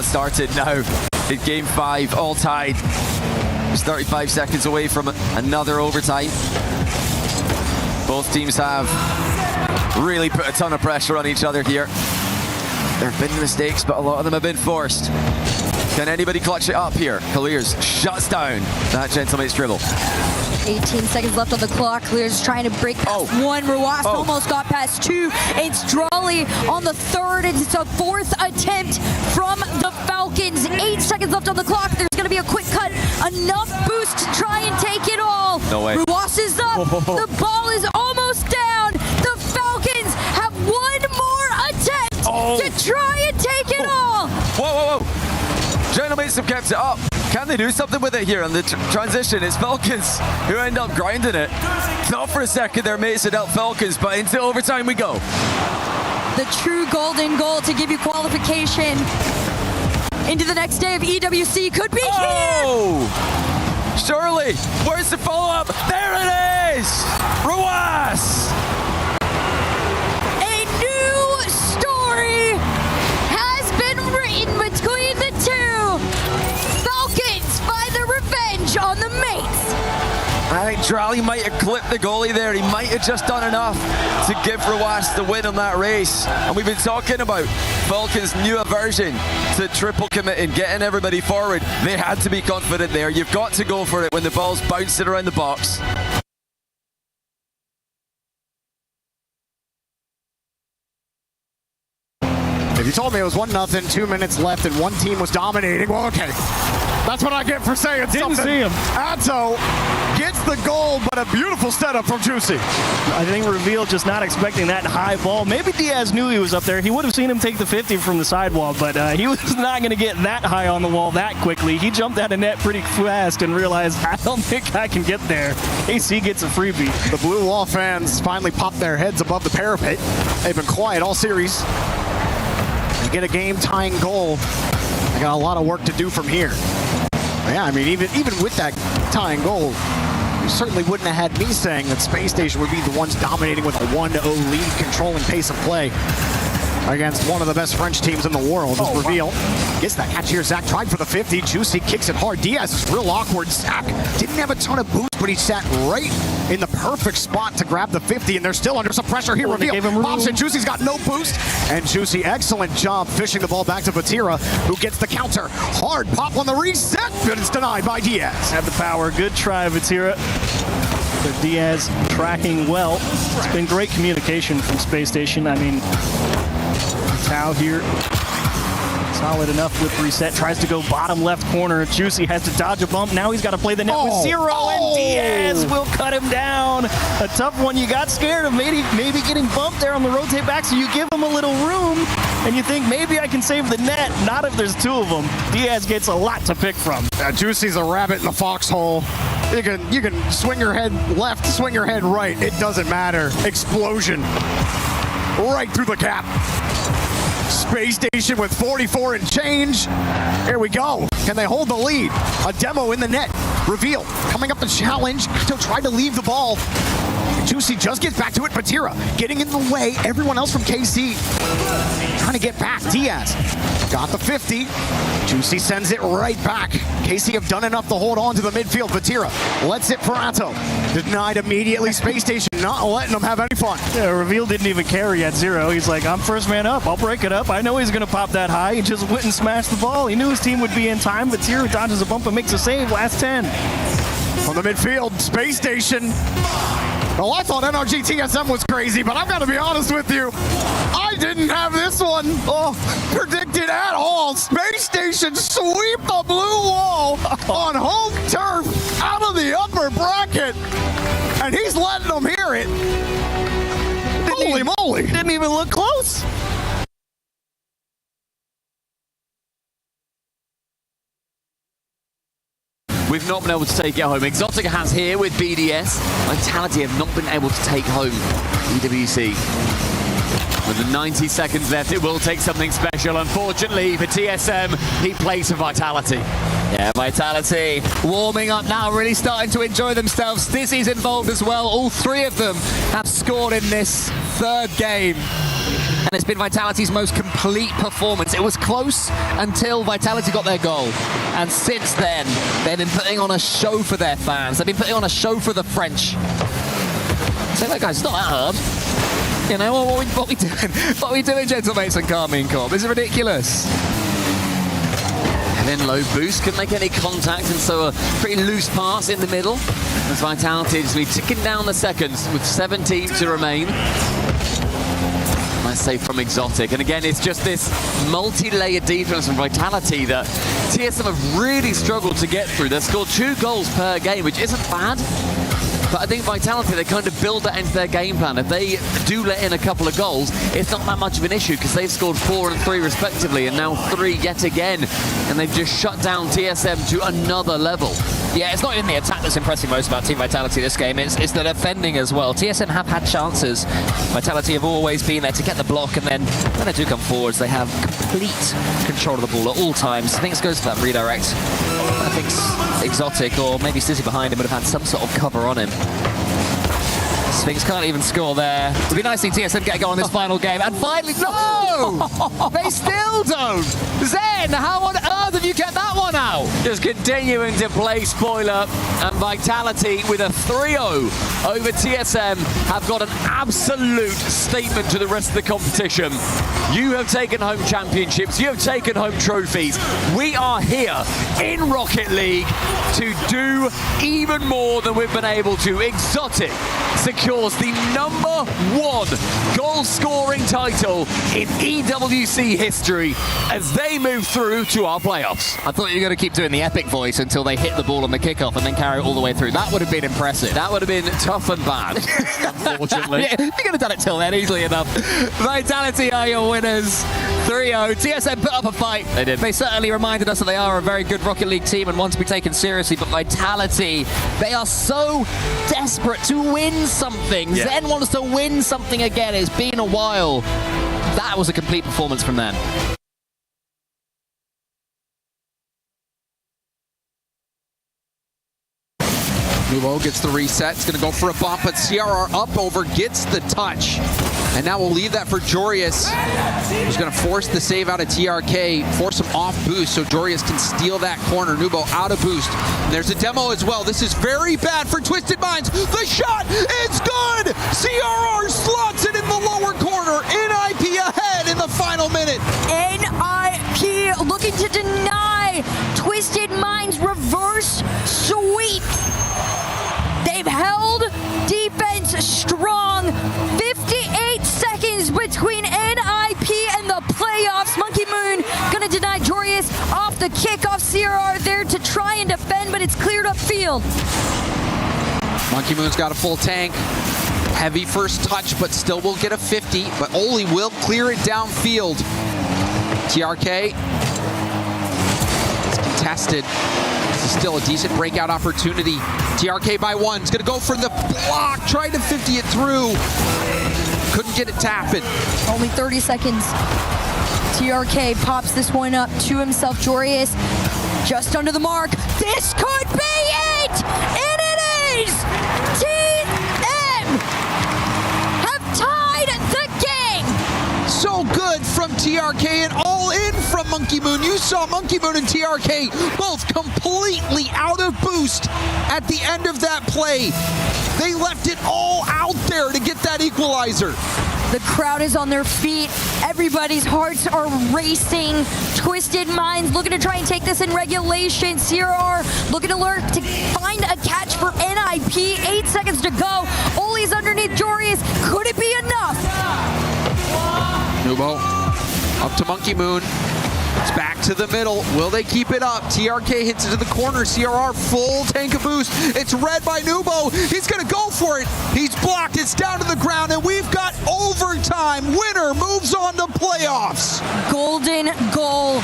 Started now in game 5, all tied. It's 35 seconds away from another overtime. Both teams have really put a ton of pressure on each other here. There have been mistakes, but a lot of them have been forced. Can anybody clutch it up here? Clears shuts down that Gentlemate's dribble. 18 seconds left on the clock. Clears trying to break past one. Ruas almost got past 2. It's Drawley on the 3rd. It's a 4th attempt from the Falcons. 8 seconds left on the clock. There's going to be a quick cut. Enough boost to try and take it all. No way. Ruas is up. The ball is almost down. The Falcons have one more attempt to try and take it all. Whoa. Gentlemates have kept it up. Can they do something with it here on the transition? It's Falcons who end up grinding it. Thought for a second their mates had out Falcons, but into overtime we go. The true golden goal to give you qualification into the next day of EWC could be here. Surely. Where's the follow-up? There it is! Ruas! A new story has been written between the two. Falcons find their revenge on the mates. I think Drawley might have clipped the goalie there. He might have just done enough to give Ruas the win on that race. And we've been talking about Falcons' new aversion to triple committing, getting everybody forward. They had to be confident there. You've got to go for it when the ball's bouncing around the box. If you told me it was 1-0, 2 minutes left, and one team was dominating, well, okay. That's what I get for saying something. Didn't see him. Atto gets the goal, but a beautiful setup from Juicy. I think Reveal just not expecting that high ball. Maybe Diaz knew he was up there. He would have seen him take the 50 from the sidewall, but he was not going to get that high on the wall that quickly. He jumped out of net pretty fast and realized, I don't think I can get there. AC gets a freebie. The Blue Wall fans finally popped their heads above the parapet. They've been quiet all series. You get a game-tying goal. They got a lot of work to do from here. Yeah, I mean, even with that tying goal, you certainly wouldn't have had me saying that Space Station would be the ones dominating with a 1-0 lead, controlling pace of play against one of the best French teams in the world. This Reveal gets that catch here. Zach tried for the 50. Juicy kicks it hard. Diaz is real awkward. Zach didn't have a ton of boost, but he sat right in the perfect spot to grab the 50, and they're still under some pressure here. Reveal pops it. Juicy's got no boost, and Juicy, excellent job fishing the ball back to Vatira, who gets the counter. Hard pop on the reset, but it's denied by Diaz. Had the power. Good try, Vatira. But Diaz tracking well. It's been great communication from Space Station. I mean, Tao here, solid enough with reset. Tries to go bottom left corner. Juicy has to dodge a bump. Now he's got to play the net with 0, and Diaz will cut him down. A tough one. You got scared of maybe getting bumped there on the rotate back, so you give him a little room, and you think maybe I can save the net. Not if there's 2 of them. Diaz gets a lot to pick from. Juicy's a rabbit in the foxhole. You can swing your head left, swing your head right. It doesn't matter. Explosion. Right through the cap. Space Station with 44 and change. Here we go. Can they hold the lead? A demo in the net. Reveal coming up the challenge. Still trying to leave the ball. Juicy just gets back to it. Patira getting in the way. Everyone else from KC trying to get back. Diaz got the 50. Juicy sends it right back. KC have done enough to hold on to the midfield. Patira lets it for Atto. Denied immediately. Space Station not letting them have any fun. Yeah, Reveal didn't even carry at 0. He's like, I'm first man up. I'll break it up. I know he's going to pop that high. He just went and smashed the ball. He knew his team would be in time. Vatira dodges a bump and makes a save. Last 10. From the midfield, Space Station. Well, I thought NRG TSM was crazy, but I've got to be honest with you. I didn't have this one predicted at all. Space Station sweep the Blue Wall on home turf out of the upper bracket. And he's letting them hear it. Holy moly. Didn't even look close. We've not been able to take it home. Exotica has here with BDS. Vitality have not been able to take home EWC. With the 90 seconds left, it will take something special. Unfortunately for TSM, he plays for Vitality. Yeah, Vitality warming up now, really starting to enjoy themselves. Dizzy's involved as well. All 3 of them have scored in this 3rd game. and it's been Vitality's most complete performance. It was close until Vitality got their goal, and since then, they've been putting on a show for their fans. They've been putting on a show for the French. So that guy's not that hard. You know, what we doing? What are we doing, gentlemates and Carmine Corp? This is ridiculous. And then low boost, couldn't make any contact, and so a pretty loose pass in the middle. As Vitality is ticking down the seconds with 17 to remain. Nice save from Exotic. And again, it's just this multi-layered defense from Vitality that TSM have really struggled to get through. They've scored 2 goals per game, which isn't bad. But I think Vitality, they kind of build that into their game plan. If they do let in a couple of goals, it's not that much of an issue because they've scored 4 and 3 respectively, and now 3 yet again. And they've just shut down TSM to another level. Yeah, it's not even the attack that's impressing most about Team Vitality this game, it's the defending as well. TSM have had chances. Vitality have always been there to get the block, and then when they do come forwards, they have complete control of the ball at all times. I think it goes to that redirect. I think Exotic, or maybe Stizzy behind him, would have had some sort of cover on him. Sphinx can't even score there. It would be nice to see TSM get a goal in this final game. And finally, no! They still don't! Zen, how on earth have you kept that one out? Just continuing to play spoiler, and Vitality with a 3-0 over TSM have got an absolute statement to the rest of the competition. You have taken home championships, you have taken home trophies. We are here in Rocket League to do even more than we've been able to. Exotic secures the #1 goal-scoring title in EWC history as they move through to our playoffs. I thought you were going to keep doing the epic voice until they hit the ball on the kickoff and then carry it all the way through. That would have been impressive. That would have been tough and bad, unfortunately. Yeah, you could have done it till then, easily enough. Vitality are your winners. 3-0. TSM put up a fight. They did. They certainly reminded us that they are a very good Rocket League team and want to be taken seriously, but Vitality, they are so desperate to win something. Yeah. Zen wants to win something again. It's been a while. That was a complete performance from them. Nuvo gets the reset. It's going to go for a bump, but CRR up over gets the touch. And now we'll leave that for Jorius, who's going to force the save out of TRK, force him off boost so Jorius can steal that corner. Nuvo out of boost. And there's a demo as well. This is very bad for Twisted Minds. The shot is good! CRR slots it in the lower corner. NIP ahead in the final minute. NIP looking to deny Twisted Minds reverse sweep. They've held defense strong. 58 seconds between NIP and the playoffs. Monkey Moon gonna deny Jorius off the kickoff. CRR there to try and defend, but it's cleared up field. Monkey Moon's got a full tank. Heavy first touch, but still will get a 50. But Oli will clear it downfield. TRK is contested. This is still a decent breakout opportunity. TRK by 1. He's going to go for the block. Tried to 50 it through. Couldn't get it tapping. Only 30 seconds. TRK pops this one up to himself. Jorius just under the mark. This could be it! And it is! TM have tied the game! So good from TRK and all in from Monkey Moon. You saw Monkey Moon and TRK both completely out of boost at the end of that play. They left it all out there to get that equalizer. The crowd is on their feet. Everybody's hearts are racing. Twisted Minds looking to try and take this in regulation. CRR looking to lurk to find a catch for NIP. 8 seconds to go. Oli's underneath Jorius. Could it be enough? Nubo up to Monkey Moon. It's back to the middle. Will they keep it up? TRK hits it to the corner. CRR full tank of boost. It's read by Nubo. He's going to go for it. He's blocked. It's down to the ground, and we've got overtime. Winner moves on to playoffs. Golden goal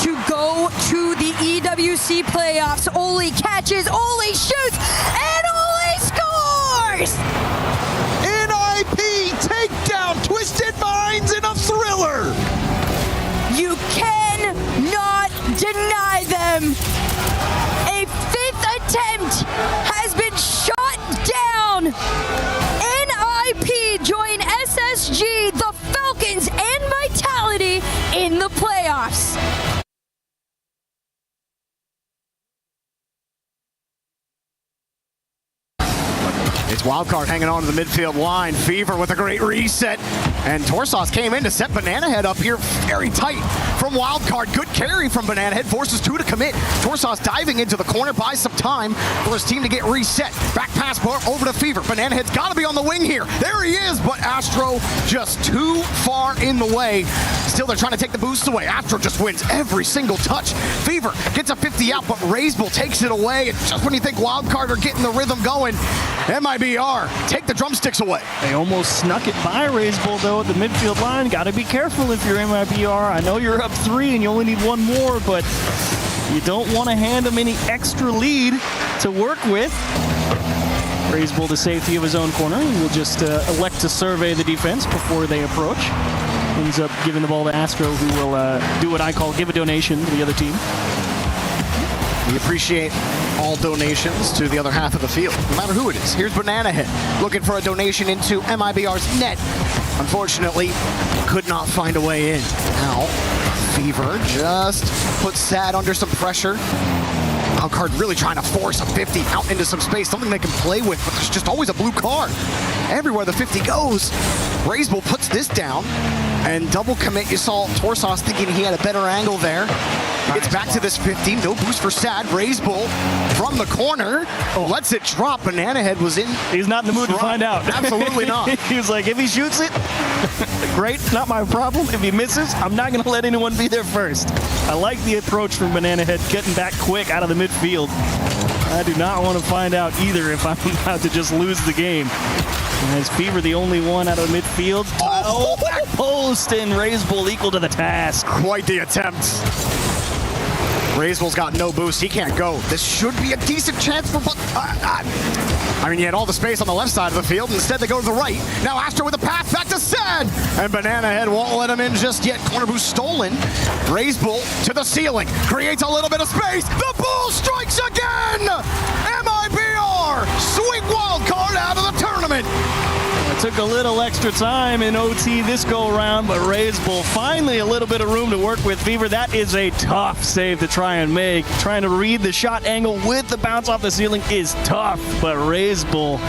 to go to the EWC playoffs. Oli catches, Oli shoots, and Oli scores! NIP take down Twisted Minds in a thriller. You cannot deny them. A 5th attempt has been shot down. NIP join SSG, the Falcons, It's Wildcard hanging on to the midfield line. Fever with a great reset. And Torsos came in to set Banana Head up here very tight from Wildcard. Good carry from Banana Head. Forces two to commit. Torsos diving into the corner, buys some time for his team to get reset. Back pass over to Fever. Banana Head's got to be on the wing here. There he is, but Astro just too far in the way. Still, they're trying to take the boost away. Astro just wins every single touch. Fever gets a 50 out, but Razebull takes it away. And just when you think Wildcard are getting the rhythm going, mibr take the drumsticks away. They almost snuck it by Razebull, though, at the midfield line. Got to be careful if you're mibr. I know you're up 3 and you only need 1 more, but you don't want to hand them any extra lead to work with. Razebull, the safety of his own corner, will just elect to survey the defense before they approach. Ends up giving the ball to Astro, who will do what I call give a donation to the other team. We appreciate all donations to the other half of the field, no matter who it is. Here's Banana Head looking for a donation into mibr's net. Unfortunately, could not find a way in. Now, Fever just puts Sad under some pressure. Wildcard really trying to force a 50 out into some space, something they can play with, but there's just always a blue card. Everywhere the 50 goes, Razebull puts this down, and double commit. You saw Torsos thinking he had a better angle there. He gets back to this 50, no boost for Sad. Razebull from the corner, lets it drop. Banana Head was in. He's not in the mood to find out. Absolutely not. He was like, if he shoots it, great, not my problem. If he misses, I'm not going to let anyone be there first. I like the approach from Banana Head, getting back quick out of the midfield. I do not want to find out either if I'm about to just lose the game. And is Fever the only one out of the midfield? Oh, back post, and Razebull equal to the task. Quite the attempt. Razebull's got no boost. He can't go. This should be a decent chance for... I mean, you had all the space on the left side of the field. Instead, they go to the right. Now Astro with a pass back to Sad. And Banana Head won't let him in just yet. Corner boost stolen. Razebull to the ceiling. Creates a little bit of space. The ball strikes again! mibr! Sweet wild card out of the tournament. It took a little extra time in OT this go-around, but Razebull finally a little bit of room to work with. Fever, that is a tough save to try and make. Trying to read the shot angle with the bounce off the ceiling is tough, but Razebull,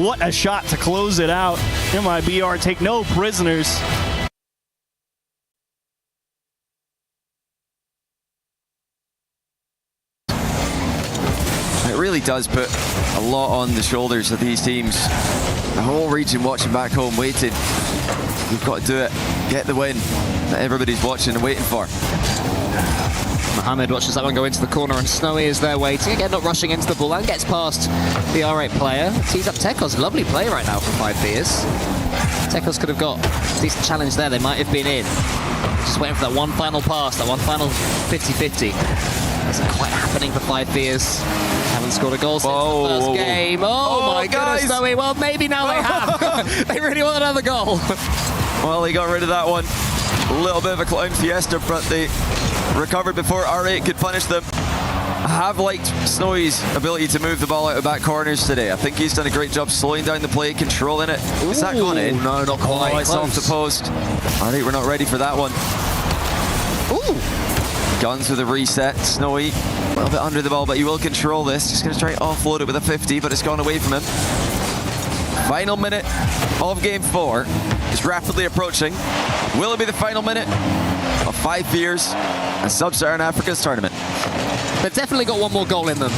what a shot to close it out. mibr take no prisoners. It really does put a lot on the shoulders of these teams. The whole region watching back home, waiting. We've got to do it. Get the win that everybody's watching and waiting for. Mohamed watches that one go into the corner, and Snowy is there waiting. Again, not rushing into the ball and gets past the R8 player. Tees up Tekos. Lovely play right now from 5 Fears. Tekos could have got a decent challenge there. They might have been in. Just waiting for that one final pass, that one final 50-50. Isn't quite happening for 5 Fears. Haven't scored a goal since the first game. Oh my goodness, Snowy. Well, maybe now they have. They really want another goal. Well, they got rid of that one. A little bit of a clown fiesta, but they recovered before R8 could punish them. I have liked Snowy's ability to move the ball out of back corners today. I think he's done a great job slowing down the play, controlling it. Is that going in? No, not quite. It's off the post. R8, we're not ready for that one. Ooh. Guns with a reset. Snowy a little bit under the ball, but he will control this. Just going to try to offload it with a 50, but it's gone away from him. Final minute of game 4 is rapidly approaching. Will it be the final minute of 5 Fears and Sub-Saharan Africa's tournament? They've definitely got one more goal in them.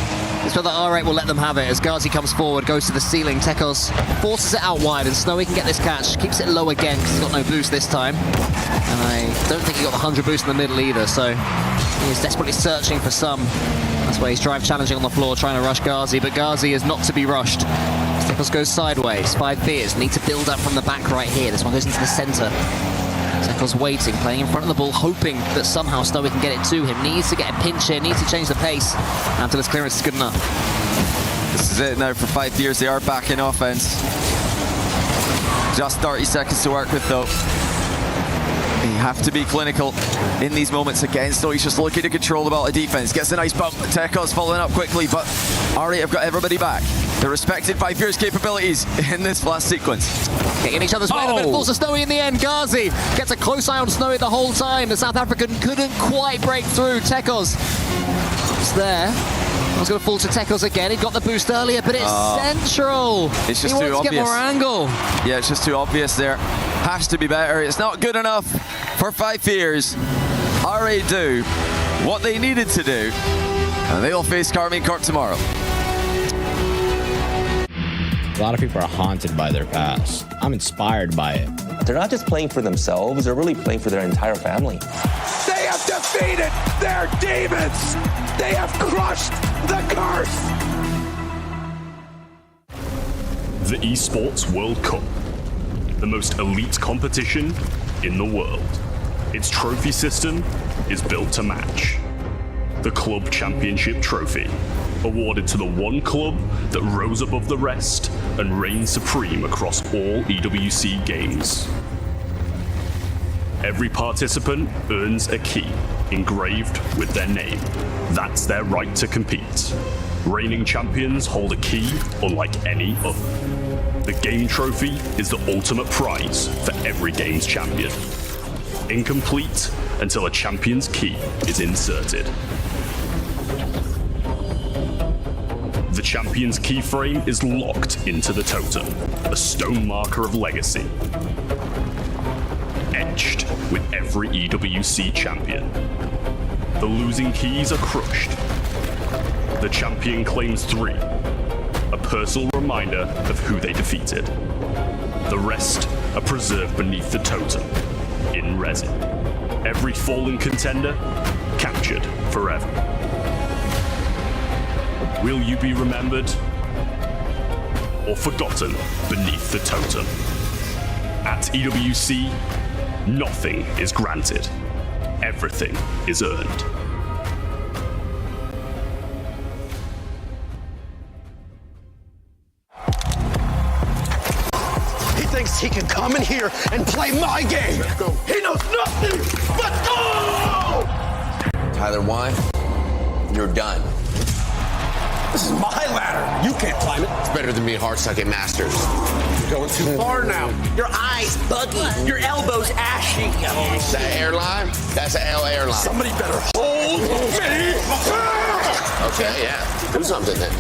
It's whether R8 will let them have it as Ghazi comes forward, goes to the ceiling. Tekos forces it out wide, and Snowy can get this catch. Keeps it low again because he's got no boost this time. And I don't think he got the 100 boost in the middle either, so he is desperately searching for some. That's why he's drive challenging on the floor, trying to rush Ghazi, but Ghazi is not to be rushed. Tekos goes sideways. 5 Fears need to build up from the back right here. This one goes into the center. Tekos waiting, playing in front of the ball, hoping that somehow Snowy can get it to him. Needs to get a pinch here, needs to change the pace until his clearance is good enough. This is it now for 5 Fears. They are back in offense. Just 30 seconds to work with, though. You have to be clinical in these moments again. So he's just looking to control the ball of defense. Gets a nice bump. Tekos following up quickly, but R8 have got everybody back. The respected 5 Fears capabilities in this last sequence. Getting each other's way, but it falls to Snowy in the end. Ghazi gets a close eye on Snowy the whole time. The South African couldn't quite break through. Tekos It's there. I was going to fall to Tekos again. He got the boost earlier, but it's central. It's just he too wants to get obvious. more angle. Yeah, it's just too obvious there. Has to be better. It's not good enough for Five Fears. RA do what they needed to do, and they will face Carmine Corp tomorrow. A lot of people are haunted by their past. I'm inspired by it. They're not just playing for themselves, they're really playing for their entire family. They have defeated their demons! They have crushed the curse! The Esports World Cup, the most elite competition in the world. Its trophy system is built to match. The Club Championship trophy, awarded to the one club that rose above the rest and reigned supreme across all EWC games. Every participant earns a key engraved with their name. That's their right to compete. Reigning champions hold a key unlike any other. The game trophy is the ultimate prize for every game's champion. Incomplete until a champion's key is inserted. The champion's keyframe is locked into the totem, a stone marker of legacy, etched with every EWC champion. The losing keys are crushed. The champion claims 3, a personal reminder of who they defeated. The rest are preserved beneath the totem, in resin. Every fallen contender captured forever. Will you be remembered or forgotten beneath the totem? At EWC, nothing is granted. Everything is earned. He thinks he can come in here and play my game! He knows nothing but go! Tyler, why? You're done. This is my ladder! You can't climb it! It's better than being hard-suck at Masters. You're going too far now. Your eyes buggy. Your elbows ashy. That airline? That's an L airline. Somebody better hold me! Okay, yeah. Do something then.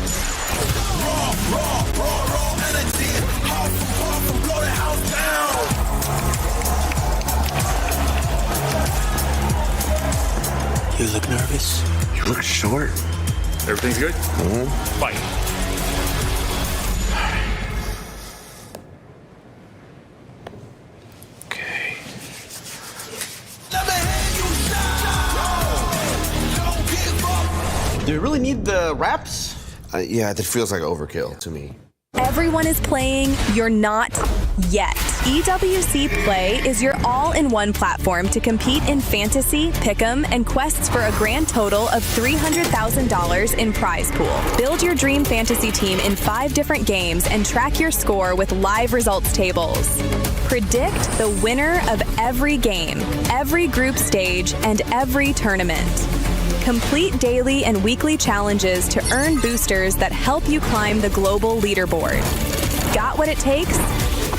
You look nervous. You look short. Everything's good? Mm-hmm. Fight. Okay. Do you really need the wraps? Yeah, that feels like overkill to me. Everyone is playing, you're not yet. EWC Play is your all-in-one platform to compete in fantasy, pick'em, and quests for a grand total of $300,000 in prize pool. Build your dream fantasy team in 5 different games and track your score with live results tables. Predict the winner of every game, every group stage, and every tournament. Complete daily and weekly challenges to earn boosters that help you climb the global leaderboard. Got what it takes?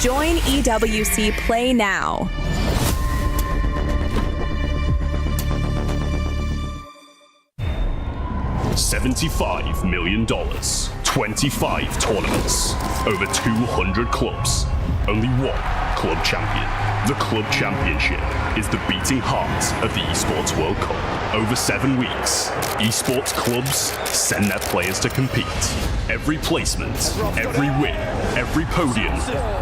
Join EWC Play now. $75 million, 25 tournaments, over 200 clubs, only one club champion. The Club Championship is the beating heart of the Esports World Cup. Over 7 weeks, esports clubs send their players to compete. Every placement, every win, every podium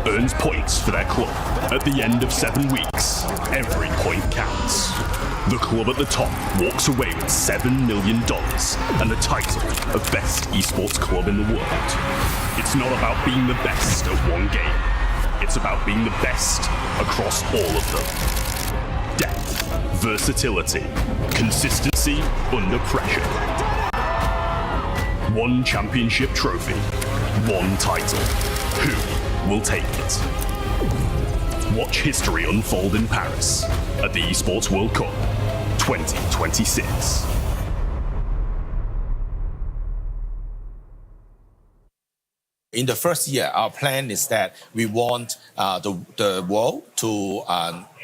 earns points for their club. At the end of 7 weeks, every point counts. The club at the top walks away with $7 million and the title of best esports club in the world. It's not about being the best at one game. It's about being the best across all of them. Depth, versatility, consistency under pressure. One championship trophy, one title. Who will take it? Watch history unfold in Paris at the Esports World Cup 2026. In the first year, our plan is that we want the world to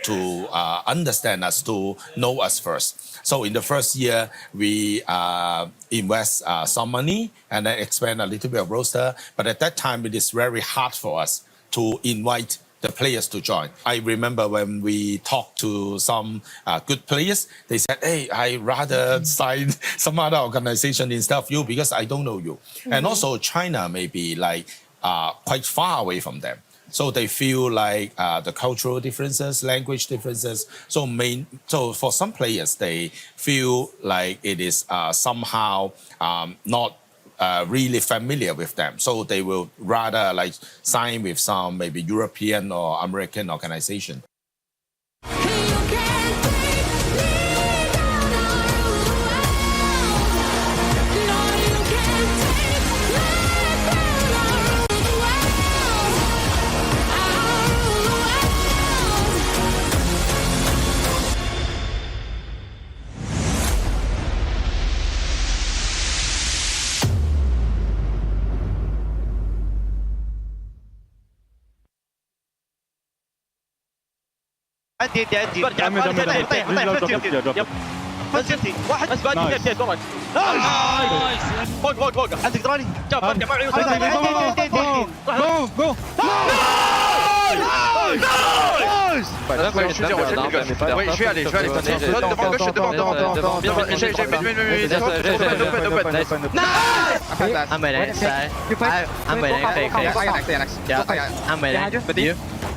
to understand us, to know us first. So in the first year, we invest some money and then expand a little bit of roster. But at that time, it is very hard for us to invite the players to join. I remember when we talked to some good players, they said, hey, I rather sign some other organization instead of you because I don't know you. And also China may be like quite far away from them. So they feel like the cultural differences, language differences. So for some players, they feel like it is somehow not really familiar with them. So they will rather like sign with some maybe European or American organization. عدي فلسفتي واحد بس بعد بديت والله نايس فوق انت تقدراني جاب ارجع معي جو شوي علي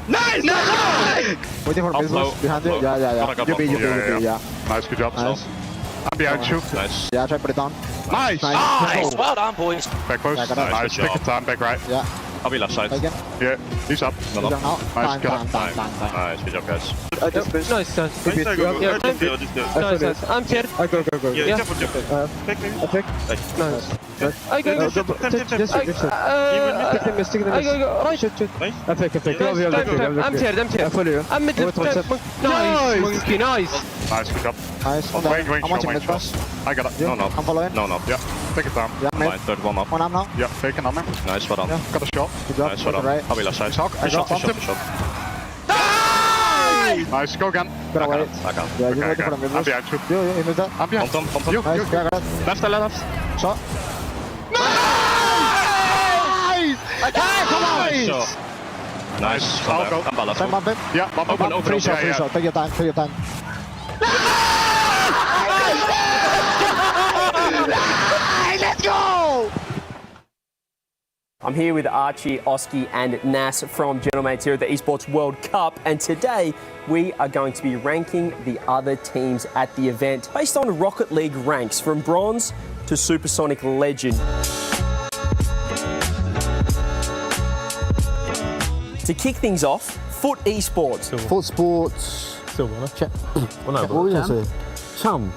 Nice! Waiting for business behind you. Yeah. You be. Nice, good job. Nice. I'm behind you. Nice. Yeah, try to put it down. Nice! Nice! Well done, boys. Back post. Nice, pick up time, back right. Yeah. I'll be left side. Yeah, he's up. Nice, good. Nice, good job, guys. Nice. I'm here. Go. Yeah. Pick. Nice. I go. Stick the right. I'm here. I follow you. I'm mid. Nice. Monkey, nice. Nice, good job. Nice. I'm watching mid pass. I got it. No. I'm following. No. Yeah, take it down. Yeah, mid. Third one up. One up now. Yeah, taken on him. Nice, well done. Yeah. Got a shot. Good job. Nice, well done. Right. I'll be left side. I got him. Nice, go again. Gotta wait. Yeah, you waiting for the I'm behind you. You missed that. I'm behind. You. Nice. Yeah, got it. Left. Shot. Nice! Come on! Nice. I'll go. I'm left. Bump it. Yeah, open. Free shot. Take your time. Let's go! I'm here with Archie, Oski and Nas from Gentlemates here at the Esports World Cup, and today we are going to be ranking the other teams at the event based on Rocket League ranks from Bronze to Supersonic Legend. To kick things off, Foot Esports. Foot Sports. Silver, no? Well, no, what were you going to say? Champ.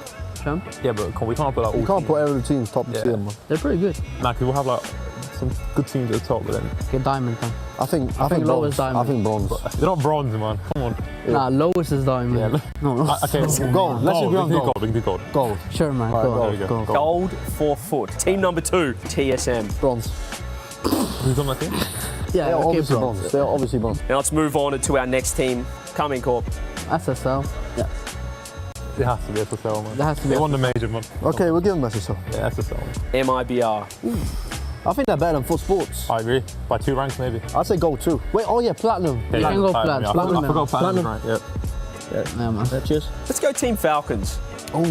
Yeah, but we can't put like all you can't put every team's top tier, man. They're pretty good. Nah, because we'll have like some good teams at the top, but then get diamond then. I think lowest diamond. I think bronze. They're not bronze, man. Come on. Yeah. Nah, lowest is diamond. Yeah. No. Okay, gold. Let's be on gold. We can do gold. Gold. Sure, man. Right, gold. Gold for Foot. Team number 2, TSM. Bronze. Who's on that team? Yeah, they're okay, obviously bronze. They're obviously bronze. Now let's move on to our next team, Coming Corp. SSL. Yeah. It has to be SSL, man. It has to be. They won the major, man. Okay, we'll give them SSL. Yeah, SSL. MIBR. I think they're better than Foot Sports. I agree. By 2 ranks, maybe. I'd say gold too. Wait, oh yeah, platinum. Yeah, you can go platinum. I forgot platinum, right? Yeah. Yeah, man. Yeah, cheers. Let's go Team Falcons. Oh,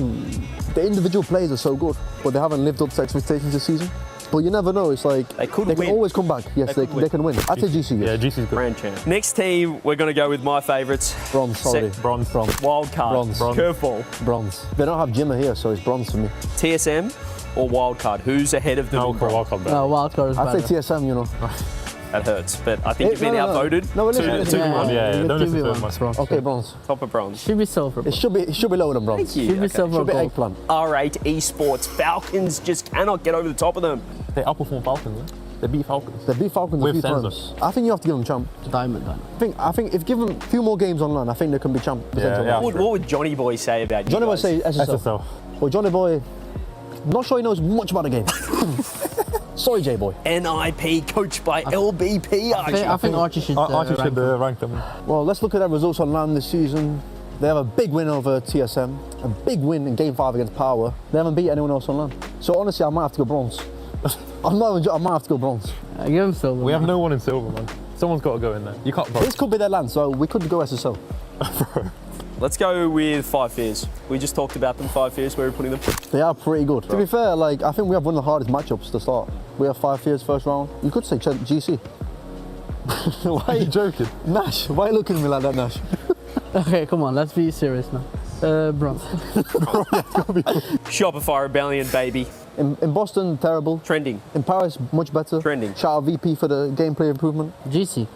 the individual players are so good, but they haven't lived up to expectations this season. But you never know. It's like they can always come back. Yes, they can win. I'd say GC. Yeah, GC's good. Grand champ. Next team, we're going to go with my favourites. Bronze. Sorry. Bronze. Wild card. Bronze. Curveball. Bronze. They don't have Jimmer here, so it's bronze for me. TSM or wild card? Who's ahead of them? No, wild card. No, wild card is better. I'd say TSM. You know. That hurts, but I think you've been outvoted. No, listen. 2-1. Yeah, don't listen to them. Okay, bronze. Top of bronze. Should be silver. It should be lower than bronze. Thank you. Should be silver. Should be eggplant. R8 Esports. Falcons just cannot get over the top of them. They outperform Falcons, man. They beat Falcons. They beat Falcons a few times. I think you have to give them champ. Diamond. I think if given a few more games online, I think they can be champ. Yeah. What would Johnny Boy say about you? Johnny Boy say SSL. Well, Johnny Boy, not sure he knows much about the game. Sorry, J-Boy. NIP coached by LBP, Archie. I think Archie should rank them. Well, let's look at their results on LAN this season. They have a big win over TSM, a big win in Game 5 against Power. They haven't beat anyone else on LAN. So honestly, I might have to go bronze. I might have to go bronze. Give him silver. We have no one in silver, man. Someone's got to go in there. You can't. This could be their LAN, so we could go SSL. Let's go with 5 Fears. We just talked about them, 5 Fears, where we're putting them. They are pretty good. To be fair, like, I think we have one of the hardest matchups to start. We have 5 Fears first round. You could say GC. Why are you joking? Nash, why are you looking at me like that, Nash? Okay, come on, let's be serious now. Bronze. Shopify Rebellion, baby. In Boston, terrible. Trending. In Paris, much better. Trending. Shout out VP for the gameplay improvement. GC.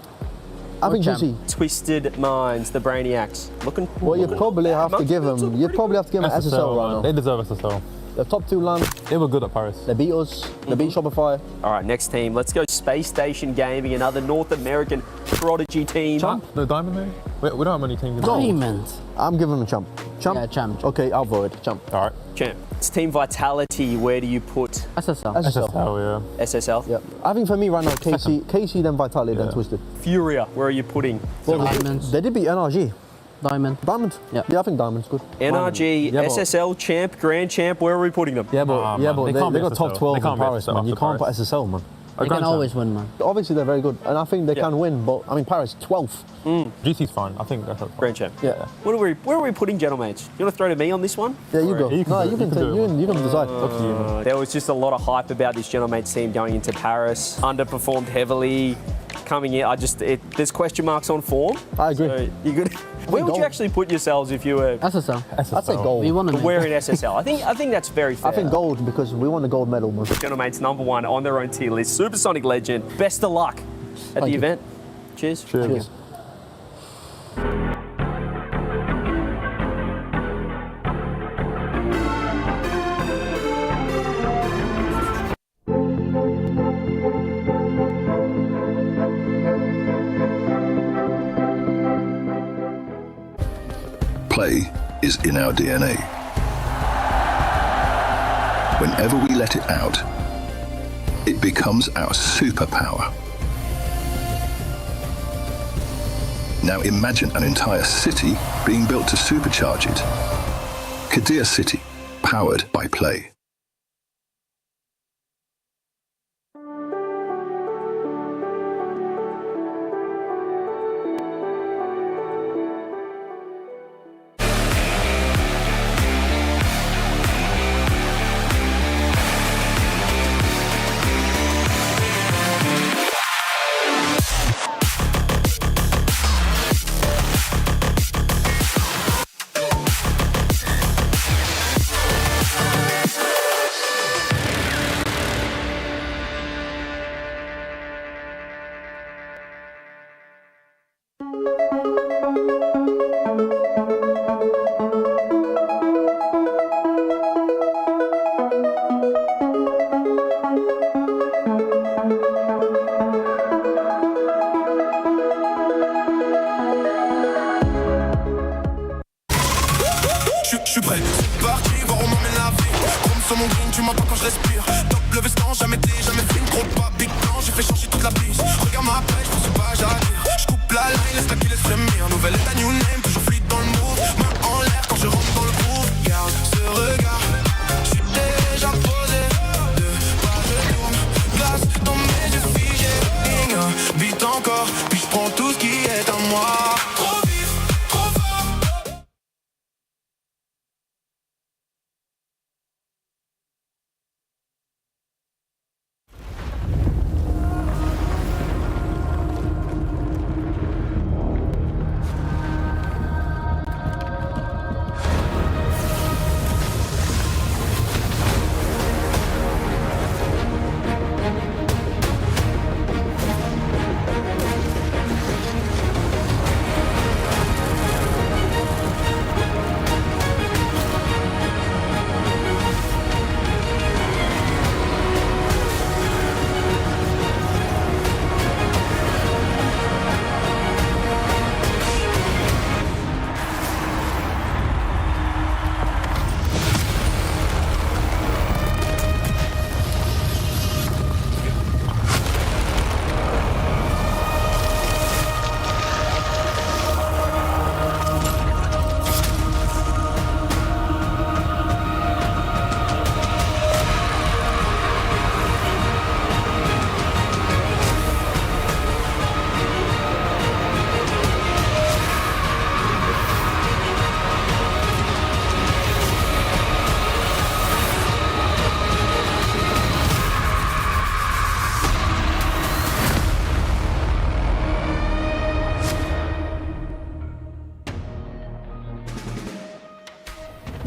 I think GC. Twisted Minds, the Brainiacs. Looking. Well, you probably have to give them. You probably have to give them SSL right now. They deserve SSL. The top 2 LAN. They were good at Paris. They beat us. They beat Shopify. All right, next team. Let's go Space Station Gaming, another North American prodigy team. Champ? No, Diamond maybe? We don't have many teams in Diamond. I'm giving them a champ. Champ? Yeah, champ. Okay, I'll vote. Champ. All right. Champ. It's Team Vitality. Where do you put? SSL. SSL, yeah. SSL? Yeah. I think for me right now, KC then Vitality, then Twisted. Furia. Where are you putting? Well, Diamonds. they did beat NRG. Diamond. Diamond? Yeah. Yeah, I think Diamond's good. NRG, Yeah, SSL, Champ, Grand Champ. Where are we putting them? Yeah, but, they got top 12 in Paris, man. You can't put SSL, man. They can always win, man. Obviously, they're very good, and I think they can win, but I mean, Paris, 12th. GC's fine. I think that's Grand Champ. Yeah. Where are we putting, Gentlemates? You want to throw to me on this one? Yeah, you go. You can decide. Up to you. There was just a lot of hype about this Gentlemates team going into Paris. Underperformed heavily. Coming in, there's question marks on form. I agree. So you good? Where would you actually put yourselves if you were? SSL. I'd say gold. We want to We're in SSL. I think that's very fair. I think gold because we won the gold medal, man. Gentlemates #1 on their own tier list. Supersonic legend. Best of luck at the event. Cheers. Cheers. Play is in our DNA. Whenever we let it out, it becomes our superpower. Now imagine an entire city being built to supercharge it. Kadir City, powered by Play. Je suis prêt, c'est parti, voir où m'emmène la vie. Comme sur mon green, tu m'entends quand je respire. Top le veston, jamais film, trop de pas, big plan, j'ai fait changer toute la piste. Regarde ma pêche, je pense pas j'allais. Je coupe la line, laisse la qui laisse frémir. Nouvelle état, new name, toujours fluide dans le move. Main en l'air quand je rentre dans le groove. Garde ce regard, je suis déjà posé. Deux pas je tourne, glace dans mes yeux figés. Vite encore, puis je prends tout ce qui est à moi. Trop vite, trop fort.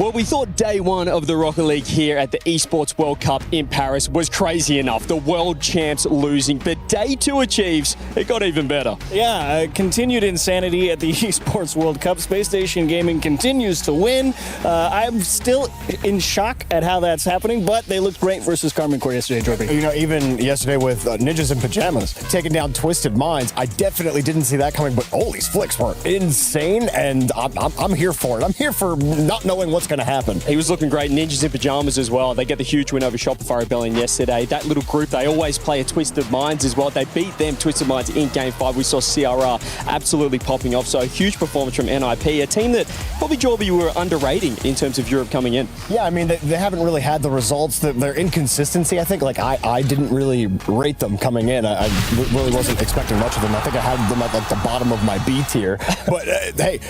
Well, we thought day one of the Rocket League here at the Esports World Cup in Paris was crazy enough. The world champs losing, but day two achieves, it got even better. Yeah, continued insanity at the Esports World Cup. Space Station Gaming continues to win. I'm still in shock at how that's happening, but they looked great versus Karmine Corp yesterday, Jorby. You know, even yesterday with Ninjas in Pajamas taking down Twisted Minds, I definitely didn't see that coming, but Oli's flicks were insane, and I'm here for it. I'm here for not knowing what's going to happen. He was looking great. Ninjas in Pajamas as well. They get the huge win over Shopify Rebellion yesterday. That little group, they always play a Twisted Minds as well. They beat them, Twisted Minds, in Game 5. We saw CRR absolutely popping off. So a huge performance from NIP, a team that probably, Jorby, you were underrating in terms of Europe coming in. Yeah, I mean, they haven't really had the results. Their inconsistency, I think, like, I didn't really rate them coming in. I really wasn't expecting much of them. I think I had them at, like, the bottom of my B tier. But, hey,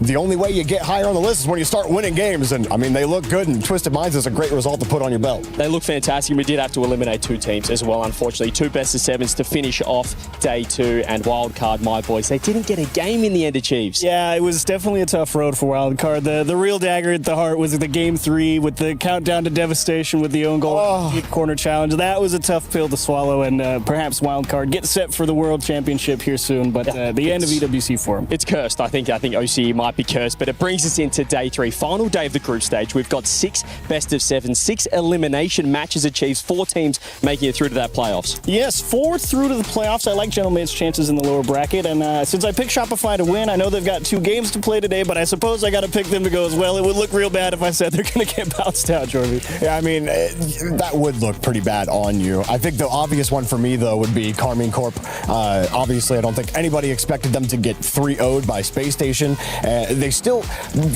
the only way you get higher on the list is when you start winning games. And, I mean, they look good, and Twisted Minds is a great result to put on your belt. They look fantastic, and we did have to eliminate two teams as well, unfortunately. Two best of sevens to finish off day two, and Wildcard, my boys, they didn't get a game in the end of Chiefs. Yeah, it was definitely a tough road for Wildcard. The real dagger at the heart was the Game 3 with the countdown to devastation with the own goal corner challenge. That was a tough pill to swallow, and perhaps Wildcard get set for the World Championship here soon, but the end of EWC for them. It's cursed. I think OCE might be cursed, but it brings us into day three, final day of the group stage. We've got 6 best of 7, 6 elimination matches achieved, 4 teams making it through to that playoffs. Yes, 4 through to the playoffs. I like Gentleman's chances in the lower bracket, and since I picked Shopify to win, I know they've got 2 games to play today, but I suppose I got to pick them to go as well. It would look real bad if I said they're going to get bounced out, Jorby. Yeah, I mean, that would look pretty bad on you. I think the obvious one for me, though, would be Karmine Corp. Obviously, I don't think anybody expected them to get 3-0'd by Space Station. They still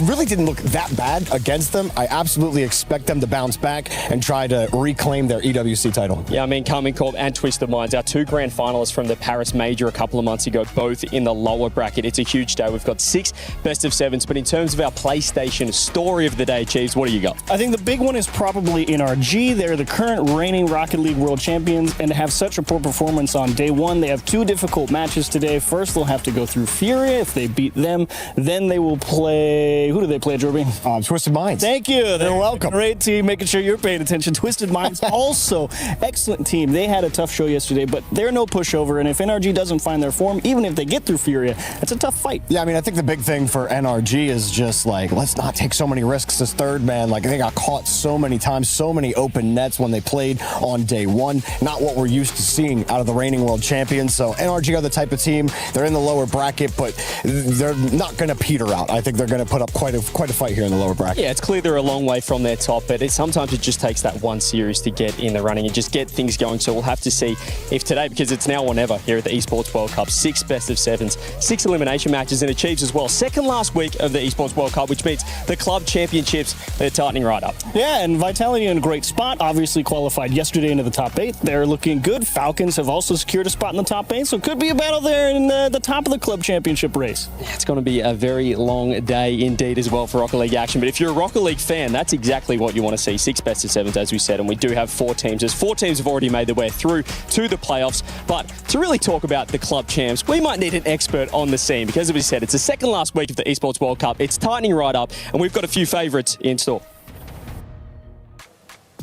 really didn't look that bad against them. I absolutely expect them to bounce back and try to reclaim their EWC title. Yeah, I mean, Karmine Corp and Twisted Minds, our 2 grand finalists from the Paris Major a couple of months ago, both in the lower bracket. It's a huge day. We've got 6 best of 7s, but in terms of our PlayStation story of the day, Chiefs, what do you got? I think the big one is probably NRG. They're the current reigning Rocket League World Champions, and to have such a poor performance on day 1, they have 2 difficult matches today. First, they'll have to go through Furia. If they beat them, then they will play... Who do they play, Jorby? Twisted Minds. Thank you. They're welcome. Great team, making sure you're paying attention. Twisted Minds, also excellent team. They had a tough show yesterday, but they're no pushover, and if NRG doesn't find their form, even if they get through Furia, it's a tough fight. Yeah, I mean, I think the big thing for NRG is just, like, let's not take so many risks as third man. Like, they got caught so many times, so many open nets when they played on day 1. Not what we're used to seeing out of the reigning world champions. So NRG are the type of team, they're in the lower bracket, but they're not going to peter out. I think they're going to put up quite a fight here in the lower bracket. Yeah, it's clear they're a long way from their top, but sometimes it just takes that one series to get in the running and just get things going. So we'll have to see if today, because it's now or never here at the Esports World Cup, 6 best of 7s, 6 elimination matches, and achieves as well. Second last week of the Esports World Cup, which means the Club Championships, they're tightening right up. Yeah, and Vitality in a great spot, obviously qualified yesterday into the top 8. They're looking good. Falcons have also secured a spot in the top 8, so it could be a battle there in the top of the Club Championship race. It's going to be a very long day indeed as well for Rocket League action, but if you're a Rocket League fan, that's exactly what you want to see. 6 best of 7s, as we said, and we do have 4 teams. As 4 teams have already made their way through to the playoffs, but to really talk about the club champs, we might need an expert on the scene, because as we said, it's the second last week of the Esports World Cup. It's tightening right up, and we've got a few favourites in store.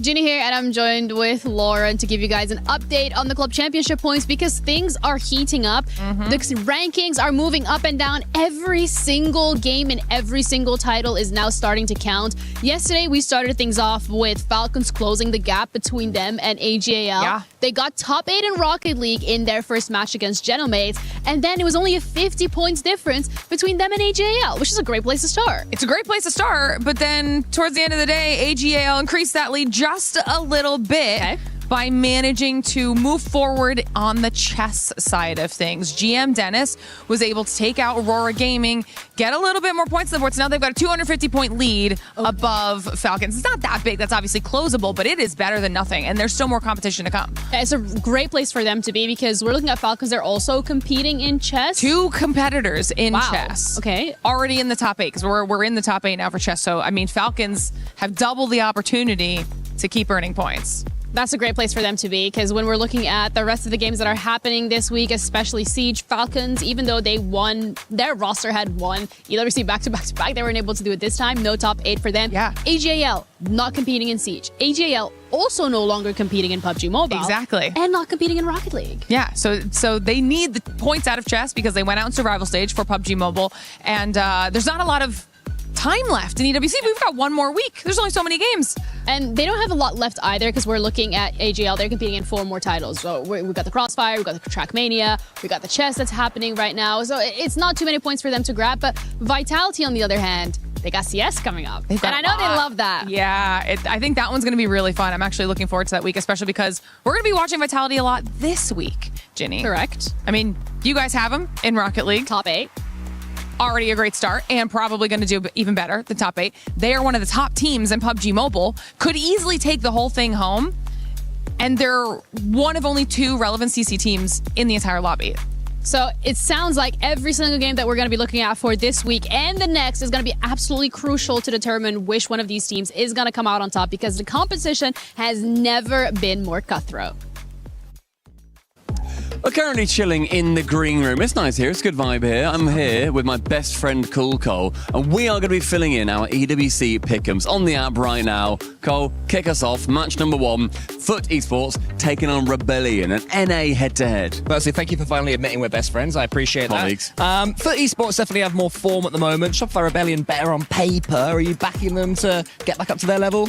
Ginny here, and I'm joined with Lauren to give you guys an update on the Club Championship points because things are heating up. The rankings are moving up and down. Every single game and every single title is now starting to count. Yesterday, we started things off with Falcons closing the gap between them and AGAL. Yeah. They got top 8 in Rocket League in their first match against Genomates, and then it was only a 50 points difference between them and AGAL, which is a great place to start. It's a great place to start, but then towards the end of the day, AGAL increased that lead just a little bit by managing to move forward on the chess side of things. GM Dennis was able to take out Aurora Gaming, get a little bit more points on the board. So now they've got a 250-point lead above Falcons. It's not that big. That's obviously closable, but it is better than nothing, and there's still more competition to come. It's a great place for them to be because we're looking at Falcons. They're also competing in chess. 2 competitors in chess. Okay. Already in the top 8 because we're in the top 8 now for chess. So, I mean, Falcons have double the opportunity to keep earning points. That's a great place for them to be, because when we're looking at the rest of the games that are happening this week, especially Siege, Falcons, even though they won, their roster had won EWC back-to-back, they weren't able to do it this time. No top 8 for them. Yeah. AGL not competing in Siege. AGL also no longer competing in PUBG Mobile. Exactly. And not competing in Rocket League. Yeah, so they need the points out of chess because they went out in survival stage for PUBG Mobile, and there's not a lot of time left in EWC. We've got one more week. There's only so many games. And they don't have a lot left either, because we're looking at AGL. They're competing in 4 more titles. So we've got the Crossfire, we've got the Trackmania, we've got the chess that's happening right now. So it's not too many points for them to grab. But Vitality, on the other hand, they got CS coming up. And I know they love that. Yeah, I think that one's going to be really fun. I'm actually looking forward to that week, especially because we're going to be watching Vitality a lot this week, Ginny. Correct. I mean, you guys have them in Rocket League. Top 8. Already a great start and probably going to do even better, the top 8. They are one of the top teams in PUBG Mobile, could easily take the whole thing home, and they're one of only 2 relevant CC teams in the entire lobby. So it sounds like every single game that we're going to be looking at for this week and the next is going to be absolutely crucial to determine which one of these teams is going to come out on top, because the competition has never been more cutthroat. We're currently chilling in the green room. It's nice here. It's a good vibe here. I'm here with my best friend, Cool Cole, and we are going to be filling in our EWC pick'ems on the app right now. Cole, kick us off. Match number 1, Foot Esports taking on Rebellion, an NA head-to-head. Firstly, thank you for finally admitting we're best friends. I appreciate Colleagues. that. Foot Esports definitely have more form at the moment. Shopify Rebellion better on paper. Are you backing them to get back up to their level?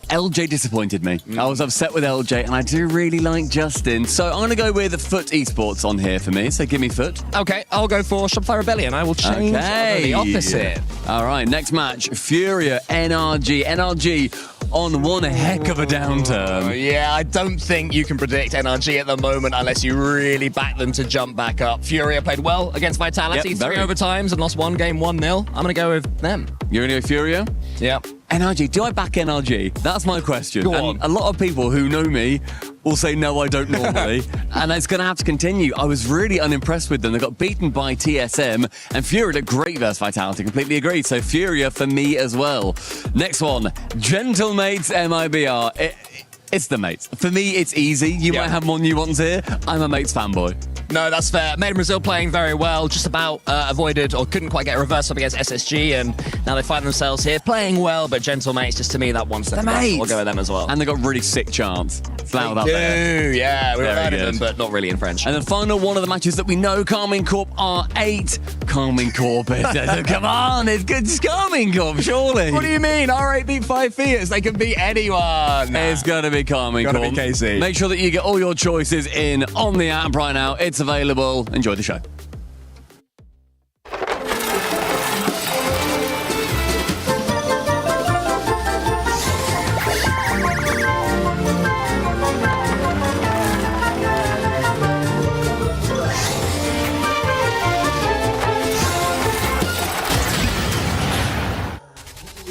LJ disappointed me. I was upset with LJ, and I do really like Justin. So I'm going to go with the Foot Esports on here for me. So give me Foot. Okay, I'll go for Shopify Rebellion. I will change the opposite. All right, next match, Furia, NRG. NRG on one heck of a downturn. Yeah, I don't think you can predict NRG at the moment unless you really back them to jump back up. Furia played well against Vitality, 3 overtimes and lost 1 game 1-0. I'm going to go with them. You're going to go Furia? Yeah. NRG, do I back NRG? That's my question. Go on. And a lot of people who know me will say, no, I don't normally. And it's going to have to continue. I was really unimpressed with them. They got beaten by TSM, and Furia did great versus Vitality. Completely agreed. So Furia for me as well. Next one, Gentlemates MIBR. It's the mates. For me, it's easy. You might have more new ones here. I'm a mates fanboy. No, that's fair. Made in Brazil playing very well, just about avoided or couldn't quite get a reverse up against SSG, and now they find themselves here playing well, but Gentlemates, just to me, that one step above. We'll go with them as well. And they got really sick chants. It's loud up there. Yeah, we've Very heard of good. them, but not really in French. And the final one of the matches that we know, Carmine Corp are 8. Carmine Corp. Come on, it's good. It's Carmine Corp, surely. What do you mean? R8 beat 5 Fears. They can beat anyone. It's going to be Carmine Corp. Gotta be KC. Make sure that you get all your choices in on the app right now. It's available. Enjoy the show.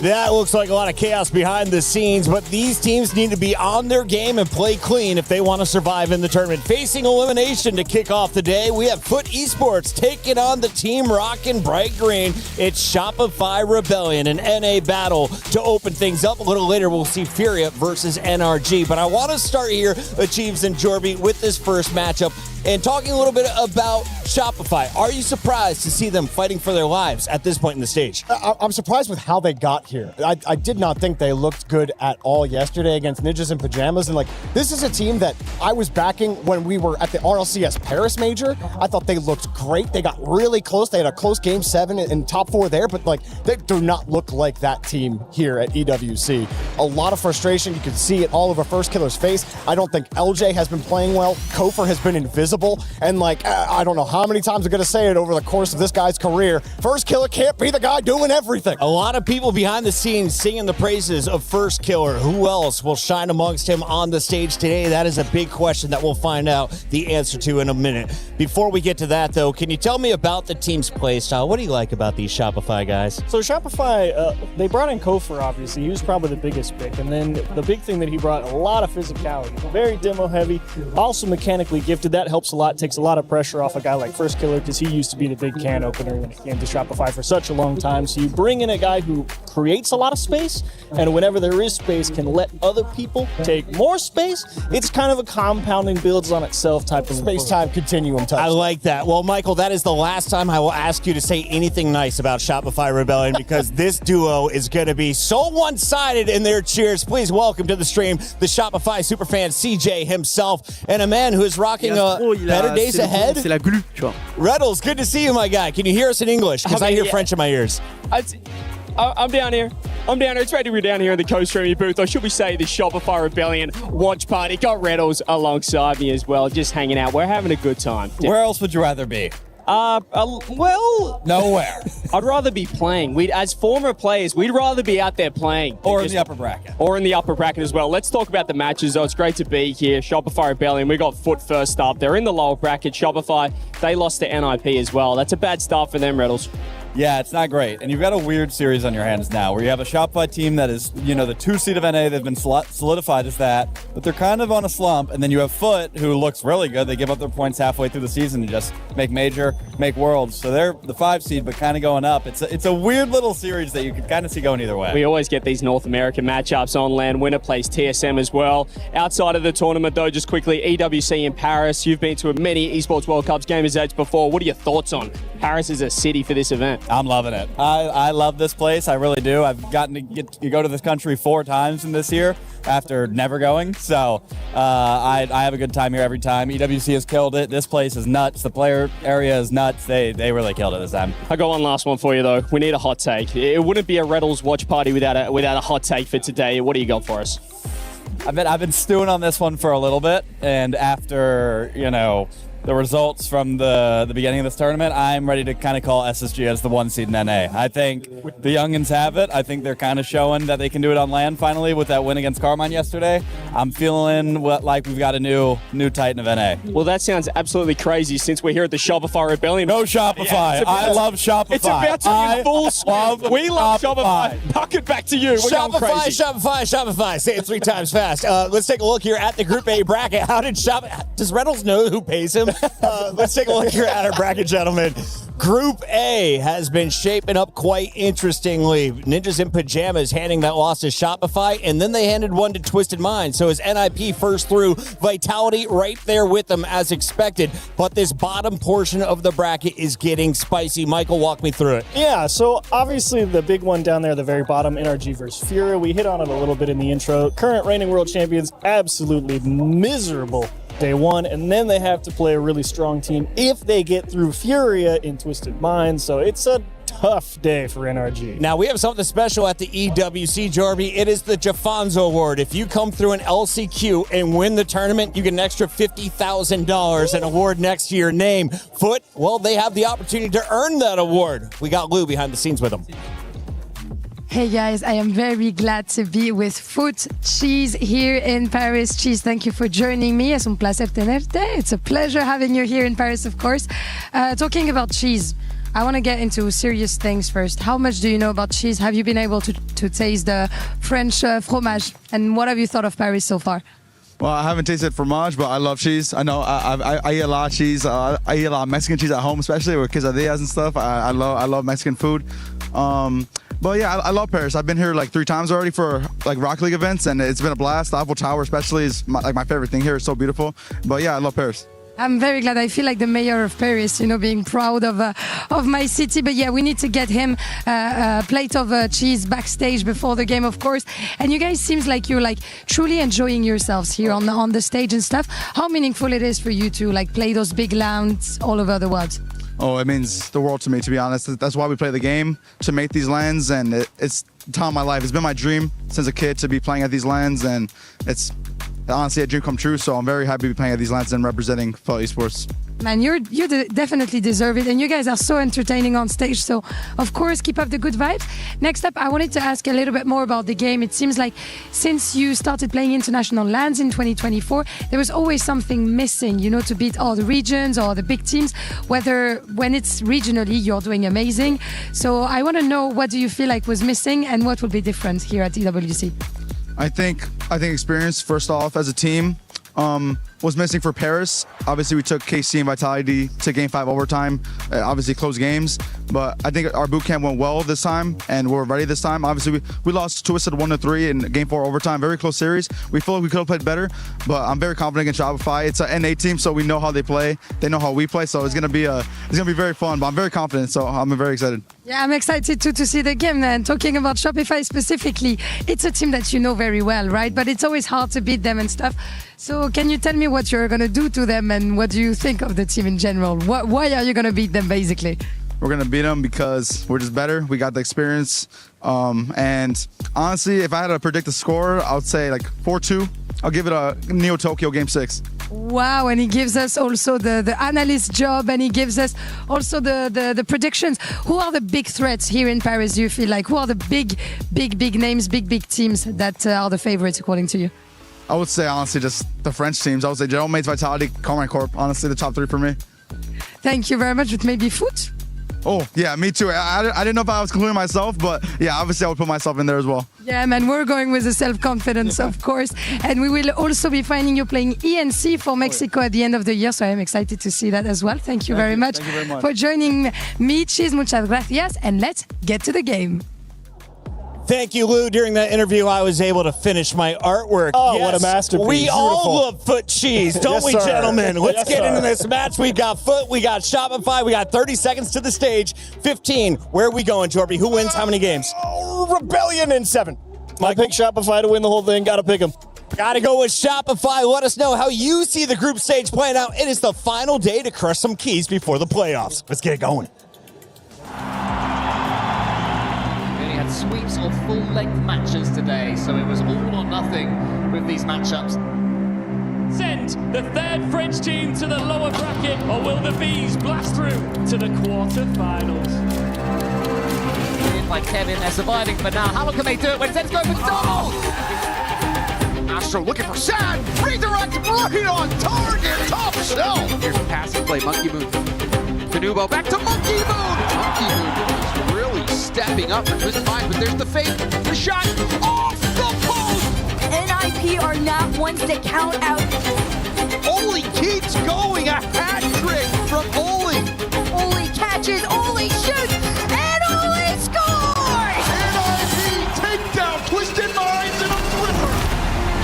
That looks like a lot of chaos behind the scenes, but these teams need to be on their game and play clean if they want to survive in the tournament. Facing elimination to kick off the day, we have Foot Esports taking on the Team Rockin' Bright Green. It's Shopify Rebellion, an NA battle to open things up. A little later, we'll see Furia versus NRG, but I want to start here, Achieves and Jorby, with this first matchup and talking a little bit about Shopify. Are you surprised to see them fighting for their lives at this point in the stage? I'm surprised with how they got here. I did not think they looked good at all yesterday against Ninjas in Pajamas. And like, this is a team that I was backing when we were at the RLCS Paris Major. I thought they looked great. They got really close. They had a close game 7 in top 4 there, but like, they do not look like that team here at EWC. A lot of frustration. You can see it all over First Killer's face. I don't think LJ has been playing well. Kofor has been invisible. And like, I don't know how many times I'm going to say it over the course of this guy's career. First Killer can't be the guy doing everything. A lot of people behind the scenes singing the praises of First Killer. Who else will shine amongst him on the stage today? That is a big question that we'll find out the answer to in a minute. Before we get to that, though, can you tell me about the team's play style? What do you like about these Shopify guys? So Shopify, they brought in Kofor, obviously. He was probably the biggest pick. And then the big thing that he brought, a lot of physicality. Very demo heavy, also mechanically gifted. That helped helps a lot, takes a lot of pressure off a guy like First Killer because he used to be the big can opener when it came to Shopify for such a long time. So you bring in a guy who creates a lot of space, and whenever there is space, can let other people take more space. It's kind of a compounding, builds on itself type of space-time continuum touch. I like that. Well, Michael, that is the last time I will ask you to say anything nice about Shopify Rebellion because this duo is going to be so one-sided in their cheers. Please welcome to the stream the Shopify superfan CJ himself and a man who is rocking better days ahead. C'est la glu, tu vois. Reynolds, good to see you, my guy. Can you hear us in English? Because I hear French in my ears. I'm down here. It's ready to be down here in the co-streaming booth. Or should we say the Shopify Rebellion watch party. Got Reynolds alongside me as well, just hanging out. We're having a good time. Where else would you rather be? Well... Nowhere. I'd rather be playing. As former players, we'd rather be out there playing. Or in the upper bracket. Or in the upper bracket as well. Let's talk about the matches, though. It's great to be here. Shopify Rebellion, we got Foot first up. They're in the lower bracket. Shopify, they lost to NIP as well. That's a bad start for them, Reynolds. Yeah, it's not great. And you've got a weird series on your hands now where you have a Shopify team that is, the 2 seed of NA. They've been solidified as that, but they're kind of on a slump. And then you have Foot, who looks really good. They give up their points halfway through the season and just make major, make worlds. So they're the 5 seed, but kind of going up. It's a weird little series that you can kind of see going either way. We always get these North American matchups on land. Winner plays TSM as well. Outside of the tournament, though, just quickly, EWC in Paris. You've been to many Esports World Cups, Gamers Edge before. What are your thoughts on Paris as a city for this event? I'm loving it. I love this place. I really do. I've gotten to go to this country 4 times in this year after never going. So I have a good time here every time. EWC has killed it. This place is nuts. The player area is nuts. They really killed it this time. I got one last one for you, though. We need a hot take. It wouldn't be a Reynolds watch party without a hot take for today. What do you got for us? I've been stewing on this one for a little bit, and after the results from the beginning of this tournament, I'm ready to kind of call SSG as the 1 seed in NA. I think the youngins have it. I think they're kind of showing that they can do it on land finally with that win against Carmine yesterday. I'm feeling like we've got a new Titan of NA. Well, that sounds absolutely crazy since we're here at the Shopify Rebellion. No Shopify. I love Shopify. It's about to be full swing. We love Shopify. Puck it back to you. We're going crazy. Shopify. Say it 3 times fast. Let's take a look here at the Group A bracket. Does Reynolds know who pays him? Let's take a look here at our bracket, gentlemen. Group A has been shaping up quite interestingly. Ninjas in Pajamas handing that loss to Shopify, and then they handed one to Twisted Mind. So as NIP first through, Vitality right there with them as expected. But this bottom portion of the bracket is getting spicy. Michael, walk me through it. Yeah, so obviously the big one down there at the very bottom, NRG versus Furia. We hit on it a little bit in the intro. Current reigning world champions, absolutely miserable day one, and then they have to play a really strong team if they get through Furia in Twisted Mind. So it's a tough day for NRG. Now, we have something special at the EWC, Jorby. It is the Jafonzo Award. If you come through an LCQ and win the tournament, you get an extra $50,000, an award next to your name. Foot, well, they have the opportunity to earn that award. We got Lou behind the scenes with them. Hey guys, I am very glad to be with Foot Cheese here in Paris. Cheese, thank you for joining me. Es un placer tenerte. It's a pleasure having you here in Paris, of course. Talking about cheese, I want to get into serious things first. How much do you know about cheese? Have you been able to taste the French fromage? And what have you thought of Paris so far? Well, I haven't tasted fromage, but I love cheese. I know I eat a lot of cheese. I eat a lot of Mexican cheese at home, especially with quesadillas and stuff. I love Mexican food. But yeah, I love Paris. I've been here like 3 times already for like Rocket League events, and it's been a blast. The Eiffel Tower especially is my favorite thing here. It's so beautiful. But yeah, I love Paris. I'm very glad. I feel like the mayor of Paris, being proud of my city. But yeah, we need to get him a plate of cheese backstage before the game, of course. And you guys seems like you're like truly enjoying yourselves here on the stage and stuff. How meaningful it is for you to like play those big lands all over the world? Oh, it means the world to me, to be honest. That's why we play the game, to make these lands, and it's the time of my life. It's been my dream since a kid to be playing at these lands, and it's honestly a dream come true. So I'm very happy to be playing at these lands and representing Fellow Esports. Man, you definitely deserve it, and you guys are so entertaining on stage, so of course keep up the good vibes. Next up, I wanted to ask a little bit more about the game. It seems like since you started playing international lands in 2024, there was always something missing, to beat all the regions or the big teams, whether when it's regionally you're doing amazing. So I want to know, what do you feel like was missing and what will be different here at EWC? I think experience, first off, as a team. was missing for Paris. Obviously, we took KC and Vitality to Game 5 overtime. Obviously, close games. But I think our boot camp went well this time, and we're ready this time. Obviously, we lost Twisted 1-3 in Game 4 overtime. Very close series. We feel like we could have played better, but I'm very confident in Shopify. It's an NA team, so we know how they play. They know how we play, so it's gonna be very fun. But I'm very confident, so I'm very excited. Yeah, I'm excited too to see the game. And talking about Shopify specifically, it's a team that you know very well, right? But it's always hard to beat them and stuff. So can you tell me what you're going to do to them and what do you think of the team in general? Why are you going to beat them, basically? We're going to beat them because we're just better. We got the experience. And honestly, if I had to predict the score, I would say like 4-2. I'll give it a Neo Tokyo Game 6. Wow, and he gives us also the analyst job, and he gives us also the predictions. Who are the big threats here in Paris, do you feel like? Who are the big names, big teams that are the favorites, according to you? I would say, honestly, just the French teams. I would say General Mates, Vitality, Carmine Corp. Honestly, the top 3 for me. Thank you very much. But maybe foot? Oh, yeah, me too. I didn't know if I was concluding myself, but yeah, obviously I would put myself in there as well. Yeah, man, we're going with the self-confidence, of course. And we will also be finding you playing ENC for Mexico at the end of the year, so I am excited to see that as well. Thank you very much for joining me. Cheers, muchas gracias, and let's get to the game. Thank you, Lou. During that interview, I was able to finish my artwork. Oh, yes. What a masterpiece. We all love foot cheese, don't Yes, we, sir. gentlemen? Let's Yes, get sir. into this match. We got foot, we got Shopify, we got 30 seconds to the stage. 15. Where are we going, Torby? Who wins how many games? Rebellion in 7. I pick Shopify to win the whole thing. Got to pick them. Gotta go with Shopify. Let us know how you see the group stage playing out. It is the final day to crush some keys before the playoffs. Let's get it going. Had sweeps or full-length matches today, so it was all or nothing with these matchups. Send the third French team to the lower bracket, or will the Bees blast through to the quarter-finals? By Kevin, they're surviving for now. How long can they do it when Zed's going for double? Astro looking for Sad. Redirect right on target. Top shelf. Here's a passing play. Monkey Moon. Canubo back to Monkey Moon. Monkey Moon is really stepping up for Twisted Mind, but there's the fake. The shot off the post. NIP are not ones to count out. Oli keeps going. A hat trick from Oli. Oli catches, Oli shoots, and Oli scores! NIP takedown. Twisted Minds in a flipper.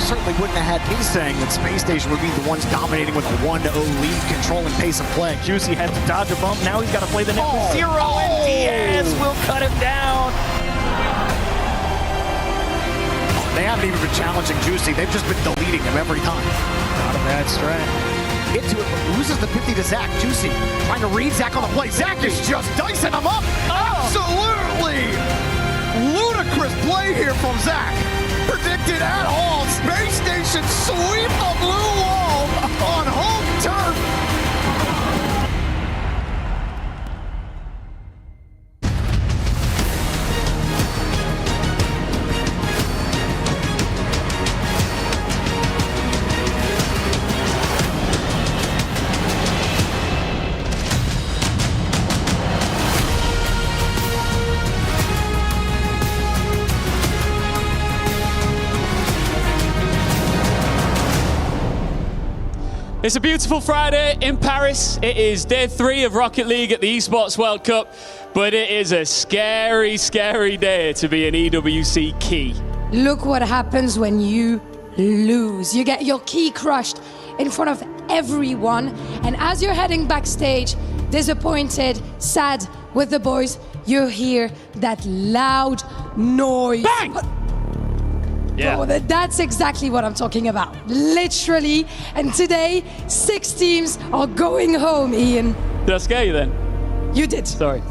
Certainly wouldn't have had me saying that Space Station would be the ones dominating with a 1-0 lead, controlling pace of play. Juicy had to dodge a bump. Now he's got to play the net with 0, and Diaz will cut him down. They haven't even been challenging Juicy. They've just been deleting him every time. Not a bad strat. Into it, loses the 50 to Zach. Juicy trying to read Zach on the play. Zach is just dicing him up. Absolutely ludicrous play here from Zach. Predicted at all. Space Station sweep the blue wall on home turf. It's a beautiful Friday in Paris. It is day 3 of Rocket League at the Esports World Cup, but it is a scary, scary day to be an EWC key. Look what happens when you lose. You get your key crushed in front of everyone, and as you're heading backstage, disappointed, sad with the boys, you hear that loud noise. Bang! Yeah. Oh, that's exactly what I'm talking about. Literally. And today, 6 teams are going home, Ian. Did I scare you then? You did. Sorry.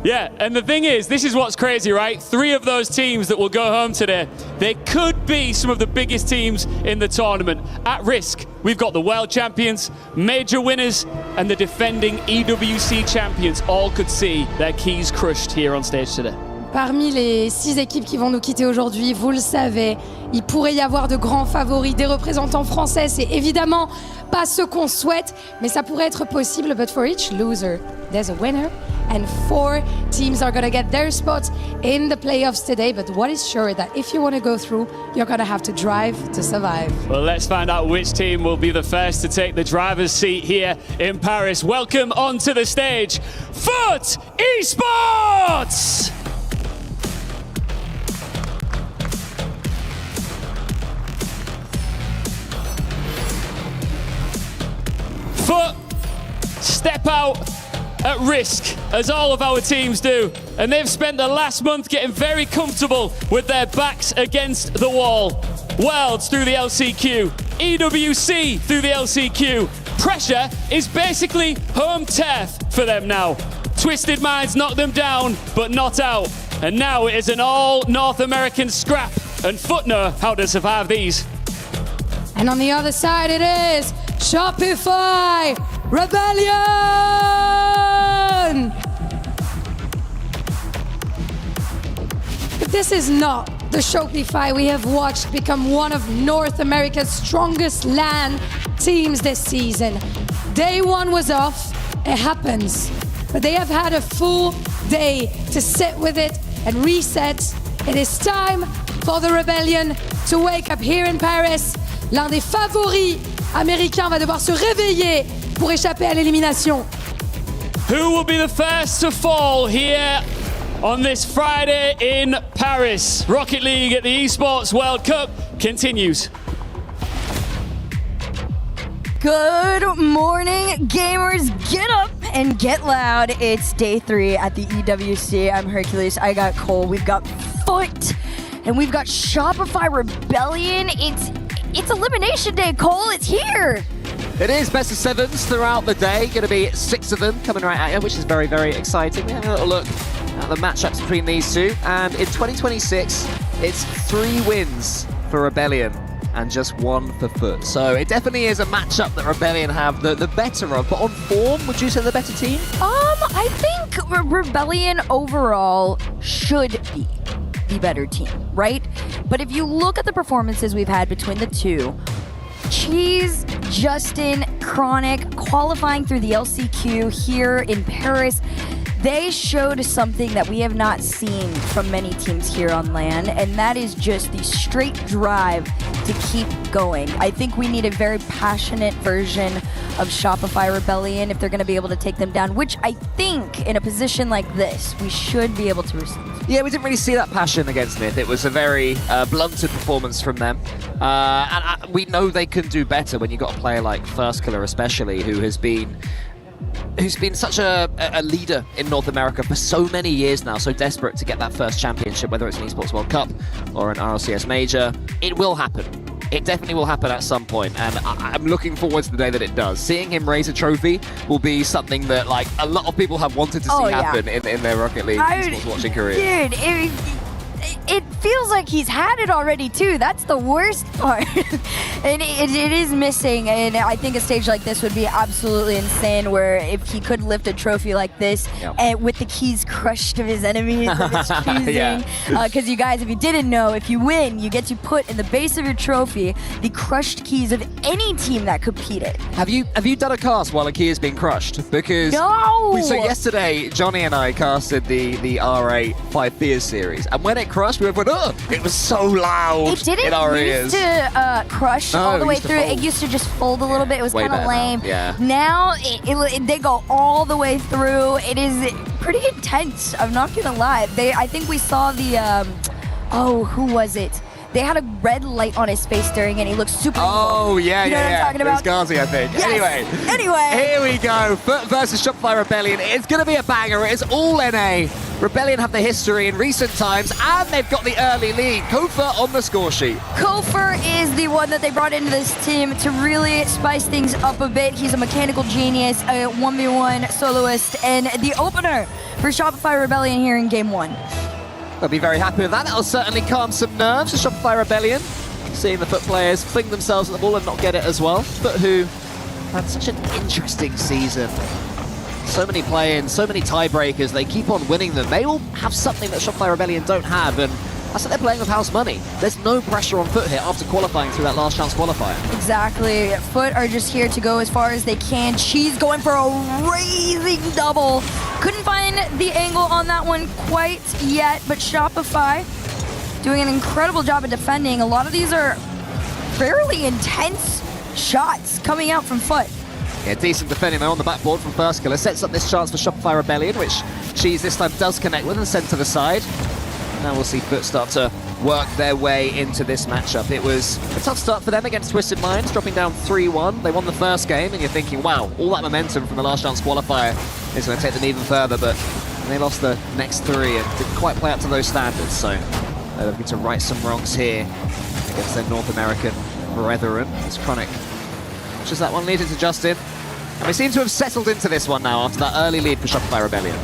Yeah, and the thing is, this is what's crazy, right? 3 of those teams that will go home today, they could be some of the biggest teams in the tournament. At risk, we've got the world champions, major winners, and the defending EWC champions all could see their keys crushed here on stage today. Parmi les 6 équipes qui vont nous quitter aujourd'hui, vous le savez, il pourrait y avoir de grands favoris, des représentants français. C'est évidemment pas ce qu'on souhaite, mais ça pourrait être possible. But for each loser, there's a winner. and 4 teams are going to get their spots in the playoffs today. But what is sure that if you want to go through, you're going to have to drive to survive. Well, let's find out which team will be the first to take the driver's seat here in Paris. Welcome onto the stage, Foot Esports! Foot step out at risk, as all of our teams do, and they've spent the last month getting very comfortable with their backs against the wall. Worlds through the LCQ, EWC through the LCQ. Pressure is basically home turf for them now. Twisted Minds knocked them down, but not out. And now it is an all North American scrap, and Foot know how to survive these. And on the other side it is Shopify Rebellion! But this is not the Shopify we have watched become one of North America's strongest LAN teams this season. Day 1 was off, it happens. But they have had a full day to sit with it and reset. It is time for the Rebellion to wake up here in Paris. L'un des favoris américains va devoir se réveiller pour échapper à l'élimination. Who will be the first to fall here on this Friday in Paris? Rocket League at the Esports World Cup continues. Good morning, gamers. Get up and get loud. It's day 3 at the EWC. I'm Hercules. I got Cole. We've got Foot. And we've got Shopify Rebellion. It's elimination day, Cole. It's here. It is best of 7s throughout the day. Going to be 6 of them coming right at you, which is very, very exciting. We're having a little look at the matchups between these two. And in 2026, it's 3 wins for Rebellion and just 1 for Foot. So it definitely is a matchup that Rebellion have the better of. But on form, would you say the better team? I think Rebellion overall should be the better team, right? But if you look at the performances we've had between the two, Cheese, Justin, Chronic, qualifying through the LCQ here in Paris, they showed something that we have not seen from many teams here on LAN, and that is just the straight drive to keep going. I think we need a very passionate version of Shopify Rebellion if they're going to be able to take them down, which I think in a position like this, we should be able to receive. Yeah, we didn't really see that passion against Myth. It was a very blunted performance from them. And we know they can do better when you've got a player like First Killer especially, who's been such a leader in North America for so many years now, so desperate to get that first championship, whether it's an Esports World Cup or an RLCS Major. It will happen. It definitely will happen at some point, and I'm looking forward to the day that it does. Seeing him raise a trophy will be something that, like, a lot of people have wanted to see happen in their Rocket League esports watching career. Dude, it feels like he's had it already too. That's the worst part. And it is missing, and I think a stage like this would be absolutely insane, where if he could lift a trophy like this and with the keys crushed of his enemies of his choosing. Because you guys, if you didn't know, if you win, you get to put in the base of your trophy the crushed keys of any team that competed. Have you done a cast while a key is being crushed? Because so yesterday, Johnny and I casted the R8 5 Fears series, and when it crushed, we went, oh, it was so loud. It didn't in our used ears. to crush all the way through. It used to just fold a little bit. It was kind of lame. Now they go all the way through. It is pretty intense. I'm not gonna lie. I think we saw the who was it? They had a red light on his face during it, and he looked super evil. You know what I'm talking about? It was Gazi, I think. Yes. Anyway, here we go. Foot versus Shopify Rebellion. It's going to be a banger. It is all NA. Rebellion have the history in recent times, and they've got the early lead. Kofa on the score sheet. Kofa is the one that they brought into this team to really spice things up a bit. He's a mechanical genius, a 1v1 soloist, and the opener for Shopify Rebellion here in Game 1. They'll be very happy with that. That'll certainly calm some nerves for Shopify Rebellion. Seeing the Foot players fling themselves at the ball and not get it as well. Foot, who had such an interesting season. So many play-ins, so many tiebreakers. They keep on winning them. They all have something that Shopify Rebellion don't have, and that's that they're playing with house money. There's no pressure on Foot here after qualifying through that last chance qualifier. Exactly. Foot are just here to go as far as they can. She's going for a raising double Couldn't find the angle on that one quite yet, but Shopify doing an incredible job of defending. A lot of these are fairly intense shots coming out from Foot. Yeah, decent defending though on the backboard from First Killer. Sets up this chance for Shopify Rebellion, which Cheese this time does connect with and send to the side. Now we'll see Foot start to work their way into this matchup. It was a tough start for them against Twisted Minds, dropping down 3-1. They won the first game, and you're thinking, wow, all that momentum from the last chance qualifier is going to take them even further, but they lost the next 3 and didn't quite play up to those standards, so they're looking to right some wrongs here against their North American brethren. It's Chronic. Just that one lead into Justin. And we seem to have settled into this one now after that early lead for Shopify Rebellion.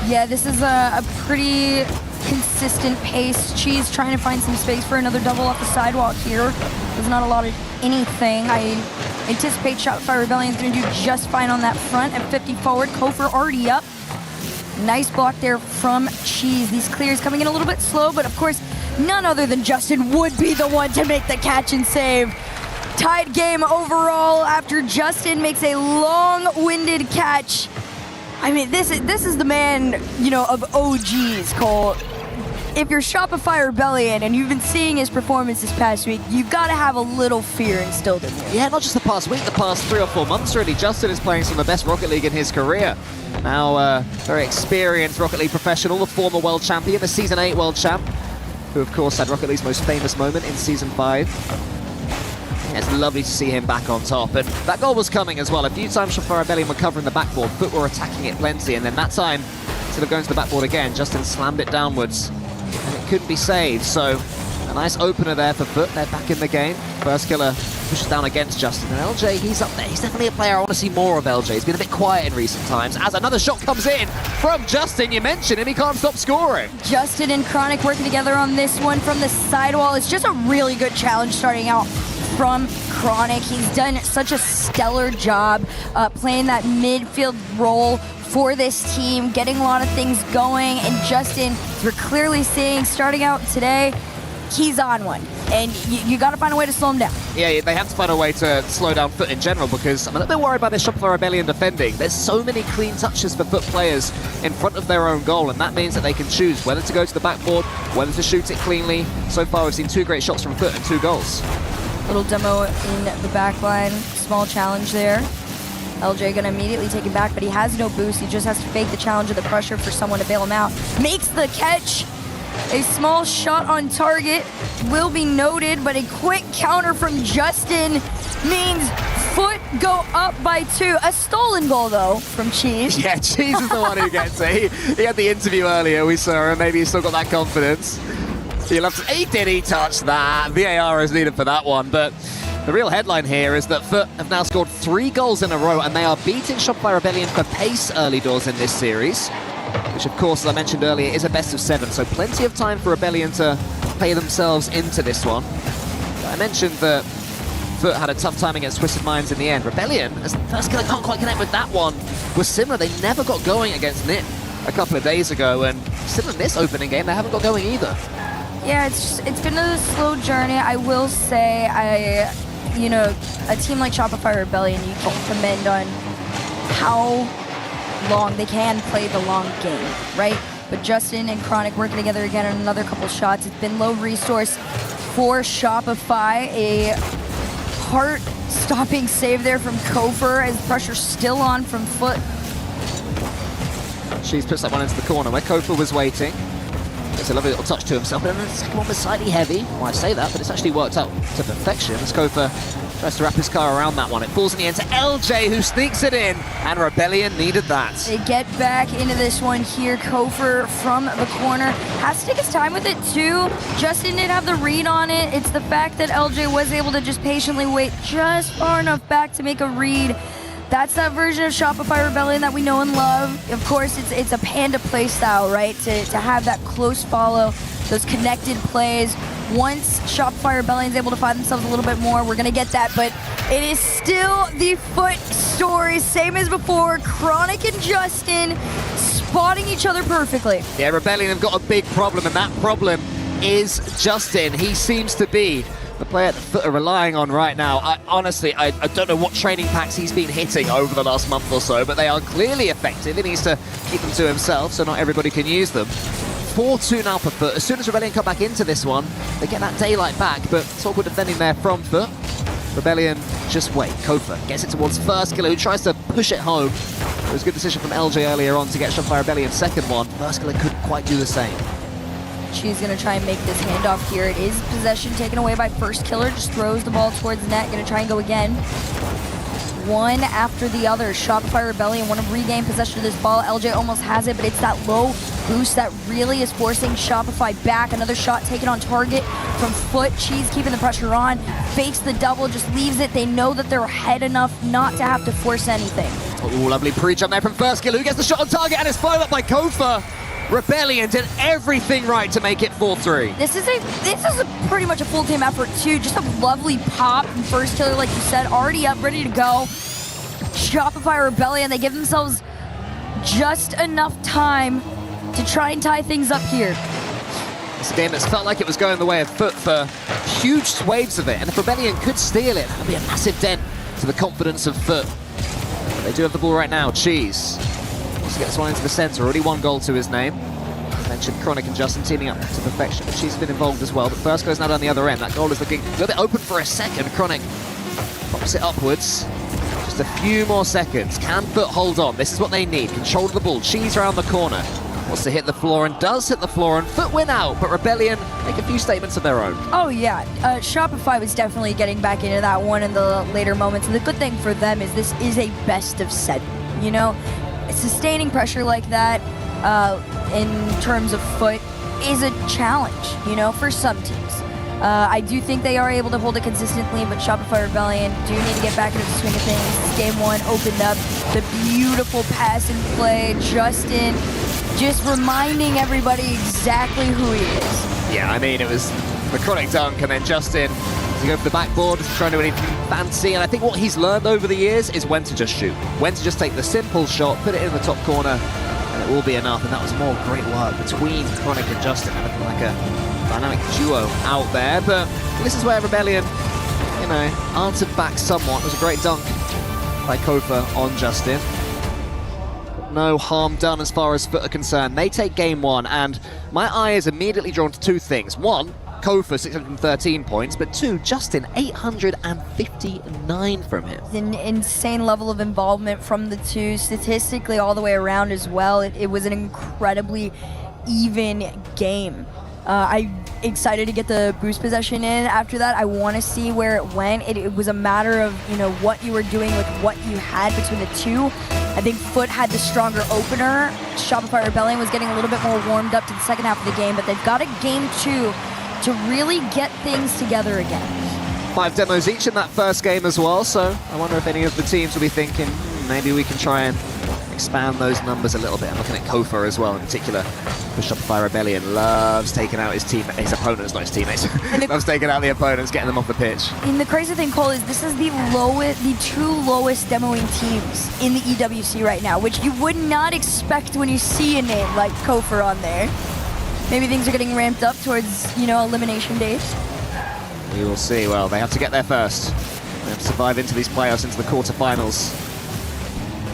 Yeah, this is a pretty consistent pace. Cheese trying to find some space for another double off the sidewalk here. There's not a lot of anything. I anticipate Shopify Rebellion is going to do just fine on that front at 50 forward. Kofor already up. Nice block there from Cheese. These clears coming in a little bit slow, but of course, none other than Justin would be the one to make the catch and save. Tied game overall after Justin makes a long-winded catch. I mean, this is the man, you know, of OGs, Cole. If you're Shopify Rebellion and you've been seeing his performance this past week, you've got to have a little fear instilled in you. Yeah, not just the past week, the past 3 or 4 months really. Justin is playing some of the best Rocket League in his career. Now, very experienced Rocket League professional, the former world champion, the Season 8 world champ, who of course had Rocket League's most famous moment in Season 5. Yeah, it's lovely to see him back on top, and that goal was coming as well. A few times Shopify Rebellion were covering the backboard, Foot were attacking it plenty, and then that time, instead of going to the backboard again, Justin slammed it downwards, and it couldn't be saved. So a nice opener there for Foot. They're back in the game. First Killer pushes down against Justin, and LJ, he's up there. He's definitely a player I want to see more of. LJ, he's been a bit quiet in recent times, as another shot comes in from Justin. You mentioned him, he can't stop scoring. Justin and Chronic working together on this one from the sidewall. It's just a really good challenge starting out from Chronic. He's done such a stellar job playing that midfield role for this team, getting a lot of things going, and Justin, we're clearly seeing, starting out today, he's on one, and you got to find a way to slow him down. Yeah, they have to find a way to slow down Foot in general, because I'm a little bit worried about this Shopify Rebellion defending. There's so many clean touches for Foot players in front of their own goal, and that means that they can choose whether to go to the backboard, whether to shoot it cleanly. So far, we've seen 2 great shots from Foot and 2 goals. Little demo in the back line, small challenge there. LJ gonna immediately take it back, but he has no boost. He just has to fake the challenge of the pressure for someone to bail him out. Makes the catch. A small shot on target will be noted, but a quick counter from Justin means Foot go up by 2. A stolen goal, though, from Cheese. Yeah, Cheese is the one who gets it. He had the interview earlier, we saw him. Maybe he's still got that confidence. He touched that. VAR is needed for that one, but the real headline here is that Foot have now scored 3 goals in a row, and they are beating Shopify Rebellion for pace early doors in this series, which of course, as I mentioned earlier, is a best of 7, so plenty of time for Rebellion to play themselves into this one. I mentioned that Foot had a tough time against Twisted Minds in the end. Rebellion, as the First Killer can't quite connect with that one, was similar. They never got going against NIT a couple of days ago, and similar in this opening game, they haven't got going either. Yeah, it's been a slow journey. I will say, a team like Shopify Rebellion, you can commend on how long they can play the long game, right? But Justin and Chronic working together again on another couple shots. It's been low resource for Shopify. A heart-stopping save there from Kofor as pressure still on from Foot. She's puts that one into the corner where Kofor was waiting. It's a lovely little touch to himself, and then the second one was slightly heavy. Well, I say that, but it's actually worked out to perfection as Kofor tries to wrap his car around that one. It falls in the end to LJ, who sneaks it in, and Rebellion needed that. They get back into this one here. Kofor from the corner has to take his time with it too. Justin didn't have the read on it. It's the fact that LJ was able to just patiently wait just far enough back to make a read. That's that version of Shopify Rebellion that we know and love. Of course, it's a Panda play style, right? To have that close follow, those connected plays. Once Shopify Rebellion is able to find themselves a little bit more, we're going to get that. But it is still the Foot story, same as before. Chronic and Justin spotting each other perfectly. Yeah, Rebellion have got a big problem, and that problem is Justin. He seems to be the player that Foot are relying on right now. Honestly, I don't know what training packs he's been hitting over the last month or so, but they are clearly effective. He needs to keep them to himself, so not everybody can use them. 4-2 now for Foot. As soon as Rebellion come back into this one, they get that daylight back, but it's awkward defending there from Foot. Rebellion just wait. Kofa gets it towards First Killer, who tries to push it home. It was a good decision from LJ earlier on to get shot by Rebellion's second one. First Killer couldn't quite do the same. She's going to try and make this handoff here. It is possession taken away by First Killer. Just throws the ball towards the net. Going to try and go again. One after the other. Shopify Rebellion want to regain possession of this ball. LJ almost has it, but it's that low boost that really is forcing Shopify back. Another shot taken on target from Foot. Cheese keeping the pressure on. Fakes the double, just leaves it. They know that they're ahead enough not to have to force anything. Oh, lovely pre-jump there from First Killer, who gets the shot on target, and it's followed up by Kofa. Rebellion did everything right to make it 4-3. This is pretty much a full team effort too. Just a lovely pop from First Killer, like you said, already up, ready to go. Shopify Rebellion, they give themselves just enough time to try and tie things up here. It's a game that's felt like it was going the way of Foot for huge swathes of it, and if Rebellion could steal it, that would be a massive dent to the confidence of Foot. They do have the ball right now. Cheese wants to get this one into the center. Already 1 goal to his name. I mentioned Chronic and Justin teaming up to perfection, but Cheese has been involved as well. But First goes now down the other end. That goal is looking a little bit open for a second. Chronic pops it upwards. Just a few more seconds. Can Foot hold on? This is what they need. Control of the ball. Cheese around the corner. Wants to hit the floor and does hit the floor, and Foot win out, but Rebellion make a few statements of their own. Oh yeah, Shopify was definitely getting back into that one in the later moments, and the good thing for them is this is a best of 7. You know, sustaining pressure like that in terms of Foot is a challenge, you know, for some teams. I do think they are able to hold it consistently, but Shopify Rebellion do need to get back into the swing of things. This game 1 opened up the beautiful pass and play. Justin just reminding everybody exactly who he is. Yeah, I mean, it was the Chronic dunk, and then Justin to go for the backboard, trying to do anything fancy, and I think what he's learned over the years is when to just shoot, when to just take the simple shot, put it in the top corner, and it will be enough, and that was more great work between Chronic and Justin, looking like a dynamic duo out there, but this is where Rebellion, you know, answered back somewhat. It was a great dunk by Kofa on Justin. No harm done as far as Foot are concerned. They take game 1, and my eye is immediately drawn to 2 things. 1, Kofa 613 points, but 2, Justin 859 from him. An insane level of involvement from the two, statistically all the way around as well. It was an incredibly even game. I'm excited to get the boost possession in. After that, I want to see where it went. It was a matter of, you know, what you were doing with what you had between the two. I think Foot had the stronger opener. Shopify Rebellion was getting a little bit more warmed up to the second half of the game, but they've got a game 2 to really get things together again. 5 demos each in that first game as well, so I wonder if any of the teams will be thinking, maybe we can try and expand those numbers a little bit. I'm looking at Kofa as well in particular. The Shopify Rebellion loves taking out his opponents, not his teammates. Loves taking out the opponents, getting them off the pitch. And the crazy thing, Cole, is this is the 2 lowest demoing teams in the EWC right now, which you would not expect when you see a name like Kofa on there. Maybe things are getting ramped up towards, you know, elimination days. We will see. Well, they have to get there first. They have to survive into these playoffs, into the quarterfinals.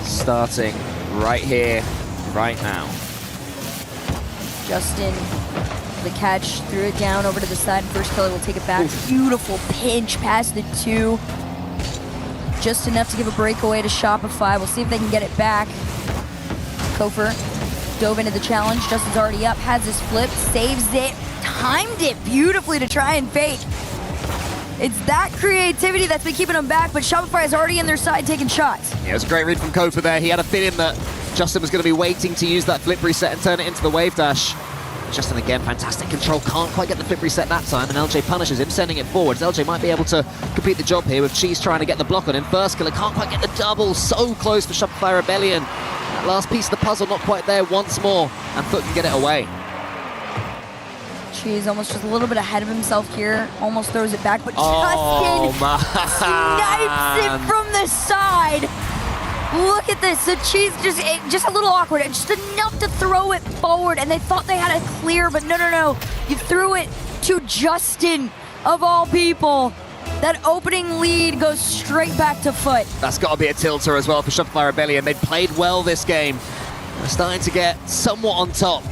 Starting right here, right now. Justin, the catch, threw it down over to the side. First Killer will take it back. Oof. Beautiful pinch past the 2. Just enough to give a breakaway to Shopify. We'll see if they can get it back. Kofer dove into the challenge. Justin's already up, has his flip, saves it, timed it beautifully to try and fake. It's that creativity that's been keeping them back, but Shopify is already in their side taking shots. Yeah, it was a great read from Kofa there. He had a feeling that Justin was going to be waiting to use that flip reset and turn it into the wave dash. Justin again, fantastic control, can't quite get the flip reset that time, and LJ punishes him, sending it forwards. LJ might be able to complete the job here with Cheese trying to get the block on him. First Killer can't quite get the double, so close for Shopify Rebellion. That last piece of the puzzle not quite there once more, and Foot can get it away. Cheese almost just a little bit ahead of himself here, almost throws it back, but Justin snipes it from the side. Look at this. So Cheese just a little awkward, just enough to throw it forward, and they thought they had it clear, but no. You threw it to Justin. of all people, that opening lead goes straight back to Foot. That's got to be a tilter as well for Shopify Rebellion. They'd played well this game. They're starting to get somewhat on top.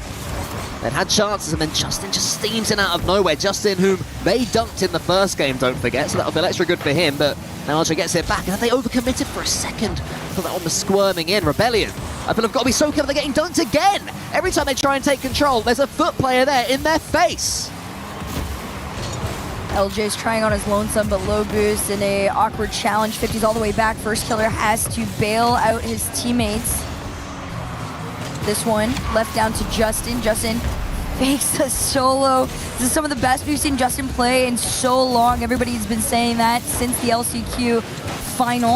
They'd had chances, and then Justin just steams in out of nowhere. Justin, whom they dunked in the first game, don't forget, so that'll feel extra good for him, but now LJ gets it back, and they overcommitted for a second. Put that one was squirming in. Rebellion, I feel, have got to be so careful. They're getting dunked again. Every time they try and take control, there's a Foot player there in their face. LJ's trying on his lonesome, but low boost in a awkward challenge. 50's all the way back. First Killer has to bail out his teammates. This one left down to Justin. Justin fakes a solo. This is some of the best we've seen Justin play in so long. Everybody's been saying that since the LCQ final.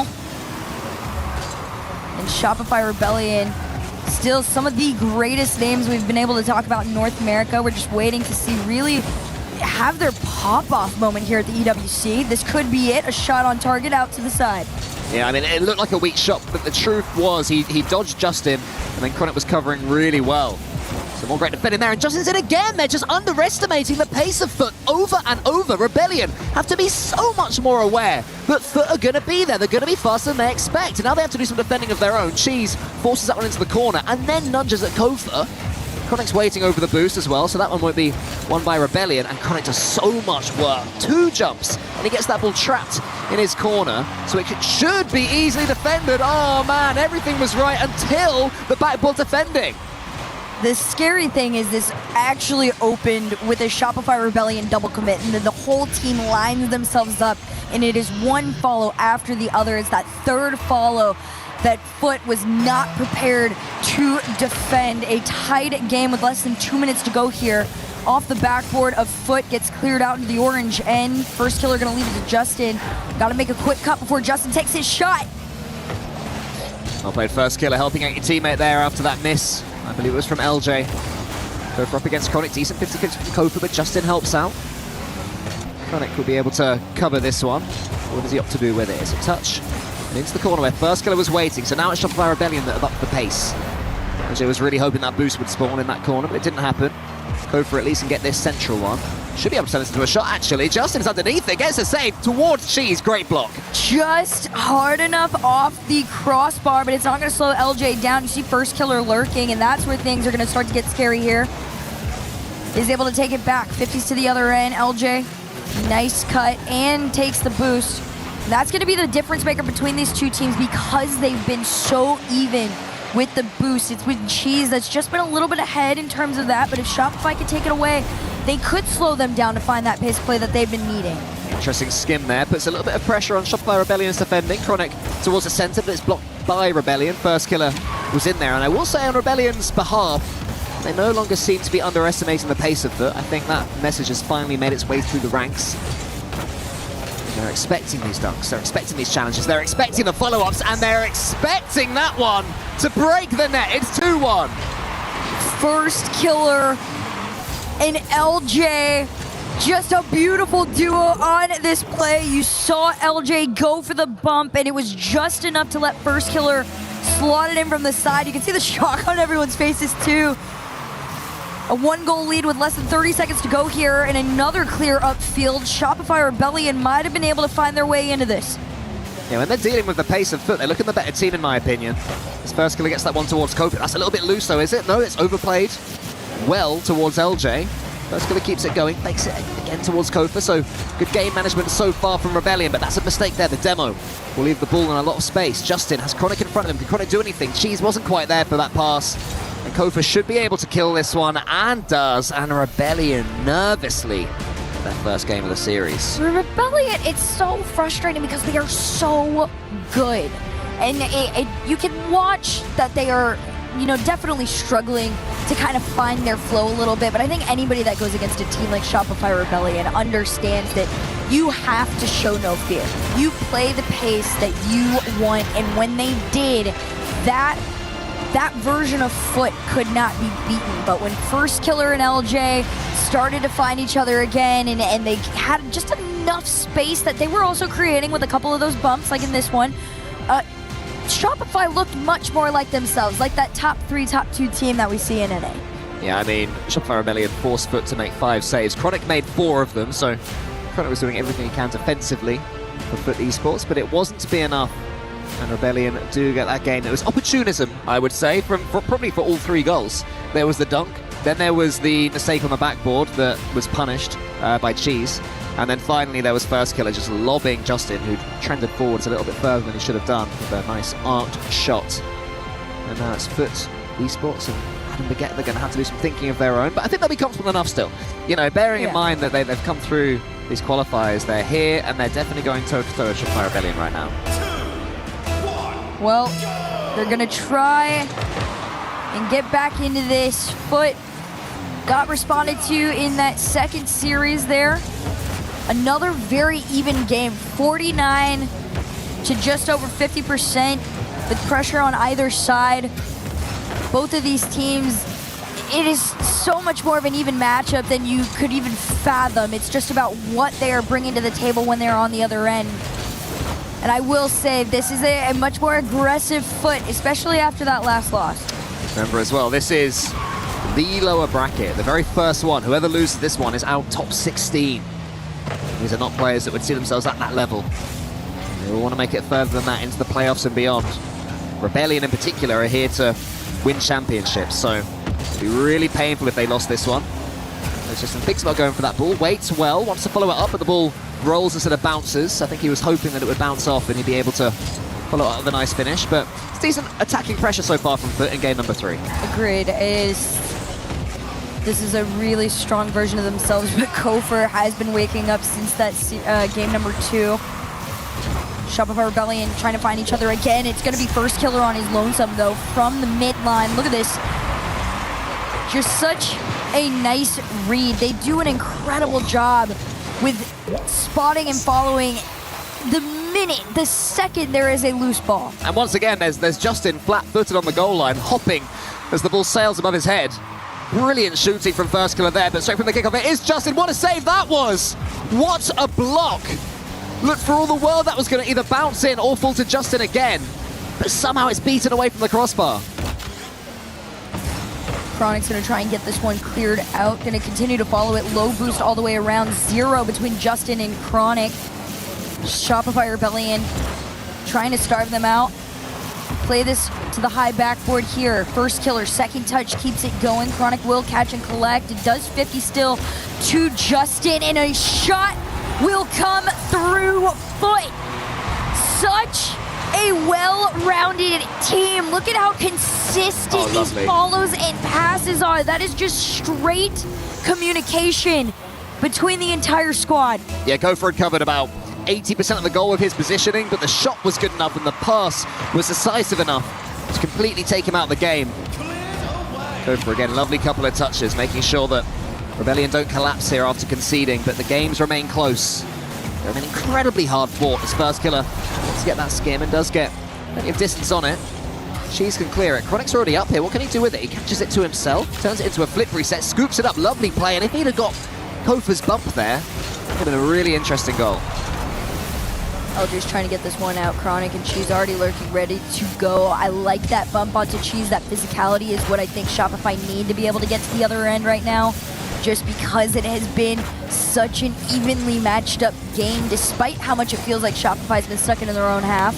And Shopify Rebellion, still some of the greatest names we've been able to talk about in North America. We're just waiting to see really have their pop-off moment here at the EWC. This could be it, a shot on target out to the side. Yeah, I mean, it looked like a weak shot, but the truth was he dodged Justin, and then Chronic was covering really well. So more great defending there, and Justin's in again. They're just underestimating the pace of Foot over and over. Rebellion have to be so much more aware that Foot are going to be there. They're going to be faster than they expect, and now they have to do some defending of their own. Cheese forces that one into the corner, and then nudges at Kofa. Chronic's waiting over the boost as well, so that one won't be won by Rebellion, and Chronic does so much work. 2 jumps, and he gets that ball trapped in his corner, so it should be easily defended. Oh man, everything was right until the backboard defending. The scary thing is this actually opened with a Shopify Rebellion double commit, and then the whole team lines themselves up, and it is one follow after the other. It's that third follow that Foot was not prepared to defend. A tied game with less than 2 minutes to go here. Off the backboard of Foot, gets cleared out into the orange end. First Killer gonna leave it to Justin. Gotta make a quick cut before Justin takes his shot. Well played, First Killer, helping out your teammate there after that miss. I believe it was from LJ. Kofa up against Chronic, decent 50-50 from Kofa, but Justin helps out. Chronic will be able to cover this one. What does he opt to do with it? It's a touch. And into the corner where First Killer was waiting, so now it's Shopify Rebellion that have upped the pace. LJ was really hoping that boost would spawn in that corner, but it didn't happen. Go for at least and get this central one. Should be able to turn this into a shot, actually. Justin's underneath it, gets a save towards Cheese. Great block. Just hard enough off the crossbar, but it's not going to slow LJ down. You see First Killer lurking, and that's where things are going to start to get scary here. Is able to take it back. 50s to the other end. LJ, nice cut, and takes the boost. That's going to be the difference maker between these two teams because they've been so even with the boost. It's with Cheese that's just been a little bit ahead in terms of that, but if Shopify could take it away, they could slow them down to find that pace play that they've been needing. Interesting skim there, puts a little bit of pressure on Shopify Rebellion's defending. Chronic towards the center, but it's blocked by Rebellion. First Killer was in there, and I will say on Rebellion's behalf, they no longer seem to be underestimating the pace of Foot. I think that message has finally made its way through the ranks. They're expecting these dunks, they're expecting these challenges, they're expecting the follow-ups, and they're expecting that one to break the net. It's 2-1. First Killer and LJ, just a beautiful duo on this play. You saw LJ go for the bump, and it was just enough to let First Killer slot it in from the side. You can see the shock on everyone's faces too. A 1-goal lead with less than 30 seconds to go here, and another clear upfield. Shopify Rebellion might have been able to find their way into this. Yeah, when they're dealing with the pace of Foot, they're looking the better team in my opinion. This First Killer gets that one towards Kofa. That's a little bit loose though, is it? No, it's overplayed well towards LJ. First Killer keeps it going, makes it again towards Kofa, so good game management so far from Rebellion, but that's a mistake there. The demo will leave the ball in a lot of space. Justin has Chronic in front of him. Can Chronic do anything? Cheese wasn't quite there for that pass. And Kofa should be able to kill this one, and does. And Rebellion nervously, their first game of the series. Rebellion, it's so frustrating because they are so good. And you can watch that they are, you know, definitely struggling to kind of find their flow a little bit. But I think anybody that goes against a team like Shopify Rebellion understands that you have to show no fear. You play the pace that you want, and when they did, that version of Foot could not be beaten. But when First Killer and LJ started to find each other again, and they had just enough space that they were also creating with a couple of those bumps, like in this one, Shopify looked much more like themselves, like that top 3, top 2 team that we see in NA. Yeah, I mean, Shopify Rebellion forced Foot to make 5 saves. Chronic made 4 of them, so Chronic was doing everything he can defensively for Foot Esports, but it wasn't to be enough. And Rebellion do get that game. It was opportunism, I would say, probably for all 3 goals. There was the dunk, then there was the mistake on the backboard that was punished by Cheese, and then finally there was First Killer just lobbing Justin, who trended forwards a little bit further than he should have done with a nice arced shot. And now it's Foot Esports and Adam Baguette. They're going to have to do some thinking of their own, but I think they'll be comfortable enough still. You know, bearing in mind that they've come through these qualifiers, they're here, and they're definitely going toe-to-toe with Shopify Rebellion right now. Well, they're going to try and get back into this. Foot got responded to in that second series there. Another very even game, 49 to just over 50% with pressure on either side. Both of these teams, it is so much more of an even matchup than you could even fathom. It's just about what they are bringing to the table when they're on the other end. And I will say, this is a much more aggressive Foot, especially after that last loss. Remember as well, this is the lower bracket, the very first one. Whoever loses this one is out top 16. These are not players that would see themselves at that level. They will want to make it further than that into the playoffs and beyond. Rebellion in particular are here to win championships, so it'd be really painful if they lost this one. There's just some thinks about going for that ball. Waits well, wants to follow it up, but the ball rolls instead of bounces. I think he was hoping that it would bounce off and he'd be able to follow up with a nice finish, but it's decent attacking pressure so far from Foot in game number 3. Agreed. This is a really strong version of themselves, but Kofer has been waking up since that game number 2. Shopify Rebellion trying to find each other again. It's going to be First Killer on his lonesome, though, from the midline. Look at this. Just such a nice read. They do an incredible job with spotting and following the second there is a loose ball. And once again, there's Justin flat-footed on the goal line, hopping as the ball sails above his head. Brilliant shooting from First Killer there, but straight from the kickoff, it is Justin. What a save that was! What a block! Look, for all the world that was going to either bounce in or fall to Justin again, but somehow it's beaten away from the crossbar. Chronic's going to try and get this one cleared out. Going to continue to follow it. Low boost all the way around. 0 between Justin and Chronic. Shopify Rebellion trying to starve them out. Play this to the high backboard here. First Killer, second touch, keeps it going. Chronic will catch and collect. It does 50 still to Justin, and a shot will come through Foot. Such a well-rounded team. Look at how consistent these follows and passes are. That is just straight communication between the entire squad. Yeah, Gopher had covered about 80% of the goal with his positioning, but the shot was good enough and the pass was decisive enough to completely take him out of the game. Gopher again, lovely couple of touches, making sure that Rebellion don't collapse here after conceding, but the games remain close. They remain incredibly hard fought as First Killer wants to get that skim and does get plenty of distance on it. Cheese can clear it. Chronic's already up here. What can he do with it? He catches it to himself, turns it into a flip reset, scoops it up. Lovely play, and if he'd have got Kofa's bump there, it would have been a really interesting goal. LJ's trying to get this one out. Chronic and Cheese already lurking, ready to go. I like that bump onto Cheese. That physicality is what I think Shopify need to be able to get to the other end right now, just because it has been such an evenly matched up game, despite how much it feels like Shopify's been stuck into their own half.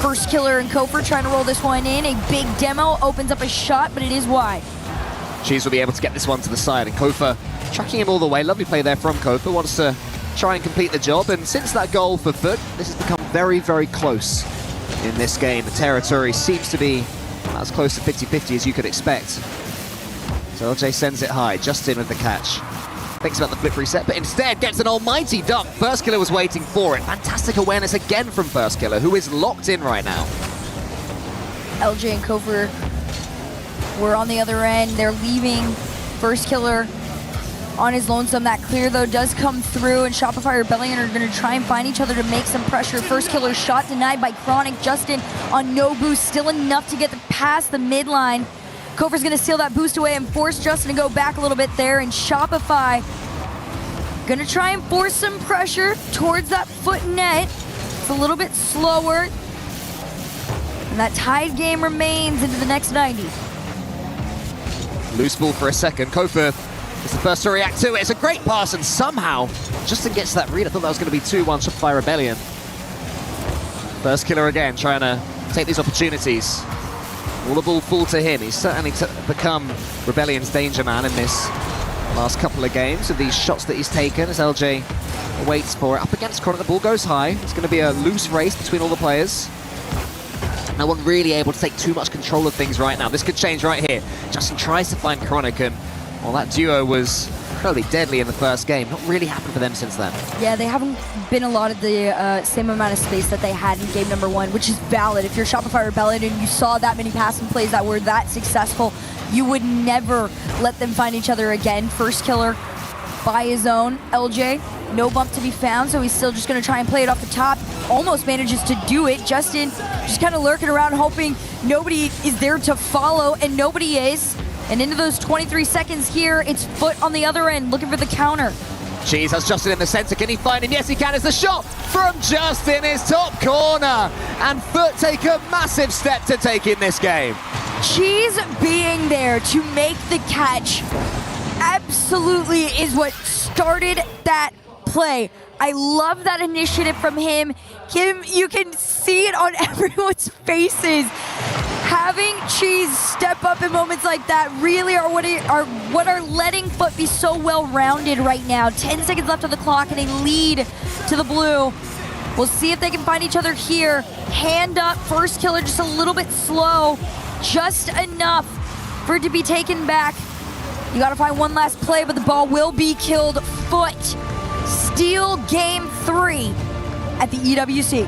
First Killer and Kofer trying to roll this one in. A big demo opens up a shot, but it is wide. Cheese will be able to get this one to the side, and Kofa tracking him all the way. Lovely play there from Kofa. Wants to try and complete the job, and since that goal for Foot, this has become very, very close in this game. The territory seems to be as close to 50-50 as you could expect. So LJ sends it high, Justin with the catch. Thinks about the flip reset, but instead gets an almighty dunk. First Killer was waiting for it. Fantastic awareness again from First Killer, who is locked in right now. LJ and Kofer were on the other end. They're leaving. First Killer on his lonesome. That clear, though, does come through, and Shopify Rebellion are going to try and find each other to make some pressure. First Killer shot denied by Chronic. Justin on no boost, still enough to get past the midline. Kofer's going to steal that boost away and force Justin to go back a little bit there, and Shopify going to try and force some pressure towards that Foot net. It's a little bit slower, and that tied game remains into the next 90. Loose ball for a second. Kofer is the first to react to it. It's a great pass, and somehow Justin gets that read. I thought that was going to be 2-1 Shopify Rebellion. First killer again, trying to take these opportunities. All the ball fall to him. He's certainly become Rebellion's danger man in this last couple of games with these shots that he's taken as LJ waits for it. Up against Chronic, the ball goes high. It's going to be a loose race between all the players. No one really able to take too much control of things right now. This could change right here. Justin tries to find Chronic, and well, that duo was incredibly deadly in the first game. Not really happened for them since then. Yeah, they haven't been allotted the same amount of space that they had in game number 1, which is valid. If you're Shopify Rebellion and you saw that many passing plays that were that successful, you would never let them find each other again. First killer by his own. LJ, no bump to be found, so he's still just going to try and play it off the top. Almost manages to do it. Justin just kind of lurking around, hoping nobody is there to follow, and nobody is. And into those 23 seconds here, it's Foot on the other end, looking for the counter. Cheese has Justin in the center. Can he find him? Yes, he can. It's the shot from Justin, his top corner. And Foot take a massive step to take in this game. Cheese being there to make the catch absolutely is what started that play. I love that initiative from him. You can see it on everyone's faces. Having Cheese step up in moments like that really are what are letting Foot be so well-rounded right now. 10 seconds left on the clock and a lead to the blue. We'll see if they can find each other here. Hand up, first killer just a little bit slow. Just enough for it to be taken back. You gotta find one last play, but the ball will be killed. Foot steal game 3 at the EWC.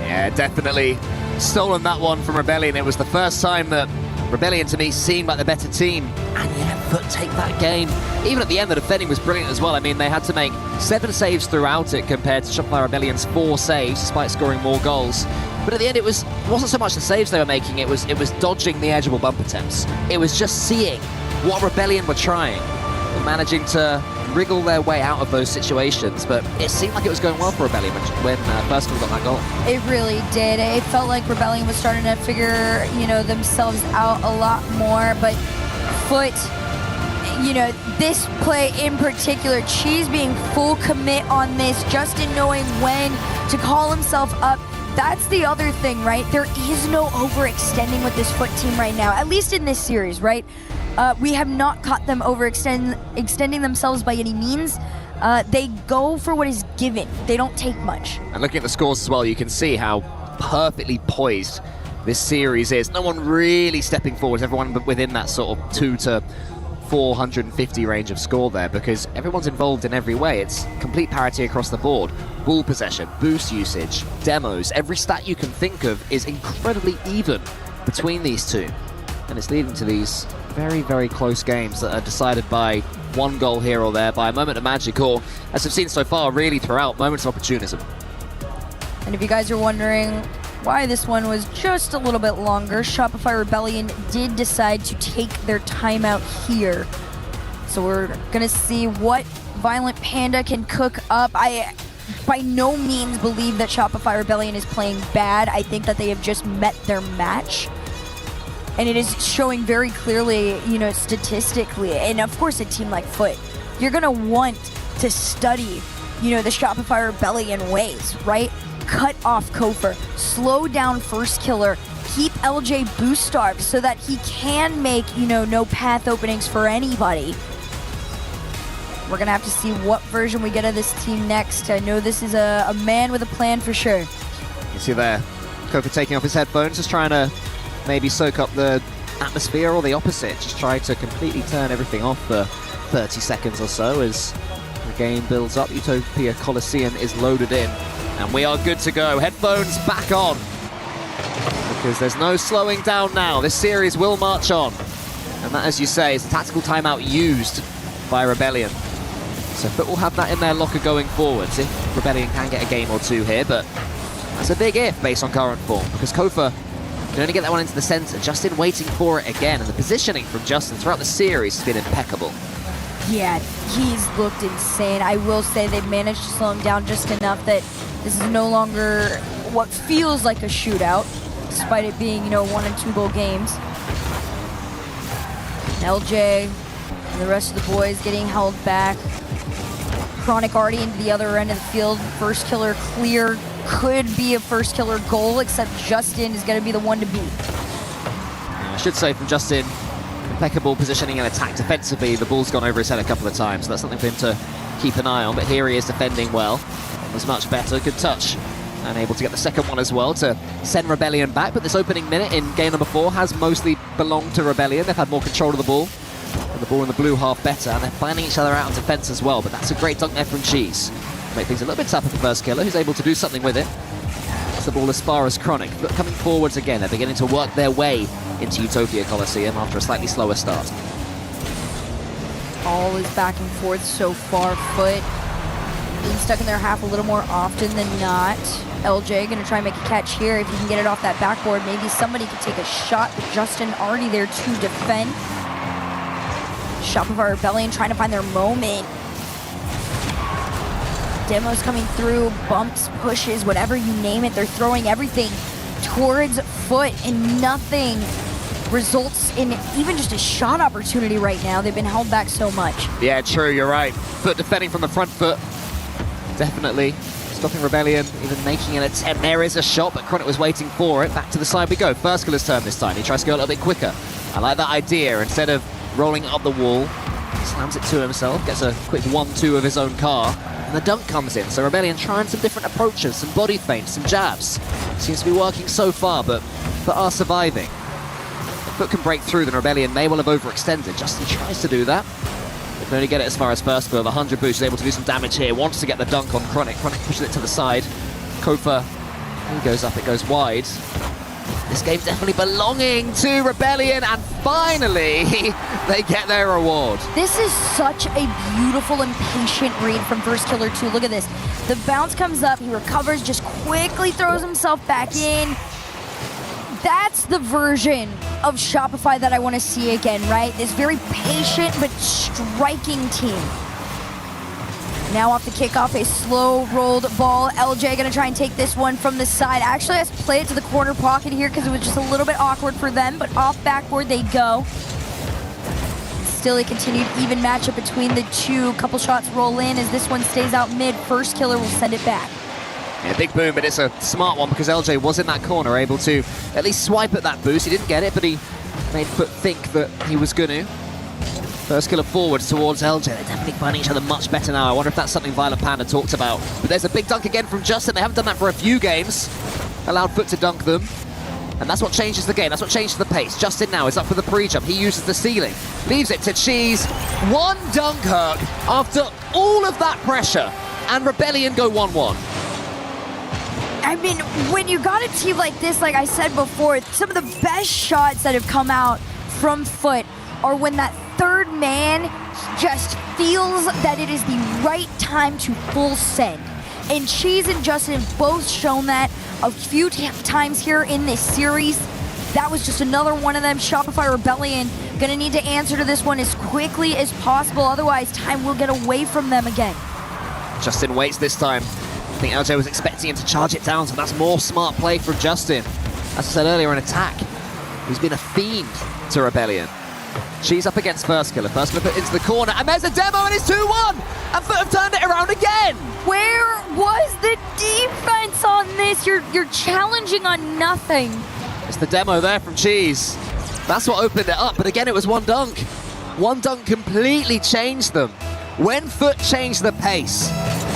Yeah, definitely stolen that one from Rebellion. It was the first time that Rebellion, to me, seemed like the better team. And yeah, Foot take that game. Even at the end, the defending was brilliant as well. I mean, they had to make 7 saves throughout it compared to Shopify Rebellion's 4 saves, despite scoring more goals. But at the end, it wasn't so much the saves they were making, it was dodging the edgeable bump attempts. It was just seeing what Rebellion were trying and managing to wriggle their way out of those situations. But it seemed like it was going well for Rebellion when first of all got that goal. It really did. It felt like Rebellion was starting to figure, themselves out a lot more. But Foot, this play in particular, Cheese being full commit on this, Justin knowing when to call himself up. That's the other thing, right? There is no overextending with this Foot team right now, at least in this series, right? We have not caught them extending themselves by any means. They go for what is given. They don't take much. And looking at the scores as well, you can see how perfectly poised this series is. No one really stepping forward. Everyone within that sort of 2 to 450 range of score there, because everyone's involved in every way. It's complete parity across the board. Ball possession, boost usage, demos, every stat you can think of is incredibly even between these two. And it's leading to these very, very close games that are decided by one goal here or there, by a moment of magic, or, as we've seen so far, really throughout, moments of opportunism. And if you guys are wondering why this one was just a little bit longer, Shopify Rebellion did decide to take their timeout here. So we're gonna see what Violent Panda can cook up. I by no means believe that Shopify Rebellion is playing bad. I think that they have just met their match. And it is showing very clearly, statistically. And of course, a team like Foot, you're gonna want to study, the Shopify Rebellion ways, right? Cut off Kofer, slow down first killer, keep LJ boost starved so that he can make, no path openings for anybody. We're gonna have to see what version we get of this team next. I know this is a man with a plan for sure. You see there, Kofer taking off his headphones, just trying to maybe soak up the atmosphere, or the opposite, just try to completely turn everything off for 30 seconds or so as the game builds up. Utopia Coliseum is loaded in, and we are good to go. Headphones back on, because there's no slowing down now. This series will march on, and that, as you say, is a tactical timeout used by Rebellion. So Foot will have that in their locker going forwards if Rebellion can get a game or two here, but that's a big if based on current form, because Kofer can only get that one into the center. Justin waiting for it again, and the positioning from Justin throughout the series has been impeccable. Yeah, he's looked insane. I will say they've managed to slow him down just enough that this is no longer what feels like a shootout, despite it being, 1 and 2 goal games. LJ and the rest of the boys getting held back. Chronic already into the other end of the field. First killer clear. Could be a first killer goal, except Justin is going to be the one to beat. I should say from Justin, impeccable positioning and attack defensively. The ball's gone over his head a couple of times, so that's something for him to keep an eye on. But here he is defending well. Was much better. Good touch. And able to get the second one as well to send Rebellion back. But this opening minute in game number 4 has mostly belonged to Rebellion. They've had more control of the ball. And the ball in the blue half better. And they're finding each other out on defense as well. But that's a great dunk there from Cheese. Make things a little bit tougher for first killer, who's able to do something with it. That's the ball as far as Chronic. But coming forwards again, they're beginning to work their way into Utopia Coliseum after a slightly slower start. All is back and forth so far. Foot being stuck in their half a little more often than not. LJ gonna try and make a catch here. If he can get it off that backboard, maybe somebody could take a shot, but Justin already there to defend. Shopify Rebellion trying to find their moment. Demos coming through, bumps, pushes, whatever you name it. They're throwing everything towards Foot, and nothing results in even just a shot opportunity right now. They've been held back so much. Yeah, true, you're right. Foot defending from the front foot. Definitely stopping Rebellion, even making an attempt. There is a shot, but Chronic was waiting for it. Back to the side we go. First killer's turn this time. He tries to go a little bit quicker. I like that idea. Instead of rolling it up the wall, slams it to himself, gets a quick 1-2 of his own car, and the dunk comes in. So Rebellion trying some different approaches, some body feints, some jabs. Seems to be working so far, but are surviving. If Foot can break through, then Rebellion may well have overextended. Justin tries to do that. They can only get it as far as first goal. The 100 boost is able to do some damage here. Wants to get the dunk on Chronic. Chronic pushes it to the side. Kofa, he goes up, it goes wide. This game definitely belonging to Rebellion, and finally, they get their reward. This is such a beautiful and patient read from First Killer 2. Look at this. The bounce comes up, he recovers, just quickly throws himself back in. That's the version of Shopify that I want to see again, right? This very patient but striking team. Now off the kickoff, a slow rolled ball. LJ gonna try and take this one from the side. Actually has to play it to the corner pocket here because it was just a little bit awkward for them, but off backboard they go. Still a continued even matchup between the two. Couple shots roll in as this one stays out mid. First Killer will send it back. Yeah, big boom, but it's a smart one because LJ was in that corner, able to at least swipe at that boost. He didn't get it, but he made Foot think that he was going to. First Killer forwards towards LJ. They're definitely finding each other much better now. I wonder if that's something Violent Panda talked about. But there's a big dunk again from Justin. They haven't done that for a few games. Allowed Foot to dunk them. And that's what changes the game. That's what changes the pace. Justin now is up for the pre-jump. He uses the ceiling. Leaves it to Cheese. One dunk hook after all of that pressure. And Rebellion go 1-1. I mean, when you got a team like this, like I said before, some of the best shots that have come out from Foot are when that third man just feels that it is the right time to full send. And Cheese and Justin have both shown that a few times here in this series. That was just another one of them. Shopify Rebellion gonna need to answer to this one as quickly as possible, otherwise time will get away from them again. Justin waits this time. I think LJ was expecting him to charge it down, so that's more smart play from Justin. As I said earlier, an attack. He's been a fiend to Rebellion. She's up against First Killer. First Killer put into the corner, and there's a demo, and it's 2-1! And Foot have turned it around again! Where was the defense on this? You're challenging on nothing. It's the demo there from Cheese. That's what opened it up, but again, it was one dunk. One dunk completely changed them. When Foot changed the pace,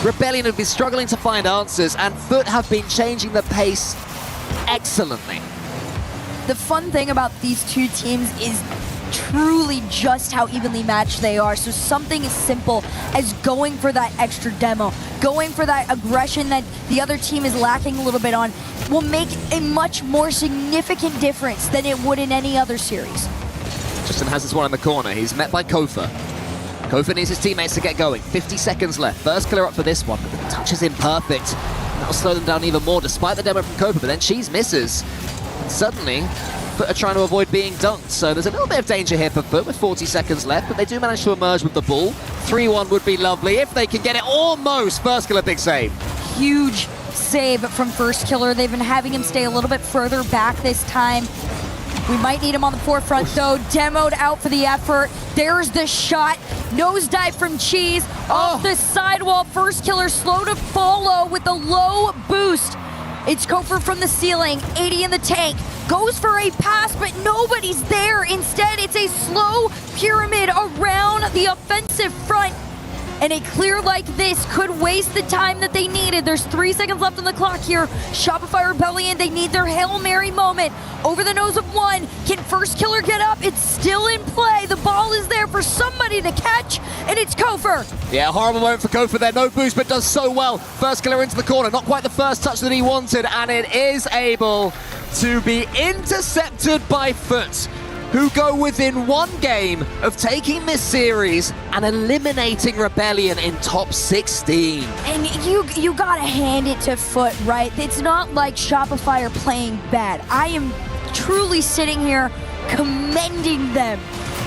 Rebellion have been struggling to find answers, and Foot have been changing the pace excellently. The fun thing about these two teams is truly just how evenly matched they are. So something as simple as going for that extra demo, going for that aggression that the other team is lacking a little bit on, will make a much more significant difference than it would in any other series. Justin has this one in the corner. He's met by Kofa. Kofa needs his teammates to get going. 50 seconds left. First Killer up for this one, but the touch is imperfect. That'll slow them down even more, despite the demo from Kofa, but then Cheese misses. And suddenly, Foot are trying to avoid being dunked, so there's a little bit of danger here for Foot with 40 seconds left, but they do manage to emerge with the ball. 3-1 would be lovely if they can get it almost. First Killer, big save. Huge save from First Killer. They've been having him stay a little bit further back this time. We might need him on the forefront though. Demoed out for the effort. There's the shot. Nosedive from Cheese off the sidewall. First killer slow to follow with a low boost. It's Kofer from the ceiling, 80 in the tank. Goes for a pass, but nobody's there. Instead, it's a slow pyramid around the offensive front. And a clear like this could waste the time that they needed. There's 3 seconds left on the clock here. Shopify Rebellion, they need their Hail Mary moment. Over the nose of one. Can first killer get up? It's still in play. The ball is there for somebody to catch, and it's Kofer. Yeah, horrible moment for Kofer there. No boost, but does so well. First killer into the corner. Not quite the first touch that he wanted, and it is able to be intercepted by Foot, who go within one game of taking this series and eliminating Rebellion in top 16. And you gotta hand it to Foot, right? It's not like Shopify are playing bad. I am truly sitting here commending them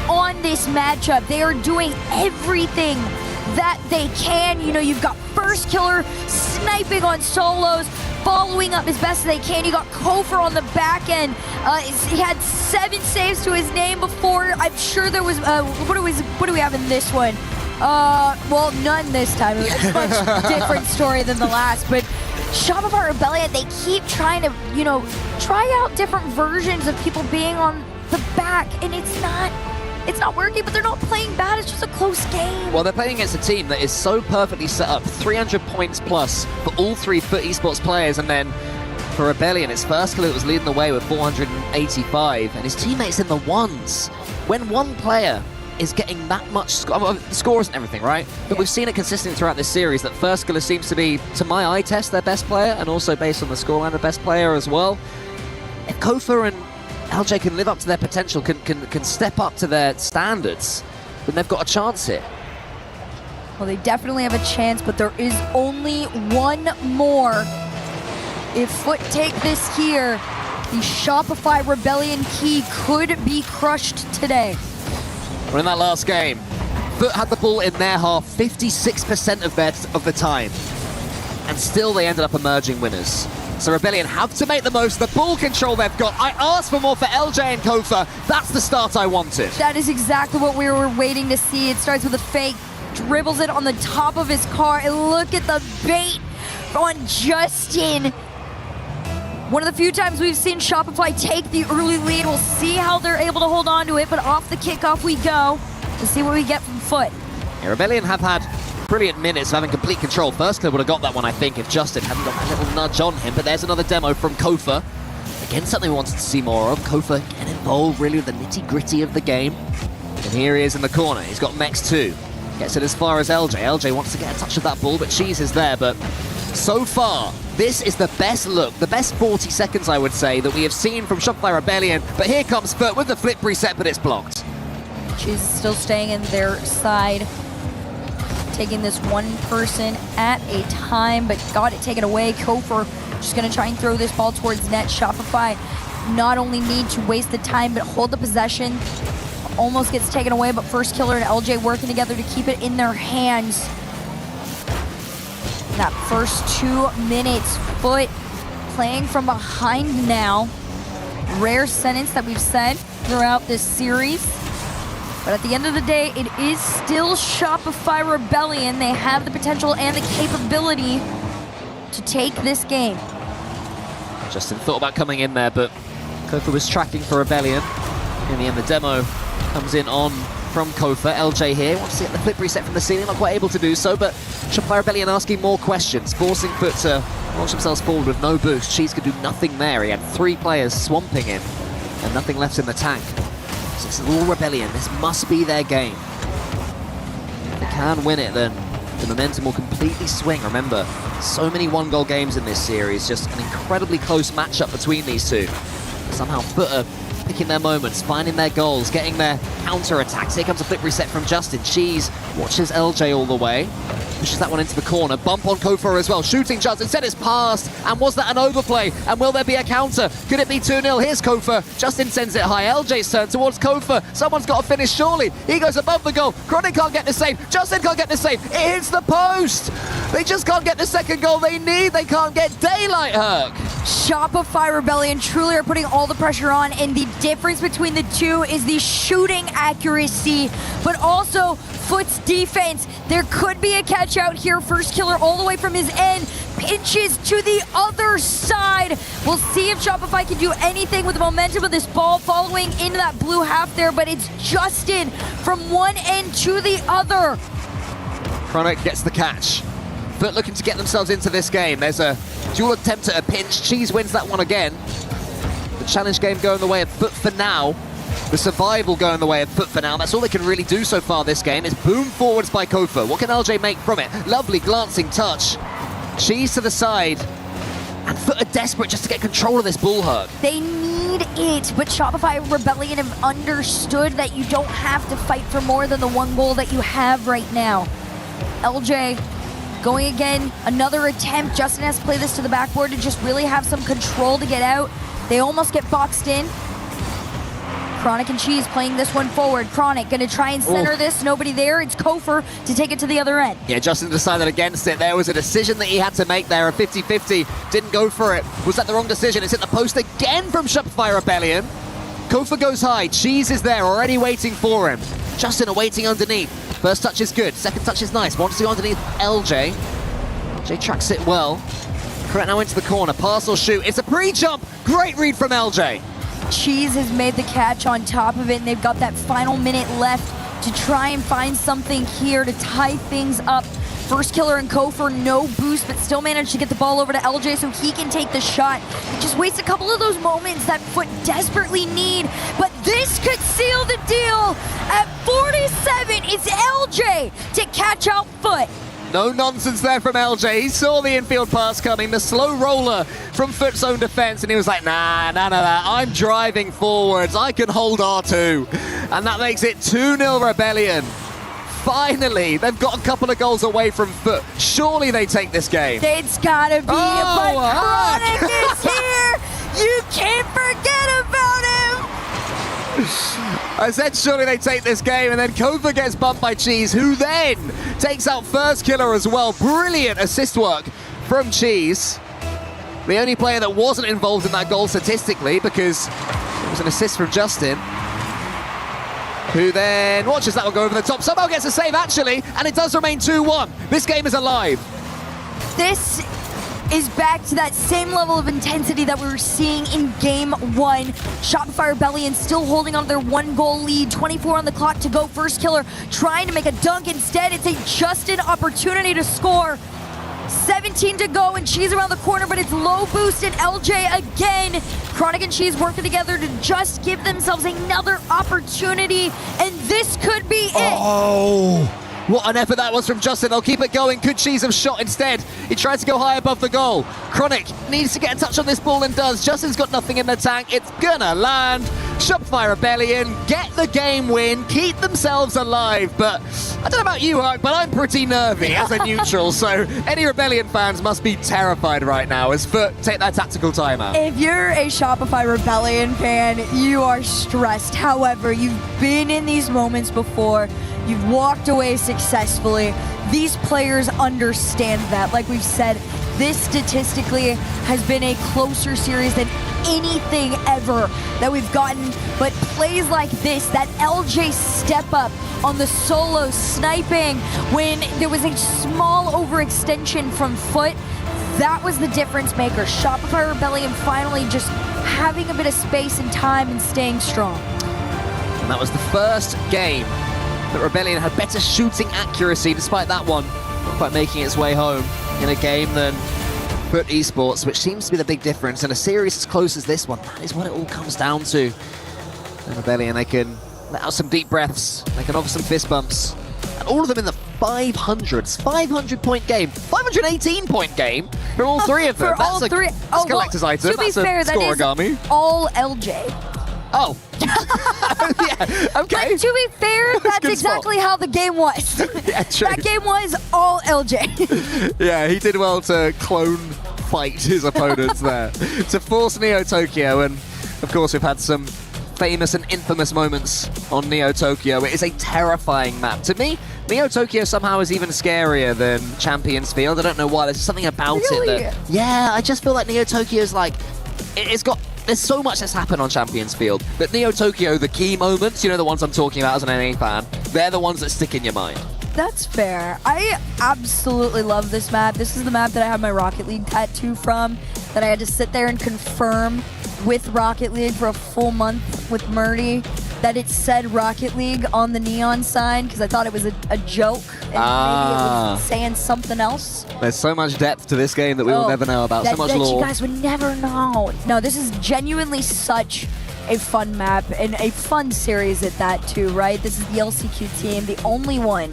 on this matchup. They are doing everything that they can. You know, you've got first killer sniping on solos, following up as best as they can. You got Kofer on the back end. He had 7 saves to his name before. I'm sure there was, what do we have in this one? Well, none this time. It was a much different story than the last, but Shopify Rebellion, they keep trying to, you know, try out different versions of people being on the back, and it's not working, but they're not playing bad. It's just a close game. Well, they're playing against a team that is so perfectly set up. 300 points plus for all 3 Foot Esports players, and then for Rebellion, it's first killer that was leading the way with 485, and his teammates in the ones. When one player is getting that much score isn't everything, right? But we've seen it consistently throughout this series that first killer seems to be, to my eye test, their best player, and also based on the scoreline, the best player as well. If Kofer and LJ can live up to their potential, can step up to their standards, then they've got a chance here. Well, they definitely have a chance, but there is only one more. If Foot take this here, the Shopify Rebellion key could be crushed today. Well, in that last game, Foot had the ball in their half 56% of the time, and still they ended up emerging winners. So Rebellion have to make the most of the ball control they've got. I asked for more for LJ and Kofer. That's the start I wanted. That is exactly what we were waiting to see. It starts with a fake, dribbles it on the top of his car, and look at the bait on Justin. One of the few times we've seen Shopify take the early lead. We'll see how they're able to hold on to it, but off the kickoff we go. Let's see what we get from Foot. Yeah, Rebellion have had brilliant minutes of having complete control. First killer would have got that one, I think, if Justin hadn't got that little nudge on him. But there's another demo from Kofer. Again, something we wanted to see more of. Kofer getting involved really with the nitty-gritty of the game. And here he is in the corner. He's got Mex 2. Gets it as far as LJ. LJ wants to get a touch of that ball, but Cheese is there. But so far, this is the best look, the best 40 seconds, I would say, that we have seen from Shopify Rebellion. But here comes Foot with the flip reset, but it's blocked. Cheese is still staying in their side, taking this one person at a time, but got it taken away. Kofer just going to try and throw this ball towards net. Shopify not only need to waste the time, but hold the possession. Almost gets taken away, but first killer and LJ working together to keep it in their hands. That first 2 minutes, Foot playing from behind now. Rare sentence that we've said throughout this series. But at the end of the day, it is still Shopify Rebellion. They have the potential and the capability to take this game. Justin thought about coming in there, but Kofer was tracking for Rebellion. In the end, the demo comes in on from Kofer. LJ here wants to get the flip reset from the ceiling, not quite able to do so, but Shopify Rebellion asking more questions, forcing Foot to launch themselves forward with no boost. Cheese could do nothing there. He had 3 players swamping him and nothing left in the tank. So this is all Rebellion. This must be their game. If they can win it, then the momentum will completely swing. Remember, so many 1-goal games in this series, just an incredibly close matchup between these two. Somehow Foot are picking their moments, finding their goals, getting their counter-attacks. Here comes a flip reset from Justin. Cheese watches LJ all the way. Pushes that one into the corner. Bump on Kofer as well. Shooting chance. Instead it's passed. And was that an overplay? And will there be a counter? Could it be 2-0? Here's Kofer. Justin sends it high. LJ's turn towards Kofer. Someone's got to finish surely. He goes above the goal. Chronic can't get the save. Justin can't get the save. It hits the post. They just can't get the second goal they need. They can't get daylight, Herc. Shopify Rebellion truly are putting all the pressure on, and the difference between the two is the shooting accuracy, but also Foot's defense. There could be a catch out here. First killer all the way from his end. Pinches to the other side. We'll see if Shopify can do anything with the momentum of this ball following into that blue half there, but it's Justin from one end to the other. Chronic gets the catch. Foot looking to get themselves into this game. There's a dual attempt at a pinch. Cheese wins that one again. The challenge game going the way of Foot for now. The survival going the way of Foot for now. That's all they can really do so far this game. It's boom forwards by Kofa. What can LJ make from it? Lovely glancing touch. Cheese to the side. And Foot are desperate just to get control of this bull herd. They need it, but Shopify Rebellion have understood that you don't have to fight for more than the one goal that you have right now. LJ going again, another attempt. Justin has to play this to the backboard to just really have some control to get out. They almost get boxed in. Chronic and Cheese playing this one forward. Chronic gonna try and center this. Nobody there. It's Kofer to take it to the other end. Yeah, Justin decided against it. There was a decision that he had to make there, a 50-50. Didn't go for it. Was that the wrong decision? It's hit the post again from Shopify Rebellion. Kofer goes high. Cheese is there, already waiting for him. Justin awaiting underneath. First touch is good. Second touch is nice. Wants to go underneath LJ. LJ tracks it well. Correct now into the corner. Pass or shoot. It's a pre-jump. Great read from LJ. Cheese has made the catch on top of it, and they've got that final minute left to try and find something here to tie things up. First killer and Kofer, no boost, but still managed to get the ball over to LJ so he can take the shot. Just waste a couple of those moments that Foot desperately need, but this could seal the deal. At 47, it's LJ to catch out Foot. No nonsense there from LJ. He saw the infield pass coming, the slow roller from Foot's own defense, and he was like, nah, none of that. I'm driving forwards. I can hold R2. And that makes it 2-0 Rebellion. Finally, they've got a couple of goals away from Foot. Surely they take this game. It's gotta be, but Chronic is here. You can't forget about him. I said surely they take this game, and then Kofa gets bumped by Cheese, who then takes out First Killer as well. Brilliant assist work from Cheese. The only player that wasn't involved in that goal statistically, because it was an assist from Justin, who then watches that one go over the top. Somehow gets a save, actually, and it does remain 2-1. This game is alive. This is back to that same level of intensity that we were seeing in game one. Shopify Rebellion still holding on to their 1-goal lead. 24 on the clock to go. First killer trying to make a dunk. Instead, it's a Justin opportunity to score. 17 to go, and Cheese around the corner, but it's low boost and LJ again. Chronic and Cheese working together to just give themselves another opportunity, and this could be it. Oh! What an effort that was from Justin. They'll keep it going. Could Cheese have shot instead? He tried to go high above the goal. Chronic needs to get a touch on this ball and does. Justin's got nothing in the tank. It's gonna land. Shopify Rebellion get the game win, keep themselves alive. But I don't know about you, Hark, but I'm pretty nervy as a neutral. So any Rebellion fans must be terrified right now as Foot take that tactical timeout. If you're a Shopify Rebellion fan, you are stressed. However, you've been in these moments before. You've walked away successfully. These players understand that. Like we've said, this statistically has been a closer series than anything ever that we've gotten. But plays like this, that LJ step up on the solo sniping when there was a small overextension from Foot, that was the difference maker. Shopify Rebellion finally just having a bit of space and time and staying strong. And that was the first game that Rebellion had better shooting accuracy, despite that one not quite making its way home in a game than Foot Esports, which seems to be the big difference. In a series as close as this one, that is what it all comes down to. And Rebellion, they can let out some deep breaths, they can offer some fist bumps, and all of them in the 500s. 500-point game, 518-point game for all three of them. That's a collector's item. To be fair, that is all LJ. Oh. Yeah, okay. But to be fair, that's exactly how the game was. Yeah, true. That game was all LJ. Yeah, he did well to clone fight his opponents there. To force Neo Tokyo, and of course we've had some famous and infamous moments on Neo Tokyo. It is a terrifying map. To me, Neo Tokyo somehow is even scarier than Champions Field. I don't know why, there's something about it that... Yeah, I just feel like Neo Tokyo is like... There's so much that's happened on Champions Field, but Neo Tokyo, the key moments, you know, the ones I'm talking about as an NA fan, they're the ones that stick in your mind. That's fair. I absolutely love this map. This is the map that I have my Rocket League tattoo from, that I had to sit there and confirm with Rocket League for a full month with Murdy, that it said Rocket League on the neon sign, because I thought it was a joke, and maybe it was saying something else. There's so much depth to this game that we will never know about, so much that lore. you guys would never know. No, this is genuinely such a fun map, and a fun series at that too, right? This is the LCQ team, the only one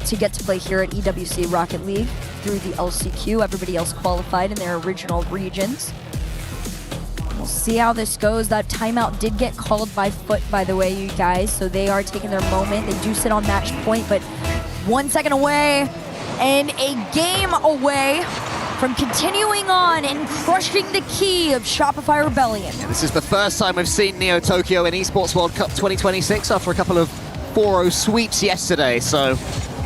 to get to play here at EWC Rocket League through the LCQ. Everybody else qualified in their original regions. We'll see how this goes. That timeout did get called by Foot, by the way, you guys, so they are taking their moment. They do sit on match point, but 1 second away and a game away from continuing on and crushing the key of Shopify Rebellion. This is the first time we've seen Neo Tokyo in Esports World Cup 2026 after a couple of 4-0 sweeps yesterday, so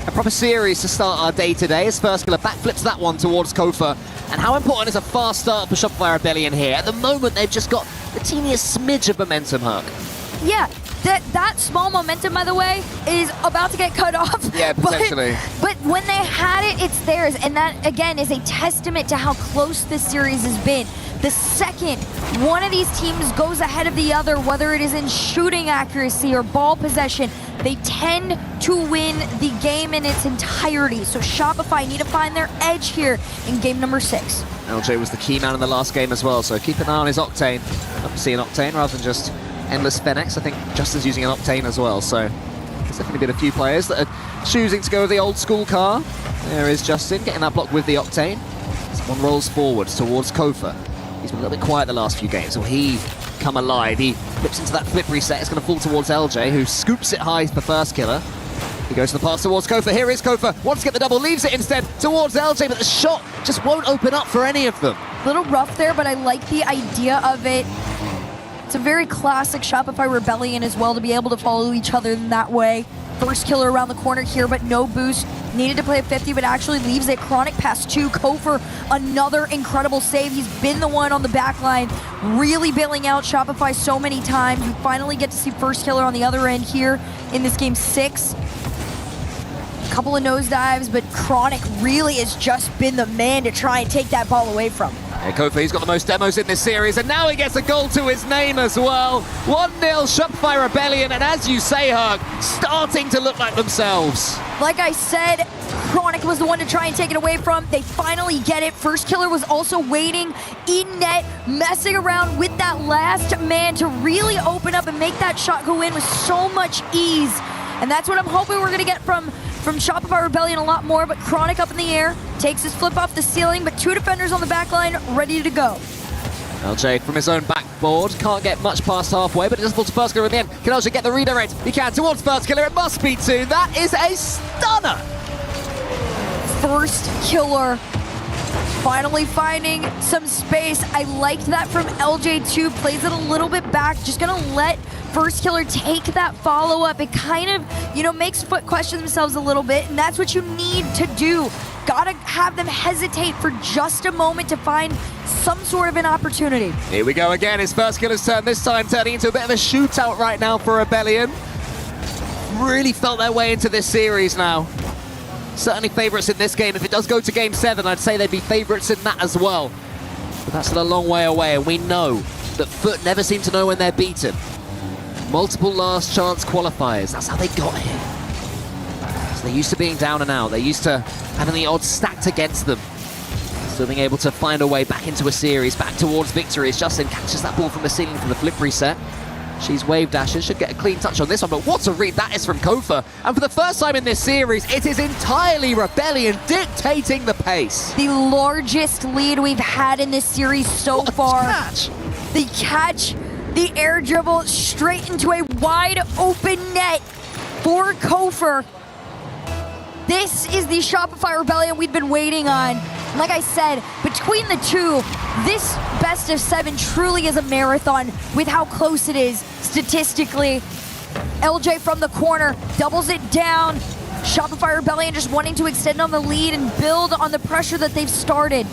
a proper series to start our day today as First Killer backflips that one towards Kofa. And how important is a fast start for Shopify Rebellion here? At the moment, they've just got the teeniest smidge of momentum, Herc. Yeah, that small momentum, by the way, is about to get cut off. Yeah, potentially. But when they had it, it's theirs. And that, again, is a testament to how close this series has been. The second one of these teams goes ahead of the other, whether it is in shooting accuracy or ball possession, they tend to win the game in its entirety. So Shopify need to find their edge here in game number 6. LJ was the key man in the last game as well, so keep an eye on his Octane. Love to see an Octane rather than just endless Fenix. I think Justin's using an Octane as well, so there's definitely been a few players that are choosing to go with the old school car. There is Justin getting that block with the Octane. Someone rolls forward towards Kofa. He's been a little bit quiet the last few games. Will he come alive? He flips into that flip reset. It's going to fall towards LJ, who scoops it high for First Killer. He goes to the pass towards Kofa. Here is Kofa. Wants to get the double, leaves it instead towards LJ, but the shot just won't open up for any of them. A little rough there, but I like the idea of it. It's a very classic Shopify Rebellion as well, to be able to follow each other in that way. First Killer around the corner here, but no boost. Needed to play a 50, but actually leaves it. Chronic pass to Kofer. Another incredible save. He's been the one on the back line, really bailing out Shopify so many times. We finally get to see First Killer on the other end here in this game 6. A couple of nosedives, but Chronic really has just been the man to try and take that ball away from. Yeah, Kofa, he's got the most demos in this series, and now he gets a goal to his name as well. 1-0 Shopify Rebellion, and as you say, Herc, starting to look like themselves. Like I said, Chronic was the one to try and take it away from. They finally get it. First Killer was also waiting in net, messing around with that last man to really open up and make that shot go in with so much ease. And that's what I'm hoping we're going to get from Shopify Rebellion a lot more, but Chronic up in the air, takes his flip off the ceiling, but 2 defenders on the back line ready to go. LJ from his own backboard, can't get much past halfway, but it does fall to First Killer at the end. Can LJ get the redirect? He can, towards First Killer, it must be 2. That is a stunner! First Killer finally finding some space. I liked that from LJ2, plays it a little bit back, just gonna let First Killer take that follow-up. It kind of, makes Foot question themselves a little bit, and that's what you need to do. Gotta have them hesitate for just a moment to find some sort of an opportunity. Here we go again, it's First Killer's turn, this time turning into a bit of a shootout right now for Rebellion. Really felt their way into this series now. Certainly favourites in this game. If it does go to Game 7, I'd say they'd be favourites in that as well. But that's still a long way away, and we know that Foot never seem to know when they're beaten. Multiple last chance qualifiers, that's how they got here. So they're used to being down and out. They're used to having the odds stacked against them. Still being able to find a way back into a series, back towards victory as Justin catches that ball from the ceiling for the flip reset. She's wave dashes, should get a clean touch on this one, but what a read that is from Kofa. And for the first time in this series, it is entirely Rebellion dictating the pace. The largest lead we've had in this series so far. The catch, the air dribble straight into a wide open net for Kofa. This is the Shopify Rebellion we've been waiting on. Like I said, between the two, this best of 7 truly is a marathon with how close it is statistically. LJ from the corner doubles it down. Shopify Rebellion just wanting to extend on the lead and build on the pressure that they've started.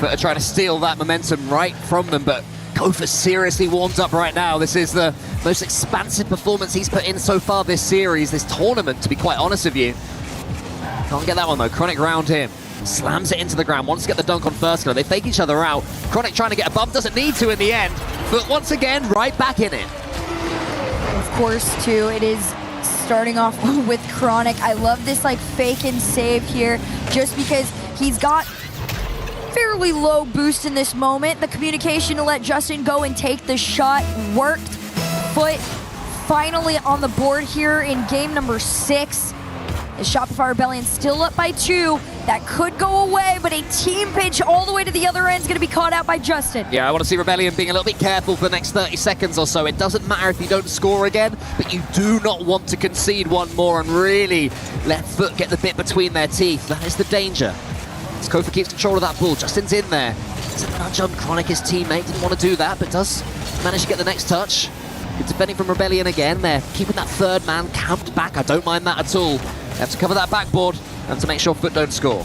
But are trying to steal that momentum right from them, but Kofa seriously warmed up right now. This is the most expansive performance he's put in so far this series, this tournament, to be quite honest with you. Can't get that one though. Chronic round him. Slams it into the ground, wants to get the dunk on first killer. They fake each other out. Chronic trying to get above, doesn't need to in the end. But once again, right back in it. Of course, too, it is starting off with Chronic. I love this like fake and save here just because he's got fairly low boost in this moment. The communication to let Justin go and take the shot worked. Foot finally on the board here in game number 6. The Shopify Rebellion still up by 2. That could go away, but a team pitch all the way to the other end is going to be caught out by Justin. Yeah, I want to see Rebellion being a little bit careful for the next 30 seconds or so. It doesn't matter if you don't score again, but you do not want to concede one more and really let Foot get the bit between their teeth. That is the danger. As Kofa keeps control of that ball, Justin's in there. It's a nudge on Chronic, his teammate. Didn't want to do that, but does manage to get the next touch. Good defending from Rebellion again. They're keeping that third man camped back. I don't mind that at all. They have to cover that backboard and to make sure Foot don't score.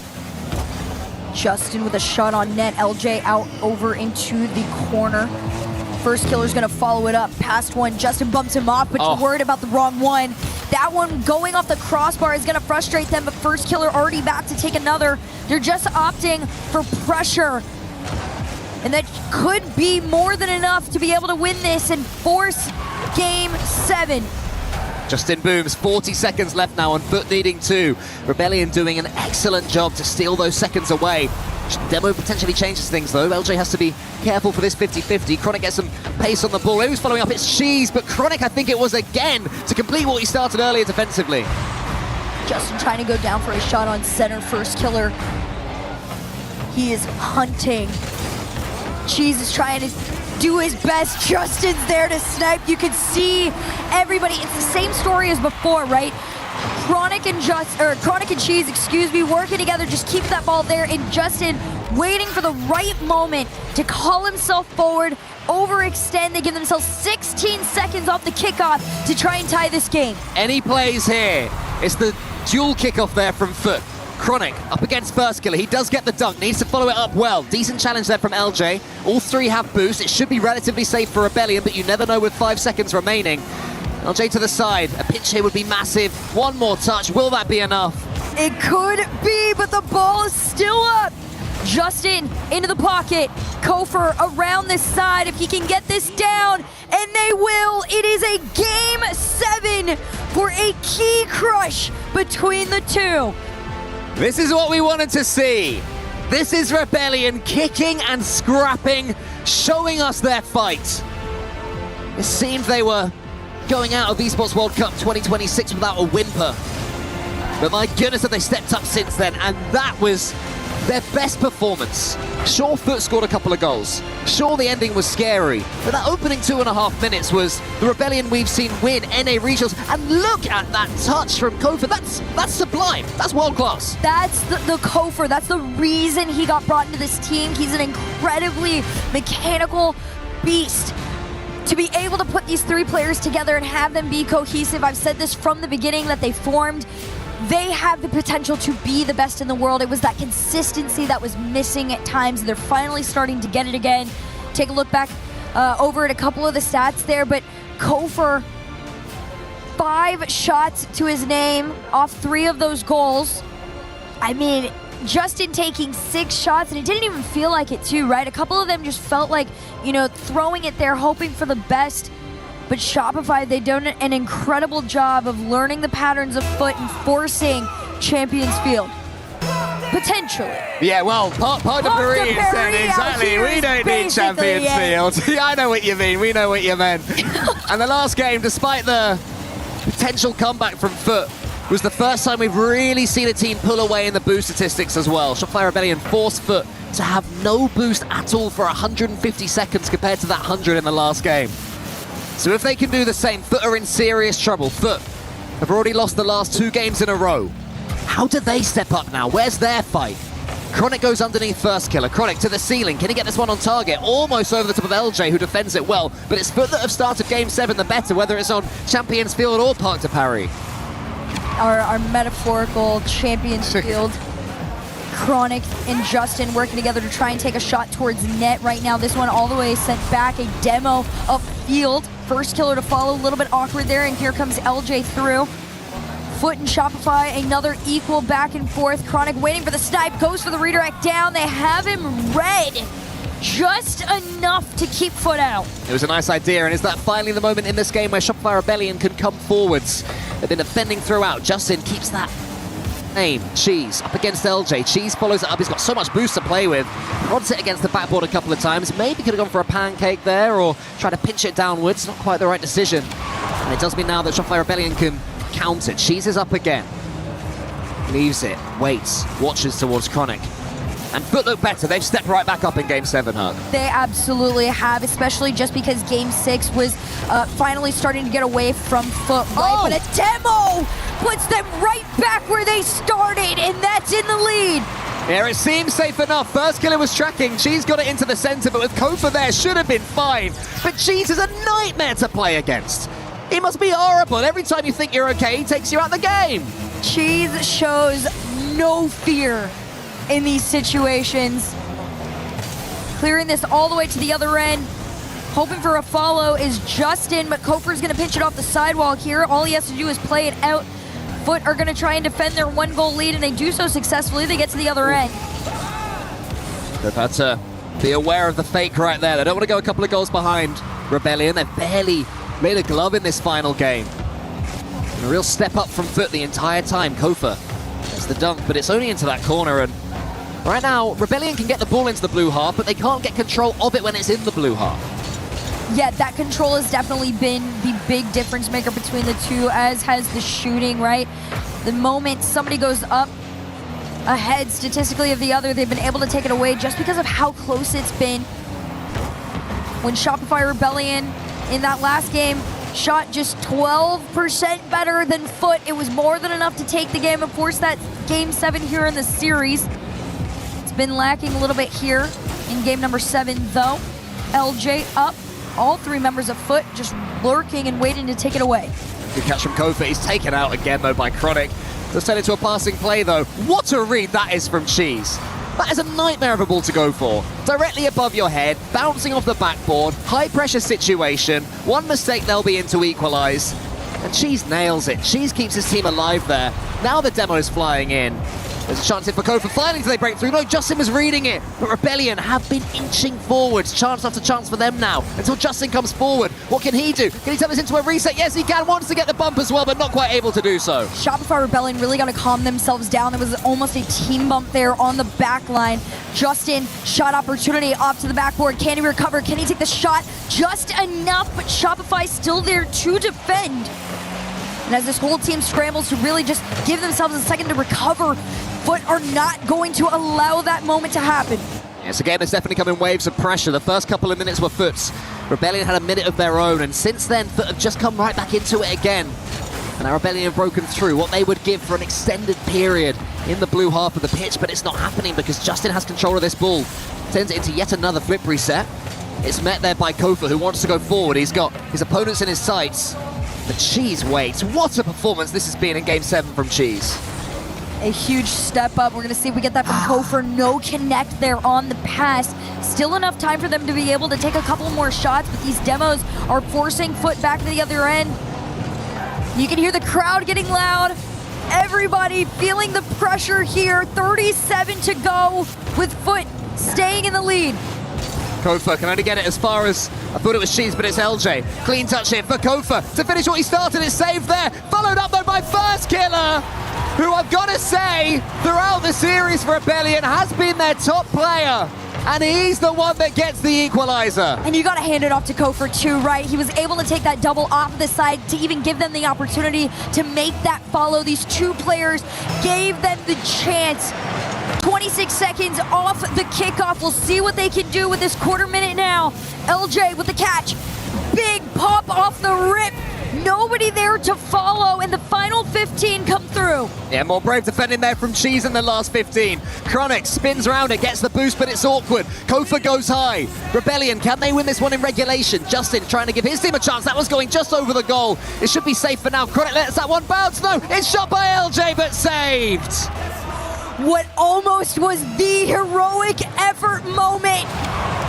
Justin with a shot on net. LJ out over into the corner. First killer's gonna follow it up. Past one, Justin bumps him off, but you're worried about the wrong one. That one going off the crossbar is gonna frustrate them, but first killer already back to take another. They're just opting for pressure. And that could be more than enough to be able to win this and force game 7. Justin booms, 40 seconds left now, and Foot needing 2. Rebellion doing an excellent job to steal those seconds away. Demo potentially changes things though. LJ has to be careful for this 50-50. Chronic gets some pace on the ball. Who's following up? It's Cheese, but Chronic, I think it was again, to complete what he started earlier defensively. Justin trying to go down for a shot on center. First killer. He is hunting. Cheese is trying to do his best. Justin's there to snipe. You can see everybody. It's the same story as before, right? Chronic and Cheese, excuse me, working together, just keep that ball there, and Justin waiting for the right moment to call himself forward, overextend. They give themselves 16 seconds off the kickoff to try and tie this game. Any plays here? It's the dual kickoff there from Foot. Chronic up against first killer. He does get the dunk, needs to follow it up well. Decent challenge there from LJ. All 3 have boost. It should be relatively safe for Rebellion, but you never know with 5 seconds remaining. LJ to the side. A pitch here would be massive. One more touch. Will that be enough? It could be, but the ball is still up. Justin into the pocket. Kofer around this side if he can get this down, and they will. It is a game 7 for a key crush between the 2. This is what we wanted to see. This is Rebellion kicking and scrapping, showing us their fight. It seemed they were going out of Esports World Cup 2026 without a whimper. But my goodness, have they stepped up since then, and that was their best performance. Sure, Foot scored a couple of goals. Sure, the ending was scary, but that opening 2.5 minutes was the Rebellion we've seen win NA Regionals. And look at that touch from Kofa. That's sublime. That's world class. That's the Kofer. That's the reason he got brought into this team. He's an incredibly mechanical beast. To be able to put these 3 players together and have them be cohesive, I've said this from the beginning that they formed. They have the potential to be the best in the world. It was that consistency that was missing at times. They're finally starting to get it again. Take a look back over at a couple of the stats there, but Kofer, 5 shots to his name off 3 of those goals. I mean, Justin taking 6 shots, and it didn't even feel like it too, right? A couple of them just felt like, you know, throwing it there, hoping for the best. But Shopify, they've done an incredible job of learning the patterns of Foot and forcing Champions Field. Potentially. Yeah, well, Porte de Paris said exactly. We don't need Champions Field. Yeah, I know what you mean. We know what you meant. And the last game, despite the potential comeback from Foot, was the first time we've really seen a team pull away in the boost statistics as well. Shopify Rebellion forced Foot to have no boost at all for 150 seconds compared to that 100 in the last game. So if they can do the same, Foot are in serious trouble. Foot have already lost the last 2 games in a row. How do they step up now? Where's their fight? Chronic goes underneath first killer. Chronic to the ceiling. Can he get this one on target? Almost over the top of LJ, who defends it well. But it's Foot that have started game 7 the better, whether it's on Champions Field or Porte de Paris. Our metaphorical Champions Field. Chronic and Justin working together to try and take a shot towards net right now. This one all the way sent back, a demo upfield. First killer to follow, a little bit awkward there, and here comes LJ through. Foot and Shopify, another equal back and forth. Chronic waiting for the snipe, goes for the redirect down. They have him red. Just enough to keep Foot out. It was a nice idea, and is that finally the moment in this game where Shopify Rebellion can come forwards? They've been defending throughout. Justin keeps that aim. Cheese up against LJ. Cheese follows it up. He's got so much boost to play with. Rods it against the backboard a couple of times. Maybe could have gone for a pancake there or try to pinch it downwards. Not quite the right decision. And it does mean now that Shopify Rebellion can counter. Cheese is up again. Leaves it. Waits. Watches towards Chronic. And Foot look better. They've stepped right back up in Game 7, Hug. They absolutely have, especially just because Game 6 was finally starting to get away from Foot, right? But a demo puts them right back where they started, and that's in the lead. Yeah, it seems safe enough. First killer was tracking. Cheese got it into the center, but with Kofa there, should have been fine. But Cheese is a nightmare to play against. He must be horrible. Every time you think you're okay, he takes you out the game. Cheese shows no fear in these situations. Clearing this all the way to the other end. Hoping for a follow is Justin, but Kofer's gonna pinch it off the sidewall here. All he has to do is play it out. Foot are gonna try and defend their 1-goal lead, and they do so successfully. They get to the other end. They've had to be aware of the fake right there. They don't want to go a couple of goals behind Rebellion. They've barely made a glove in this final game. And a real step up from Foot the entire time. Kofa gets the dunk, but it's only into that corner, and right now, Rebellion can get the ball into the blue half, but they can't get control of it when it's in the blue half. Yeah, that control has definitely been the big difference maker between the two, as has the shooting, right? The moment somebody goes up ahead statistically of the other, they've been able to take it away just because of how close it's been. When Shopify Rebellion in that last game shot just 12% better than Foot, it was more than enough to take the game and force that Game 7 here in the series. It's been lacking a little bit here in game number 7, though. LJ up. All three members of Foot just lurking and waiting to take it away. Good catch from Kofa. He's taken out again, though, by Chronic. Let's turn it to a passing play, though. What a read that is from Cheese. That is a nightmare of a ball to go for. Directly above your head, bouncing off the backboard, high-pressure situation. One mistake, they'll be in to equalize. And Cheese nails it. Cheese keeps his team alive there. Now the demo is flying in. There's a chance here for Kofa. Finally, do they break through? No, Justin was reading it. But Rebellion have been inching forwards. Chance after chance for them now. Until Justin comes forward. What can he do? Can he turn this into a reset? Yes, he can. Wants to get the bump as well, but not quite able to do so. Shopify Rebellion really got to calm themselves down. There was almost a team bump there on the back line. Justin, shot opportunity off to the backboard. Can he recover? Can he take the shot? Just enough, but Shopify still there to defend. And as this whole team scrambles to really just give themselves a second to recover, Foot are not going to allow that moment to happen. Yes, again, it's definitely come in waves of pressure. The first couple of minutes were Foot's. Rebellion had a minute of their own, and since then, Foot have just come right back into it again. And now Rebellion have broken through what they would give for an extended period in the blue half of the pitch, but it's not happening because Justin has control of this ball. Turns it into yet another flip reset. It's met there by Kofa, who wants to go forward. He's got his opponents in his sights. But Cheese waits. What a performance this has been in Game 7 from Cheese. A huge step up. We're going to see if we get that from Kofer. No connect there on the pass. Still enough time for them to be able to take a couple more shots, but these demos are forcing Foot back to the other end. You can hear the crowd getting loud. Everybody feeling the pressure here. 37 to go with Foot staying in the lead. Kofa can only get it as far as, I thought it was Cheese, but it's LJ. Clean touch here for Kofa to finish what he started. It's saved there. Followed up though by First Killer, who I've got to say, throughout the series for Rebellion, has been their top player. And he's the one that gets the equalizer. And you got to hand it off to Kofer too, right? He was able to take that double off the side to even give them the opportunity to make that follow. These two players gave them the chance. 26 seconds off the kickoff. We'll see what they can do with this quarter minute now. LJ with the catch. Big pop off the rip. Nobody there to follow, and the final 15 come through. Yeah, more brave defending there from Cheese in the last 15. Chronic spins around it, gets the boost, but it's awkward. Kofa goes high. Rebellion, can they win this one in regulation? Justin trying to give his team a chance. That was going just over the goal. It should be safe for now. Chronic lets that one bounce. No, it's shot by LJ, but saved. what almost was the heroic effort moment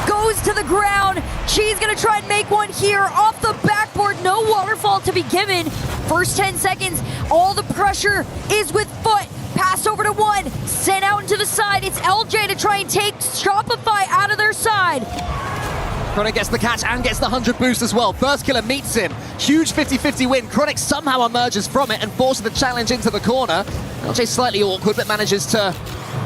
goes to the ground. She's gonna try and make one here off the backboard. No waterfall to be given. First 10 seconds, all the pressure is with Foot. Pass over to one, sent out into the side. It's LJ to try and take Shopify out of their side. Chronic gets the catch and gets the 100 boost as well. First killer meets him. Huge 50-50 win. Chronic somehow emerges from it and forces the challenge into the corner. LJ slightly awkward, but manages to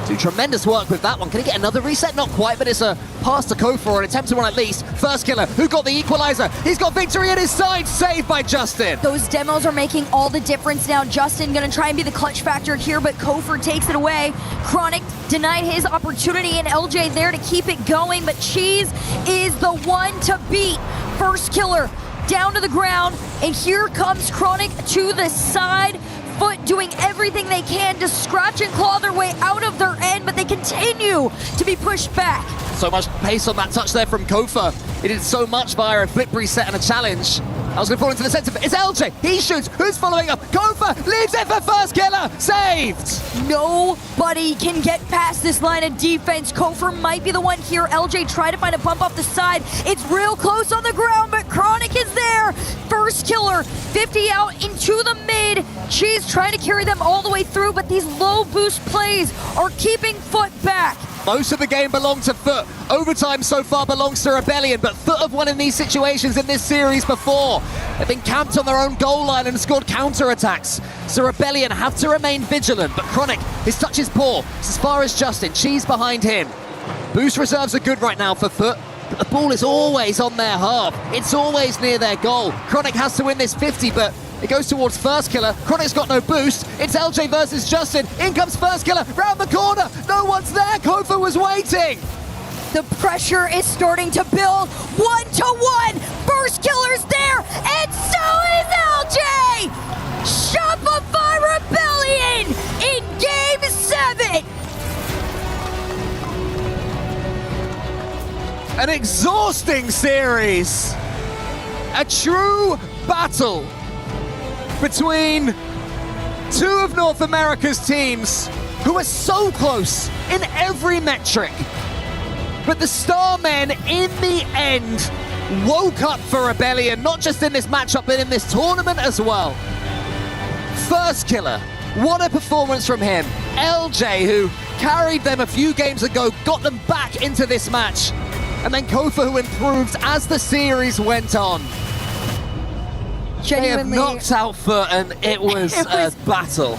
do tremendous work with that one. Can he get another reset? Not quite, but it's a pass to Kofa, or an attempted one at least. First killer, who got the equalizer? He's got victory at his side. Saved by Justin. Those demos are making all the difference now. Justin gonna try and be the clutch factor here, but Kofor takes it away. Chronic denied his opportunity, and LJ there to keep it going, but Cheese is the one to beat. First killer down to the ground, and here comes Chronic to the side. Foot doing everything they can to scratch and claw their way out of their end, but they continue to be pushed back. So much pace on that touch there from Kofa. He did so much via a flip reset and a challenge. I was going to fall into the center, but it's LJ. He shoots. Who's following up? Kofa leaves it for first killer. Saved. Nobody can get past this line of defense. Kofa might be the one here. LJ tried to find a bump off the side. It's real close on the ground, but Chronic is there. First killer, 50 out into the mid. She's trying to carry them all the way through, but these low boost plays are keeping Foot back. Most of the game belonged to Foot. Overtime so far belongs to Rebellion, but Foot have won in these situations in this series before. They've been camped on their own goal line and scored counter-attacks. So Rebellion have to remain vigilant, but Chronic, his touch is poor. It's as far as Justin. Cheese behind him. Boost reserves are good right now for Foot, but the ball is always on their half. It's always near their goal. Chronic has to win this 50, but it goes towards first killer. Chronic's got no boost. It's LJ versus Justin. In comes first killer. Round the corner. No one's there. Kofa was waiting. The pressure is starting to build. 1-to-1. First killer's there. And so is LJ. Shopify Rebellion in Game 7. An exhausting series. A true battle between two of North America's teams who are so close in every metric. But the Starmen, in the end, woke up for Rebellion, not just in this matchup, but in this tournament as well. First killer, what a performance from him. LJ, who carried them a few games ago, got them back into this match. And then Kofa, who improved as the series went on. They have knocked out Foot, and it was a battle.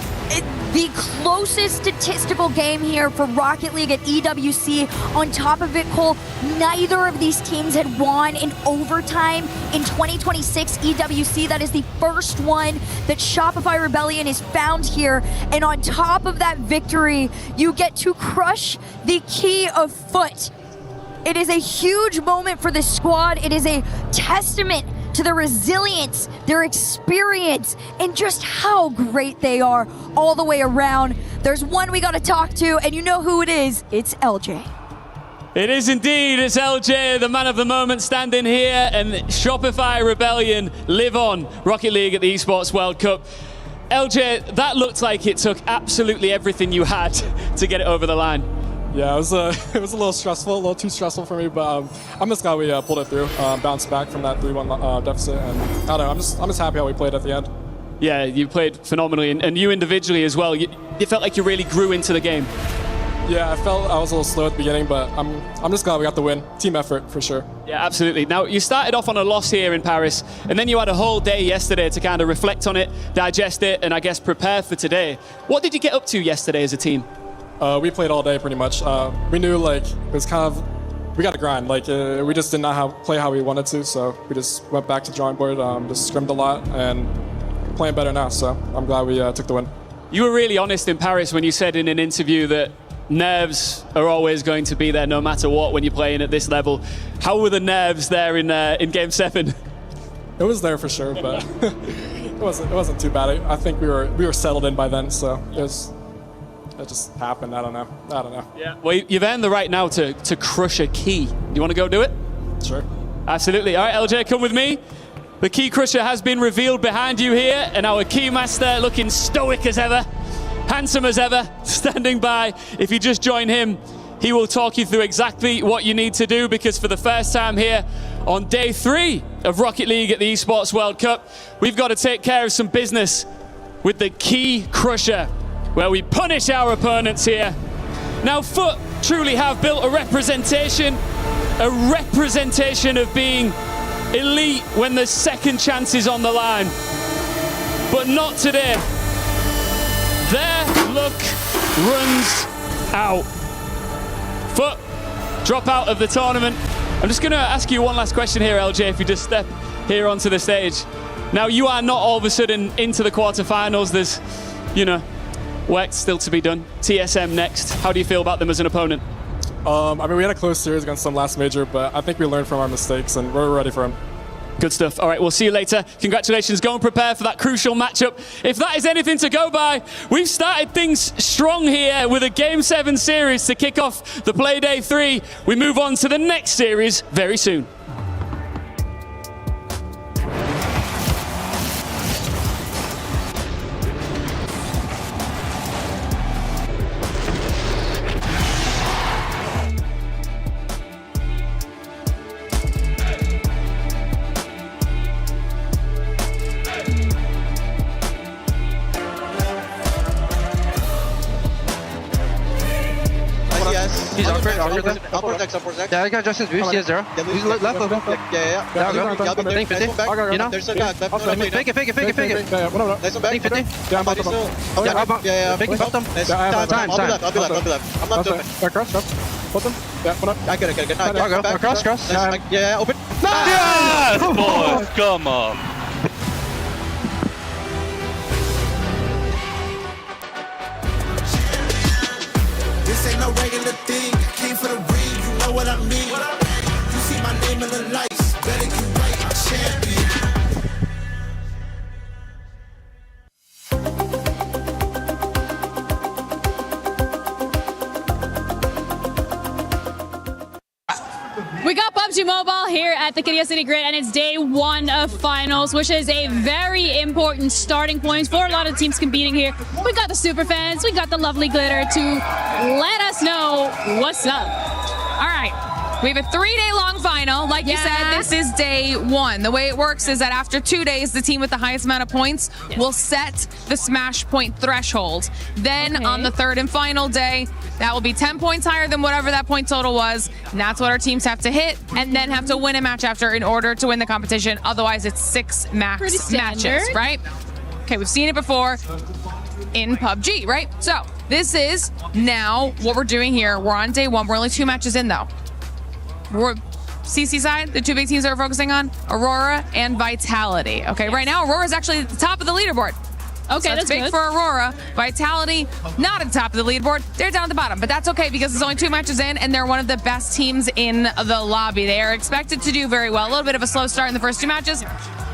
The closest statistical game here for Rocket League at EWC. On top of it, Cole, neither of these teams had won in overtime in 2026 EWC. That is the first one that Shopify Rebellion is found here. And on top of that victory, you get to crush the key of Foot. It is a huge moment for this squad. It is a testament to their resilience, their experience, and just how great they are all the way around. There's one we got to talk to, and you know who it is. It's LJ. It is indeed. It's LJ, the man of the moment, standing here, and Shopify Rebellion live on Rocket League at the Esports World Cup. LJ, that looked like it took absolutely everything you had to get it over the line. Yeah, it was a little stressful, a little too stressful for me, but I'm just glad we pulled it through, bounced back from that 3-1 deficit, and I don't know, I'm just happy how we played at the end. Yeah, you played phenomenally, and you individually as well. You felt like you really grew into the game. Yeah, I felt I was a little slow at the beginning, but I'm just glad we got the win. Team effort, for sure. Yeah, absolutely. Now, you started off on a loss here in Paris, and then you had a whole day yesterday to kind of reflect on it, digest it, and I guess prepare for today. What did you get up to yesterday as a team? We played all day pretty much. We knew like it was kind of, we got to grind. Like we just did not play how we wanted to, so we just went back to the drawing board, just scrimmed a lot, and playing better now. So I'm glad we took the win. You were really honest in Paris when you said in an interview that nerves are always going to be there no matter what when you're playing at this level. How were the nerves there in Game 7? It was there for sure, but it wasn't too bad. I think we were settled in by then, so it just happened. I don't know. Yeah. Well, you've earned the right now to crush a key. You want to go do it? Sure. Absolutely. All right, LJ, come with me. The key crusher has been revealed behind you here, and our key master, looking stoic as ever, handsome as ever, standing by. If you just join him, he will talk you through exactly what you need to do, because for the first time here on day 3 of Rocket League at the Esports World Cup, we've got to take care of some business with the Key Crusher, where we punish our opponents here. Now, Foot truly have built a representation of being elite when the second chance is on the line. But not today. Their luck runs out. Foot drop out of the tournament. I'm just going to ask you one last question here, LJ, if you just step here onto the stage. Now, you are not all of a sudden into the quarterfinals. There's, work still to be done. TSM next. How do you feel about them as an opponent? I mean, we had a close series against them last major, but I think we learned from our mistakes, and we're ready for them. Good stuff. All right, we'll see you later. Congratulations. Go and prepare for that crucial matchup. If that is anything to go by, we've started things strong here with a Game 7 series to kick off the Play Day 3. We move on to the next series very soon. He's upper deck. Yeah, I got Justin's boost. He has 0. He's left open. Yeah. There we go. Think 50. You know? Fake it. Think 50. Yeah. Fake bumped him. Time. I'll be left. I'm not doing it. Cross. Yeah, I get it. I'll go. Cross. Yeah, open. Yes! Boy, come on. This ain't no regular thing. I came for the ring, you know what I mean. You see my name in the lights, better get right, I'm champion. We got PUBG Mobile here at the Cadia City Grid, and it's day 1 of finals, which is a very important starting point for a lot of teams competing here. We got the super fans, we got the lovely glitter to let us know what's up. All right. We have a 3-day long final. Like you said, this is day 1. The way it works is that after 2 days, the team with the highest amount of points will set the smash point threshold. Then on the 3rd and final day, that will be 10 points higher than whatever that point total was. And that's what our teams have to hit and then have to win a match after in order to win the competition. Otherwise, it's 6 max matches, right? Okay, we've seen it before in PUBG, right? So this is now what we're doing here. We're on day 1. We're only 2 matches in, though. We're CC side, the 2 big teams that we're focusing on, Aurora and Vitality. Okay, right now Aurora's actually at the top of the leaderboard. Okay, so that's big good for Aurora. Vitality, not at the top of the leaderboard. They're down at the bottom, but that's okay because there's only 2 matches in, and they're one of the best teams in the lobby. They are expected to do very well. A little bit of a slow start in the first 2 matches,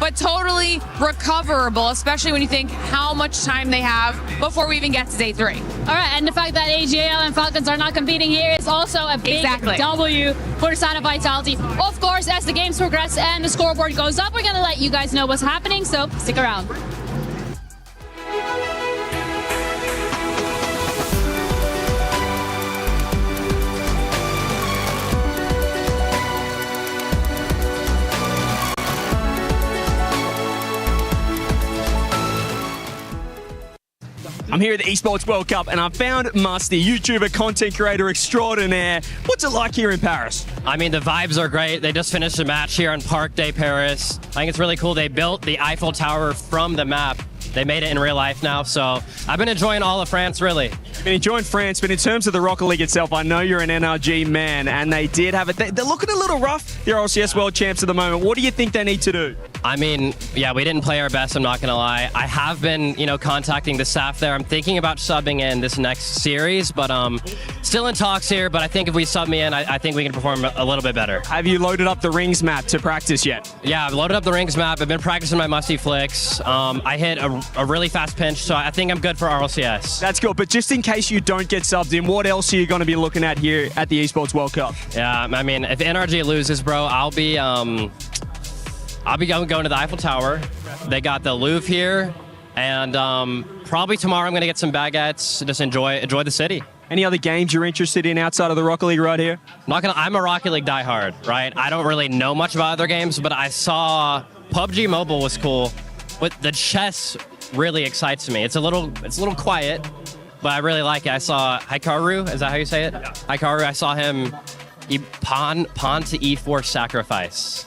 but totally recoverable, especially when you think how much time they have before we even get to day 3. All right, and the fact that AGL and Falcons are not competing here is also a big W for the side of Vitality. Of course, as the games progress and the scoreboard goes up, we're going to let you guys know what's happening, so stick around. I'm here at the Esports World Cup and I found Musty, YouTuber, content creator extraordinaire. What's it like here in Paris? I mean, the vibes are great. They just finished a match here on Porte de Paris. I think it's really cool. They built the Eiffel Tower from the map. They made it in real life now, so I've been enjoying all of France, really. I've been enjoying France, but in terms of the Rocket League itself, I know you're an NRG man, and they did have it. They're looking a little rough. They're LCS World Champs at the moment. What do you think they need to do? I mean, yeah, we didn't play our best, I'm not going to lie. I have been, contacting the staff there. I'm thinking about subbing in this next series, but still in talks here, but I think if we sub me in, I think we can perform a little bit better. Have you loaded up the rings map to practice yet? Yeah, I've loaded up the rings map. I've been practicing my musty flicks. I hit a really fast pinch, so I think I'm good for RLCS. That's good, but just in case you don't get subbed in, what else are you going to be looking at here at the Esports World Cup? Yeah, I mean, if NRG loses, bro, I'll be going to the Eiffel Tower. They got the Louvre here, And probably tomorrow I'm going to get some baguettes, just enjoy the city. Any other games you're interested in outside of the Rocket League right here? I'm a Rocket League diehard, right? I don't really know much about other games, but I saw PUBG Mobile was cool. But the chess really excites me. It's a little quiet, but I really like it. I saw Hikaru, is that how you say it? Yeah. Hikaru, I saw him pawn to E4 sacrifice.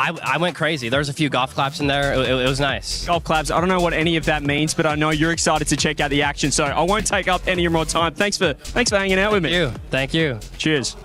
I went crazy. There was a few golf claps in there. It was nice. Golf claps. I don't know what any of that means, but I know you're excited to check out the action, so I won't take up any more time. Thanks for hanging out with me. Thank you. Cheers.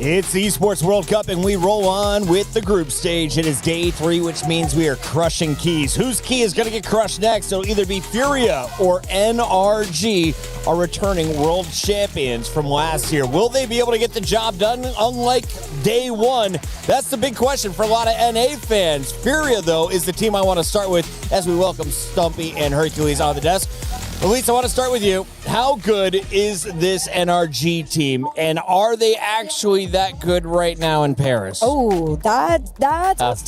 It's the Esports World Cup, and we roll on with the group stage. It is day 3, which means we are crushing keys. Whose key is going to get crushed next? It'll either be Furia or NRG, our returning world champions from last year. Will they be able to get the job done unlike day 1? That's the big question for a lot of NA fans. Furia, though, is the team I want to start with as we welcome Stumpy and Hercules on the desk. Elise, I want to start with you. How good is this NRG team, and are they actually that good right now in Paris? Oh, that's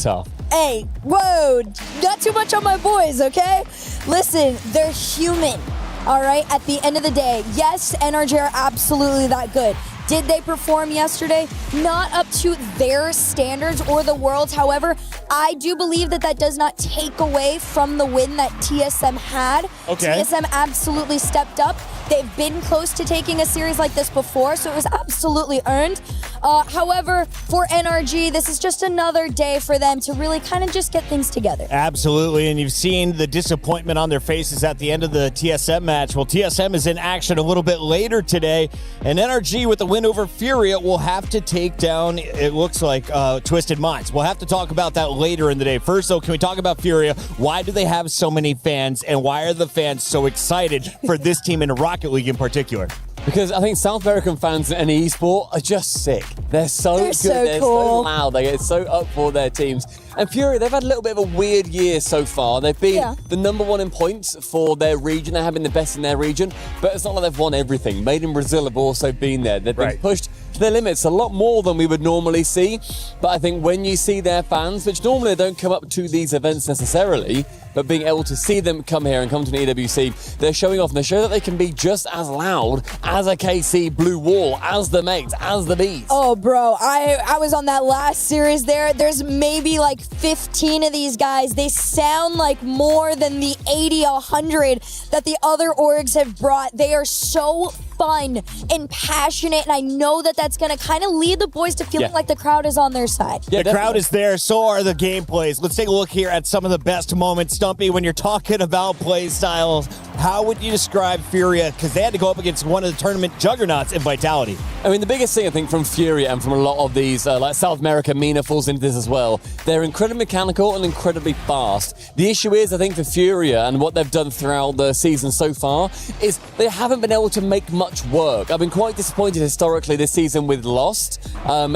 tough. Hey, whoa, not too much on my boys, okay? Listen, they're human, all right? At the end of the day, yes, NRG are absolutely that good. Did they perform yesterday? Not up to their standards or the world's. However, I do believe that does not take away from the win that TSM had. Okay. TSM absolutely stepped up. They've been close to taking a series like this before, so it was absolutely earned. However, for NRG, this is just another day for them to really kind of just get things together. Absolutely, and you've seen the disappointment on their faces at the end of the TSM match. Well, TSM is in action a little bit later today, and NRG with the win over Furia will have to take down, it looks like, Twisted Minds. We'll have to talk about that later in the day. First, though, can we talk about Furia? Why do they have so many fans, and why are the fans so excited for this team in Rocket League in particular? Because I think South American fans in any esport are just sick. They're so good, they're so loud, they get so up for their teams. And Fury, they've had a little bit of a weird year so far. They've been the number 1 in points for their region. They have been the best in their region, but it's not like they've won everything. Made in Brazil have also been there. They've been pushed to their limits a lot more than we would normally see. But I think when you see their fans, which normally don't come up to these events necessarily, but being able to see them come here and come to an EWC, they're showing off and they show that they can be just as loud as a KC Blue Wall, as the Mates, as the Bees. Oh, bro, I was on that last series there. There's maybe like 15 of these guys. They sound like more than the 80, 100 that the other orgs have brought. They are so fun and passionate, and I know that's going to kind of lead the boys to feeling like the crowd is on their side. The crowd is there, so are the gameplays. Let's take a look here at some of the best moments. Stumpy, when you're talking about play styles, how would you describe Furia? Because they had to go up against one of the tournament juggernauts in Vitality. I mean, the biggest thing I think from Furia and from a lot of these, like South America, Mina falls into this as well, they're incredibly mechanical and incredibly fast. The issue is, I think, for Furia and what they've done throughout the season so far, is they haven't been able to make much work. I've been quite disappointed historically this season with Lost.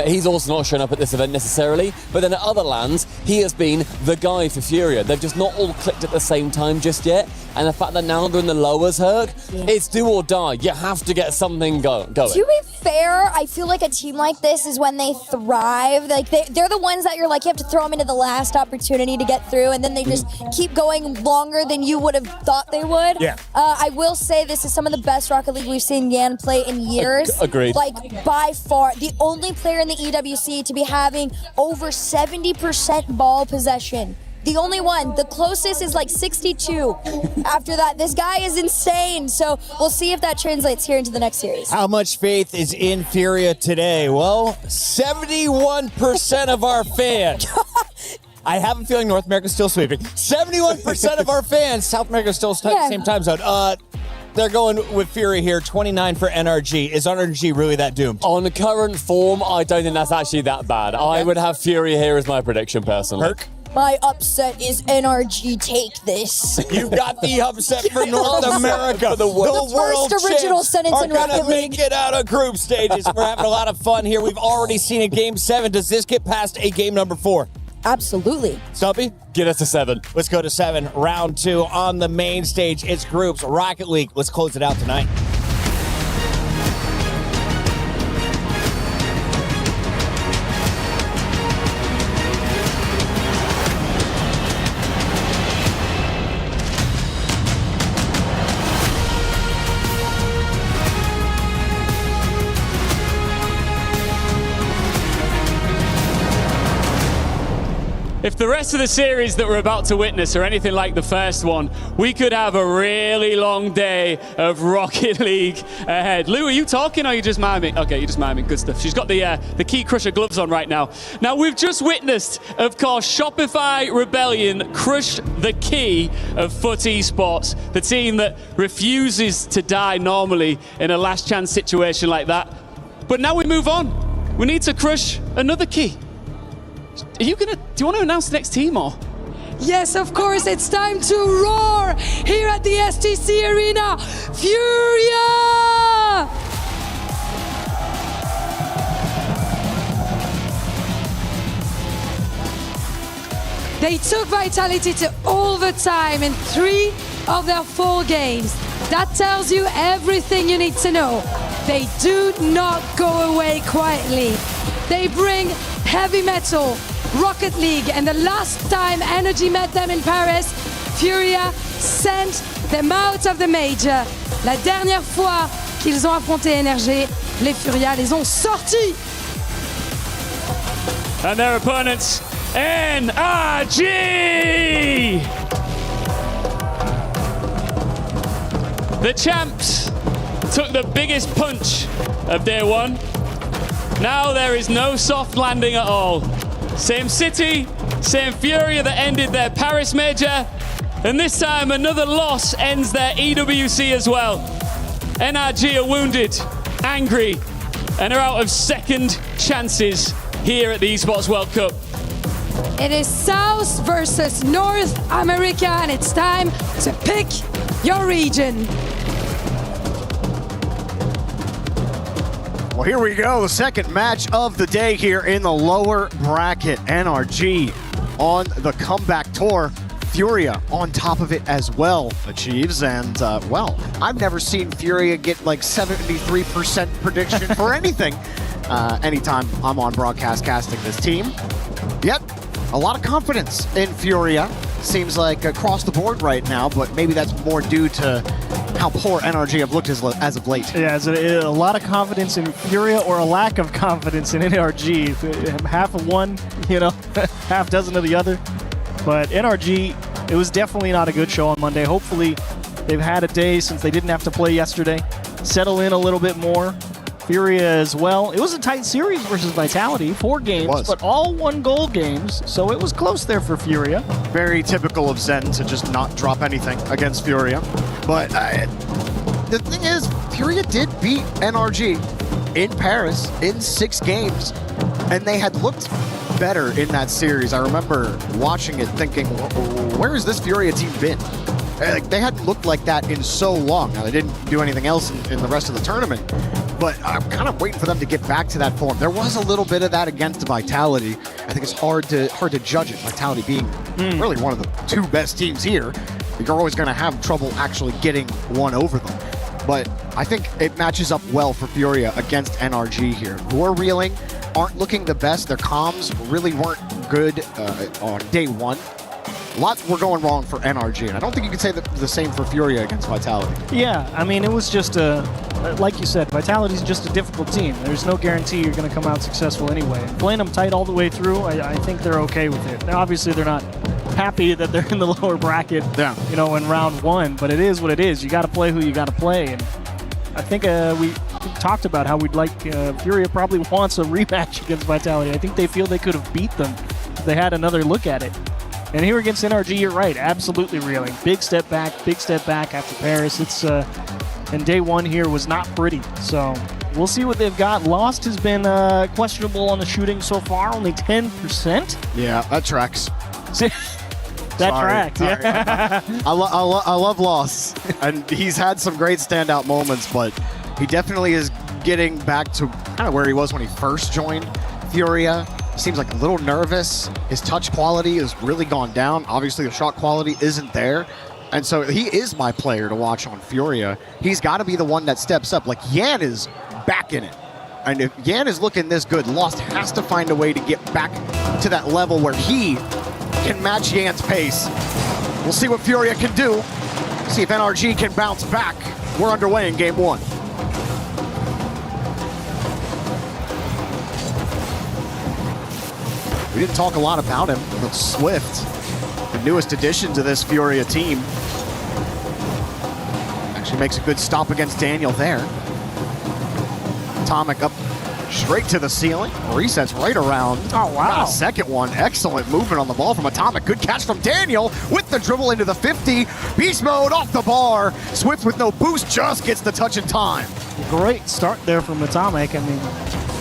He's also not shown up at this event necessarily, but then at other lands, he has been the guy for Furia. They've just not all clicked at the same time just yet, and the fact that now they're in the lowers, Herc, it's do or die. You have to get something going. To be fair, I feel like a team like this is when they thrive. Like they're the ones that you're like, you have to throw them into the last opportunity to get through, and then they just keep going longer than you would have thought they would. Yeah. I will say this is some of the best Rocket League we've seen Yan play in years. Agreed. Like by far, the only player in the EWC to be having over 70% ball possession. The only one. The closest is like 62. After that, this guy is insane. So we'll see if that translates here into the next series. How much faith is in Furia today? Well, 71% of our fans. I have a feeling North America's still sweeping. 71% of our fans, South America's still same time zone. They're going with Fury here, 29 for NRG. Is NRG really that doomed? On the current form, I don't think that's actually that bad. I would have Fury here as my prediction, personally. Perk? My upset is NRG. Take this. You've got the upset for North America. The world first original sentence are in going to Rocket League. make it out of group stages. We're having a lot of fun here. We've already seen a game 7. Does this get past a game number 4? Absolutely. Stumpy? Get us to 7. Let's go to 7. Round 2 on the main stage. It's groups. Rocket League. Let's close it out tonight. If the rest of the series that we're about to witness are anything like the first one, we could have a really long day of Rocket League ahead. Lou, are you talking or are you just miming? Okay, you're just miming. Good stuff. She's got the Key Crusher gloves on right now. Now, we've just witnessed, of course, Shopify Rebellion crush the key of FUT Esports, the team that refuses to die normally in a last chance situation like that. But now we move on. We need to crush another key. Do you want to announce the next team or? Yes, of course, it's time to roar here at the STC Arena. Furia! They took Vitality to overtime in 3 of their 4 games. That tells you everything you need to know. They do not go away quietly. They bring heavy metal, Rocket League, and the last time Energy met them in Paris, Furia sent them out of the major. La dernière fois qu'ils ont affronté Energy, les Furia les ont sortis. And their opponents, NRG! The champs took the biggest punch of day 1. Now there is no soft landing at all. Same city, same Furia that ended their Paris major, and this time another loss ends their EWC as well. NRG are wounded, angry, and are out of second chances here at the Esports World Cup. It is South versus North America, and it's time to pick your region. Well, here we go. The second match of the day here in the lower bracket. NRG on the comeback tour. Furia on top of it as well achieves. And, well, I've never seen Furia get like 73% prediction for anything anytime I'm on broadcast casting this team. Yet, a lot of confidence in Furia. Seems like across the board right now, but maybe that's more due to how poor NRG have looked as of late. Yeah, it's a lot of confidence in Furia or a lack of confidence in NRG. Half of one, half dozen of the other. But NRG, it was definitely not a good show on Monday. Hopefully, they've had a day since they didn't have to play yesterday. Settle in a little bit more. Furia as well. It was a tight series versus Vitality, 4 games, but all 1-goal games, so it was close there for Furia. Very typical of Zen to just not drop anything against Furia. But the thing is, Furia did beat NRG in Paris in 6 games, and they had looked better in that series. I remember watching it thinking, where has this Furia team been? They hadn't looked like that in so long. Now, they didn't do anything else in the rest of the tournament, but I'm kind of waiting for them to get back to that form. There was a little bit of that against Vitality. I think it's hard to judge it, Vitality being really one of the 2 best teams here. You're always going to have trouble actually getting one over them. But I think it matches up well for Furia against NRG here, who are reeling, aren't looking the best. Their comms really weren't good on day 1. Lots were going wrong for NRG, and I don't think you could say the same for Furia against Vitality. Yeah, I mean, it was just like you said, Vitality's just a difficult team. There's no guarantee you're going to come out successful anyway. Playing them tight all the way through, I think they're okay with it. Now, obviously, they're not happy that they're in the lower bracket, in round 1, but it is what it is. You got to play who you got to play, and I think we talked about how we'd like Furia probably wants a rematch against Vitality. I think they feel they could have beat them if they had another look at it. And here against NRG, you're right, absolutely reeling. Big step back after Paris. It's and day one here was not pretty. So we'll see what they've got. Lost has been questionable on the shooting so far, only 10%. Yeah, that tracks. That tracks. Yeah. I love Lost, and he's had some great standout moments, but he definitely is getting back to kind of where he was when he first joined Furia. He seems like a little nervous. His touch quality has really gone down. Obviously, the shot quality isn't there. And so he is my player to watch on Furia. He's got to be the one that steps up. Like, Yan is back in it. And if Yan is looking this good, Lost has to find a way to get back to that level where he can match Yan's pace. We'll see what Furia can do. See if NRG can bounce back. We're underway in game one. We didn't talk a lot about him, but Swift, the newest addition to this Furia team, actually makes a good stop against Daniel there. Atomic up straight to the ceiling, resets right around. Oh, wow. Got a second one. Excellent movement on the ball from Atomic. Good catch from Daniel with the dribble into the 50. Beast mode off the bar. Swift with no boost just gets the touch in time. Great start there from Atomic. I mean,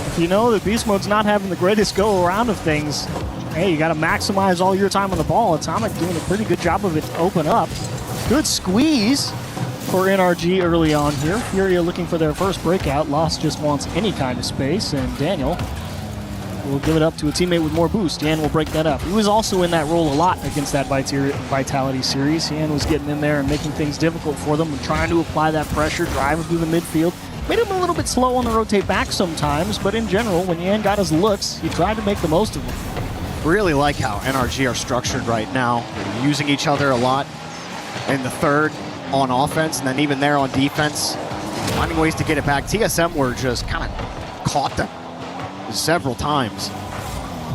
if you know that Beast Mode's not having the greatest go around of things, hey, you got to maximize all your time on the ball. Atomic doing a pretty good job of it to open up. Good squeeze for NRG early on here. Furia looking for their first breakout. Lost just wants any kind of space, and Daniel will give it up to a teammate with more boost. Yan will break that up. He was also in that role a lot against that Vitality series. Yan was getting in there and making things difficult for them and trying to apply that pressure, driving through the midfield. Made him a little bit slow on the rotate back sometimes, but in general, when Yan got his looks, he tried to make the most of them. Really like how NRG are structured right now. They're using each other a lot in the third on offense, and then even there on defense, finding ways to get it back. TSM were just kind of caught them several times.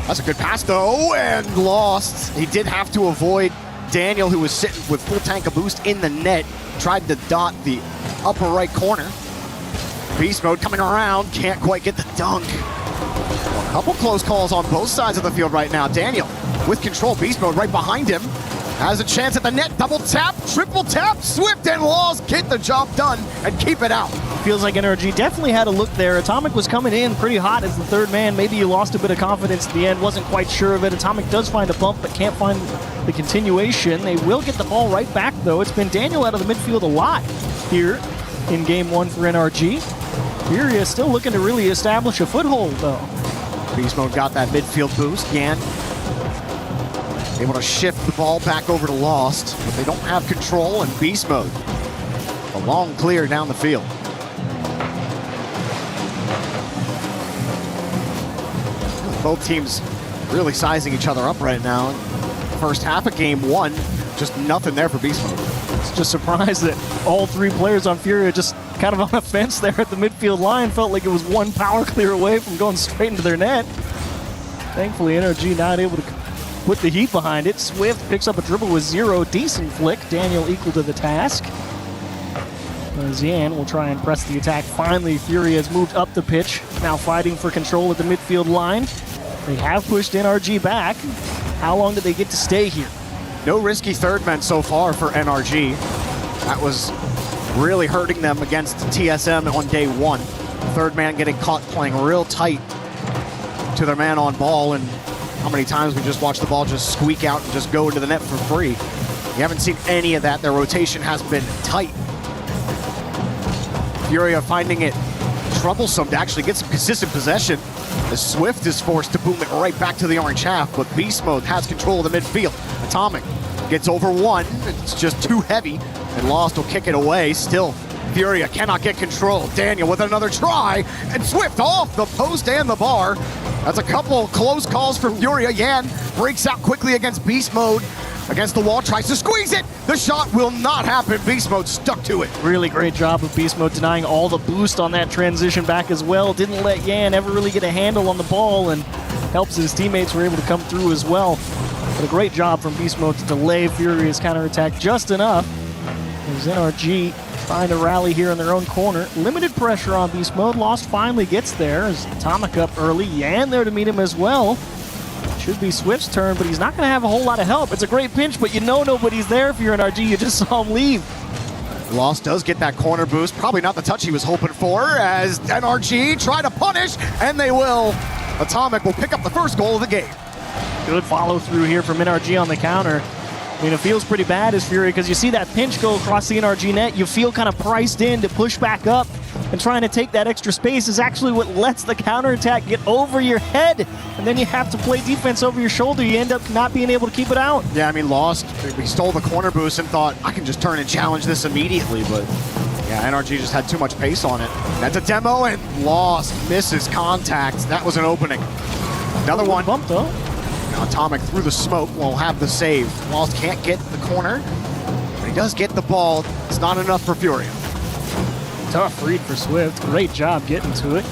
That's a good pass though, and Lost. He did have to avoid Daniel, who was sitting with full tank of boost in the net. Tried to dot the upper right corner. Beast mode coming around, can't quite get the dunk. A couple close calls on both sides of the field right now. Daniel with control, Beast mode right behind him. Has a chance at the net, double tap, triple tap, Swift and Lost get the job done and keep it out. Feels like NRG definitely had a look there. Atomic was coming in pretty hot as the third man. Maybe he lost a bit of confidence at the end, wasn't quite sure of it. Atomic does find a bump, but can't find the continuation. They will get the ball right back, though. It's been Daniel out of the midfield a lot here in game one for NRG. Furia still looking to really establish a foothold, though. Beast mode got that midfield boost. Yan able to shift the ball back over to Lost, but they don't have control, and Beast mode. A long clear down the field. Both teams really sizing each other up right now. First half of game one, just nothing there for Beast mode. It's just surprised that all three players on Furia just kind of on the fence there at the midfield line. Felt like it was one power clear away from going straight into their net. Thankfully, NRG not able to put the heat behind it. Swift picks up a dribble with 0. Decent flick. Daniel equal to the task. Yan will try and press the attack. Finally, Furia has moved up the pitch. Now fighting for control at the midfield line. They have pushed NRG back. How long did they get to stay here? No risky third men so far for NRG. That was really hurting them against TSM on day one. Third man getting caught playing real tight to their man on ball, and how many times we just watched the ball just squeak out and just go into the net for free. You haven't seen any of that. Their rotation has been tight. Furia finding it troublesome to actually get some consistent possession. The Swift is forced to boom it right back to the orange half, but Beast mode has control of the midfield. Atomic gets over one. It's just too heavy, and Lost will kick it away. Still, Furia cannot get control. Daniel with another try, and Swift off the post and the bar. That's a couple close calls for Furia. Yan breaks out quickly against Beast mode. Against the wall, tries to squeeze it. The shot will not happen. Beast mode stuck to it. Really great job of Beast mode denying all the boost on that transition back as well. Didn't let Yan ever really get a handle on the ball, and helps his teammates were able to come through as well. But a great job from Beast mode to delay Furia's counterattack just enough. As NRG trying to rally here in their own corner. Limited pressure on Beast mode. Lost finally gets there as Atomic up early. Yan there to meet him as well. Should be Swift's turn, but he's not going to have a whole lot of help. It's a great pinch, but you know nobody's there if you're an RG. You just saw him leave. Los does get that corner boost. Probably not the touch he was hoping for as NRG try to punish, and they will. Atomic will pick up the first goal of the game. Good follow through here from NRG on the counter. I mean, it feels pretty bad as Fury because you see that pinch go across the NRG net. You feel kind of priced in to push back up, and trying to take that extra space is actually what lets the counterattack get over your head, and then you have to play defense over your shoulder. You end up not being able to keep it out. Yeah, I mean, Lost, he stole the corner boost and thought, I can just turn and challenge this immediately, but yeah, NRG just had too much pace on it. That's a demo, and Lost misses contact. That was an opening. Another one. Bump though. Atomic through the smoke will have the save. Lost can't get the corner, but he does get the ball. It's not enough for Furia. Tough read for Swift. Great job getting to it.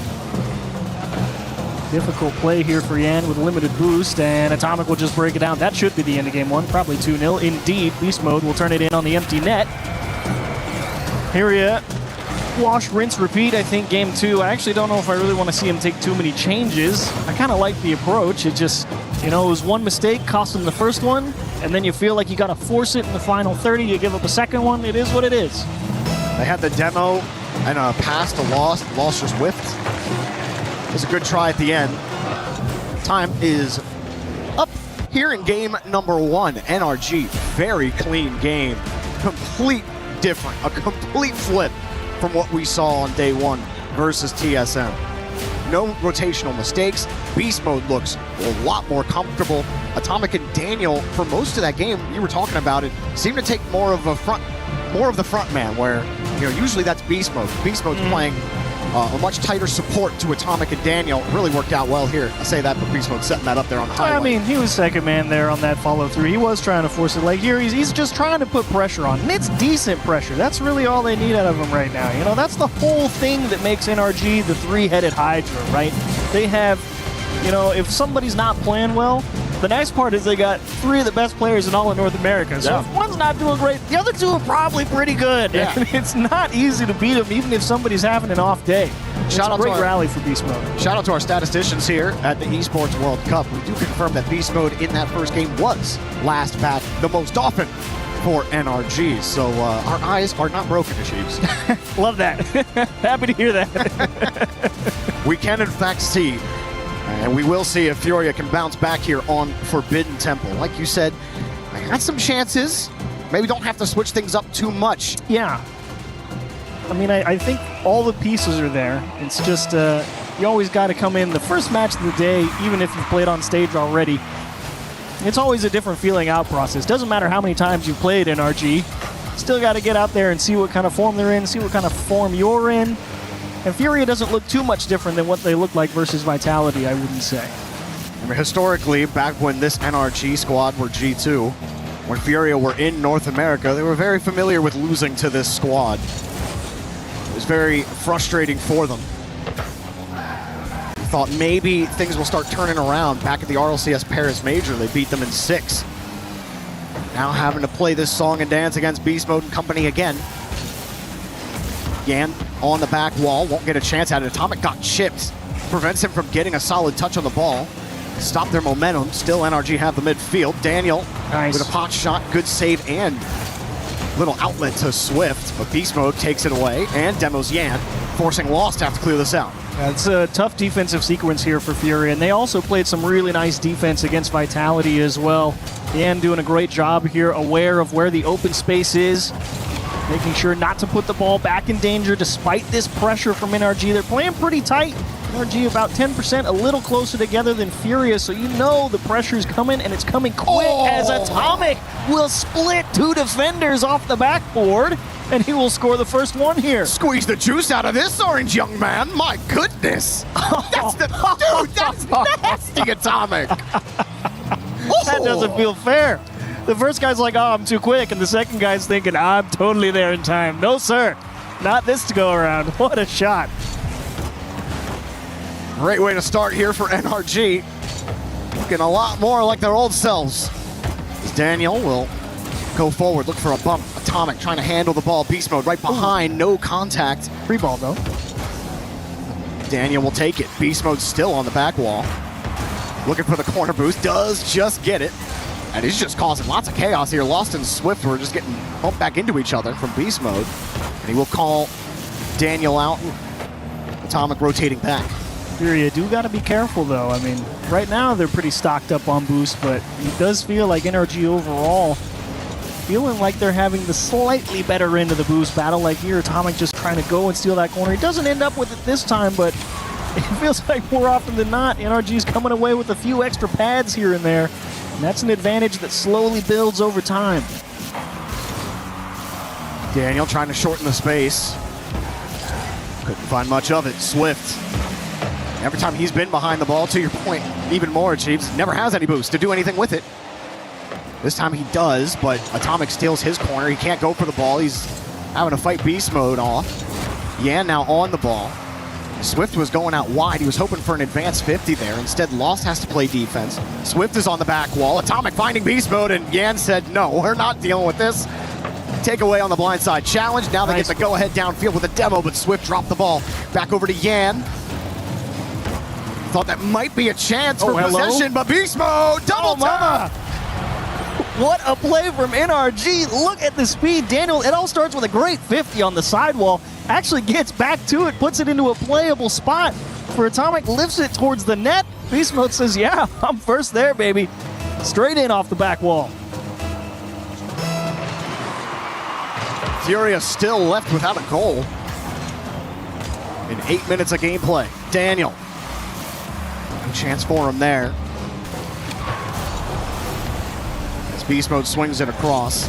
Difficult play here for Yan with a limited boost, and Atomic will just break it down. That should be the end of game one, probably 2-0. Indeed, Beast Mode will turn it in on the empty net. Furia, wash, rinse, repeat, I think, game two. I actually don't know if I really want to see him take too many changes. I kind of like the approach. It just, you know, it was one mistake, cost him the first one, and then you feel like you got to force it in the final 30. You give up a second one. It is what it is. They had the demo and a pass to Lost. Lost just whiffed. It was a good try at the end. Time is up here in game number one. NRG, very clean game. Complete different, a complete flip from what we saw on day one versus TSM. No rotational mistakes. Beast Mode looks a lot more comfortable. Atomic and Daniel, for most of that game, you were talking about it, seemed to take more of the front man, where, you know, usually that's Beast Mode. Beast Mode's playing a much tighter support to Atomic and Daniel. Really worked out well here. I say that, but Beast Mode setting that up there on the highlight. I mean, he was second man there on that follow through. He was trying to force it. Like here, he's just trying to put pressure on. And it's decent pressure. That's really all they need out of him right now. You know, that's the whole thing that makes NRG the three-headed Hydra, right? They have, you know, if somebody's not playing well, the nice part is they got three of the best players in all of North America. So if one's not doing great, the other two are probably pretty good. Yeah. And it's not easy to beat them, even if somebody's having an off day. Shout out Great to our rally for Beast Mode. Shout out to our statisticians here at the Esports World Cup. We do confirm that Beast Mode in that first game was last back the most often for NRG. So our eyes are not broken, Chiefs. Love that. Happy to hear that. We can in fact see, and we will see if Furia can bounce back here on Forbidden Temple. Like you said, they had some chances. Maybe don't have to switch things up too much. Yeah. I mean, I think all the pieces are there. It's just, you always got to come in the first match of the day, even if you've played on stage already. It's always a different feeling out process. Doesn't matter how many times you've played NRG. Still got to get out there and see what kind of form they're in, see what kind of form you're in. And Furia doesn't look too much different than what they look like versus Vitality, I wouldn't say. I mean, historically, back when this NRG squad were G2, when Furia were in North America, they were very familiar with losing to this squad. It was very frustrating for them. Thought maybe things will start turning around. Back at the RLCS Paris Major, they beat them in 6. Now having to play this song and dance against Beast Mode and company again. Yan on the back wall, won't get a chance at it. Atomic got chipped, prevents him from getting a solid touch on the ball. Stop their momentum. Still NRG have the midfield. Daniel with a pot shot, good save and little outlet to Swift, but Beast Mode takes it away, and demos Yan, forcing Lost to have to clear this out. It's a tough defensive sequence here for Fury, and they also played some really nice defense against Vitality as well. Yan doing a great job here, aware of where the open space is, making sure not to put the ball back in danger despite this pressure from NRG. They're playing pretty tight. NRG about 10%, a little closer together than Furia, so you know the pressure's coming, and it's coming quick as Atomic will split 2 defenders off the backboard, and he will score the first one here. Squeeze the juice out of this orange young man. My goodness. That's nasty, Atomic. That doesn't feel fair. The first guy's like, oh, I'm too quick, and the second guy's thinking, I'm totally there in time. No, sir. Not this to go around. What a shot. Great way to start here for NRG. Looking a lot more like their old selves. As Daniel will go forward, look for a bump. Atomic trying to handle the ball. Beast Mode right behind, no contact. Free ball though. Daniel will take it. Beast Mode still on the back wall. Looking for the corner boost, does just get it. And he's just causing lots of chaos here. Lost and Swift were just getting bumped back into each other from beast mode. And he will call Daniel out. Atomic rotating back. You do got to be careful, though. I mean, right now they're pretty stocked up on boost, but it does feel like NRG overall feeling like they're having the slightly better end of the boost battle. Like here, Atomic just trying to go and steal that corner. He doesn't end up with it this time, but it feels like more often than not, NRG's coming away with a few extra pads here and there. And that's an advantage that slowly builds over time. Daniel trying to shorten the space. Couldn't find much of it. Swift. Every time he's been behind the ball, to your point, even more, Chiefs, never has any boost to do anything with it. This time he does, but Atomic steals his corner. He can't go for the ball. He's having to fight beast mode off. Yan now on the ball. Swift was going out wide. He was hoping for an advanced 50 there. Instead, Lost has to play defense. Swift is on the back wall. Atomic finding beast mode, and Yan said, no, we're not dealing with this. Takeaway on the blindside challenge. Now they get the go-ahead downfield with a demo, but Swift dropped the ball. Back over to Yan. Thought that might be a chance for possession, but beast mode, double tap. What a play from NRG. Look at the speed. Daniel, it all starts with a great 50 on the sidewall. Actually gets back to it, puts it into a playable spot. For Atomic, lifts it towards the net. Beast mode says, yeah, I'm first there, baby. Straight in off the back wall. Furia still left without a goal in 8 minutes of gameplay. Daniel. No chance for him there. As beast mode swings it across.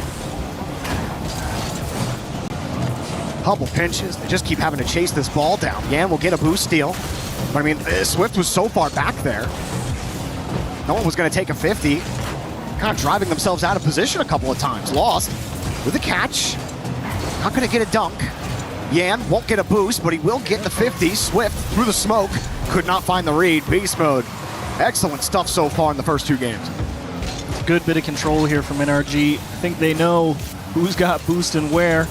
Couple pinches. They just keep having to chase this ball down. Yan will get a boost steal. But I mean, Swift was so far back there. No one was going to take a 50. Kind of driving themselves out of position a couple of times. Lost with a catch. Not going to get a dunk. Yan won't get a boost, but he will get the 50. Swift through the smoke. Could not find the read. Beast mode. Excellent stuff so far in the first two games. Good bit of control here from NRG. I think they know who's got boost and where.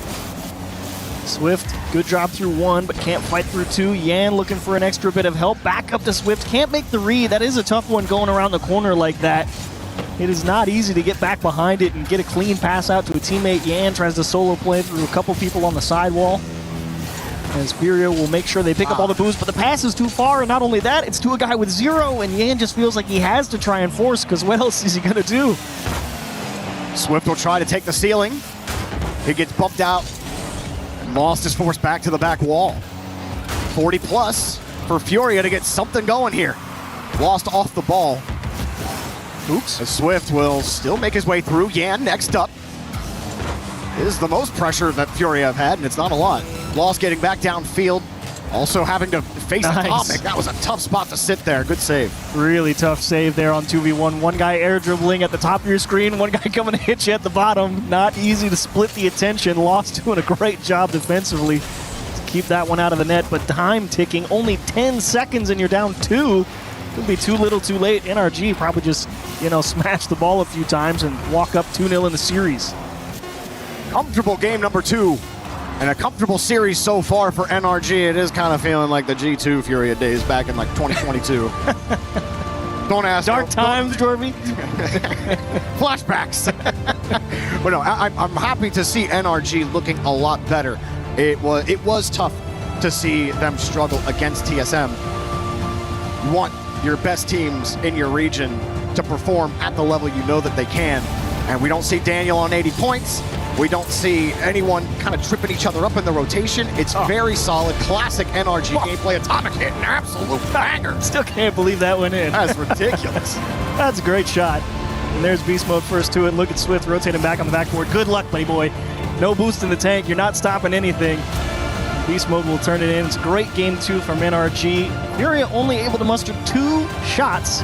Swift, good job through one, but can't fight through two. Yan looking for an extra bit of help. Back up to Swift. Can't make the read. That is a tough one going around the corner like that. It is not easy to get back behind it and get a clean pass out to a teammate. Yan tries to solo play through a couple people on the sidewall. As Furia will make sure they pick up all the boost, but the pass is too far, and not only that, it's to a guy with zero, and Yan just feels like he has to try and force, because what else is he going to do? Swift will try to take the ceiling. He gets bumped out. Lost is forced back to the back wall. 40 plus for Furia to get something going here. Lost off the ball. Oops. As Swift will still make his way through. Yan next up. Is the most pressure that Furia have had, and it's not a lot. Lost getting back downfield. Also having to face Atomic. That was a tough spot to sit there. Good save. Really tough save there on 2v1. One guy air dribbling at the top of your screen, one guy coming to hit you at the bottom. Not easy to split the attention. Lost doing a great job defensively to keep that one out of the net, but time ticking. Only 10 seconds and you're down 2. Could be too little too late. NRG probably just, smash the ball a few times and walk up 2-0 in the series. Comfortable game number 2. And a comfortable series so far for NRG. It is kind of feeling like the G2 Furia days back in 2022. Don't ask. Dark times, Jorby. Flashbacks. But no, I'm happy to see NRG looking a lot better. It was tough to see them struggle against TSM. You want your best teams in your region to perform at the level you know that they can. And we don't see Daniel on 80 points. We don't see anyone kind of tripping each other up in the rotation. It's very solid, classic NRG gameplay. Atomic hit, an absolute banger. Still can't believe that went in. That's ridiculous. That's a great shot. And there's Beast Mode first to it. Look at Swift rotating back on the backboard. Good luck, buddy boy. No boost in the tank. You're not stopping anything. Beast Mode will turn it in. It's a great game 2 from NRG. Furia only able to muster 2 shots.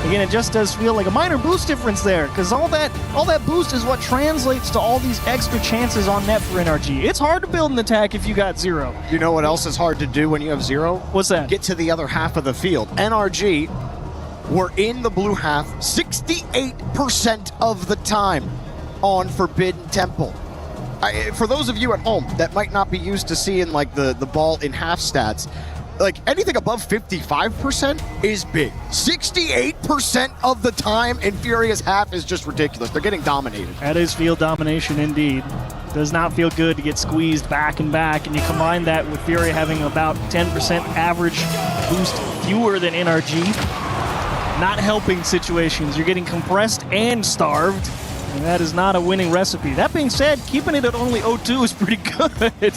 Again, it just does feel like a minor boost difference there, because all that boost is what translates to all these extra chances on net for NRG. It's hard to build an attack if you got 0. You know what else is hard to do when you have 0? What's that? Get to the other half of the field. NRG were in the blue half 68% of the time on Forbidden Temple. For those of you at home that might not be used to seeing the ball in half stats, like anything above 55% is big. 68% of the time in Furia's half is just ridiculous. They're getting dominated. That is field domination indeed. Does not feel good to get squeezed back and back, and you combine that with Furia having about 10% average boost fewer than NRG. Not helping situations. You're getting compressed and starved, and that is not a winning recipe. That being said, keeping it at only 0-2 is pretty good.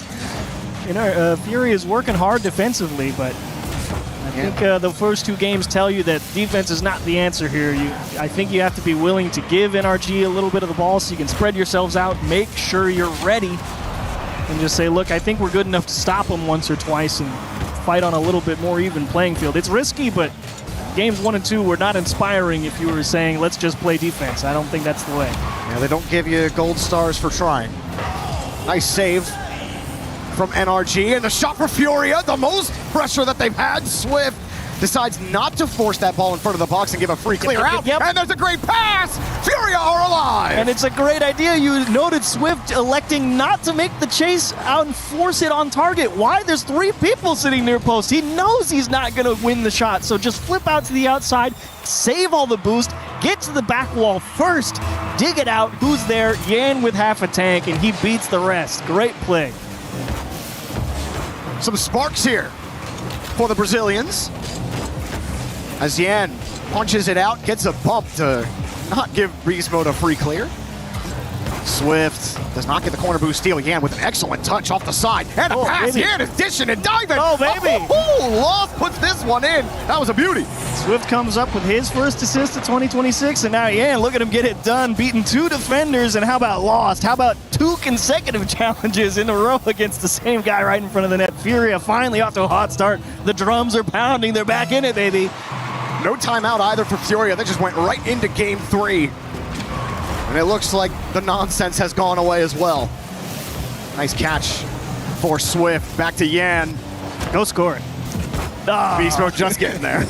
Furia is working hard defensively, but I think the first 2 games tell you that defense is not the answer here. I think you have to be willing to give NRG a little bit of the ball so you can spread yourselves out, make sure you're ready, and just say, look, I think we're good enough to stop them once or twice and fight on a little bit more even playing field. It's risky, but games 1 and 2 were not inspiring if you were saying, let's just play defense. I don't think that's the way. Yeah, they don't give you gold stars for trying. Nice save from NRG, and the shot for Furia, the most pressure that they've had. Swift decides not to force that ball in front of the box and give a free clear out, and there's a great pass! Furia are alive! And it's a great idea. You noted Swift electing not to make the chase out and force it on target. Why? There's 3 people sitting near post. He knows he's not going to win the shot, so just flip out to the outside, save all the boost, get to the back wall first, dig it out. Who's there? Yan with half a tank, and he beats the rest. Great play. Some sparks here for the Brazilians. As Yan punches it out, gets a bump to not give Beast Mode a free clear. Swift does not get the corner boost steal. Yan with an excellent touch off the side. And a pass here, and dishing and diving. Oh, baby. Lost puts this one in. That was a beauty. Swift comes up with his first assist of 2026, and now Yan, look at him get it done, beating 2 defenders, and how about Lost? How about 2 consecutive challenges in a row against the same guy right in front of the net? Furia finally off to a hot start. The drums are pounding. They're back in it, baby. No timeout either for Furia. They just went right into game 3. And it looks like the nonsense has gone away as well. Nice catch for Swift. Back to Yan. Go score it. Oh. Beast Mode just getting there.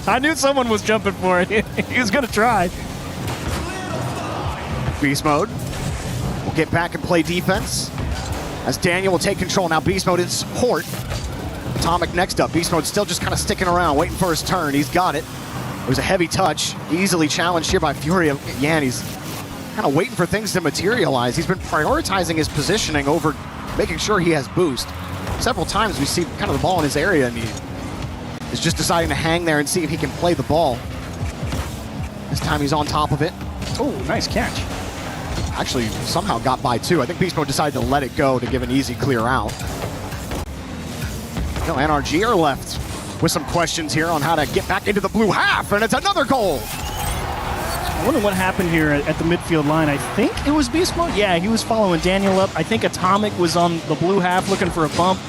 I knew someone was jumping for it. He was going to try. Beast Mode will get back and play defense as Daniel will take control. Now Beast Mode in support. Atomic next up. Beast Mode still just kind of sticking around, waiting for his turn. He's got it. It was a heavy touch, easily challenged here by Furia. Yan, he's kind of waiting for things to materialize. He's been prioritizing his positioning over making sure he has boost. Several times we see kind of the ball in his area, and he is just deciding to hang there and see if he can play the ball. This time he's on top of it. Oh, nice catch. Actually, somehow got by 2. I think Beast Mode decided to let it go to give an easy clear out. No, NRG are left with some questions here on how to get back into the blue half, and it's another goal. I wonder what happened here at the midfield line. I think it was Beast Mode. Yeah, he was following Daniel up. I think Atomic was on the blue half looking for a bump.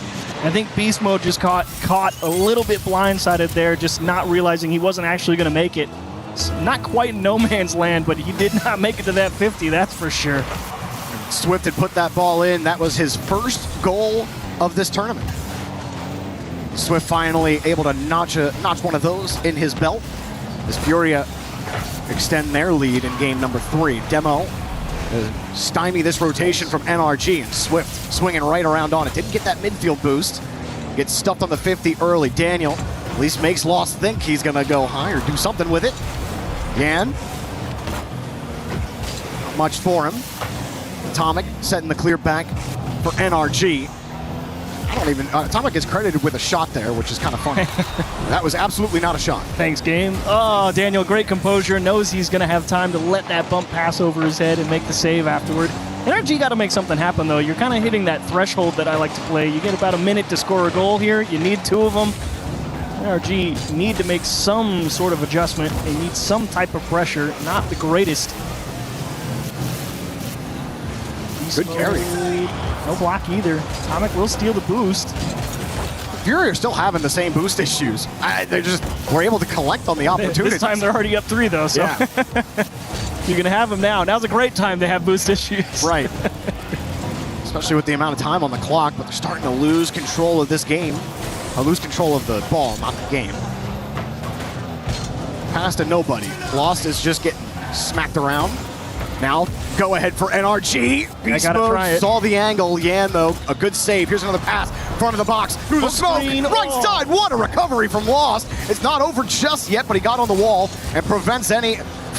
I think Beast Mode just caught a little bit blindsided there, just not realizing he wasn't actually going to make it. It's not quite no man's land, but he did not make it to that 50, that's for sure. Swift had put that ball in. That was his first goal of this tournament. Swift finally able to notch one of those in his belt as Furia extend their lead in game number 3. Demo stymie this rotation from NRG, and Swift swinging right around on it. Didn't get that midfield boost. Gets stuffed on the 50 early. Daniel at least makes Lost think he's going to go high or do something with it. Yan. Not much for him. Atomic setting the clear back for NRG. Atomic is credited with a shot there, which is kind of funny. That was absolutely not a shot. Thanks, game. Oh, Daniel, great composure. Knows he's going to have time to let that bump pass over his head and make the save afterward. NRG got to make something happen, though. You're kind of hitting that threshold that I like to play. You get about a minute to score a goal here. You need 2 of them. NRG need to make some sort of adjustment. They need some type of pressure. Not the greatest. Good carry. No block either. Atomic will steal the boost. Fury are still having the same boost issues. They just were able to collect on the opportunities. This time they're already up 3, though, so. Yeah. You're going to have them now. Now's a great time to have boost issues. Right. Especially with the amount of time on the clock, but they're starting to lose control of this game. Or lose control of the ball, not the game. Pass to nobody. Lost is just getting smacked around. Now, go ahead for NRG. Beast Mode saw the angle. Yan, though, a good save. Here's another pass Front of the box, through the smoke, right side. What a recovery from Lost. It's not over just yet, but he got on the wall and prevents any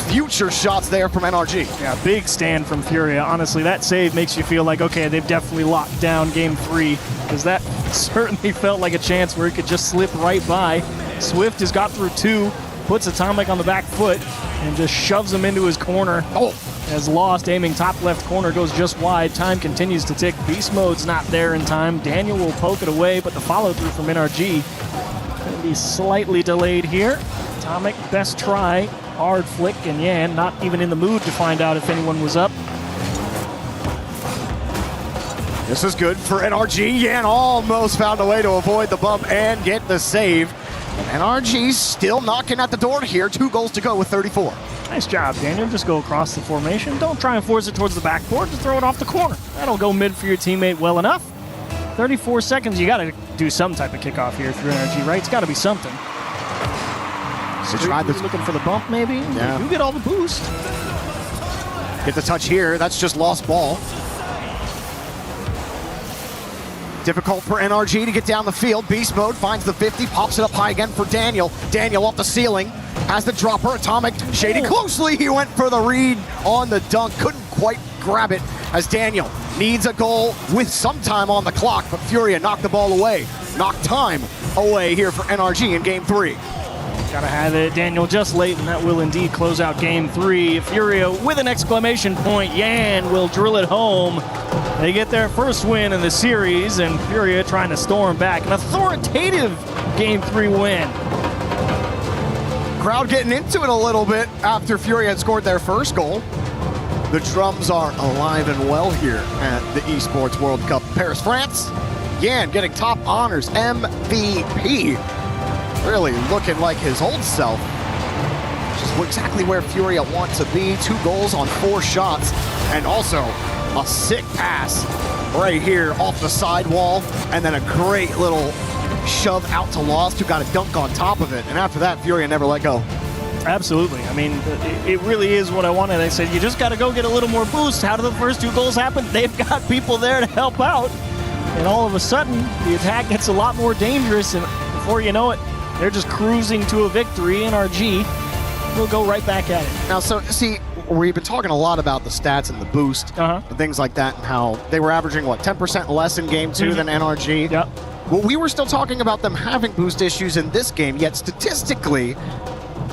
future shots there from NRG. Yeah, big stand from Furia. Honestly, that save makes you feel like, okay, they've definitely locked down game 3, because that certainly felt like a chance where he could just slip right by. Swift has got through 2, puts Atomic on the back foot, and just shoves him into his corner. As Lost, aiming top left corner, goes just wide. Time continues to tick. Beast Mode's not there in time. Daniel will poke it away, but the follow-through from NRG going to be slightly delayed here. Atomic, best try. Hard flick, and Yan not even in the mood to find out if anyone was up. This is good for NRG. Yan almost found a way to avoid the bump and get the save. NRG still knocking at the door here. 2 goals to go with 34. Nice job, Daniel. Just go across the formation. Don't try and force it towards the backboard. Just throw it off the corner. That'll go mid for your teammate well enough. 34 seconds. You got to do some type of kickoff here for NRG, right? It's got to be something. Looking for the bump, maybe? Yeah. You get all the boost. Get the touch here. That's just lost ball. Difficult for NRG to get down the field. Beast Mode finds the 50, pops it up high again for Daniel. Daniel off the ceiling, has the dropper. Atomic shading closely. He went for the read on the dunk. Couldn't quite grab it as Daniel needs a goal with some time on the clock, but Furia knocked the ball away. Knocked time away here for NRG in game 3. Gotta have it, Daniel, just late, and that will indeed close out game 3. Furia with an exclamation point. Yan will drill it home. They get their first win in the series, and Furia trying to storm back. An authoritative game 3 win. Crowd getting into it a little bit after Furia had scored their first goal. The drums are alive and well here at the Esports World Cup Paris, France. Yan getting top honors, MVP. Really looking like his old self. Just exactly where Furia want to be. 2 goals on 4 shots, and also a sick pass right here off the sidewall, and then a great little shove out to Lost, who got a dunk on top of it. And after that, Furia never let go. Absolutely. I mean, it really is what I wanted. I said, you just got to go get a little more boost. How do the first 2 goals happen? They've got people there to help out. And all of a sudden, the attack gets a lot more dangerous, and before you know it, they're just cruising to a victory. NRG will go right back at it. Now, so, see, we've been talking a lot about the stats and the boost and things like that, and how they were averaging, 10% less in game 2 than NRG? Yep. Well, we were still talking about them having boost issues in this game, yet statistically,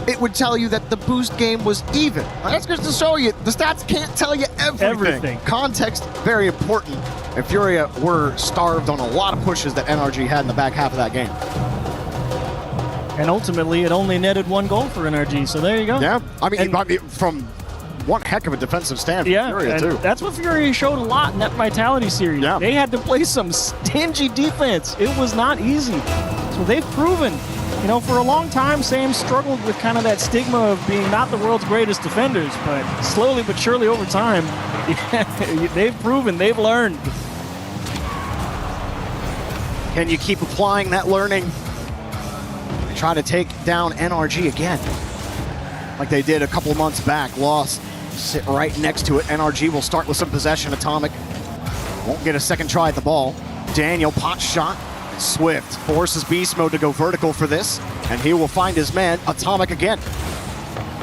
it would tell you that the boost game was even. That's just to show you, the stats can't tell you everything. Context, very important. And Furia were starved on a lot of pushes that NRG had in the back half of that game. And ultimately, it only netted 1 goal for NRG, so there you go. Yeah, I mean, from one heck of a defensive stand from Furia, too. That's what Furia showed a lot in that Vitality series. Yeah. They had to play some stingy defense. It was not easy. So they've proven, for a long time, Sam struggled with kind of that stigma of being not the world's greatest defenders, but slowly but surely over time, they've proven, they've learned. Can you keep applying that learning? Try to take down NRG again, like they did a couple months back. Lost, sit right next to it. NRG will start with some possession. Atomic won't get a second try at the ball. Daniel, pot shot. Swift forces Beast Mode to go vertical for this, and he will find his man. Atomic again.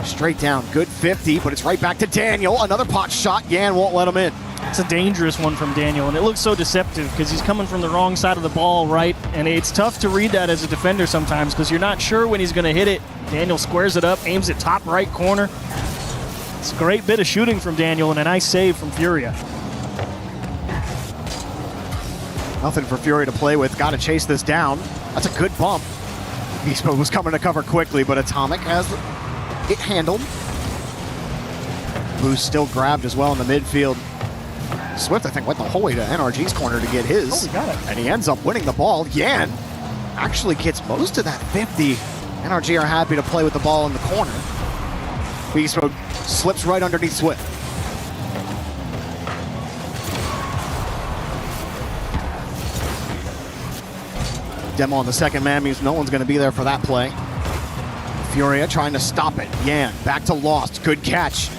Straight down, good 50, but it's right back to Daniel. Another pot shot. Yan won't let him in. It's a dangerous one from Daniel, and it looks so deceptive because he's coming from the wrong side of the ball, right? And it's tough to read that as a defender sometimes because you're not sure when he's going to hit it. Daniel squares it up, aims it top right corner. It's a great bit of shooting from Daniel and a nice save from Furia. Nothing for Furia to play with. Got to chase this down. That's a good bump. Beast Mode was coming to cover quickly, but Atomic has it handled. Boost still grabbed as well in the midfield. Swift, I think, went the whole way to NRG's corner to get his. Oh, he got it. And he ends up winning the ball. Yan actually gets most of that 50. NRG are happy to play with the ball in the corner. Beast Mode slips right underneath Swift. Demo on the second man means no one's going to be there for that play. Furia trying to stop it. Yan back to Lost. Good catch.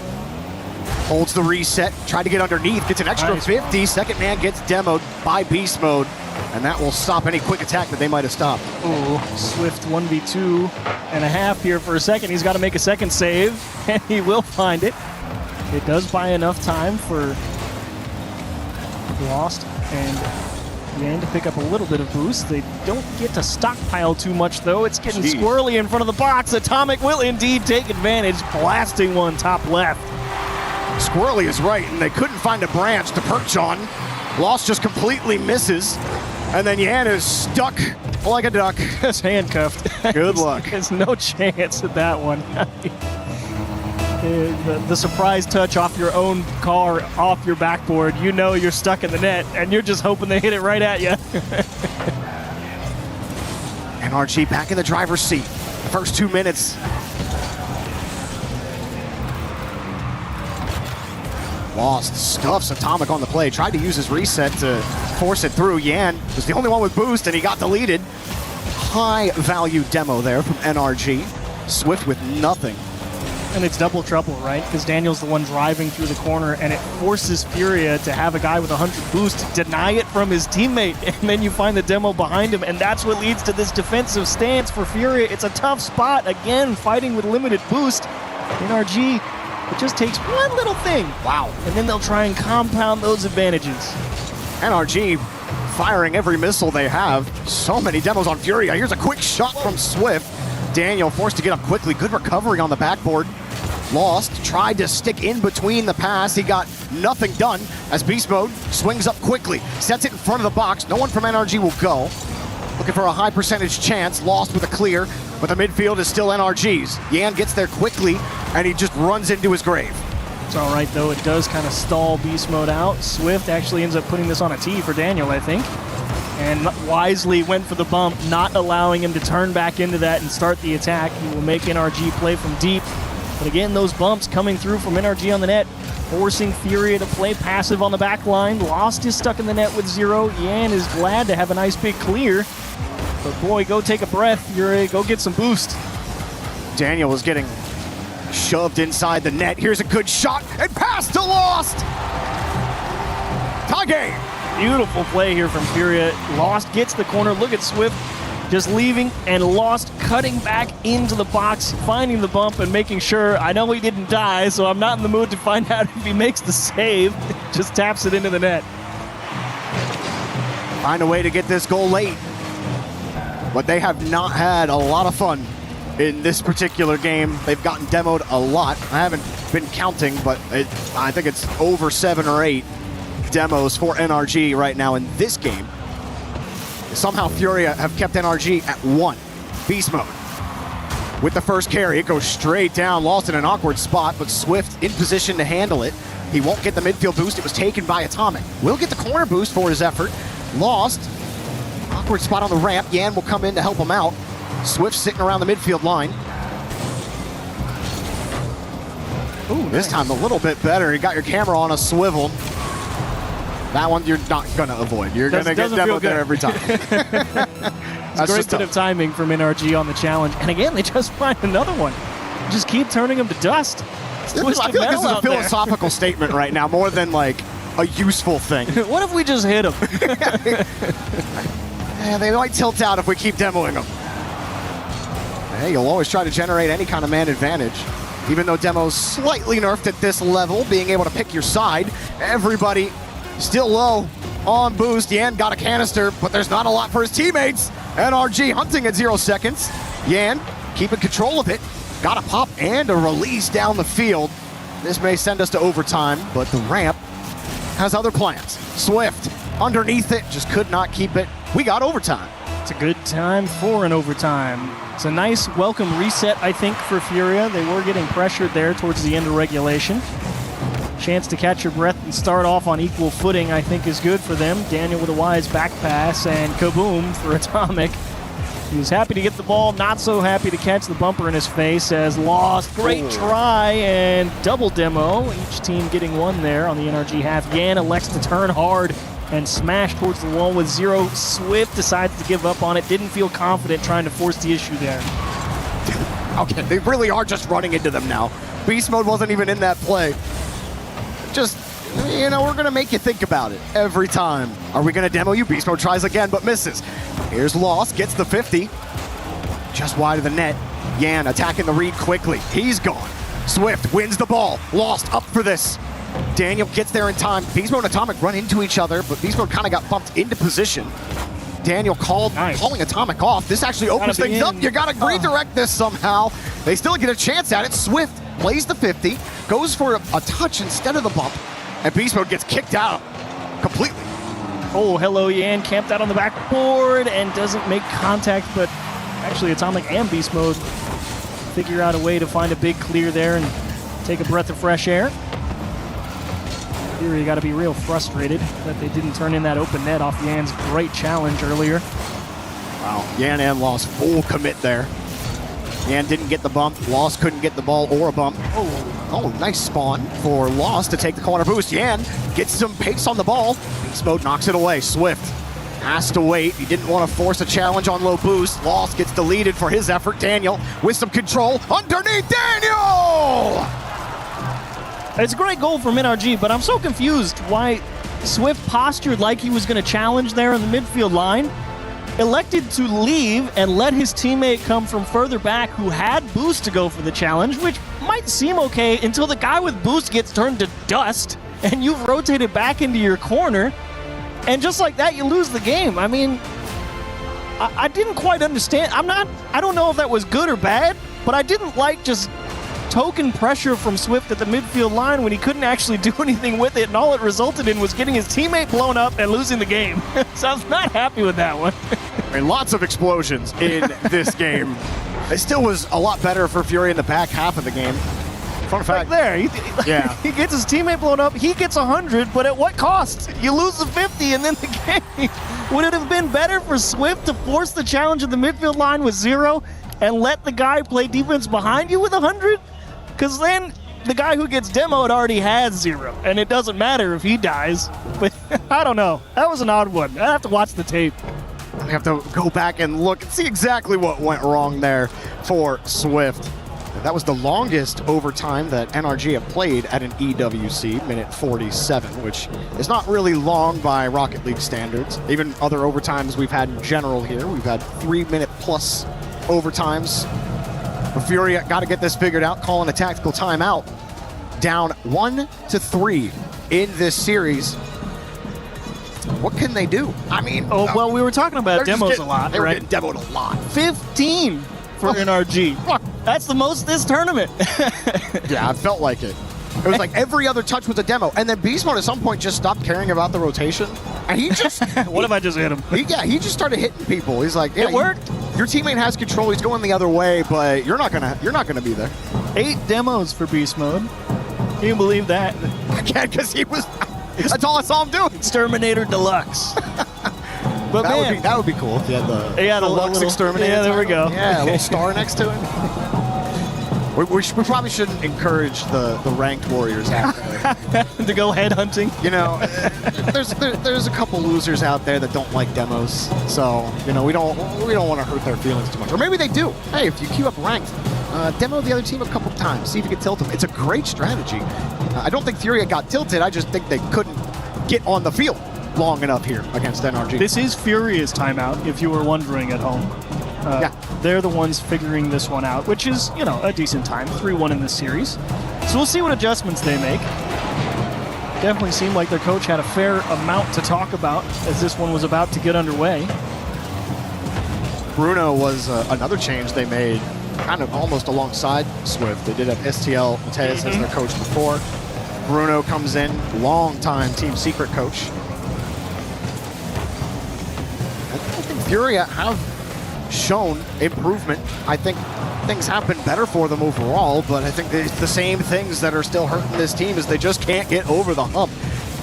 Holds the reset. Tried to get underneath. Gets an extra 50. Second man gets demoed by Beast Mode. And that will stop any quick attack that they might have stopped. Ooh, Swift 1v2.5 here for a second. He's got to make a second save, and he will find it. It does buy enough time for Lost and Yan to pick up a little bit of boost. They don't get to stockpile too much, though. It's getting squirrely in front of the box. Atomic will indeed take advantage, blasting one top left. Squirrely is right, and they couldn't find a branch to perch on. Lost just completely misses, and then Yan is stuck like a duck. Just handcuffed. Good luck. There's no chance at that one. The surprise touch off your own car, off your backboard, you know you're stuck in the net, and you're just hoping they hit it right at you. NRG back in the driver's seat. First 2 minutes. Lost stuffs Atomic on the play. Tried to use his reset to force it through. Yan was the only one with boost, and he got deleted. High value demo there from NRG. Swift with nothing. And it's double trouble, right? Because Daniel's the one driving through the corner, and it forces Furia to have a guy with 100 boost deny it from his teammate, and then you find the demo behind him, and that's what leads to this defensive stance for Furia. It's a tough spot, again, fighting with limited boost. NRG, it just takes one little thing. Wow. And then they'll try and compound those advantages. NRG firing every missile they have. So many demos on Furia. Here's a quick shot from Swift. Daniel forced to get up quickly. Good recovery on the backboard. Lost, tried to stick in between the pass. He got nothing done as Beast Mode swings up quickly. Sets it in front of the box. No one from NRG will go. Looking for a high percentage chance. Lost with a clear, but the midfield is still NRG's. Yan gets there quickly, and he just runs into his grave. It's all right, though. It does kind of stall Beast Mode out. Swift actually ends up putting this on a tee for Daniel, I think. And wisely went for the bump, not allowing him to turn back into that and start the attack. He will make NRG play from deep. But again, those bumps coming through from NRG on the net, forcing Furia to play passive on the back line. Lost is stuck in the net with 0. Yan is glad to have a nice big clear. But boy, go take a breath, Furia. Go get some boost. Daniel was getting shoved inside the net. Here's a good shot and pass to Lost. Tie game. Beautiful play here from Furia. Lost gets the corner. Look at Swift just leaving, and Lost cutting back into the box, finding the bump and making sure. I know he didn't die, so I'm not in the mood to find out if he makes the save. Just taps it into the net. Find a way to get this goal late. But they have not had a lot of fun in this particular game. They've gotten demoed a lot. I haven't been counting, but I think it's over 7 or 8 demos for NRG right now in this game. Somehow Furia have kept NRG at 1. Beast Mode with the first carry. It goes straight down. Lost in an awkward spot, but Swift in position to handle it. He won't get the midfield boost. It was taken by Atomic. Will get the corner boost for his effort. Lost. Awkward spot on the ramp. Yan will come in to help him out. Swift sitting around the midfield line. Ooh, this time a little bit better. You got your camera on a swivel. That one you're not going to avoid. You're going to get demoed there every time. It's a great bit of timing from NRG on the challenge. And again, they just find another one. Just keep turning them to dust. I feel like this is a philosophical statement right now, more than like a useful thing. What if we just hit them? Yeah, they might tilt out if we keep demoing them. Hey, you'll always try to generate any kind of man advantage. Even though demo's slightly nerfed at this level, being able to pick your side, everybody still low on boost. Yan got a canister, but there's not a lot for his teammates. NRG hunting at 0 seconds. Yan keeping control of it. Got a pop and a release down the field. This may send us to overtime, but the ramp has other plans. Swift underneath it, just could not keep it. We got overtime. It's a good time for an overtime. It's a nice welcome reset, I think, for Furia. They were getting pressured there towards the end of regulation. Chance to catch your breath and start off on equal footing, I think, is good for them. Daniel with a wise back pass, and kaboom for Atomic. He was happy to get the ball, not so happy to catch the bumper in his face as Lost. Great try and double demo. Each team getting one there on the NRG half. Yan elects to turn hard and smash towards the wall with 0. Swift decides to give up on it. Didn't feel confident trying to force the issue there. Okay, they really are just running into them now. Beast Mode wasn't even in that play. Just we're going to make you think about it every time. Are we going to demo you? Beast Mode tries again, but misses. Here's Lost, gets the 50. Just wide of the net. Yan attacking the read quickly. He's gone. Swift wins the ball. Lost up for this. Daniel gets there in time. Beast Mode and Atomic run into each other, but Beast Mode kind of got bumped into position. Daniel calling Atomic off. This actually opens things up. You got to redirect this somehow. They still get a chance at it. Swift plays the 50, goes for a touch instead of the bump, and Beast Mode gets kicked out completely. Oh, hello, Yan camped out on the backboard and doesn't make contact, but actually Atomic and Beast Mode figure out a way to find a big clear there and take a breath of fresh air. Here you got to be real frustrated that they didn't turn in that open net off Yan's great challenge earlier. Wow, Yan and Lost full commit there. Yan didn't get the bump. Lost couldn't get the ball or a bump. Oh, nice spawn for Lost to take the corner boost. Yan gets some pace on the ball. Beast Mode knocks it away. Swift has to wait. He didn't want to force a challenge on low boost. Lost gets deleted for his effort. Daniel with some control underneath Daniel! It's a great goal from NRG, but I'm so confused why Swift postured like he was going to challenge there in the midfield line, elected to leave and let his teammate come from further back who had boost to go for the challenge, which might seem okay until the guy with boost gets turned to dust and you've rotated back into your corner, and just like that you lose the game. I mean, I didn't quite understand. I don't know if that was good or bad, but I didn't like just token pressure from Swift at the midfield line when he couldn't actually do anything with it, and all it resulted in was getting his teammate blown up and losing the game. So I was not happy with that one. I mean, lots of explosions in this game. It still was a lot better for Fury in the back half of the game. Fun fact. Right there, he gets his teammate blown up, he gets 100, but at what cost? You lose the 50 and then the game. Would it have been better for Swift to force the challenge at the midfield line with 0 and let the guy play defense behind you with 100? Because then the guy who gets demoed already has 0, and it doesn't matter if he dies. But I don't know. That was an odd one. I have to watch the tape. I have to go back and look and see exactly what went wrong there for Swift. That was the longest overtime that NRG have played at an EWC, minute 47, which is not really long by Rocket League standards. Even other overtimes we've had in general here, we've had 3-minute plus overtimes. But Fury got to get this figured out, calling a tactical timeout. Down 1-3 in this series. What can they do? I mean, well, we were talking about demos a lot, they right? They were getting demoed a lot. 15 for NRG. That's the most this tournament. Yeah, it felt like it. It was like every other touch was a demo. And then Beast Mode at some point just stopped caring about the rotation. And he just... What if I just hit him? He just started hitting people. He's like, yeah, it worked. Your teammate has control. He's going the other way, but you're not gonna be there. 8 demos for Beast Mode. Can you believe that? I can't, because he was... That's all I saw him do. Exterminator Deluxe. But that would be cool if he had the Deluxe little Exterminator. Yeah, there we go. Yeah, a little star next to him. We probably shouldn't encourage the ranked warriors out there to go headhunting. You know, there's a couple losers out there that don't like demos, so we don't want to hurt their feelings too much. Or maybe they do. Hey, if you queue up ranked, demo the other team a couple times, see if you can tilt them. It's a great strategy. I don't think Furia got tilted. I just think they couldn't get on the field long enough here against NRG. This is Furia's timeout, if you were wondering at home. They're the ones figuring this one out, which is, a decent time. 3-1 in this series. So we'll see what adjustments they make. Definitely seemed like their coach had a fair amount to talk about as this one was about to get underway. Bruno was another change they made, kind of almost alongside Swift. They did have STL Mateus as their coach before. Bruno comes in, long-time Team Secret coach. I think Furia have shown improvement. I think things have been better for them overall, but I think it's the same things that are still hurting this team is they just can't get over the hump.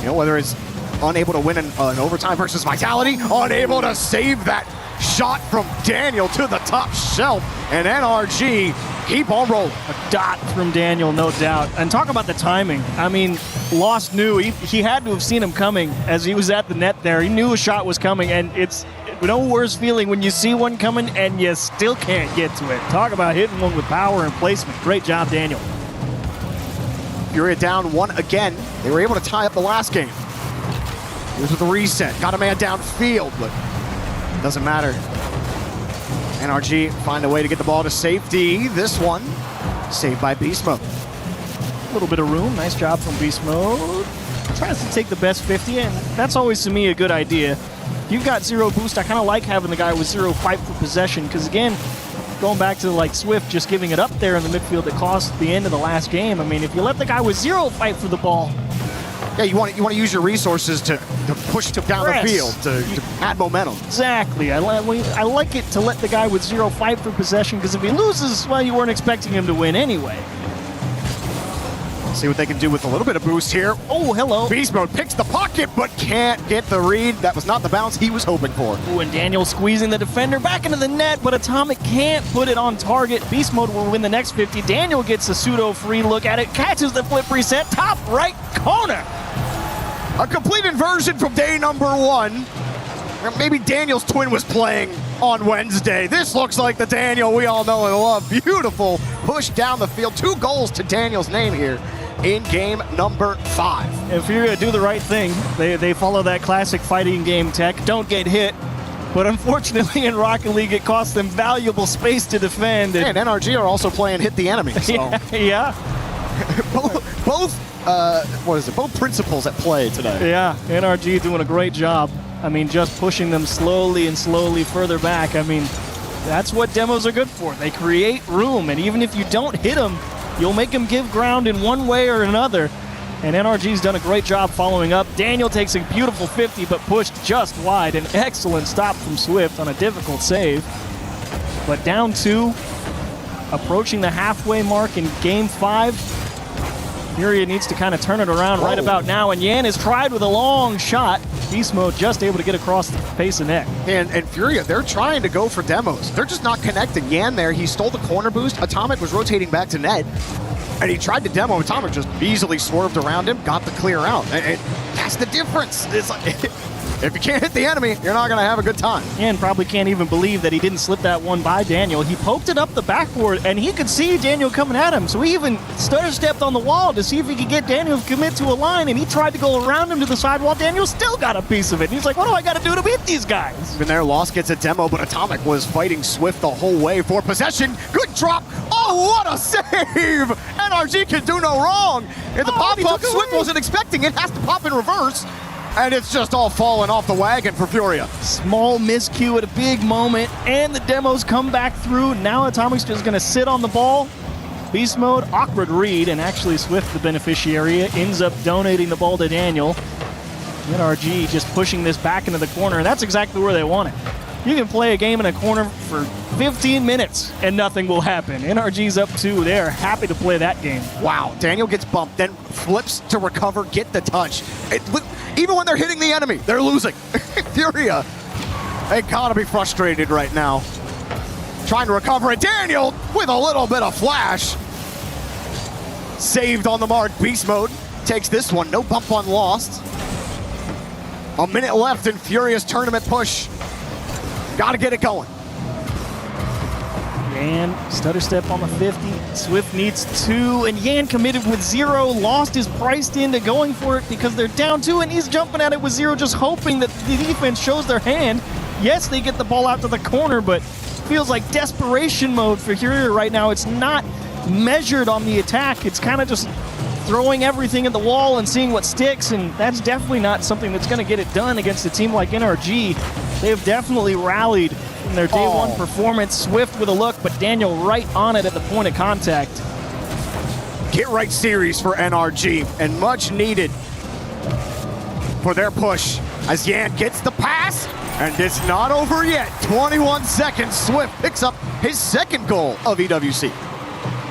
Whether it's unable to win an overtime versus Vitality, unable to save that shot from Daniel to the top shelf, and NRG keep on rolling. A dot from Daniel, no doubt. And talk about the timing. I mean, Lost knew he had to have seen him coming as he was at the net there. He knew a shot was coming, and it's no worse feeling when you see one coming and you still can't get to it. Talk about hitting one with power and placement. Great job, Daniel. Furia down 1 again. They were able to tie up the last game. Here's with the reset. Got a man downfield, but doesn't matter. NRG find a way to get the ball to safety. This one saved by Beast Mode. A little bit of room. Nice job from Beast Mode. Tries to take the best 50, and that's always, to me, a good idea. If you've got 0 boost, I kind of like having the guy with 0 fight for possession, because again, going back to like Swift just giving it up there in the midfield that cost the end of the last game. I mean, if you let the guy with 0 fight for the ball, yeah, you want to use your resources to push down the field to add momentum. Exactly. I like it to let the guy with 0 fight for possession, because if he loses, well, you weren't expecting him to win anyway. See what they can do with a little bit of boost here. Oh, hello. Beast Mode picks the pocket, but can't get the read. That was not the bounce he was hoping for. Ooh, and Daniel squeezing the defender back into the net, but Atomic can't put it on target. Beast Mode will win the next 50. Daniel gets a pseudo free look at it, catches the flip reset, top right corner. A complete inversion from day number 1. Maybe Daniel's twin was playing on Wednesday. This looks like the Daniel we all know and love. Beautiful push down the field. 2 goals to Daniel's name here in game number 5. If you're going to do the right thing, they follow that classic fighting game tech. Don't get hit. But unfortunately in Rocket League, it costs them valuable space to defend. And NRG are also playing hit the enemy. So. Yeah. Both principles at play today. Yeah, NRG doing a great job. I mean, just pushing them slowly and slowly further back. I mean, that's what demos are good for. They create room, and even if you don't hit them, you'll make them give ground in one way or another. And NRG's done a great job following up. Daniel takes a beautiful 50, but pushed just wide. An excellent stop from Swift on a difficult save. But down 2, approaching the halfway mark in game 5. Furia needs to kind of turn it around right about now, and Yan has tried with a long shot. Beast Mode just able to get across the face of net. And Furia, they're trying to go for demos. They're just not connecting. Yan there, he stole the corner boost. Atomic was rotating back to net, and he tried to demo. Atomic just easily swerved around him, got the clear out. And that's the difference. It's like, if you can't hit the enemy, you're not going to have a good time. And probably can't even believe that he didn't slip that one by Daniel. He poked it up the backboard, and he could see Daniel coming at him. So he even stutter-stepped on the wall to see if he could get Daniel to commit to a line, and he tried to go around him to the side while Daniel still got a piece of it. And he's like, what do I got to do to beat these guys? Even there, Lost gets a demo, but Atomic was fighting Swift the whole way for possession. Good drop. Oh, what a save! NRG can do no wrong. If the pop-up, Swift wasn't expecting it, has to pop in reverse. And it's just all falling off the wagon for Furia. Small miscue at a big moment, and the demos come back through. Now Atomic's just going to sit on the ball. Beast Mode, awkward read, and actually Swift, the beneficiary, ends up donating the ball to Daniel. NRG just pushing this back into the corner, and that's exactly where they want it. You can play a game in a corner for 15 minutes, and nothing will happen. NRG's up 2. They're happy to play that game. Wow, Daniel gets bumped, then flips to recover, get the touch. Even when they're hitting the enemy, they're losing. Furia, they gotta be frustrated right now. Trying to recover it. Daniel with a little bit of flash. Saved on the mark. Beast Mode takes this one. No bump on Lost. A minute left in Furia's tournament push. Gotta get it going. Yan, stutter step on the 50. Swift needs 2, and Yan committed with 0. Lost is priced into going for it because they're down 2, and he's jumping at it with 0, just hoping that the defense shows their hand. Yes, they get the ball out to the corner, but feels like desperation mode for Furia right now. It's not measured on the attack. It's kind of just throwing everything at the wall and seeing what sticks, and that's definitely not something that's going to get it done against a team like NRG. They've definitely rallied from their day 1 performance. Swift with a look, but Daniel right on it at the point of contact. Get right series for NRG, and much needed for their push as Yan gets the pass, and it's not over yet. 21 seconds, Swift picks up his 2nd goal of EWC.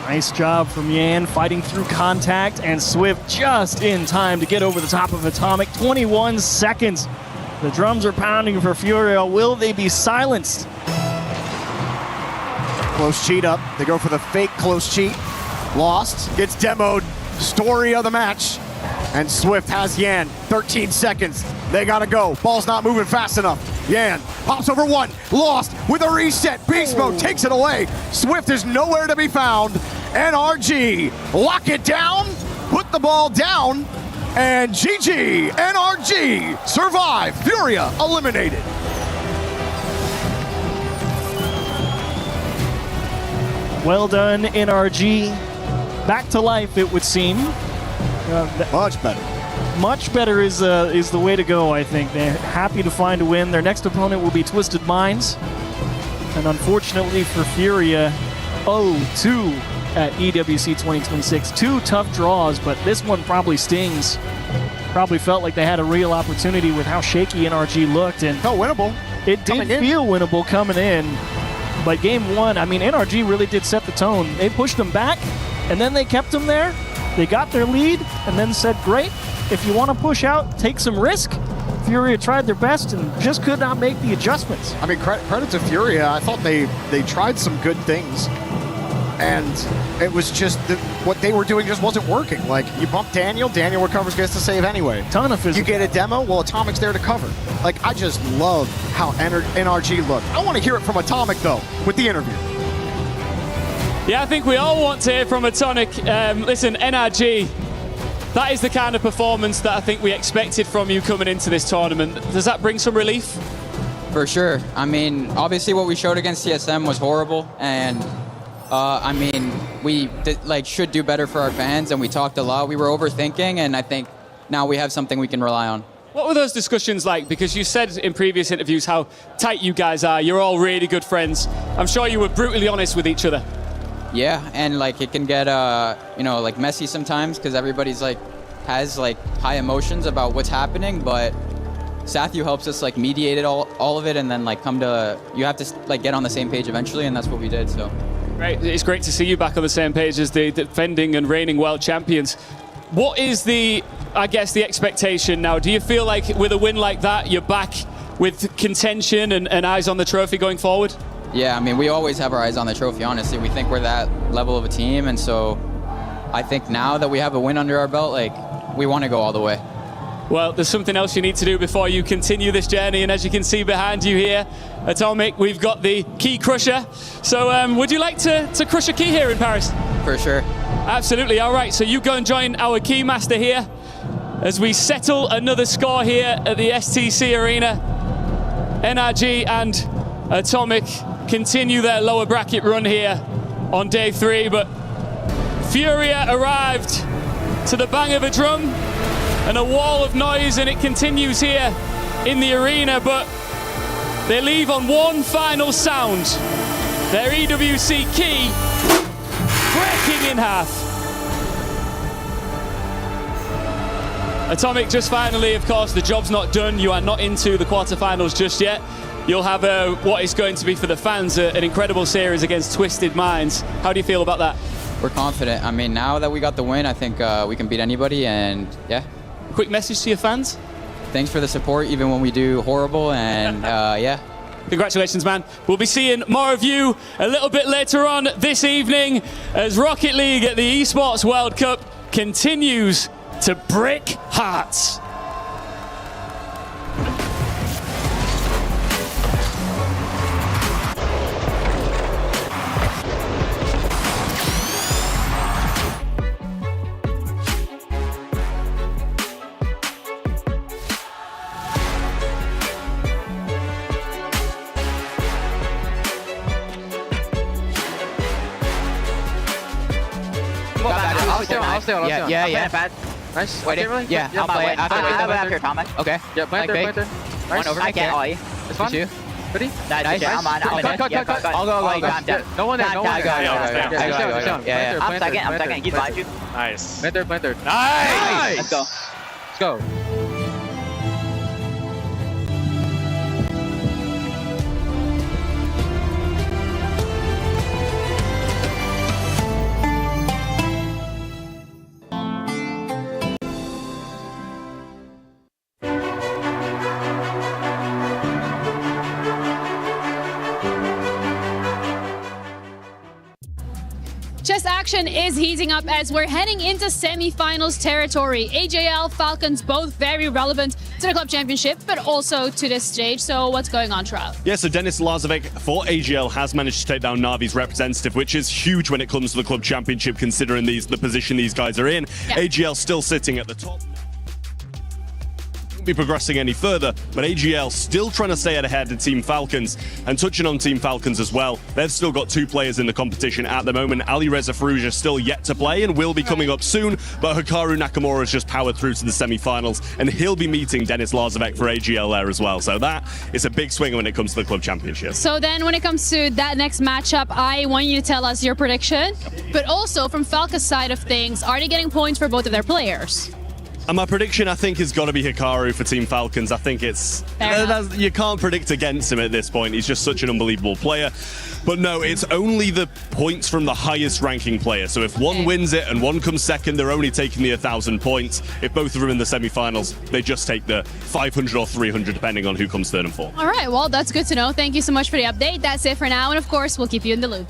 Nice job from Yan fighting through contact, and Swift just in time to get over the top of Atomic. 21 seconds. The drums are pounding for Furia. Will they be silenced? Close cheat up. They go for the fake close cheat. Lost. Gets demoed. Story of the match. And Swift has Yan. 13 seconds. They gotta go. Ball's not moving fast enough. Yan pops over 1. Lost with a reset. Beast Mode takes it away. Swift is nowhere to be found. NRG lock it down put the ball down, and GG, NRG, survive. Furia eliminated. Well done, NRG. Back to life, it would seem. Much better. Much better is the way to go, I think. They're happy to find a win. Their next opponent will be Twisted Minds. And unfortunately for Furia, 0-2 at EWC 2026. 2 tough draws, but this one probably stings. Probably felt like they had a real opportunity with how shaky NRG looked. And felt winnable. It did feel winnable coming in. But game one, I mean, NRG really did set the tone. They pushed them back, and then they kept them there. They got their lead, and then said, great, if you want to push out, take some risk. Furia tried their best and just could not make the adjustments. I mean, credit to Furia. I thought they tried some good things, and it was just what they were doing just wasn't working. Like, you bump Daniel recovers, gets the save anyway. Ton of physical. You get a demo, well, Atomic's there to cover. Like, I just love how NRG looked. I want to hear it from Atomic, though, with the interview. Yeah, I think we all want to hear from Atomic. Listen, NRG, that is the kind of performance that I think we expected from you coming into this tournament. Does that bring some relief? For sure. I mean, obviously what we showed against CSM was horrible, and I mean, we should do better for our fans, and we talked a lot. We were overthinking, and I think now we have something we can rely on. What were those discussions like? Because you said in previous interviews how tight you guys are. You're all really good friends. I'm sure you were brutally honest with each other. Yeah, and it can get messy sometimes because everybody's has high emotions about what's happening, but Sathu helps us mediate it all of it, and then you have to get on the same page eventually, and that's what we did. So Great. It's great to see you back on the same page as the defending and reigning world champions. What is the expectation now? Do you feel like with a win like that, you're back with contention and eyes on the trophy going forward? Yeah, I mean, we always have our eyes on the trophy, honestly. We think we're that level of a team, and so I think now that we have a win under our belt, we want to go all the way. Well, there's something else you need to do before you continue this journey, and as you can see behind you here, Atomic, we've got the key crusher. So would you like to crush a key here in Paris? For sure. Absolutely. All right, so you go and join our key master here as we settle another score here at the STC Arena. NRG and Atomic continue their lower bracket run here on day 3, but Furia arrived to the bang of a drum and a wall of noise, and it continues here in the arena, but they leave on one final sound. Their EWC key breaking in half. Atomic, just finally, of course, the job's not done. You are not into the quarterfinals just yet. You'll have what is going to be for the fans an incredible series against Twisted Minds. How do you feel about that? We're confident. I mean, now that we got the win, I think we can beat anybody, and yeah. Quick message to your fans? Thanks for the support, even when we do horrible, and yeah. Congratulations, man. We'll be seeing more of you a little bit later on this evening as Rocket League at the Esports World Cup continues to break hearts. Yeah. Bad. Nice. Waiting. Okay, really? Yeah, I'll play it. After Atomic. Okay. Yeah, planter. Nice. I can't all you. It's fun. You. Ready? Nice. I'm on. Cut. I'll go. I'm down. No one there. Yeah. I'm second. He's behind you. Nice. Planter. Nice. Let's go. Let's go. Chess action is heating up as we're heading into semi-finals territory. AJL, Falcons, both very relevant to the Club Championship, but also to this stage. So what's going on, Trout? Yeah, so Dennis Lazarek for AGL has managed to take down Navi's representative, which is huge when it comes to the Club Championship, considering the position these guys are in. Yeah. AGL still sitting at the top. Be progressing any further, but AGL still trying to stay ahead of Team Falcons. And touching on Team Falcons as well, they've still got 2 players in the competition at the moment. Ali Reza Farouja still yet to play and will be coming up soon, but Hikaru Nakamura has just powered through to the semi-finals, and he'll be meeting Dennis Lazarek for AGL there as well. So that is a big swing when it comes to the Club Championship. So then when it comes to that next matchup, I want you to tell us your prediction, but also from Falca's side of things, are they getting points for both of their players? And my prediction, I think, has got to be Hikaru for Team Falcons. I think you can't predict against him at this point. He's just such an unbelievable player. But no, it's only the points from the highest ranking player. So if one wins it and one comes second, they're only taking the 1,000 points. If both of them are in the semi-finals, they just take the 500 or 300, depending on who comes third and fourth. All right, well, that's good to know. Thank you so much for the update. That's it for now. And of course, we'll keep you in the loop.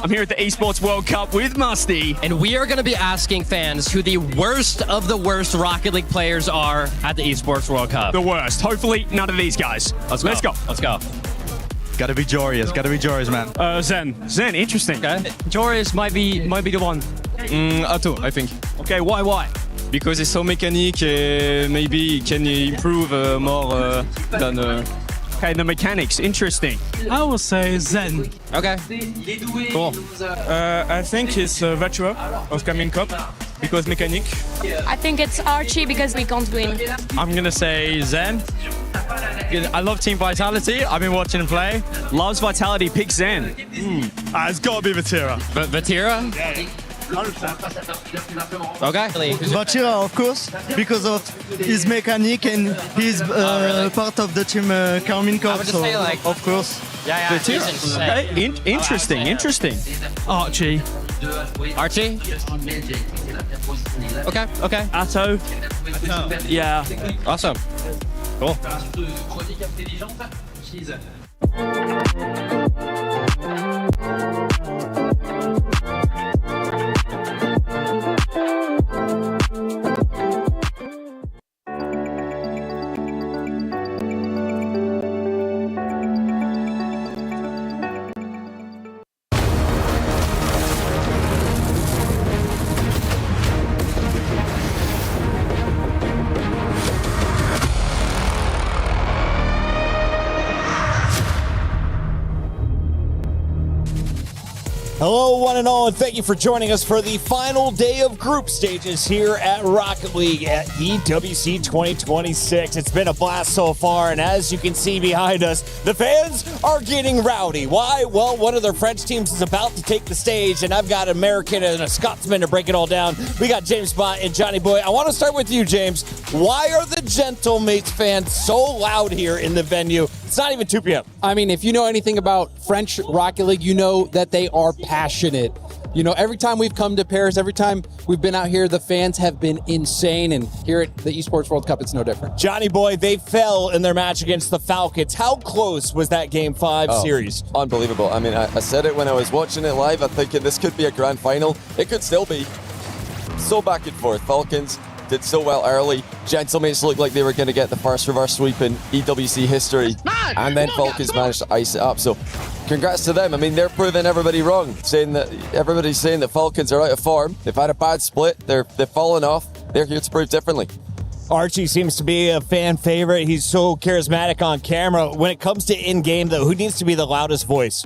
I'm here at the Esports World Cup with Musty. And we are going to be asking fans who the worst of the worst Rocket League players are at the Esports World Cup. The worst. Hopefully, none of these guys. Let's go. Let's go. Gotta be Joreous, man. Zen, interesting. Okay. Joreous might be the one. Atto, I think. Okay, why? Because he's so mechanic, maybe he can improve more than... Okay, the mechanics, interesting. I will say Zen. Okay, cool. I think it's Vatua of Coming Cup because mechanic. I think it's Archie because we can't win. I'm gonna say Zen. I love Team Vitality. I've been watching him play. Loves Vitality, pick Zen. It's gotta be Vatira. Vatira? Yeah. 100%. Okay. Vatira, of course, because of his mechanic and he's part of the team Carmine Corp, so like, of course. Yeah. Okay. Interesting. Archie. Okay. Atto. Yeah. Awesome. Cool. Hello, one and all, and thank you for joining us for the final day of group stages here at Rocket League at EWC 2026. It's been a blast so far, and as you can see behind us, the fans are getting rowdy. Why? Well, one of their French teams is about to take the stage, and I've got an American and a Scotsman to break it all down. We got James Bott and Johnny Boy. I want to start with you, James. Why are the Gentlemates fans so loud here in the venue? It's not even 2 p.m. I mean, if you know anything about French Rocket League, you know that they are passionate. You know, every time we've come to Paris, every time we've been out here, the fans have been insane. And here at the Esports World Cup, it's no different. Johnny Boy, they fell in their match against the Falcons. How close was that Game 5 series? Unbelievable. I mean, I said it when I was watching it live. I'm thinking this could be a grand final. It could still be. So back and forth. Falcons did so well early. Gentlemates looked like they were going to get the first reverse sweep in EWC history. And then Falcons managed to ice it up. So congrats to them. I mean, they're proving everybody wrong. Everybody's saying that Falcons are out of form. They've had a bad split. They've fallen off. They're here to prove differently. Archie seems to be a fan favorite. He's so charismatic on camera. When it comes to in-game, though, who needs to be the loudest voice?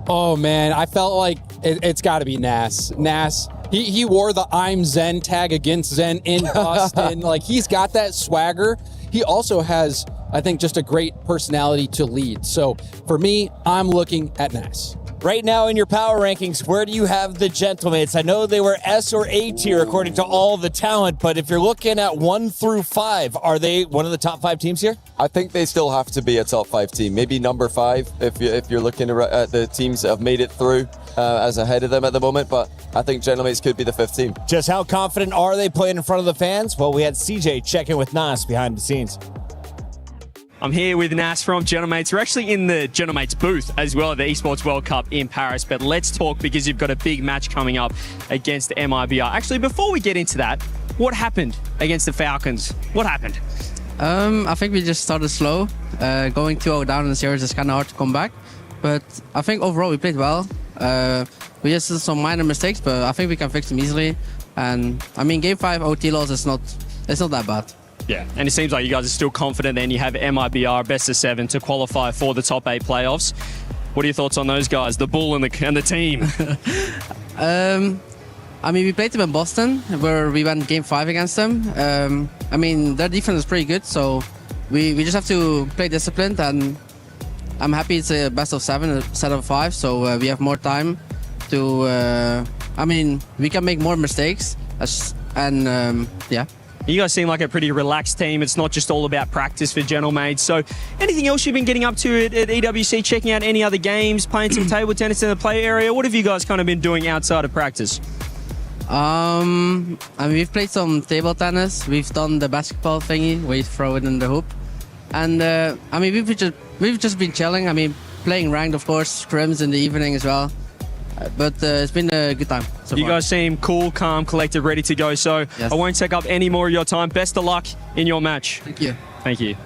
Oh, man, I felt like it's got to be Nas. Nas, he wore the I'm Zen tag against Zen in Boston. Like, he's got that swagger. He also has, I think, just a great personality to lead. So, for me, I'm looking at Nas. Right now in your power rankings, where do you have the Gentlemates? I know they were S or A tier according to all the talent, but if you're looking at 1 through 5, are they one of the top 5 teams here? I think they still have to be a top 5 team, maybe number 5 if you're looking at the teams that have made it through as ahead of them at the moment, but I think Gentlemates could be the 5th team. Just how confident are they playing in front of the fans? Well, we had CJ check in with Nas behind the scenes. I'm here with Nas from Gentlemates. We're actually in the Gentlemates booth as well at the Esports World Cup in Paris. But let's talk because you've got a big match coming up against mibr. Actually, before we get into that, what happened against the Falcons? What happened? I think we just started slow. Going 2-0 down in the series is kind of hard to come back. But I think overall we played well. We just did some minor mistakes, but I think we can fix them easily. And I mean, Game 5 OT loss is not that bad. Yeah, and it seems like you guys are still confident then. You have mibr best of 7 to qualify for the top 8 playoffs. What are your thoughts on those guys, the Bull and the team? I mean, we played them in Boston, where we went Game 5 against them. I mean, their defense is pretty good, so we just have to play disciplined, and I'm happy it's a best of 7 instead of 5, so we have more time to... I mean, we can make more mistakes, yeah. You guys seem like a pretty relaxed team. It's not just all about practice for Gentlemates. So anything else you've been getting up to at EWC, checking out any other games, playing some table tennis in the play area? What have you guys kind of been doing outside of practice? I mean, we've played some table tennis. We've done the basketball thingy where you throw it in the hoop. And I mean, we've just been chilling. I mean, playing ranked, of course, scrims in the evening as well. But it's been a good time so far. You guys seem cool, calm, collected, ready to go. So yes. I won't take up any more of your time. Best of luck in your match. Thank you. Thank you.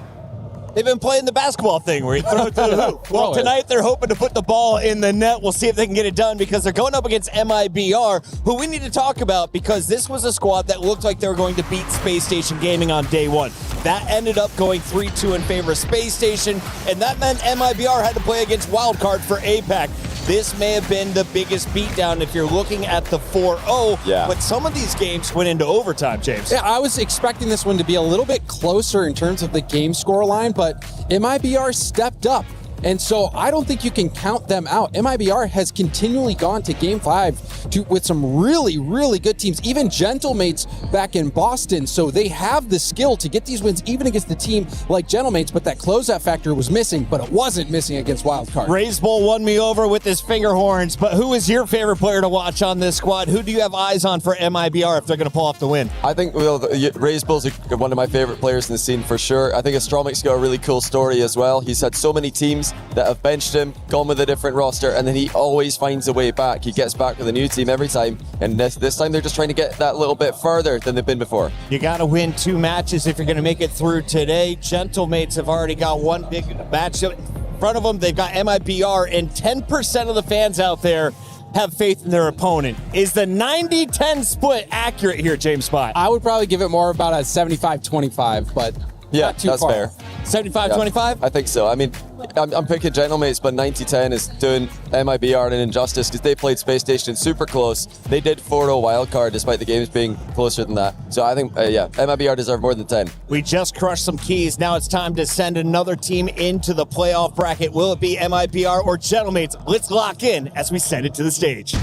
They've been playing the basketball thing where you throw it to the hoop. Well, tonight they're hoping to put the ball in the net. We'll see if they can get it done because they're going up against mibr, who we need to talk about because this was a squad that looked like they were going to beat Space Station Gaming on day 1. That ended up going 3-2 in favor of Space Station, and that meant mibr had to play against Wildcard for APAC. This may have been the biggest beatdown if you're looking at the 4-0, but some of these games went into overtime, James. Yeah, I was expecting this one to be a little bit closer in terms of the game score line, but mibr stepped up. And so I don't think you can count them out. mibr has continually gone to Game 5 with some really, really good teams, even Gentlemates back in Boston. So they have the skill to get these wins, even against the team like Gentlemates, but that closeout factor was missing, but it wasn't missing against Wildcard. Raise Bull won me over with his finger horns, but who is your favorite player to watch on this squad? Who do you have eyes on for mibr if they're going to pull off the win? I think Raise Bull's one of my favorite players in the scene for sure. I think Astromic's got a really cool story as well. He's had so many teams that have benched him, gone with a different roster, and then he always finds a way back. He gets back with a new team every time, and this time they're just trying to get that little bit further than they've been before. You got to win 2 matches if you're going to make it through today. Gentlemates have already got 1 big match in front of them. They've got mibr, and 10% of the fans out there have faith in their opponent. Is the 90-10 split accurate here, James Spot? I would probably give it more about a 75-25, but yeah, not too that's far. fair. 75-25? Yeah, I think so. I mean, I'm picking Gentlemates, but 90-10 is doing mibr an injustice because they played Space Station super close. They did 4-0 wildcard despite the games being closer than that. So I think, mibr deserve more than 10. We just crushed some keys. Now it's time to send another team into the playoff bracket. Will it be mibr or Gentlemates? Let's lock in as we send it to the stage.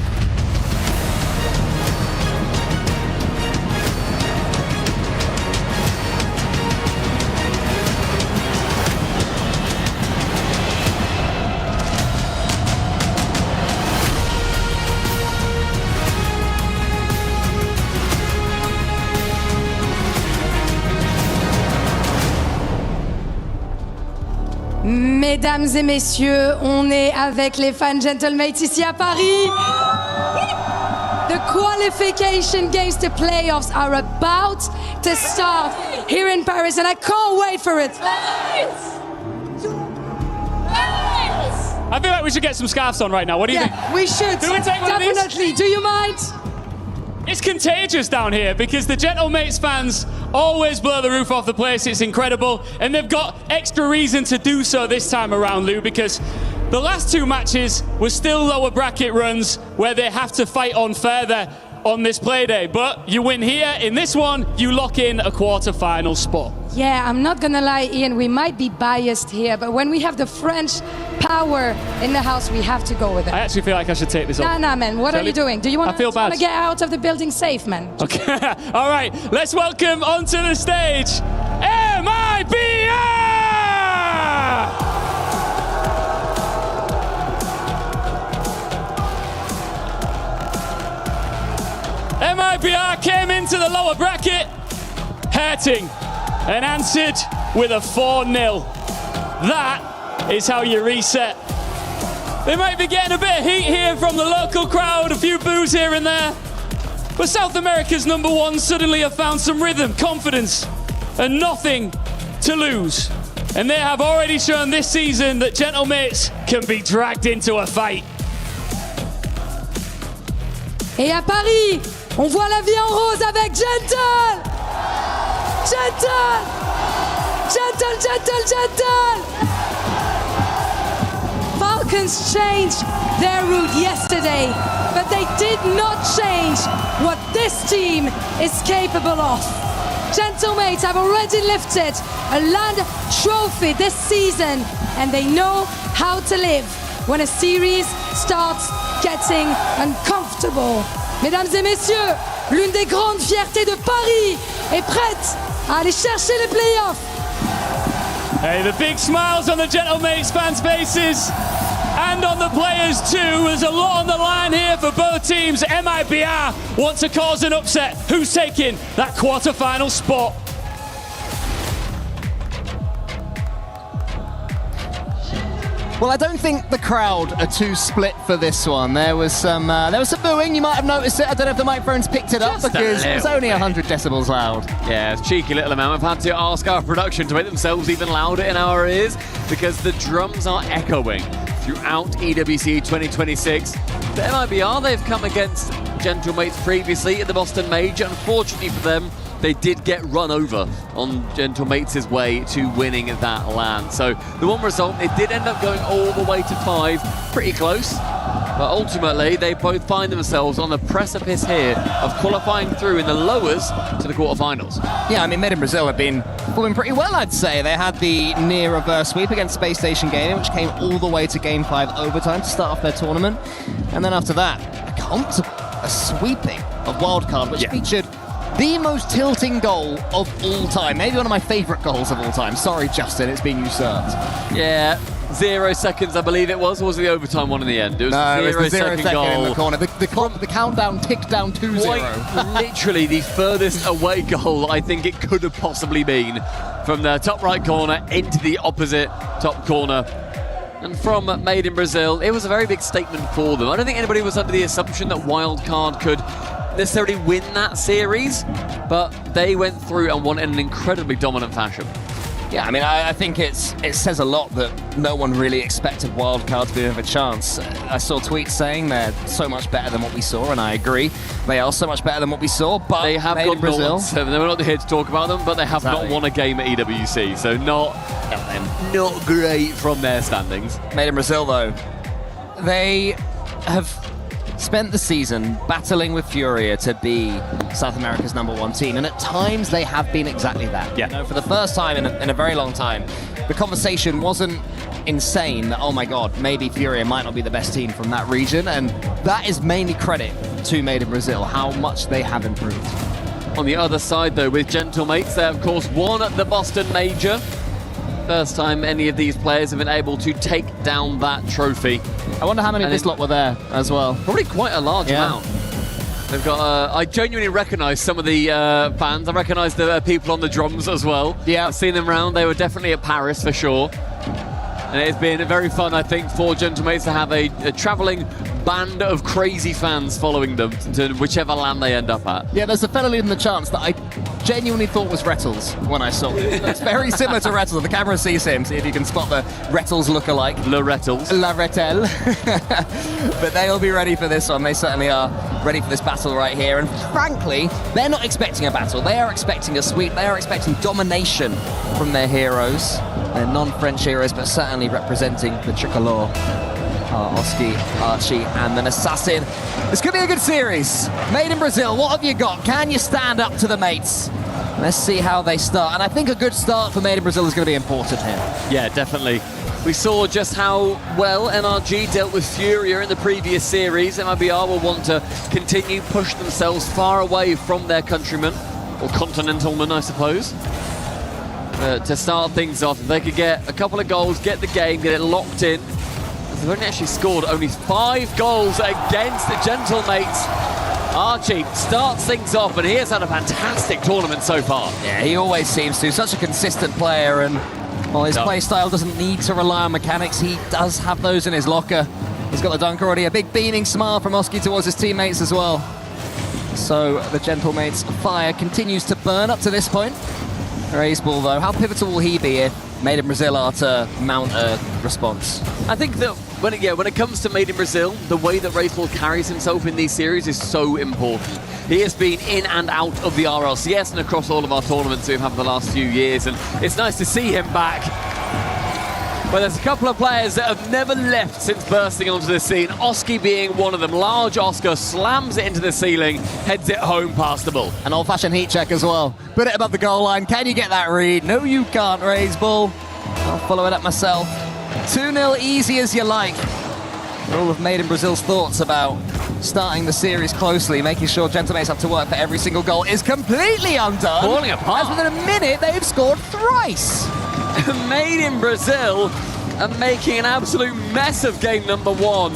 Mesdames et messieurs, on est avec les fans Gentlemates ici à Paris. The qualification games to playoffs are about to start here in Paris, and I can't wait for it. I feel like we should get some scarves on right now. What do you think? We should. Do we take one of these? Definitely. Do you mind? It's contagious down here because the Gentlemates fans always blow the roof off the place. It's incredible. And they've got extra reason to do so this time around, Lou, because the last 2 matches were still lower bracket runs where they have to fight on further on this play day. But you win here. In this one, you lock in a quarter-final spot. Yeah, I'm not gonna lie, Ian, we might be biased here, but when we have the French power in the house, we have to go with it. I actually feel like I should take this off. Nah, man, what are you doing? Do you want to get out of the building safe, man? Okay, all right, let's welcome onto the stage, mibr! mibr came into the lower bracket, hurting, and answered with a 4-0. That is how you reset. They might be getting a bit of heat here from the local crowd, a few boos here and there. But South America's #1 suddenly have found some rhythm, confidence, and nothing to lose. And they have already shown this season that Gentlemates can be dragged into a fight. Et à Paris, on voit la vie en rose avec Gentle! Gentle! Gentle, Gentle, Gentle! Falcons changed their route yesterday, but they did not change what this team is capable of. Gentlemates have already lifted a land trophy this season, and they know how to live when a series starts getting uncomfortable. Mesdames et messieurs, l'une des grandes fiertés de Paris est prête à aller chercher les playoffs. Hey, the big smiles on the Gentlemates fans' faces and on the players too. There's a lot on the line here for both teams. mibr want to cause an upset. Who's taking that quarter-final spot? Well, I don't think the crowd are too split for this one. There was some booing. You might have noticed it. I don't know if the microphones picked it up because it was only 100 decibels loud. Yeah, it's a cheeky little amount. We've had to ask our production to make themselves even louder in our ears because the drums are echoing throughout EWC 2026. The mibr, they've come against Gentlemates previously at the Boston Major. Unfortunately for them, they did get run over on Gentlemates' way to winning that LAN. So the one result, it did end up going all the way to 5, pretty close. But ultimately, they both find themselves on the precipice here of qualifying through in the lowers to the quarterfinals. Yeah, I mean, mibr.los have been performing pretty well, I'd say. They had the near reverse sweep against Space Station Gaming, which came all the way to Game 5 overtime to start off their tournament. And then after that, a sweeping of Wildcard, which featured the most tilting goal of all time. Maybe one of my favourite goals of all time. Sorry, Justin, it's been usurped. Yeah, 0 seconds, I believe it was, or was the overtime one in the end? It was no, it was the 0 second goal. in the corner. The countdown ticked down 2-0. Quite literally the furthest away goal I think it could have possibly been. From the top right corner into the opposite top corner. And from Made in Brazil, it was a very big statement for them. I don't think anybody was under the assumption that Wildcard could necessarily win that series, but they went through and won in an incredibly dominant fashion. Yeah, I mean, I think it says a lot that no one really expected Wildcard to be of a chance. I saw tweets saying they're so much better than what we saw, and I agree. They are so much better than what we saw, but they have gone Brazil. So they were not here to talk about them, but they have not won a game at EWC, so not great from their standings. Made in Brazil, though, they have spent the season battling with Furia to be South America's #1 team, and at times they have been exactly that. Yeah. You know, for the first time in a very long time, the conversation wasn't insane that, oh my god, maybe Furia might not be the best team from that region, and that is mainly credit to Made in Brazil, how much they have improved. On the other side, though, with Gentlemates, they of course won at the Boston Major. First time any of these players have been able to take down that trophy. I wonder how many of this lot were there as well. Probably quite a large amount. They've got. I genuinely recognise some of the fans. I recognise the people on the drums as well. Yeah, I've seen them around. They were definitely at Paris for sure. And it's been very fun, I think, for Gentlemates to have a travelling band of crazy fans following them to whichever land they end up at. Yeah, there's a fellow leading the chants that I genuinely thought was Rettles when I saw him. It's very similar to Rettles. The camera sees him, see if you can spot the Rettles look-alike. Le Rettles. La Rettel. But they'll be ready for this one. They certainly are ready for this battle right here. And frankly, they're not expecting a battle. They are expecting a sweep. They are expecting domination from their heroes. They're non-French heroes, but certainly representing the tricolor. Oski, Archie, and then Assassin. This could be a good series. Made in Brazil, what have you got? Can you stand up to the mates? Let's see how they start. And I think a good start for Made in Brazil is going to be important here. Yeah, definitely. We saw just how well NRG dealt with Furia in the previous series. MIBR will want to continue push themselves far away from their countrymen, or continentalmen, I suppose. To start things off, if they could get a couple of goals, get the game, get it locked in. They've only actually scored only 5 goals against the Gentlemates. Archie starts things off, and he has had a fantastic tournament so far. Yeah, he always seems to. Such a consistent player, and while his play style doesn't need to rely on mechanics, he does have those in his locker. He's got the dunk already. A big beaming smile from Oski towards his teammates as well. So the Gentlemates' fire continues to burn up to this point. Raiseball, though, how pivotal will he be if Made in Brazil are to mount a response? I think that when it comes to Made in Brazil, the way that Raiseball carries himself in these series is so important. He has been in and out of the RLCS and across all of our tournaments we've had for the last few years, and it's nice to see him back. But there's a couple of players that have never left since bursting onto the scene, Oski being one of them. Large Oscar slams it into the ceiling, heads it home past the ball. An old-fashioned heat check as well. Put it above the goal line. Can you get that read? No, you can't, Raiseball. I'll follow it up myself. 2-0 easy as you like. All of Made in Brazil's thoughts about starting the series closely, making sure Gentlemates have to work for every single goal is completely undone. Falling apart. As within a minute, they've scored thrice. Made in Brazil are making an absolute mess of game number 1.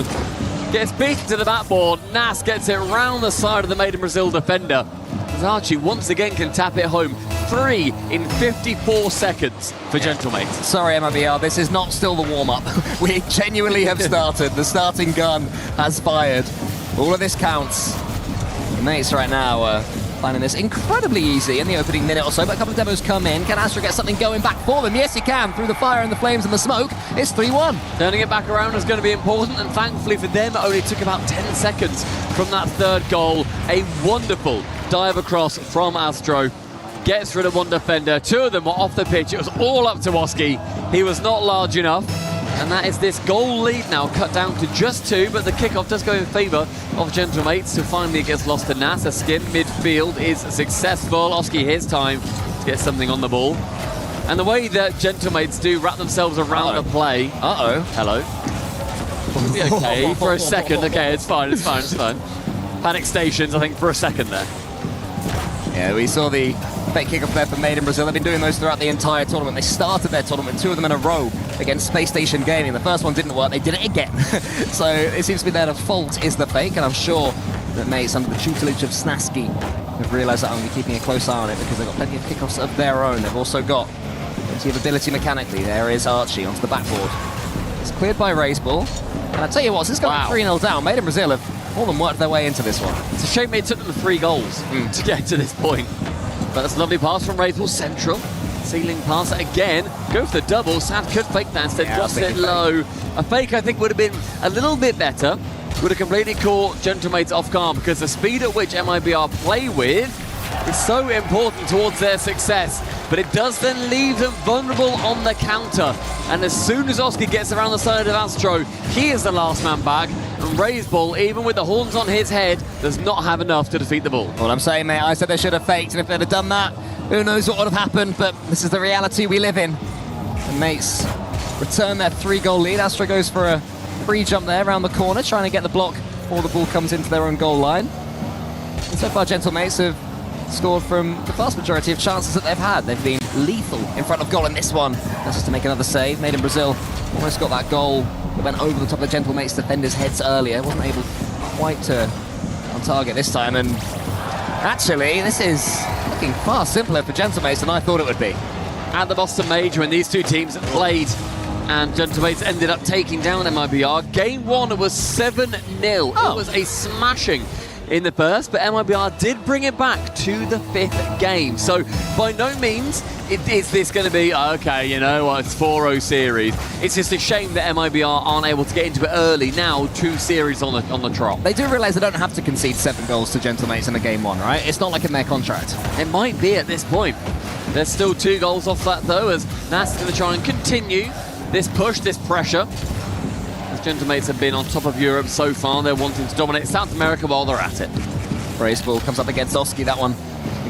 Gets beaten to the backboard. Nas gets it round the side of the Made in Brazil defender. As Archie once again can tap it home. 3 in 54 seconds for Gentlemates. Sorry, MIBR, this is not still the warm-up. We genuinely have started. The starting gun has fired. All of this counts. The mates right now are finding this incredibly easy in the opening minute or so, but a couple of demos come in. Can Astra get something going back for them? Yes, he can. Through the fire and the flames and the smoke, it's 3-1. Turning it back around is going to be important, and thankfully for them, it only took about 10 seconds from that third goal. A wonderful dive across from Astro. Gets rid of one defender. 2 of them were off the pitch. It was all up to Oski. He was not large enough. And that is this goal lead now cut down to just 2, but the kickoff does go in favour of Gentlemates, who finally gets lost to Nas. A skin midfield is successful. Oski, his time to get something on the ball. And the way that Gentlemates do wrap themselves around the play. Hello. It'll be okay for a second. Okay, it's fine. Panic stations, I think, for a second there. Yeah, we saw the fake kickoff there for Made in Brazil. They've been doing those throughout the entire tournament. They started their tournament, 2 of them in a row against Space Station Gaming. The first one didn't work, they did it again. So it seems to be their default is the fake, and I'm sure that mates under the tutelage of Snasky have realised that I'm keeping a close eye on it because they've got plenty of kickoffs of their own. They've also got plenty of ability mechanically. There is Archie onto the backboard. It's cleared by Raiseball. And I tell you what, since going 3-0 down, Made in Brazil have more than worked their way into this one. It's a shame it took them 3 goals to get to this point. But that's a lovely pass from Raiseball central. Ceiling pass again. Go for the double. Sav could fake that instead. Just it low. A fake, I think, would have been a little bit better. Would have completely caught Gentlemates off guard because the speed at which MIBR play with is so important towards their success. But it does then leave them vulnerable on the counter. And as soon as Oski gets around the side of Astro, he is the last man back. And Raiseball, even with the horns on his head, does not have enough to defeat the ball. Well, I'm saying, mate, I said they should have faked, and if they'd have done that, who knows what would have happened, but this is the reality we live in. The mates return their 3-goal lead. Astro goes for a free jump there around the corner, trying to get the block before the ball comes into their own goal line. And so far, Gentlemates have scored from the vast majority of chances that they've had. They've been lethal in front of goal in this one. That's just to make another save. Made in Brazil almost got that goal that went over the top of the Gentlemates defenders' heads earlier. Wasn't able quite to on target this time. And actually, this is looking far simpler for Gentlemates than I thought it would be. At the Boston Major, when these 2 teams played and Gentlemates ended up taking down MIBR, game 1 was 7-0. It was a smashing in the first, but MIBR did bring it back to the 5th game. So by no means is this going to be, okay, you know what, it's 4-0 series. It's just a shame that MIBR aren't able to get into it early. Now 2 series on the trot. They do realise they don't have to concede 7 goals to Gentlemates in the game 1, right? It's not like in their contract. It might be at this point. There's still 2 goals off that though, as Nas is going to try and continue this push, this pressure. Gentlemates have been on top of Europe so far. They're wanting to dominate South America while they're at it. Raiseball comes up against Oski. That one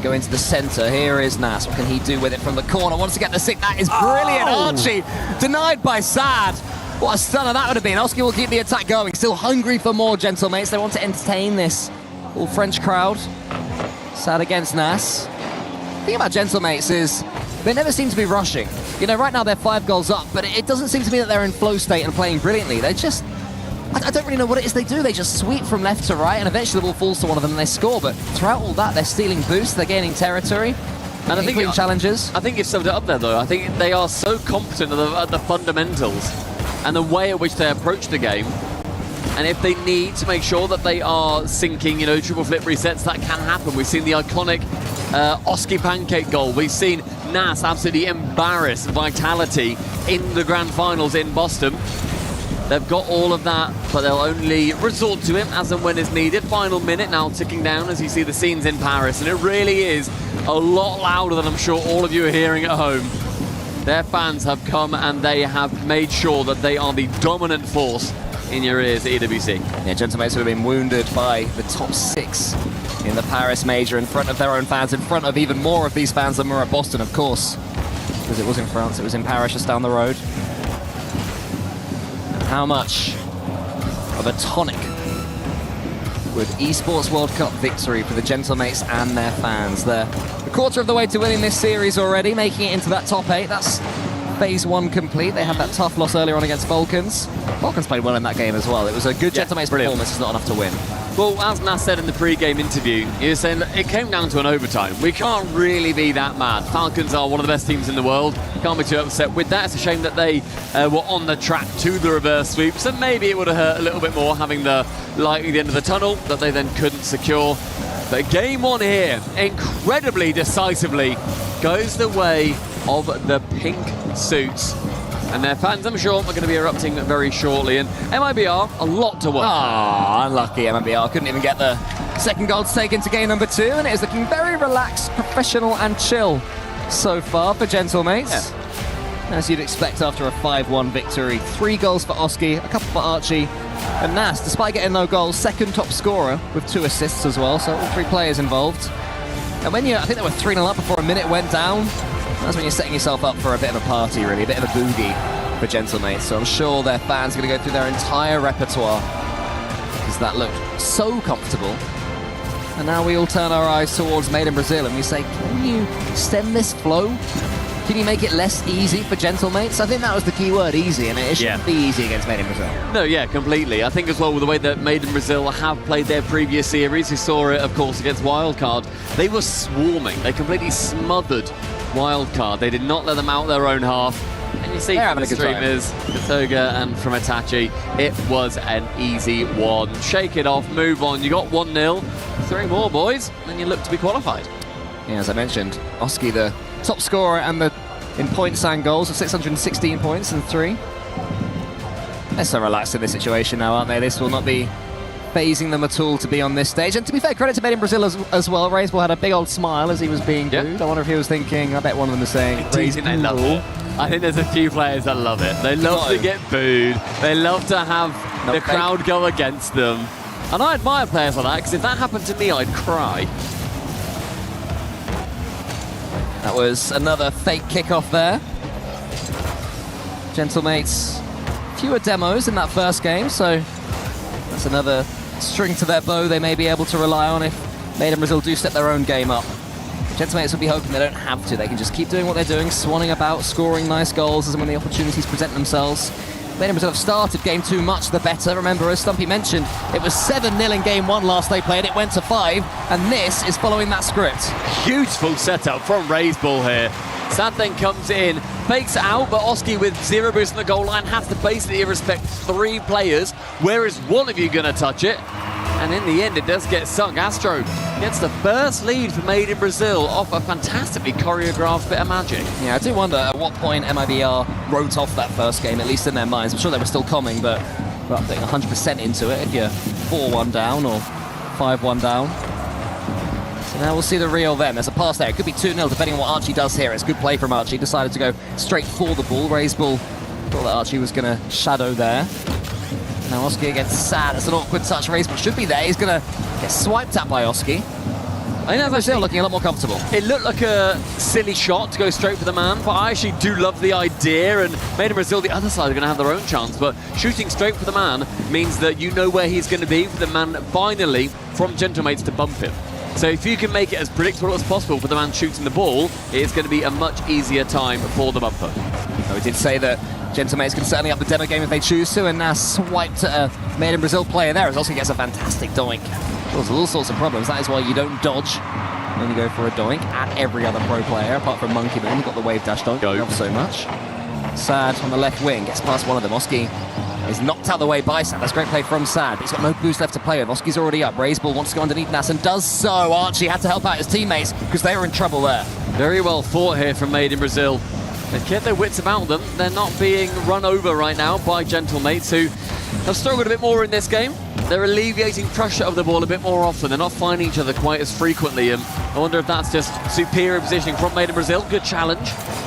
We go into the center. Here is Nas. What can he do with it from the corner? Wants to get the sick. That is brilliant. Archie denied by Sad. What a stunner that would have been. Oski will keep the attack going. Still hungry for more, gentlemates. They want to entertain this all French crowd. Sad against Nas. The thing about gentlemates is they never seem to be rushing. You know, right now they're 5 goals up, but it doesn't seem to me that they're in flow state and playing brilliantly. They just, I don't really know what it is they do. They just sweep from left to right, and eventually the ball falls to one of them and they score. But throughout all that, they're stealing boosts, they're gaining territory, and I think challenges. I think you've summed it up there, though. I think they are so competent at the fundamentals and the way in which they approach the game. And if they need to make sure that they are sinking, you know, triple flip resets, that can happen. We've seen the iconic Oski pancake goal. We've seen Nas absolutely embarrass Vitality in the grand finals in Boston. They've got all of that, but they'll only resort to him as and when is needed. Final minute now ticking down as you see the scenes in Paris, and it really is a lot louder than I'm sure all of you are hearing at home. Their fans have come and they have made sure that they are the dominant force in your ears at EWC. Yeah, gentlemates would have been wounded by the top 6 in the Paris major in front of their own fans, in front of even more of these fans than were at Boston, of course. Because it was in France, it was in Paris, just down the road. And how much of a tonic would Esports World Cup victory for the gentlemates and their fans? They're a quarter of the way to winning this series already, making it into that top 8. That's phase 1 complete. They had that tough loss earlier on against Falcons. Falcons played well in that game as well. It was a good gentlemates performance. It's not enough to win. Well, as Nas said in the pre-game interview, he was saying that it came down to an overtime. We can't really be that mad. Falcons are one of the best teams in the world. Can't be too upset with that. It's a shame that they were on the track to the reverse sweep, so maybe it would have hurt a little bit more having the light at the end of the tunnel that they then couldn't secure. But game 1 here, incredibly decisively, goes the way of the pink suits. And their fans, I'm sure, are going to be erupting very shortly. And mibr, a lot to watch. Ah, unlucky mibr. Couldn't even get the second goal to take into game number 2. And it is looking very relaxed, professional and chill so far for gentlemates. Yeah. As you'd expect after a 5-1 victory. 3 goals for Oski, a couple for Archie. And Nas, despite getting no goals, second top scorer with 2 assists as well. So all 3 players involved. And when I think they were 3-0 up before a minute went down. That's when you're setting yourself up for a bit of a party, really, a bit of a boogie for gentlemates. So I'm sure their fans are going to go through their entire repertoire because that looked so comfortable. And now we all turn our eyes towards Made in Brazil and we say, can you stem this flow? Can you make it less easy for gentlemates? I think that was the key word, easy, and it shouldn't be easy against Made in Brazil. No, yeah, completely. I think as well with the way that Made in Brazil have played their previous series, you saw it, of course, against Wildcard. They were swarming. They completely smothered Wildcard. They did not let them out their own half. And you see from the streamers, Katoga and from Itachi, it was an easy one. Shake it off, move on. You got 1-0. 3 more, boys, and you look to be qualified. Yeah, as I mentioned, Oski, the top scorer and in points and goals of 616 points and 3. They're so relaxed in this situation now, aren't they? This will not be phasing them at all to be on this stage. And to be fair, credit to Made in Brazil as well. Raiseball had a big old smile as he was being booed. I wonder if he was thinking, I bet one of them was saying, They love it. I think there's a few players that love it. They love to get booed. They love to have the crowd go against them. And I admire players like that, because if that happened to me, I'd cry. That was another fake kickoff there. Gentlemates, fewer demos in that first game, so that's another string to their bow they may be able to rely on if Made in Brazil do step their own game up. Gentlemates will be hoping they don't have to. They can just keep doing what they're doing, swanning about, scoring nice goals as when the opportunities present themselves. Made in Brazil have started game 2 much the better. Remember, as Stumpy mentioned, it was 7-0 in game 1 last they played. It went to 5, and this is following that script. Beautiful setup from Raiseball here. Sad then comes in, fakes it out, but Oski with 0 boost on the goal line has to basically irrespect 3 players. Where is one of you going to touch it? And in the end, it does get sunk. Astro gets the first lead for Made in Brazil off a fantastically choreographed bit of magic. Yeah, I do wonder at what point mibr wrote off that first game, at least in their minds. I'm sure they were still coming, but we're not putting 100% into it if you're 4-1 down or 5-1 down. So now we'll see the reel then. There's a pass there. It could be 2-0 depending on what Archie does here. It's good play from Archie. Decided to go straight for the ball. Raiseball thought that Archie was going to shadow there. Now Oski against Sad. It's an awkward touch. Raiseball should be there. He's going to get swiped at by Oski. I know Brazil looking a lot more comfortable. It looked like a silly shot to go straight for the man, but I actually do love the idea, and Made in Brazil, the other side, are going to have their own chance, but shooting straight for the man means that you know where he's going to be for the man finally from Gentlemates to bump him. So if you can make it as predictable as possible for the man shooting the ball, it's going to be a much easier time for the bumper. So we did say that Gentlemates can certainly up the demo game if they choose to, and now swiped at a Made in Brazil player there, as also gets a fantastic doink. Causes all sorts of problems. That is why you don't dodge when you go for a doink at every other pro player, apart from Monkey Man, who got the wave dash doink. Love so much. Sad on the left wing, gets past one of them. Oski is knocked out of the way by Sad. That's great play from Sad, but he's got no boost left to play with. Oski's already up. Raiseball wants to go underneath Nas and does so. Archie had to help out his teammates because they were in trouble there. Very well fought here from Made in Brazil. They've kept their wits about them. They're not being run over right now by Gentlemates, who have struggled a bit more in this game. They're alleviating pressure of the ball a bit more often. They're not finding each other quite as frequently, and I wonder if that's just superior positioning from Made in Brazil. Good challenge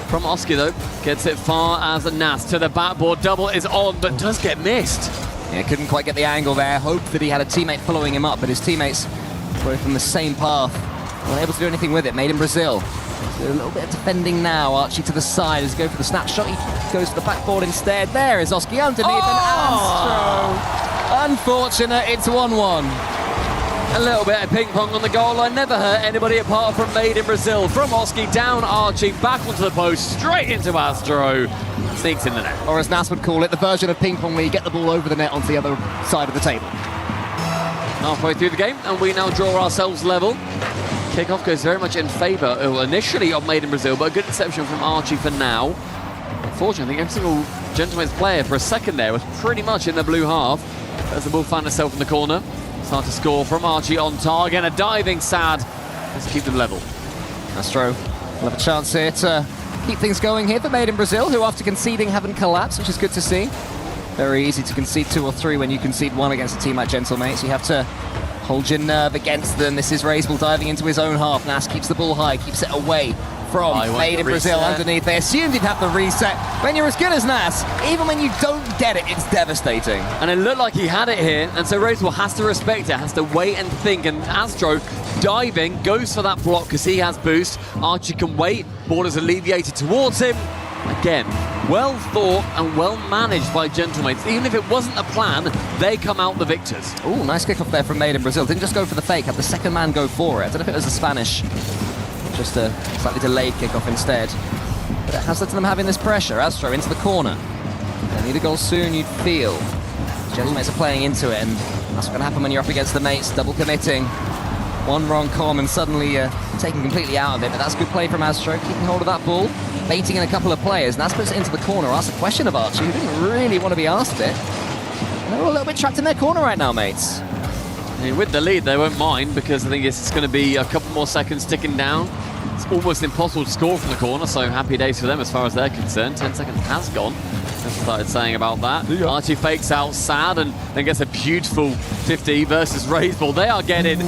from Oski, though. Gets it far as a Nas to the backboard. Double is on, but does get missed. Yeah, couldn't quite get the angle there. Hoped that he had a teammate following him up, but his teammates were from the same path. Weren't able to do anything with it. Made in Brazil. A little bit of defending now. Archie to the side as he goes for the snapshot. He goes for the backboard instead. There is Oski underneath, and Astro. Unfortunate, it's 1-1. A little bit of ping pong on the goal line. Never hurt anybody apart from Made in Brazil. From Oski, down Archie, back onto the post, straight into Astro. Sneaks in the net. Or as Nas would call it, the version of ping pong where you get the ball over the net onto the other side of the table. Halfway through the game, and we now draw ourselves level. Kickoff goes very much in favour, initially of Made in Brazil, but a good interception from Archie for now. Unfortunately, I think every single Gentlemates player for a second there was pretty much in the blue half as the ball found itself in the corner. Start to score from Archie on target, and a diving Sad. Let's keep them level. Astro will have a chance here to keep things going here for Made in Brazil, who after conceding haven't collapsed, which is good to see. Very easy to concede 2 or 3 when you concede 1 against a team like Gentlemates. You have to hold your nerve against them. This is Raiseball diving into his own half. Nas keeps the ball high, keeps it away from Made in Brazil underneath. They assumed he'd have the reset. When you're as good as Nas, even when you don't get it, it's devastating. And it looked like he had it here, and so Raiseball has to respect it, has to wait and think, and Astro diving, goes for that block because he has boost. Archie can wait, ball is alleviated towards him. Again, well thought and well managed by Gentlemates. Even if it wasn't a plan, they come out the victors. Ooh, nice kickoff there from Made in Brazil. Didn't just go for the fake, had the second man go for it. I don't know if it was a Spanish, just a slightly delayed kickoff instead. But it has led to them having this pressure. Astro into the corner. They need a goal soon, you'd feel. Gentlemates are playing into it, and that's what's going to happen when you're up against the mates, double committing. One wrong com and suddenly taken completely out of it, but that's good play from Astro, keeping hold of that ball, baiting in a couple of players. Nas puts it into the corner, asks a question of Archie, who didn't really want to be asked it. They're all a little bit trapped in their corner right now, mates. I mean, with the lead, they won't mind because I think it's going to be a couple more seconds ticking down. It's almost impossible to score from the corner, so happy days for them as far as they're concerned. 10 seconds has gone. Just started saying about that. Archie fakes out Sad and then gets a beautiful 50 versus Raiseball. They are getting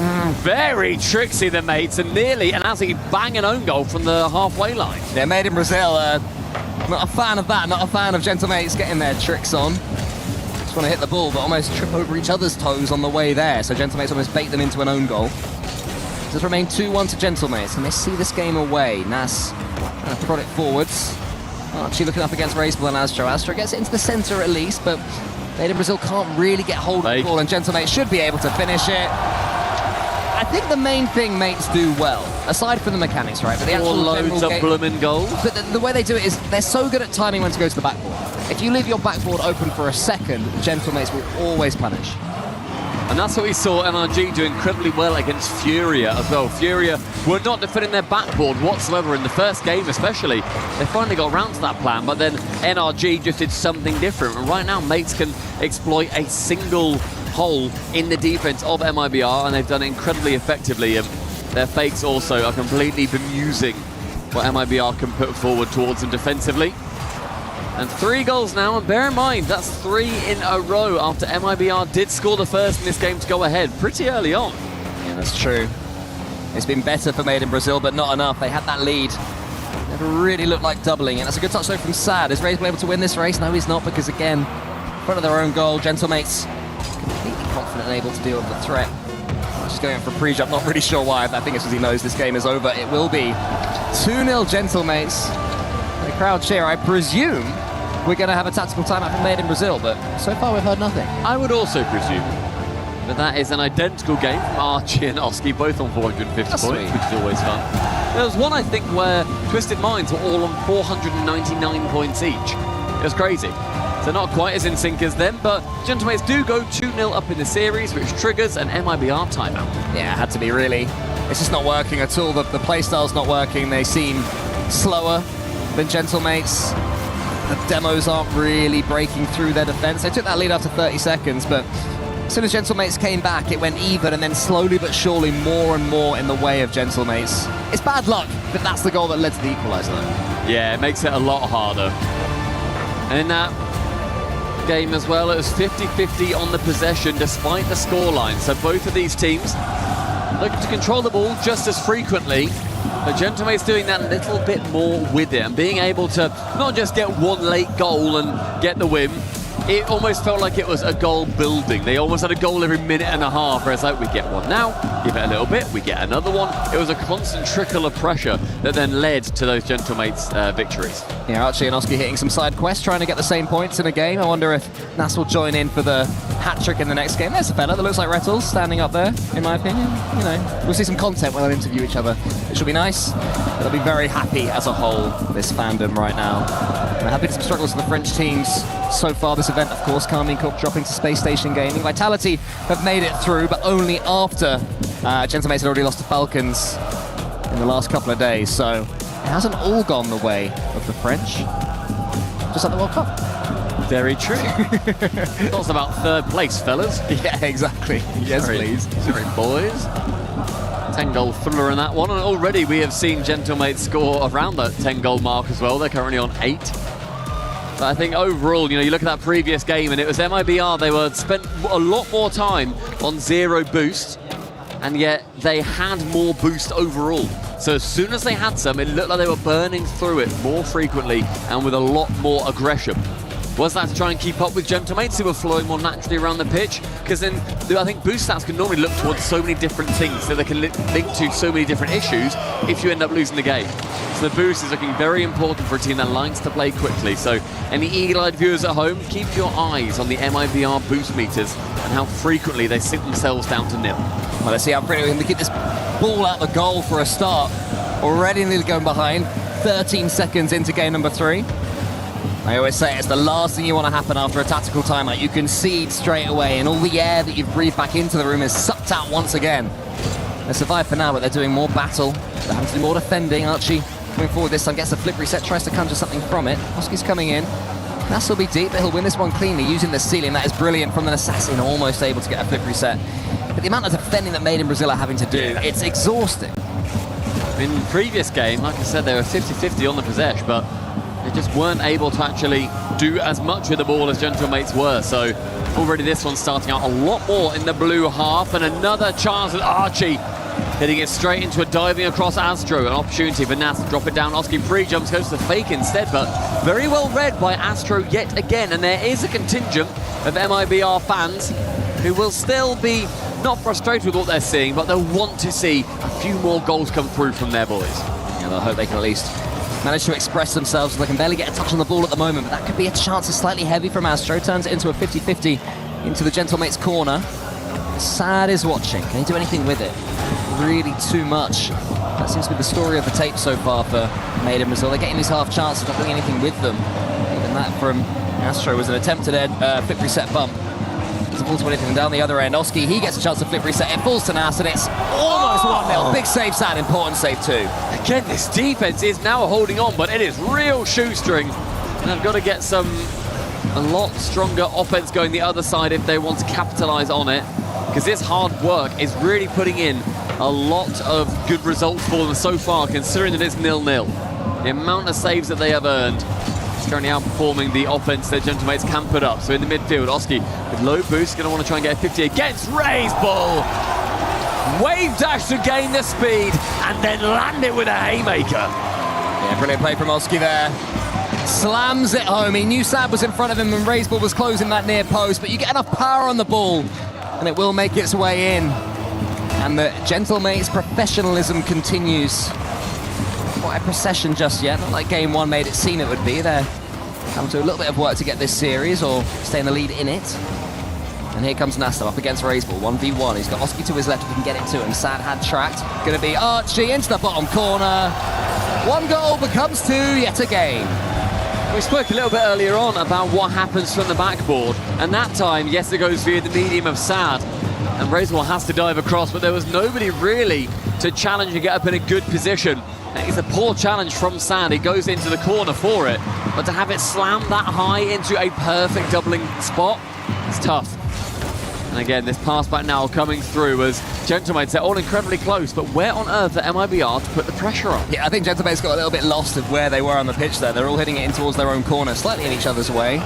very tricksy, the mates, and nearly an absolutely banging own goal from the halfway line. Yeah, Made in Brazil, not a fan of that, not a fan of Gentlemates getting their tricks on. Just want to hit the ball, but almost trip over each other's toes on the way there, so Gentlemates almost bait them into an own goal. It does remain 2-1 to Gentlemates, and they see this game away. Nas trying to prod it forwards. Archie looking up against Raiseball and Astro. Astro gets it into the centre at least, but Made in Brazil can't really get hold of the ball, and Gentlemates should be able to finish it. I think the main thing mates do well, aside from the mechanics, right? But the actual loads of blooming goals. But the way they do it is they're so good at timing when to go to the backboard. If you leave your backboard open for a second, Gentlemates will always punish. And that's what we saw NRG do incredibly well against Furia as well. Furia were not defending their backboard whatsoever in the first game especially. They finally got around to that plan, but then NRG just did something different. And right now, mates can exploit a single hole in the defense of mibr, and they've done it incredibly effectively. And their fakes also are completely bemusing what mibr can put forward towards them defensively. And 3 goals now, and bear in mind, that's 3 in a row after mibr did score the first in this game to go ahead pretty early on. Yeah, that's true. It's been better for Made in Brazil, but not enough. They had that lead. Never really looked like doubling it. That's a good touch though from Sad. Is Raiseball able to win this race? No, he's not, because again, in front of their own goal, Gentlemates completely confident and able to deal with the threat. Just going for a pre-jump, not really sure why. I think it's because he knows this game is over. It will be 2-0 Gentlemates. The crowd cheer. I presume we're going to have a tactical timeout from Made in Brazil, but so far we've heard nothing. I would also presume. But that is an identical game from Archie and Oski, both on 450 points, sweet. which is always fun. There was one, I think, where Twisted Minds were all on 499 points each. It was crazy. So not quite as in sync as them, but Gentlemates do go 2-0 up in the series, which triggers an MIBR timeout. Yeah, it had to be really. It's just not working at all. The playstyle's not working. They seem slower than Gentlemates. The demos aren't really breaking through their defense. They took that lead after 30 seconds, but as soon as Gentlemates came back, it went even, and then slowly but surely more and more in the way of Gentlemates. It's bad luck, but that's the goal that led to the equaliser. Yeah, it makes it a lot harder. And in that game as well, it was 50-50 on the possession despite the scoreline. So both of these teams looking to control the ball just as frequently, but Gentlemates doing that little bit more with it and being able to not just get one late goal and get the win. It almost felt like it was a goal building. They almost had a goal every minute and a half, where it's like, we get one now, give it a little bit, we get another one. It was a constant trickle of pressure that then led to those Gentlemates victories. Yeah, Archie and Oski hitting some side quests, trying to get the same points in a game. I wonder if Nas will join in for the hat-trick in the next game. There's a fella that looks like Rettles standing up there, in my opinion. You know, we'll see some content when they'll interview each other. It should be nice. They'll be very happy as a whole, this fandom right now. We're happy to some struggles for the French teams so far this event, of course. Carmine Corp dropping to Space Station Gaming. Vitality have made it through, but only after Gentlemates had already lost to Falcons in the last couple of days, so it hasn't all gone the way of the French, just like the World Cup. Very true. Thoughts about third place, fellas? Yeah, exactly. Yes, please. Sorry, boys. 10-goal thriller in that one, and already we have seen Gentlemates score around that 10-goal mark as well. They're currently on 8. But I think overall, you know, you look at that previous game and it was MIBR, they were spent a lot more time on 0 boost, and yet they had more boost overall. So as soon as they had some, it looked like they were burning through it more frequently and with a lot more aggression. Was that to try and keep up with Gentlemates who were flowing more naturally around the pitch? Because then I think boost stats can normally look towards so many different things, so they can link to so many different issues if you end up losing the game. So the boost is looking very important for a team that likes to play quickly. So any eagle-eyed viewers at home, keep your eyes on the MIBR boost meters and how frequently they sink themselves down to 0. Well, let's see how frequently we can get this ball out the goal for a start. Already nearly going behind, 13 seconds into game number 3. I always say it's the last thing you want to happen after a tactical timeout. You concede straight away, and all the air that you've breathed back into the room is sucked out once again. They survive for now, but they're doing more battle. They're having to do more defending. Archie coming forward this time, gets a flip reset, tries to conjure something from it. Oski's coming in. Nas will be deep, but he'll win this one cleanly using the ceiling. That is brilliant from an assassin, almost able to get a flip reset. But the amount of defending that Made in Brazil are having to do, it's exhausting. In the previous game, like I said, they were 50-50 on the possession, but they just weren't able to actually do as much with the ball as Gentlemates were. So already this one's starting out a lot more in the blue half, and another chance with Archie hitting it straight into a diving across Astro. An opportunity for Nas to drop it down. Oski pre-jumps, goes to the fake instead, but very well read by Astro yet again. And there is a contingent of MIBR fans who will still be not frustrated with what they're seeing, but they'll want to see a few more goals come through from their boys. Yeah, they'll hope they can at least manage to express themselves. They can barely get a touch on the ball at the moment, but that could be a chance. It's slightly heavy from Astro. Turns it into a 50-50 into the Gentlemates corner. Sad is watching. Can he do anything with it? Really too much. That seems to be the story of the tape so far for Made in Brazil. They're getting these half chances, not doing anything with them. Even that from Astro was an attempted flip reset bump. Doesn't fall to anything down the other end. Oski, he gets a chance to flip reset. It falls to Nas, and it's almost 1-0. Big save, Sad. Important save too. Again, this defense is now holding on, but it is real shoestring. And they've got to get a lot stronger offense going the other side if they want to capitalize on it. Because this hard work is really putting in a lot of good results for them so far, considering that it's 0-0. The amount of saves that they have earned is currently outperforming the offense that Gentlemates can put up. So in the midfield, Oski with low boost, going to want to try and get a 50 against Ray's ball. Wave dash to gain the speed and then land it with a haymaker. Yeah, brilliant play from Oski there. Slams it home. He knew Sad was in front of him and Ray's ball was closing that near post, but you get enough power on the ball and it will make its way in. And the Gentlemates professionalism continues. Quite a procession just yet, not like game one made it seem it would be. They're having to do a little bit of work to get this series or stay in the lead in it. And here comes Nasta up against Razeball, 1v1. He's got Oski to his left, he can get it to him. Sad had tracked. Gonna be Archie into the bottom corner. 1 goal becomes 2 yet again. We spoke a little bit earlier on about what happens from the backboard, and that time, yes, it goes via the medium of Sad, and Razeball has to dive across, but there was nobody really to challenge and get up in a good position. It's a poor challenge from Sad. He goes into the corner for it, but to have it slammed that high into a perfect doubling spot, it's tough. And again, this pass back now coming through as Gentlemates, they're all incredibly close, but where on earth are MIBR to put the pressure on? Yeah, I think Gentlemates got a little bit lost of where they were on the pitch there. They're all hitting it in towards their own corner, slightly in each other's way.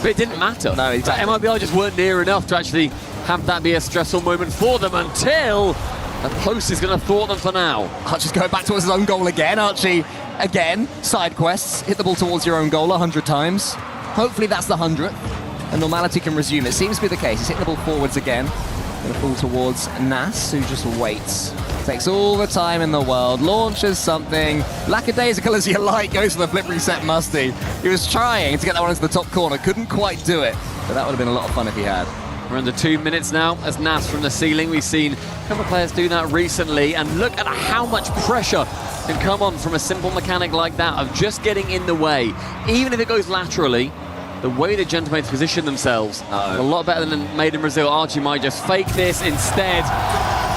But it didn't matter. No, exactly. MIBR just weren't near enough to actually have that be a stressful moment for them until the post is going to thwart them for now. Archie's going back towards his own goal again. Archie, again, side quests. Hit the ball towards your own goal 100 times. Hopefully that's the 100th. And normality can resume. It seems to be the case. He's hitting the ball forwards again. Going to pull towards Nas, who just waits. Takes all the time in the world. Launches something. Lackadaisical as you like. Goes for the flip reset Musty. He was trying to get that one into the top corner. Couldn't quite do it. But that would have been a lot of fun if he had. We're under 2 minutes now as Nas from the ceiling. We've seen a couple of players do that recently, and look at how much pressure can come on from a simple mechanic like that of just getting in the way. Even if it goes laterally, the way the Gentlemates position themselves is a lot better than Made in Brazil. Archie might just fake this instead.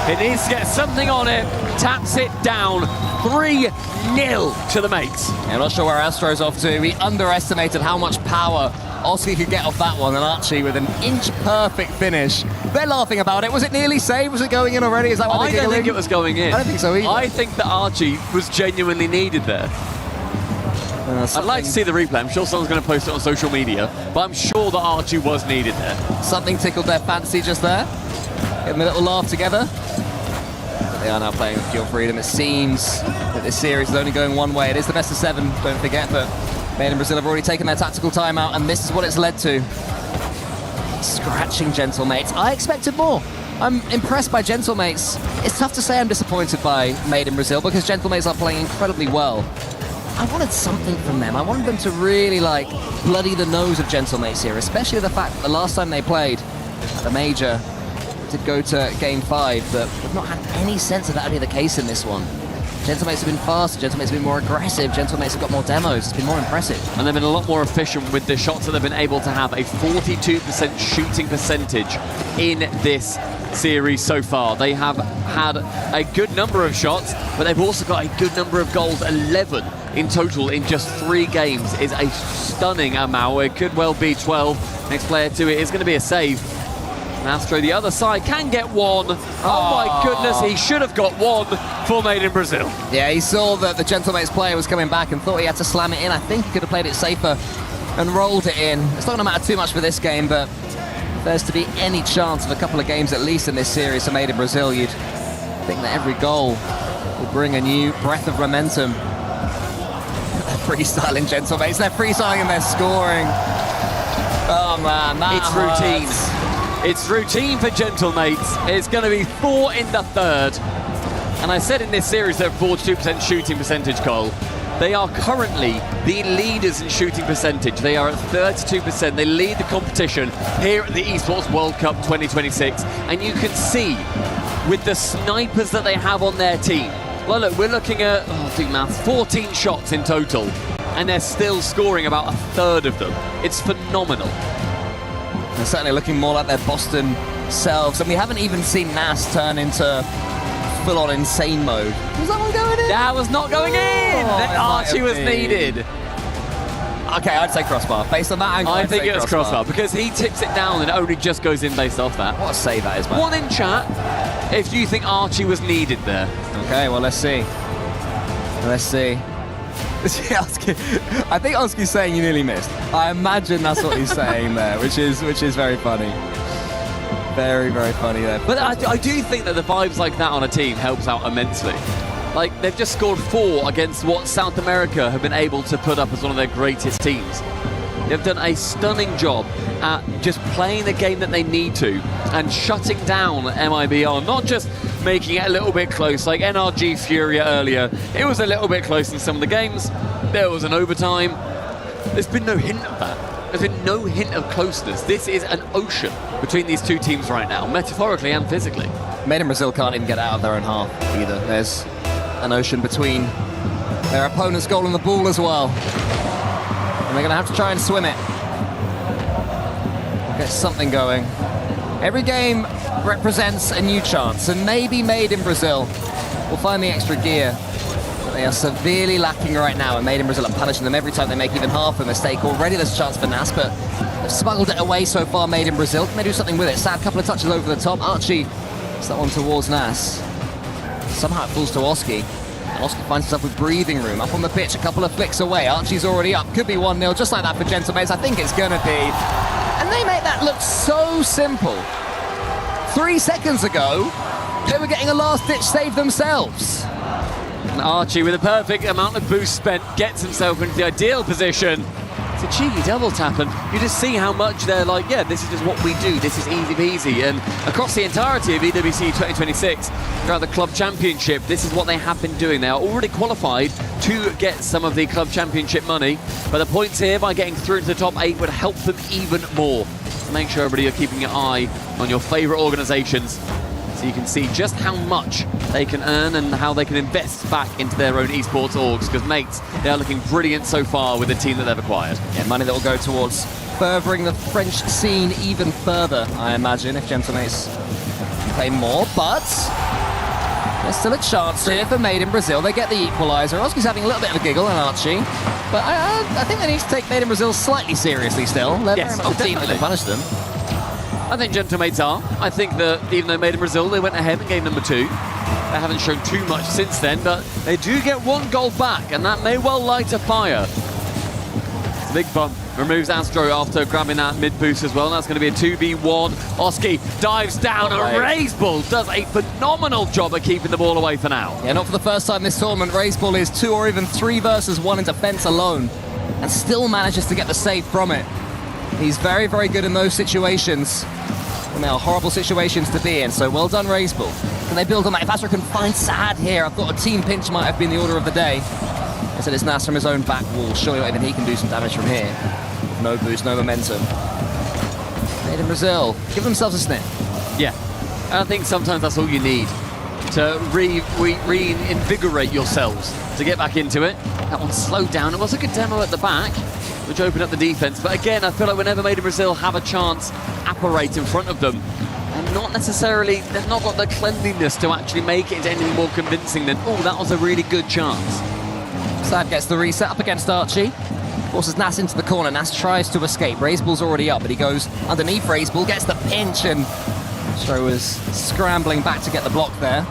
It needs to get something on it. Taps it down. 3-0 to the mates. Yeah, I'm not sure where Astro's off to. We underestimated how much power Oski could get off that one, and Archie with an inch-perfect finish. They're laughing about it. Was it nearly saved? Was it going in already? Is that why I don't think it was going in. I don't think so either. I think that Archie was genuinely needed there. I'd like to see the replay. I'm sure someone's going to post it on social media, but I'm sure that Archie was needed there. Something tickled their fancy just there. Getting a little laugh together. But they are now playing with pure freedom. It seems that this series is only going one way. It is the best of 7, don't forget, but Made in Brazil have already taken their tactical timeout, and this is what it's led to. Scratching Gentlemates. I expected more. I'm impressed by Gentlemates. It's tough to say I'm disappointed by Made in Brazil because Gentlemates are playing incredibly well. I wanted something from them. I wanted them to really, like, bloody the nose of Gentlemates here, especially the fact that the last time they played at the Major did go to Game 5, but we've not had any sense of that being the case in this one. Gentlemates have been faster, Gentlemates have been more aggressive, Gentlemates have got more demos, it's been more impressive. And they've been a lot more efficient with the shots that they've been able to have. A 42% shooting percentage in this series so far. They have had a good number of shots, but they've also got a good number of goals. 11 in total in just 3 games is a stunning amount. It could well be 12. Next player to it is going to be a save. Astro, the other side, can get one. Oh my goodness, he should have got one for Made in Brazil. Yeah, he saw that the Gentlemates player was coming back and thought he had to slam it in. I think he could have played it safer and rolled it in. It's not going to matter too much for this game, but if there's to be any chance of a couple of games at least in this series for Made in Brazil, you'd think that every goal would bring a new breath of momentum. They're freestyling Gentlemates, they're freestyling and they're scoring. Oh man, that it's hurts. routine. It's routine for Gentlemates. It's going to be 4 in the 3rd. And I said in this series they're 42% shooting percentage, Cole. They are currently the leaders in shooting percentage. They are at 32%. They lead the competition here at the Esports World Cup 2026. And you can see with the snipers that they have on their team. Well, look, we're looking at, 14 shots in total. And they're still scoring about 1/3 of them. It's phenomenal. They're certainly looking more like their Boston selves. And we haven't even seen Nas turn into full-on insane mode. Was that one going in? That was not going in! Archie was been. needed. Okay, I'd say crossbar. Based on that angle, I think it was crossbar because he tips it down and it only just goes in based off that. What a save that is, man. One in chat if you think Archie was needed there. Okay, well, let's see. Let's see. I think Oski's saying you nearly missed. I imagine that's what he's saying there, which is very funny. Very, very funny there. But I do think that the vibes like that on a team helps out immensely. Like, they've just scored 4 against what South America have been able to put up as one of their greatest teams. They've done a stunning job at just playing the game that they need to and shutting down mibr, not just making it a little bit close like NRG Furia earlier. It was a little bit close in some of the games. There was an overtime. There's been no hint of that. There's been no hint of closeness. This is an ocean between these two teams right now, metaphorically and physically. Made in Brazil can't even get out of their own half either. There's an ocean between their opponent's goal and the ball as well. And they're going to have to try and swim it. Get something going. Every game represents a new chance, and maybe Made in Brazil will find the extra gear. But they are severely lacking right now, and Made in Brazil are punishing them every time they make even half a mistake. Already there's a chance for Nas, but they've smuggled it away so far, Made in Brazil. Can they do something with it? Sad couple of touches over the top. Archie, it's that one towards Nas. Somehow it falls to Oski. Oski finds himself with breathing room. Up on the pitch, a couple of flicks away. Archie's already up. Could be 1-0, just like that for Gentlemates. I think it's going to be. And they make that look so simple. 3 seconds ago, they were getting a last-ditch save themselves. And Archie, with a perfect amount of boost spent, gets himself into the ideal position. It's a cheeky double tap, and you just see how much they're like, yeah, this is just what we do. This is easy peasy. And across the entirety of EWC 2026, throughout the Club Championship, this is what they have been doing. They are already qualified to get some of the Club Championship money, but the points here, by getting through to the top 8, would help them even more. So make sure everybody are keeping your eye on your favourite organisations, so you can see just how much they can earn and how they can invest back into their own esports orgs, because mates, they are looking brilliant so far with the team that they've acquired. Yeah, money that will go towards furthering the French scene even further, I imagine, if Gentlemates play more, but there's still a chance here for Made in Brazil. They get the equaliser. Oski's having a little bit of a giggle, and Archie, but I think they need to take Made in Brazil slightly seriously still. They're yes, very much a team that can punish them. I think Gentlemates are. I think that even though Made in Brazil, they went ahead in game number 2. They haven't shown too much since then, but they do get 1 goal back, and that may well light a fire. It's a big bump. Removes Astro after grabbing that mid boost as well. That's going to be a 2v1. Oski dives down, and Razebull does a phenomenal job at keeping the ball away for now. Yeah, not for the first time this tournament. Razebull is 2 or even 3 versus 1 in defense alone, and still manages to get the save from it. He's very, very good in those situations, and they are horrible situations to be in, so well done, Razebull. Can they build on that? If Astro can find Sad here, I thought a team pinch might have been the order of the day. Instead it's Nas from his own back wall. Surely not even he can do some damage from here. No boost, no momentum. Made in Brazil, give themselves a sniff. Yeah, and I think sometimes that's all you need to reinvigorate yourselves, to get back into it. That one slowed down. It was a good demo at the back, which opened up the defense. But again, I feel like whenever Made in Brazil have a chance, apparate in front of them, and not necessarily, they've not got the cleanliness to actually make it into anything more convincing than, oh, that was a really good chance. Sad gets the reset up against Archie. Forces Nas into the corner. Nas tries to escape. Razebull's already up, but he goes underneath Razebull, gets the pinch, and Astro was scrambling back to get the block there.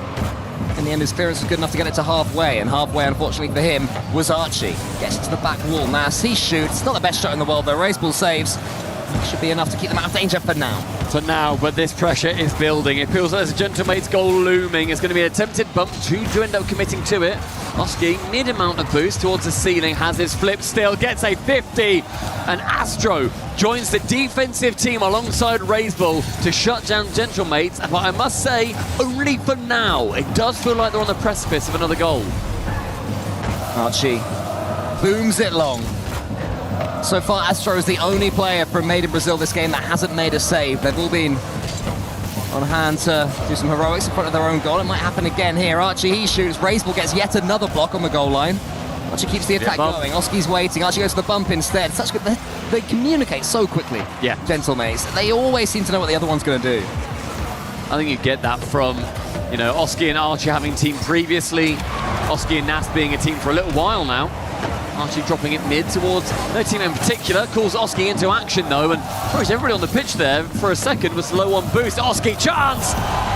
In the end, his clearance was good enough to get it to halfway, and halfway, unfortunately for him, was Archie. Gets it to the back wall. Nas, he shoots. Not the best shot in the world, though. Razebull saves. Should be enough to keep them out of danger for now. For now, but this pressure is building. It feels like there's a Gentlemates goal looming. It's going to be an attempted bump. 2 to end up committing to it. Oski, mid-amount of boost towards the ceiling, has his flip still, gets a 50, and Astro joins the defensive team alongside Razebull to shut down Gentlemates, but I must say, only for now. It does feel like they're on the precipice of another goal. Archie booms it long. So far, Astro is the only player from Made in Brazil this game that hasn't made a save. They've all been on hand to do some heroics in front of their own goal. It might happen again here. Archie, he shoots. Razebull gets yet another block on the goal line. Archie keeps the attack going. Oski's waiting. Archie goes to the bump instead. Such good. They communicate so quickly. Yeah. Gentlemates. They always seem to know what the other one's going to do. I think you get that from, you know, Oski and Archie having teamed previously. Oski and Nas being a team for a little while now. Archie dropping it mid towards no team in particular, calls Oski into action though, and throws everybody on the pitch there for a second, was low on boost. Oski, chance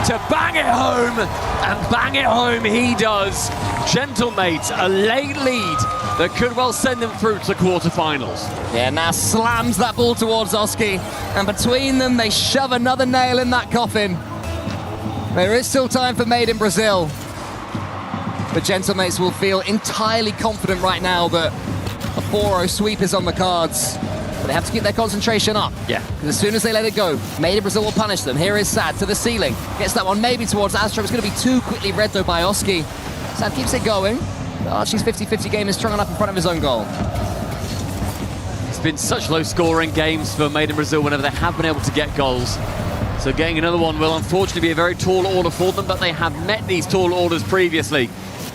to bang it home, and bang it home he does. Gentlemates, a late lead that could well send them through to the quarterfinals. Yeah, now slams that ball towards Oski, and between them they shove another nail in that coffin. There is still time for Made in Brazil. But Gentlemates will feel entirely confident right now that a 4-0 sweep is on the cards. But they have to keep their concentration up. Yeah. Because as soon as they let it go, Made in Brazil will punish them. Here is Sad to the ceiling. Gets that one maybe towards Astro. It's going to be too quickly read though by Oski. Sad keeps it going. Archie's 50-50 game is strong enough in front of his own goal. It's been such low-scoring games for Made in Brazil whenever they have been able to get goals. So getting another one will unfortunately be a very tall order for them, but they have met these tall orders previously.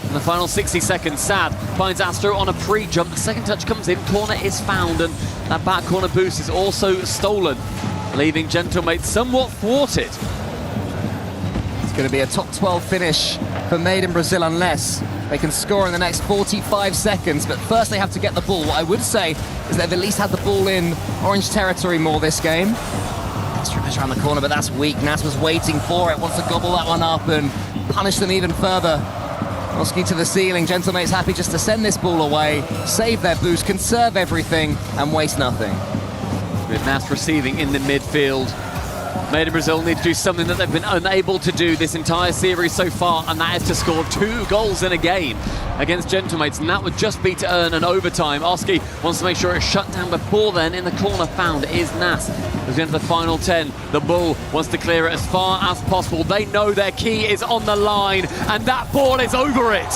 In the final 60 seconds, Sad finds Astro on a pre-jump. The second touch comes in, corner is found, and that back corner boost is also stolen, leaving Gentlemate somewhat thwarted. It's going to be a top 12 finish for Made in Brazil unless they can score in the next 45 seconds. But first they have to get the ball. What I would say is they've at least had the ball in orange territory more this game. Astro around the corner, but that's weak. Nas was waiting for it, wants to gobble that one up and punish them even further. Oski to the ceiling. Gentlemate's happy just to send this ball away, save their boost, conserve everything, and waste nothing. With Nas receiving in the midfield. Made in Brazil need to do something that they've been unable to do this entire series so far, and that is to score 2 goals in a game against Gentlemates, and that would just be to earn an overtime. Oski wants to make sure it's shut down before then. In the corner found is Nas. As we enter the final 10, the Bull wants to clear it as far as possible. They know their key is on the line, and that ball is over it.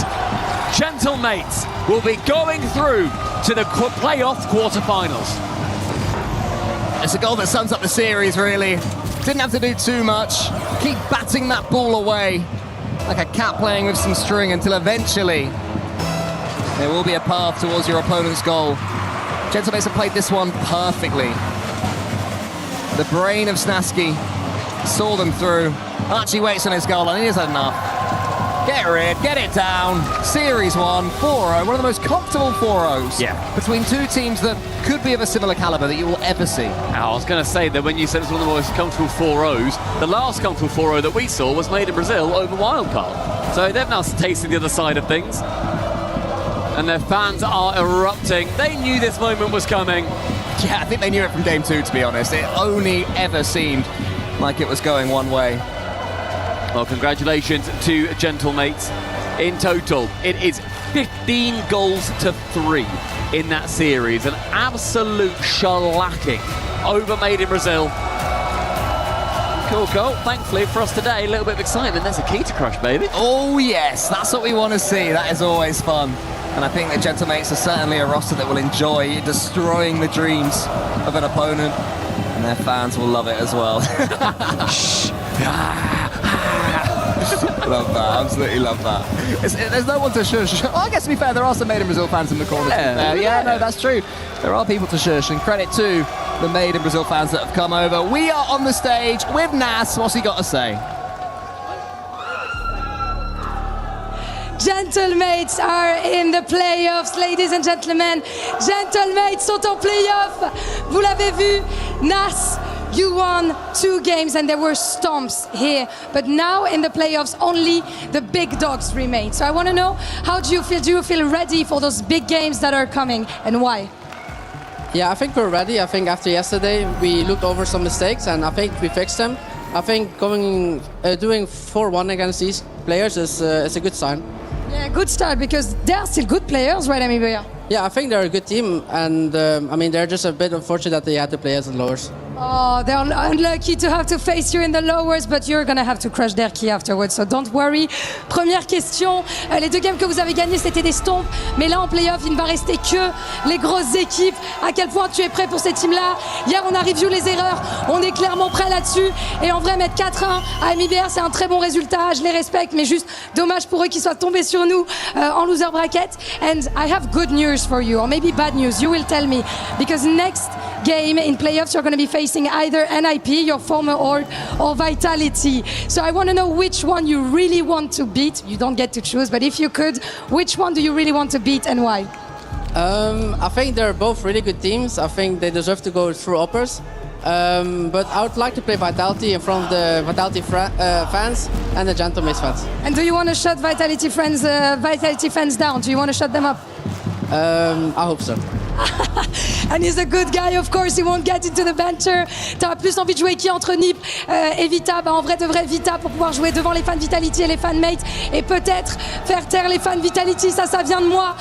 Gentlemates will be going through to the playoff quarterfinals. It's a goal that sums up the series, really. Didn't have to do too much. Keep batting that ball away like a cat playing with some string until eventually there will be a path towards your opponent's goal. Gentlemates have played this one perfectly. The brain of Snaski saw them through. Archie waits on his goal and he has had enough. Get rid, get it down. Series 1, 4-0, one of the most comfortable 4-0s between two teams that could be of a similar caliber that you will ever see. I was going to say that when you said it's one of the most comfortable 4-0s, the last comfortable 4-0 that we saw was Made in Brazil over Wildcard. So they've now tasted the other side of things. And their fans are erupting. They knew this moment was coming. Yeah, I think they knew it from game 2, to be honest. It only ever seemed like it was going one way. Well, congratulations to Gentlemates. In total, it is 15 goals to 3 in that series. An absolute shellacking over Made in Brazil. Cool goal. Thankfully for us today, a little bit of excitement. There's a key to crush, baby. Oh, yes. That's what we want to see. That is always fun. And I think that Gentlemates are certainly a roster that will enjoy destroying the dreams of an opponent. And their fans will love it as well. Love that, absolutely love that. There's no one to shush. Well, I guess to be fair, there are some Made in Brazil fans in the corner. Yeah, no, that's true. There are people to shush, and credit to the Made in Brazil fans that have come over. We are on the stage with Nas. What's he got to say? Gentlemates are in the playoffs, ladies and gentlemen. Gentlemates sont en playoff. Vous l'avez vu, Nas. You won 2 games and there were stomps here. But now in the playoffs, only the big dogs remain. So I want to know, how do you feel? Do you feel ready for those big games that are coming, and why? Yeah, I think we're ready. I think after yesterday, we looked over some mistakes and I think we fixed them. I think doing 4-1 against these players is a good sign. Yeah, good start, because they're still good players, right, mibr? Yeah, I think they're a good team, and I mean, they're just a bit unfortunate that they had to play as the lowers. Oh, they're unlucky to have to face you in the lowers, but you're gonna have to crush their key afterwards, so don't worry. Première question, les 2 games que vous avez gagnés, c'était des stompes, mais là en playoff, il ne va rester que les grosses équipes. À quel point tu es prêt pour ces teams-là? Hier, on a review les erreurs, on est clairement prêt là-dessus, et en vrai, mettre 4-1 à mibr, c'est un très bon résultat, je les respecte, mais juste dommage pour eux qu'ils soient tombés sur nous en loser bracket. And I have good news for you, or maybe bad news, you will tell me, because next game in playoffs, you're going to be facing either NIP, your former org, or Vitality. So I want to know which one you really want to beat. You don't get to choose, but if you could, which one do you really want to beat and why? I think they're both really good teams. I think they deserve to go through uppers. But I would like to play Vitality in front of the Vitality fans and the Gentlemates fans. And do you want to shut Vitality fans down? Do you want to shut them up? I hope so. And he's a good guy, of course, he won't get into the banter. T'as plus envie de jouer qui entre Nip et Vita? En vrai de vrai, Vita, pour pouvoir jouer devant les fans Vitality et les fanmates, et peut-être faire taire les fans Vitality, ça vient de moi.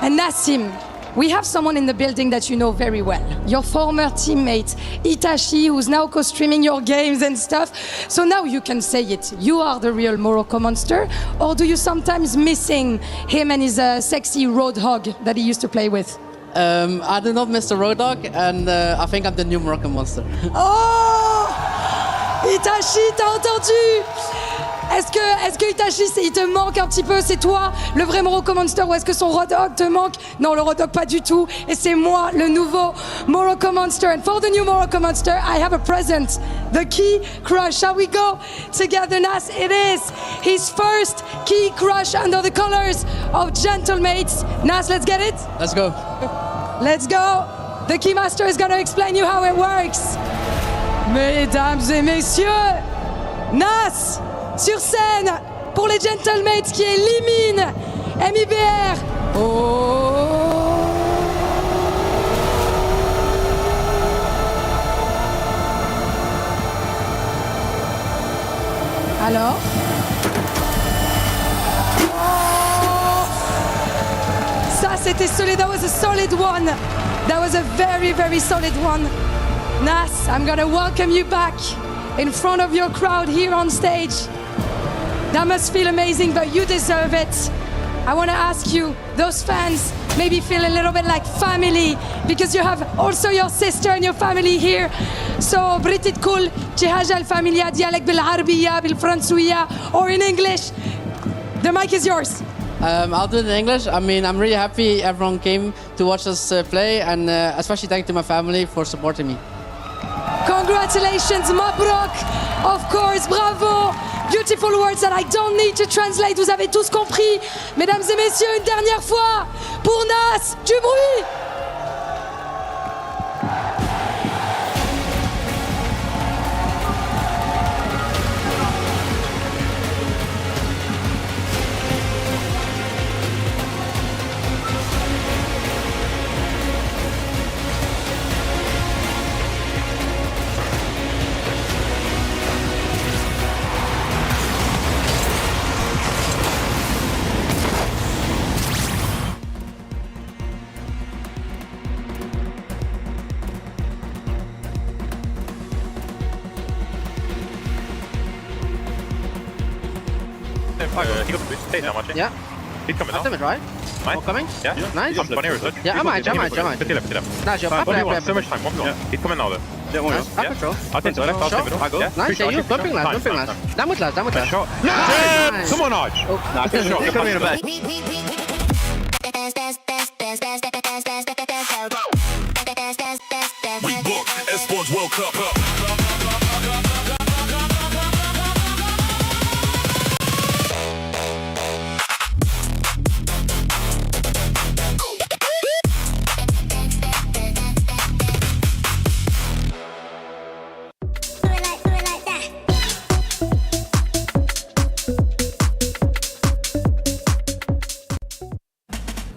And Nassim, we have someone in the building that you know very well. Your former teammate, Itachi, who's now co-streaming your games and stuff. So now you can say it. You are the real Morocco monster, or do you sometimes missing him and his sexy roadhog that he used to play with? I do not miss the road dog, and I think I'm the new Moroccan monster. Oh, Itachi, t'as entendu? Est-ce que Itachi, il te manque un petit peu? C'est toi, le vrai Morocco Monster, ou est-ce que son Rodog te manque? Non, le Rodog pas du tout. Et c'est moi, le nouveau Morocco Monster. And for the new Morocco Monster, I have a present. The key crush. Shall we go together, Nas? It is his first key crush under the colors of Gentlemates. Nas, let's get it? Let's go. Let's go. The key master is going to explain you how it works. Mesdames et messieurs, Nas sur scène pour les Gentlemates qui éliminent MIBR. Oh. Alors? Oh. Ça c'était solid. That was a solid one. That was a very, very solid one. Nas, I'm gonna welcome you back in front of your crowd here on stage. That must feel amazing, but you deserve it. I want to ask you, those fans maybe feel a little bit like family because you have also your sister and your family here. So بريت تقول شي حاجة الفاميليا ديالك بالعربية بالفرنسوية or in English. The mic is yours. I'll do it in English. I mean, I'm really happy everyone came to watch us play, and especially thank to my family for supporting me. Congratulations, Mabrok. Of course, bravo. Beautiful words that I don't need to translate. Vous avez tous compris. Mesdames et messieurs, une dernière fois pour Nas, du bruit. Yeah. He's coming After it, right? Nice. Coming? Yeah. Nice. I'm funny, is it? Yeah, I might. Nice, you're up. So much time. He's coming now, though. Nice. Up control. I'll take left. I'll take middle. I go. Yeah. Nice, yeah, you. Bumping last. Down with last. Shot. Nice. Come on, Arch. Nah, good shot. You're coming in a bit. We book Esports World Cup.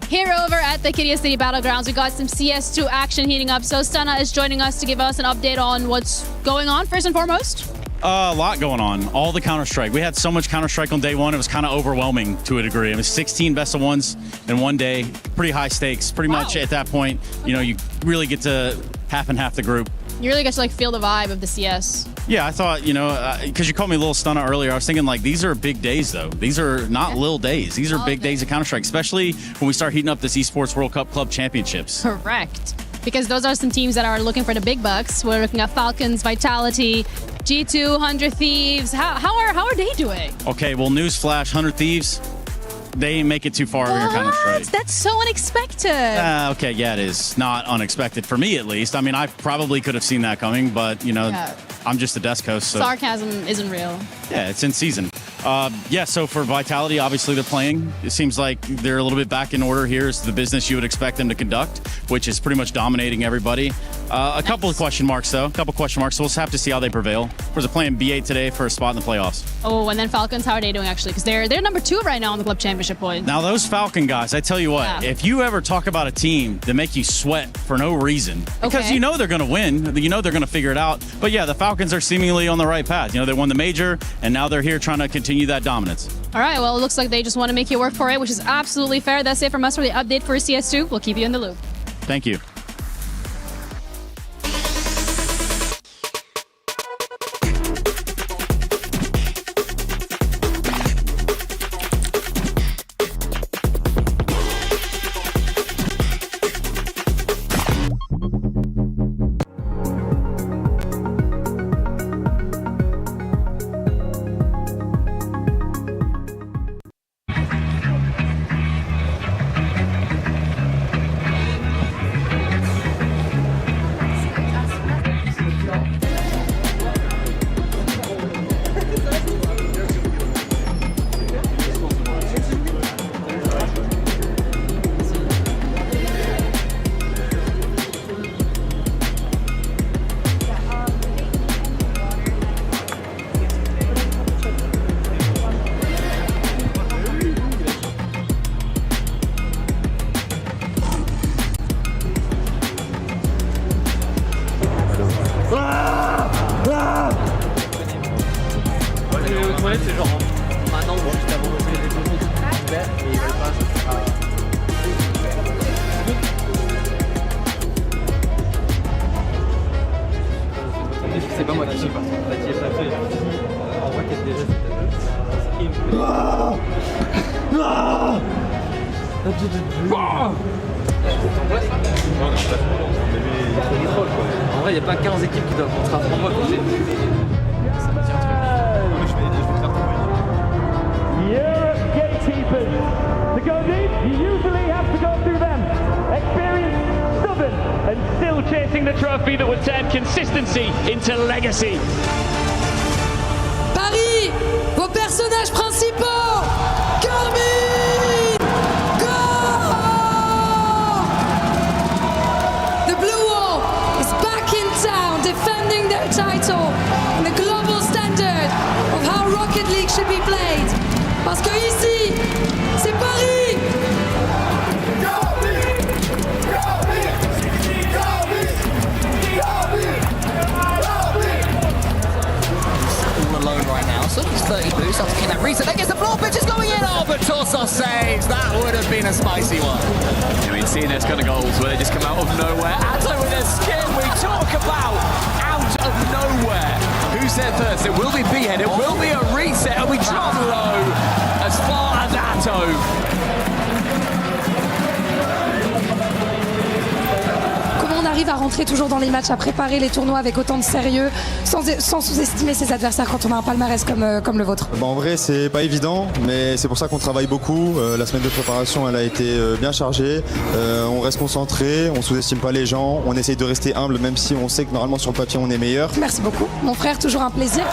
Here over at the Kiria City Battlegrounds, we got some CS2 action heating up. So Stunna is joining us to give us an update on what's going on, first and foremost. A lot going on. All the Counter-Strike. We had so much Counter-Strike on day one, it was kind of overwhelming to a degree. It was 16 best of ones in one day. Pretty high stakes. Pretty much at that point, you know, you really get to half and half the group. You really get to like feel the vibe of the CS. Yeah, I thought, you know, because you called me Lil Stunna earlier, I was thinking like these are big days though. These are not little days. These are big days of Counter-Strike, especially when we start heating up this Esports World Cup Club Championships. Correct. Because those are some teams that are looking for the big bucks. We're looking at Falcons, Vitality, G2, 100 Thieves. How are they doing? Okay, well, newsflash, 100 Thieves, they ain't make it too far in your Counter-Strike. That's so unexpected. Okay, yeah, it is. Not unexpected for me, at least. I mean, I probably could have seen that coming, but, you know, Yeah. I'm just a desk host. So. Sarcasm isn't real. Yeah, it's in season. Yeah, so for Vitality, obviously they're playing. It seems like they're a little bit back in order here. It's the business you would expect them to conduct, which is pretty much dominating everybody. A couple of question marks, though. So we'll have to see how they prevail. We're playing B8 today for a spot in the playoffs. Oh, and then Falcons, how are they doing actually? Because they're number 2 right now on the club championship points. Now, those Falcon guys, I tell you what, if you ever talk about a team that make you sweat for no reason, because you know they're going to win, you know they're going to figure it out. But yeah, the Falcons are seemingly on the right path. You know, they won the major, and now they're here trying to continue that dominance. All right, well, it looks like they just want to make you work for it, which is absolutely fair. That's it from us for the update for CS2. We'll keep you in the loop. Thank you. C'est genre maintenant ou juste avant les deux verts et il va pas c'est pas moi qui sais pas. On voit qu'elle est déjà en vrai, il n'y a pas 15 équipes qui doivent rentrer à 3 mois. Europe gatekeepers. To go deep, you usually have to go through them. Experienced, stubborn, and still chasing the trophy that would turn consistency into legacy. Paris, vos personnages principaux, Carmine, go! The Blue Wall is back in town, defending their title and the global standard of how Rocket League should be played. Parce que ici, c'est Paris! All alone right now, so he's 30 boosts after getting that reset. That gets the floor pitch is going in. Oh, but Torsos saves. That would have been a spicy one. I mean, seeing those kind of goals where they just come out of nowhere. Atto with their skin, we talk about out of nowhere. Who's there first? It will be B-Head, it will be a reset, and we drop low as far as Atto. Comment on arrive à rentrer toujours dans les matchs, à préparer les tournois avec autant de sérieux, sans sous-estimer ses adversaires quand on a un palmarès comme le vôtre? En vrai, c'est pas évident, mais c'est pour ça qu'on travaille beaucoup. La semaine de préparation, elle a été bien chargée. On reste concentré, on sous-estime pas les gens, on essaye de rester humble, même si on sait que normalement sur le papier on est meilleur. Merci beaucoup, mon frère, toujours un plaisir.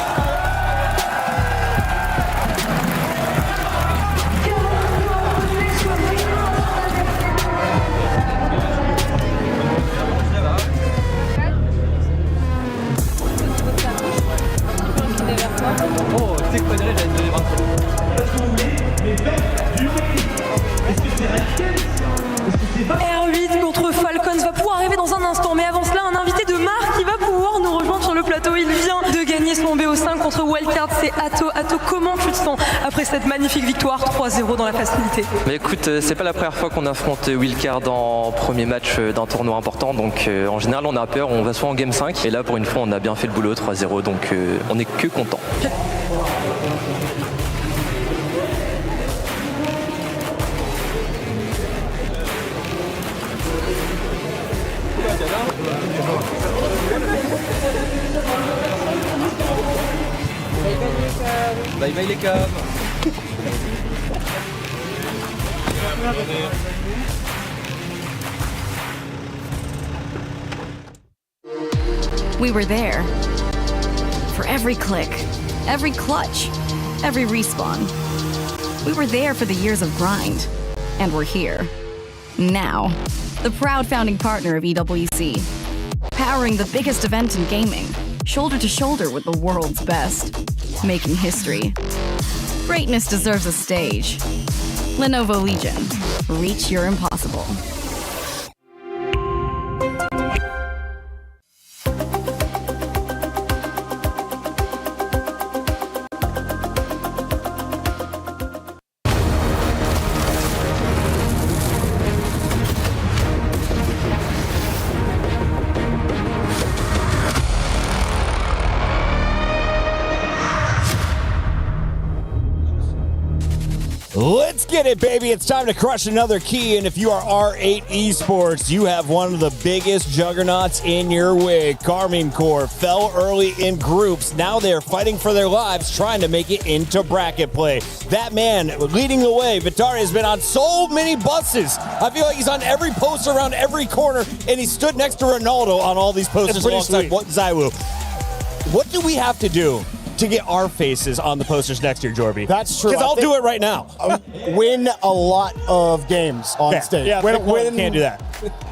R8 contre Falcons va pouvoir arriver dans un instant, mais avant cela, un invité de marque qui va pouvoir nous rejoindre sur le plateau. Il vient de gagner son BO5 contre Wildcard, c'est Atto. Atto, comment tu te sens après cette magnifique victoire 3-0 dans la facilité? Bah écoute, c'est pas la première fois qu'on affronte Wildcard en premier match d'un tournoi important, donc en général on a peur, on va soit en game 5, et là pour une fois on a bien fait le boulot 3-0, donc on est que content. Bye bye les câbles. We were there for every click, every clutch, every respawn. We were there for the years of grind, and we're here now, the proud founding partner of EWC. powering the biggest event in gaming, shoulder to shoulder with the world's best, making history. Greatness deserves a stage. Lenovo Legion. Reach your impossible. Let's get it, baby. It's time to crush another key. And if you are R8 Esports, you have one of the biggest juggernauts in your way. Carmine Corps fell early in groups. Now they're fighting for their lives, trying to make it into bracket play. That man leading the way, Vitari, has been on so many buses. I feel like he's on every poster around every corner, and he stood next to Ronaldo on all these posters alongside Zywoo. What do we have to do to get our faces on the posters next year, Jorby? That's true. Because I'll do it right now. Win a lot of games on stage. Yeah, win, can't do that.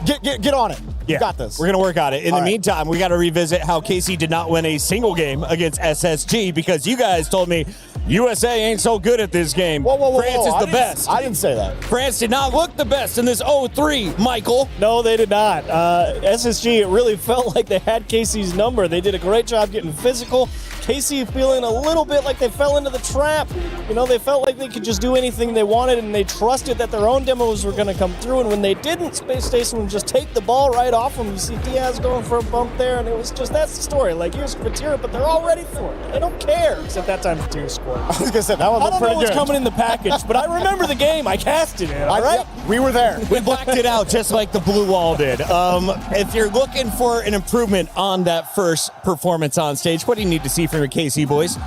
Get on it. Yeah, you got this. We're going to work on it. In the meantime, we got to revisit how KC did not win a single game against SSG because you guys told me USA ain't so good at this game. France is the best. I didn't say that. France did not look the best in this 0-3, Michael. No, they did not. SSG, it really felt like they had KC's number. They did a great job getting physical. KC feeling a little bit like they fell into the trap. You know, they felt like they could just do anything they wanted, and they trusted that their own demos were going to come through. And when they didn't, Space Station would just take the ball right off them. You see Diaz going for a bump there, and it was just, that's the story. Like, here's Vatira, but they're all ready for it. They don't care. Except that time Vatira scored. I was going to say, that one looked pretty good. I don't know what's coming in the package, but I remember the game. I casted it, all right? Yep, we were there. We blacked it out just like the Blue Wall did. If you're looking for an improvement on that first performance on stage, what do you need to see from your KC boys?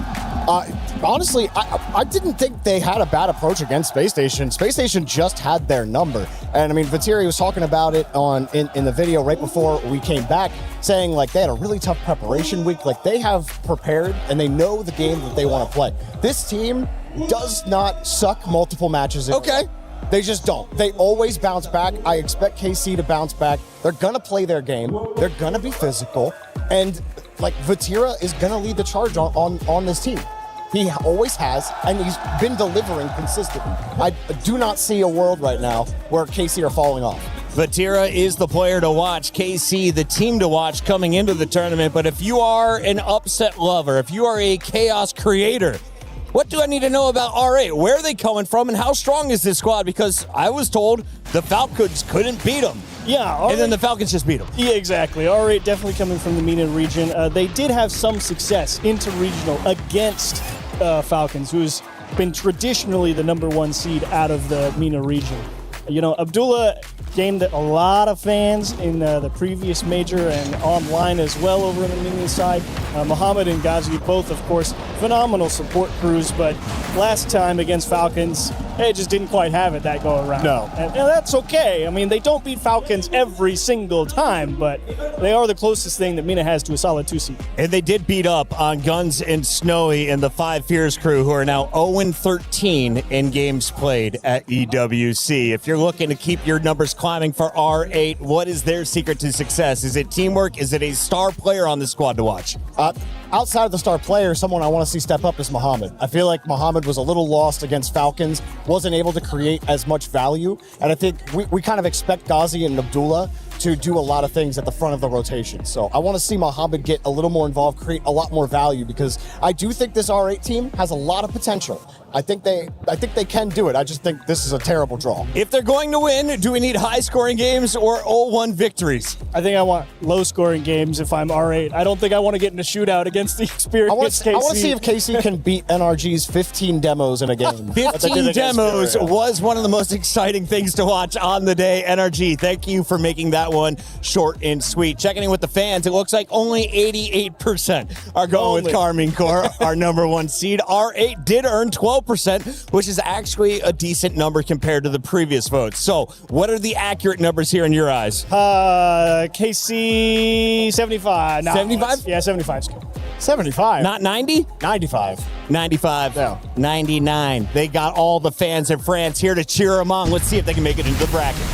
Honestly, I didn't think they had a bad approach against Space Station. Space Station just had their number. And I mean, Vatiri was talking about it in the video right before we came back, saying like they had a really tough preparation week. Like they have prepared and they know the game that they want to play. This team does not suck multiple matches in. Okay. They just don't. They always bounce back. I expect KC to bounce back. They're going to play their game. They're going to be physical. And like Vatira is going to lead the charge on this team. He always has, and he's been delivering consistently. I do not see a world right now where KC are falling off. Vatira is the player to watch, KC the team to watch coming into the tournament. But if you are an upset lover, if you are a chaos creator, what do I need to know about R8? Where are they coming from, and how strong is this squad? Because I was told the Falcons couldn't beat them. Yeah, and then the Falcons just beat them. Yeah, exactly. R8 definitely coming from the MENA region. They did have some success inter-regional against Falcons, who's been traditionally the number one seed out of the MENA region. You know, Abdullah gained a lot of fans in the previous major and online as well over in the MENA side. Mohammed and Ghazi, both, of course, phenomenal support crews, but last time against Falcons, they just didn't quite have it that go around. No. And that's okay. I mean, they don't beat Falcons every single time, but they are the closest thing that MENA has to a solid 2 seed. And they did beat up on Guns and Snowy and the Five Fears crew, who are now 0-13 in games played at EWC. If you're looking to keep your numbers climbing for R8, what is their secret to success? Is it teamwork? Is it a star player on the squad to watch? Outside of the star player, someone I want to see step up is Mohammed. I feel like Mohammed was a little lost against Falcons, wasn't able to create as much value, and I think we kind of expect Ghazi and Abdullah to do a lot of things at the front of the rotation. So I want to see Mohammed get a little more involved, create a lot more value, because I do think this R8 team has a lot of potential. I think they can do it. I just think this is a terrible draw. If they're going to win, do we need high-scoring games or 0-1 victories? I think I want low-scoring games if I'm R8. I don't think I want to get in a shootout against the experienced KC. I want to see if KC can beat NRG's 15 demos in a game. 15 demos was one of the most exciting things to watch on the day. NRG, thank you for making that one short and sweet. Checking in with the fans, it looks like only 88% are going with Carmine Corps, our number one seed. R8 did earn 12%, which is actually a decent number compared to the previous votes. So what are the accurate numbers here in your eyes? KC 75. No, 75? Yeah, 75. 75. Not 90? 95. 95. No. 99. They got all the fans in France here to cheer them on. Let's see if they can make it into the bracket.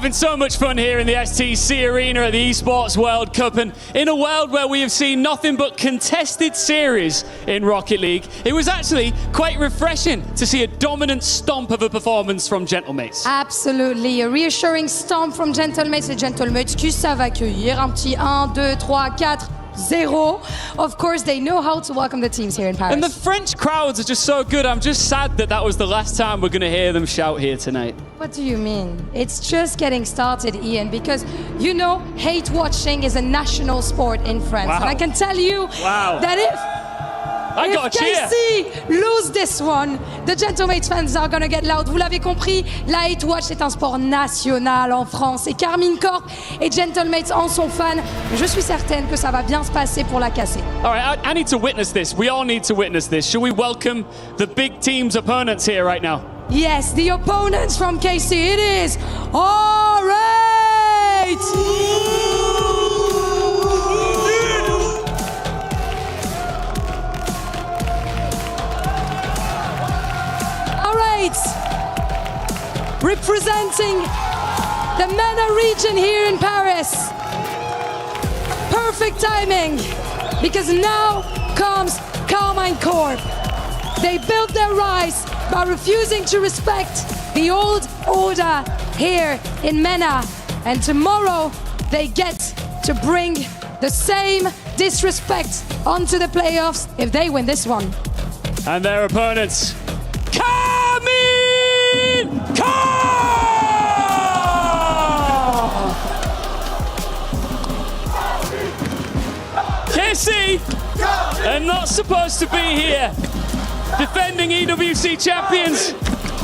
having so much fun here in the STC Arena at the Esports World Cup, and in a world where we have seen nothing but contested series in Rocket League, it was actually quite refreshing to see a dominant stomp of a performance from Gentlemates. Absolutely. A reassuring stomp from Gentlemates. Les Gentlemates qui savent accueillir. Un petit 1, 2, 3, 4. 0. Of course, they know how to welcome the teams here in Paris. And the French crowds are just so good. I'm just sad that that was the last time we're going to hear them shout here tonight. What do you mean? It's just getting started, Ian, because you know hate watching is a national sport in France. Wow. And I can tell you that if KC lose this one, the Gentlemates fans are going to get loud. Vous l'avez compris, la hate watch est un sport national en France. Et Carmine Corp et Gentlemates en sont fans. Je suis certaine que ça va bien se passer pour la casser. All right, I need to witness this. We all need to witness this. Shall we welcome the big team's opponents here right now? Yes, the opponents from KC. It is R8! Representing the MENA region here in Paris. Perfect timing, because now comes Carmine Corp. They built their rise by refusing to respect the old order here in MENA. And tomorrow they get to bring the same disrespect onto the playoffs if they win this one. And their opponents, Carmine Corp! KC are not supposed to be here. Defending EWC champions,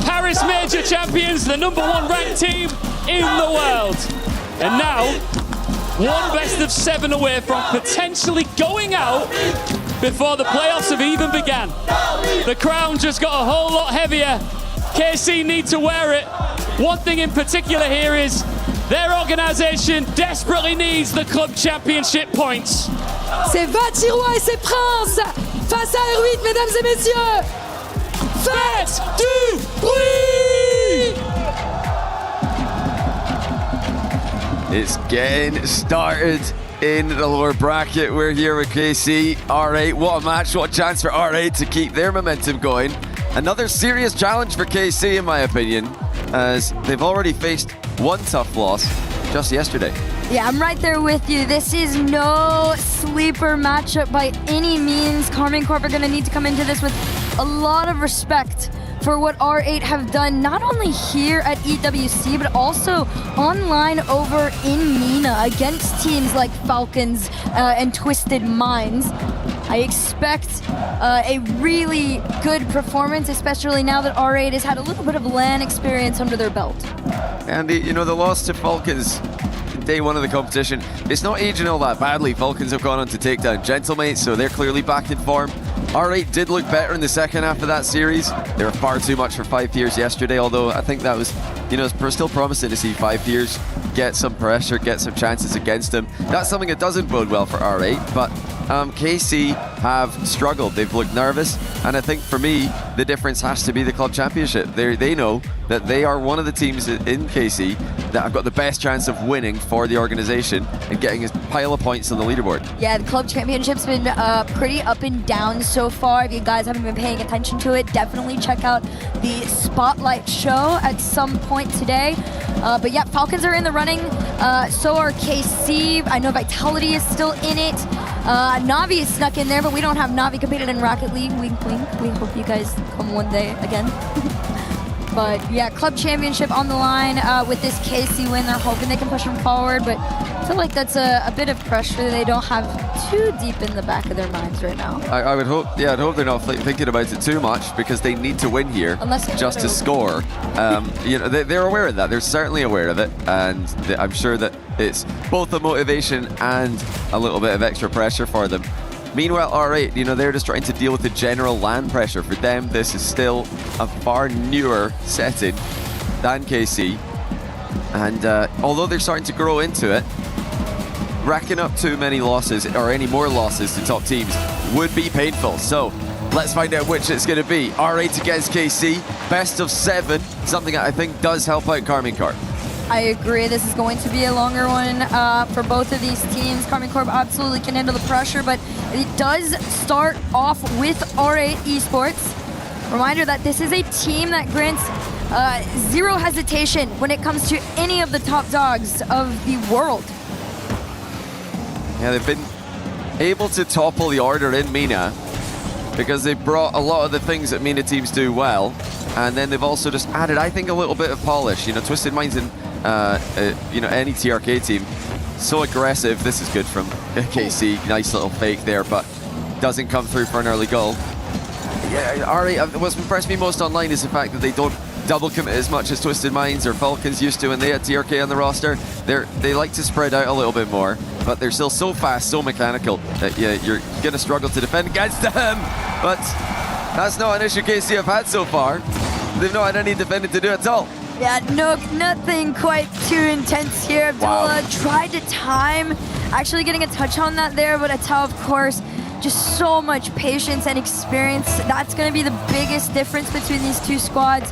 Paris Major champions, the #1 ranked team in the world. And now, one best of 7 away from potentially going out before the playoffs have even began. The crown just got a whole lot heavier. KC need to wear it. One thing in particular here is their organization desperately needs the club championship points. C'est 20 Tirois et ses princes face à R8, mesdames et messieurs. Faites du bruit! It's getting started in the lower bracket. We're here with KC. R8, what a match, what a chance for R8 to keep their momentum going. Another serious challenge for KC, in my opinion, as they've already faced one tough loss just yesterday. Yeah, I'm right there with you. This is no sleeper matchup by any means. Carmine Corp are going to need to come into this with a lot of respect for what R8 have done, not only here at EWC, but also online over in MENA against teams like Falcons and Twisted Minds. I expect a really good performance, especially now that R8 has had a little bit of LAN experience under their belt. And the loss to Falcons day one of the competition, it's not aging all that badly. Falcons have gone on to take down Gentlemates, so they're clearly back in form. R8 did look better in the second half of that series. They were far too much for 5 years yesterday, although I think that was, it's still promising to see 5 years get some pressure, get some chances against them. That's something that doesn't bode well for R8, but KC have struggled. They've looked nervous, and I think for me, the difference has to be the club championship. They know that they are one of the teams in KC that have got the best chance of winning for the organization and getting a pile of points on the leaderboard. Yeah, the club championship's been pretty up and down so far. If you guys haven't been paying attention to it, definitely check out the Spotlight show at some point today. But yeah, Falcons are in the running, so are KC. I know Vitality is still in it. Navi is snuck in there, but we don't have Navi competed in Rocket League. Wink, wink. We hope you guys come one day again. But yeah, club championship on the line with this KC win. They're hoping they can push them forward, but I feel like that's a bit of pressure that they don't have too deep in the back of their minds right now. I would hope, I'd hope they're not thinking about it too much, because they need to win here just to score. They're aware of that. They're certainly aware of it, and I'm sure that it's both a motivation and a little bit of extra pressure for them. Meanwhile, R8, they're just trying to deal with the general LAN pressure. For them, this is still a far newer setting than KC. And although they're starting to grow into it, racking up too many losses or any more losses to top teams would be painful. So let's find out which it's going to be. R8 against KC, best of 7, something that I think does help out Carmine Corp. I agree. This is going to be a longer one for both of these teams. Karmine Corp absolutely can handle the pressure, but it does start off with R8 Esports. Reminder that this is a team that grants zero hesitation when it comes to any of the top dogs of the world. Yeah, they've been able to topple the order in MENA because they've brought a lot of the things that MENA teams do well, and then they've also just added, I think, a little bit of polish. You know, Twisted Minds and you know, any TRK team, so aggressive. This is good from KC. Nice little fake there, but doesn't come through for an early goal. Yeah, R8, what's impressed me most online is the fact that they don't double commit as much as Twisted Minds or Falcons used to when they had TRK on the roster. They like to spread out a little bit more, but they're still so fast, so mechanical that you're going to struggle to defend against them. But that's not an issue KC have had so far. They've not had any defending to do at all. Yeah, no, nothing quite too intense here. Abdullah tried to time actually getting a touch on that there, but Atao, of course, just so much patience and experience. That's going to be the biggest difference between these two squads.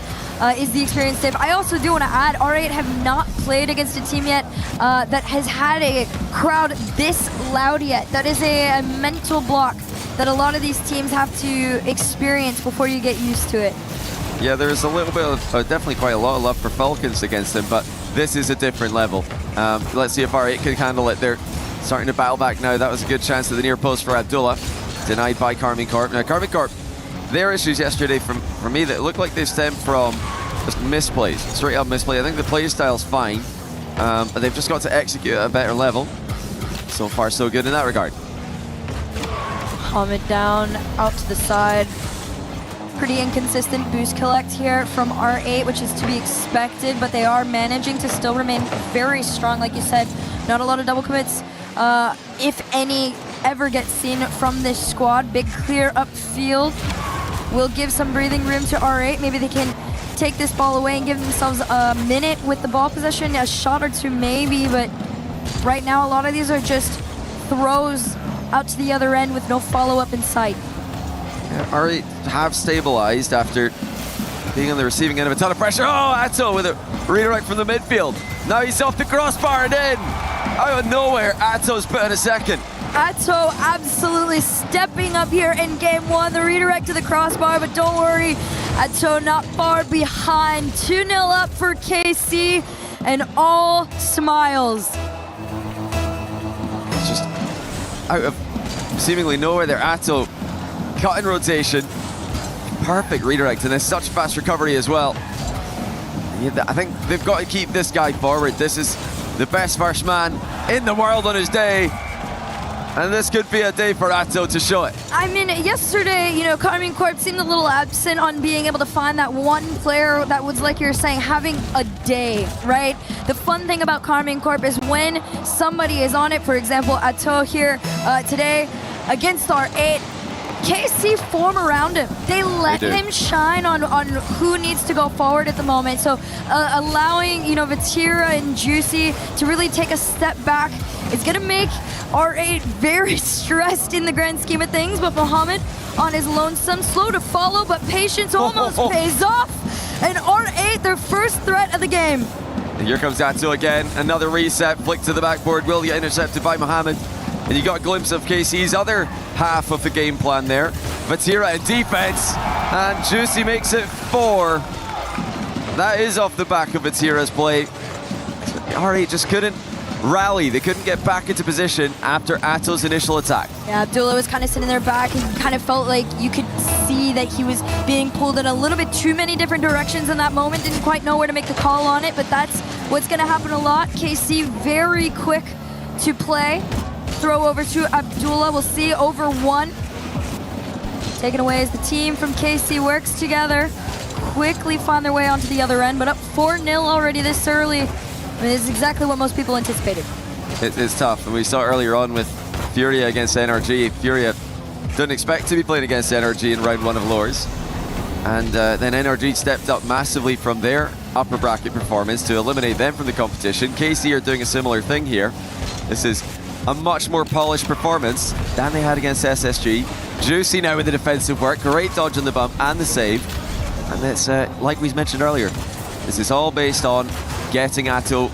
Is the experience diff. I also do want to add, R8 have not played against a team yet that has had a crowd this loud yet. That is a mental block that a lot of these teams have to experience before you get used to it. Yeah, there's a little bit of, definitely quite a lot of love for Falcons against them, but this is a different level. Let's see if R8 can handle it. They're starting to battle back now. That was a good chance to the near post for Abdullah. Denied by Karmine Corp. Now, Karmine Corp, their issues yesterday for me that look like they stem from just misplays, straight up misplay. I think the play style's fine, but they've just got to execute at a better level. So far, so good in that regard. Hamid down, out to the side. Pretty inconsistent boost collect here from R8, which is to be expected, but they are managing to still remain very strong. Like you said, not a lot of double commits, if any, ever get seen from this squad. Big clear upfield will give some breathing room to R8. Maybe they can take this ball away and give themselves a minute with the ball possession, a shot or two maybe, but right now a lot of these are just throws out to the other end with no follow-up in sight. Yeah, R8 have stabilized after being on the receiving end of a ton of pressure. Oh, Atto with a redirect from the midfield. Now he's off the crossbar and in. Out of nowhere, Atto's put in a second. Atto absolutely stepping up here in game one. The redirect to the crossbar, but don't worry, Atto not far behind. 2-0 up for KC, and all smiles. It's just out of seemingly nowhere there. Atto cut in rotation. Perfect redirect, and there's such fast recovery as well. I think they've got to keep this guy forward. This is the best first man in the world on his day. And this could be a day for Atto to show it. I mean, yesterday, you know, Karmine Corp seemed a little absent on being able to find that one player that was, like you're saying, having a day, right? The fun thing about Karmine Corp is when somebody is on it, for example, Atto here today against R8, KC form around him. They let him shine on who needs to go forward at the moment. So allowing, you know, Vatira and Juicy to really take a step back is going to make R8 very stressed in the grand scheme of things. But Mohammed on his lonesome, slow to follow, but patience almost pays off. And R8, their first threat of the game. And here comes Atto again. Another reset, flick to the backboard, will get intercepted by Mohammed. And you got a glimpse of KC's other half of the game plan there. Vatira in defense, and Juicy makes it 4. That is off the back of Vatira's play. R8 just couldn't rally. They couldn't get back into position after Atto's initial attack. Yeah, Abdullah was kind of sitting there back and kind of felt like you could see that he was being pulled in a little bit too many different directions in that moment. Didn't quite know where to make the call on it, but that's what's going to happen a lot. KC very quick to play. Throw over to Abdullah. We'll see over 1. Taken away as the team from KC works together. Quickly find their way onto the other end, but up 4-0 already this early. I mean, this is exactly what most people anticipated. It's tough, and we saw earlier on with Furia against NRG. Furia didn't expect to be playing against NRG in round 1 of Lures. And then NRG stepped up massively from their upper bracket performance to eliminate them from the competition. KC are doing a similar thing here. This is a much more polished performance than they had against SSG. Juicy now with the defensive work, great dodge on the bump and the save. And it's like we mentioned earlier, this is all based on getting Atto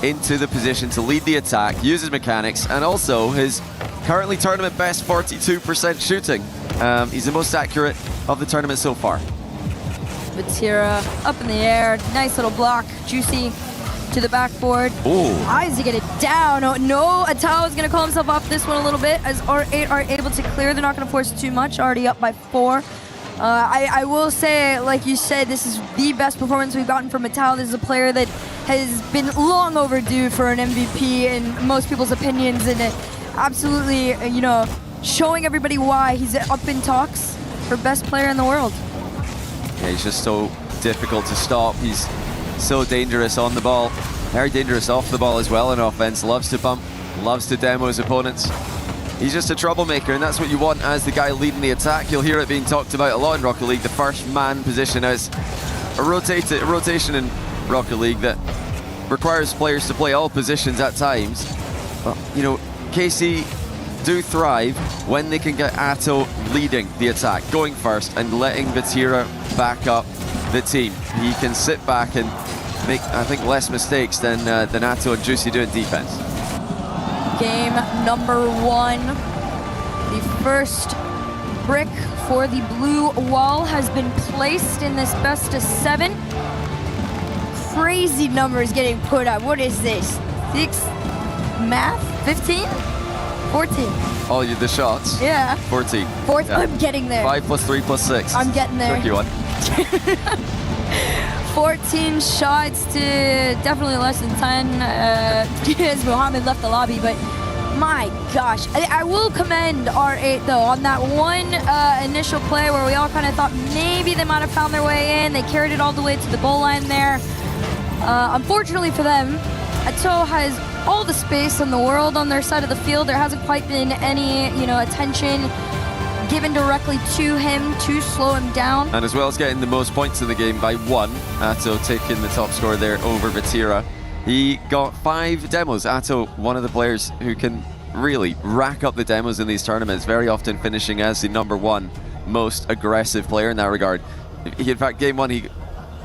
into the position to lead the attack, use his mechanics, and also his currently tournament best 42% shooting. He's the most accurate of the tournament so far. Vatira up in the air, nice little block, Juicy to the backboard. Ooh. Eyes to get it down. Oh, no, Atao is going to call himself off this one a little bit as R8 are able to clear. They're not going to force too much, already up by 4. I will say, like you said, this is the best performance we've gotten from Atao. This is a player that has been long overdue for an MVP in most people's opinions, and absolutely, you know, showing everybody why he's up in talks for best player in the world. Yeah, he's just so difficult to stop. He's so dangerous on the ball, very dangerous off the ball as well in offense. Loves to bump, loves to demo his opponents. He's just a troublemaker, and that's what you want as the guy leading the attack. You'll hear it being talked about a lot in Rocket League. The first man position as a rotation in Rocket League that requires players to play all positions at times. But, you know, KC do thrive when they can get Atto leading the attack, going first and letting Vatira back up the team. He can sit back and make, I think, less mistakes than Atto and Juicy do in defense. Game number 1. The first brick for the blue wall has been placed in this best of 7. Crazy numbers getting put up. What is this? 6 math? 15? 14. Oh, the shots? Yeah. 14. Yeah. I'm getting there. 5 plus 3 plus 6. I'm getting there. Tricky one. 14 shots to definitely less than 10 as Mohammed left the lobby, but my gosh. I will commend R8 though on that one initial play where we all kind of thought maybe they might have found their way in. They carried it all the way to the goal line there. Unfortunately for them, Atto has all the space in the world on their side of the field. There hasn't quite been any, you know, attention given directly to him to slow him down. And as well as getting the most points in the game by 1, Atto taking the top score there over Vatira. He got 5 demos. Atto, one of the players who can really rack up the demos in these tournaments, very often finishing as the #1 most aggressive player in that regard. In fact, game 1, he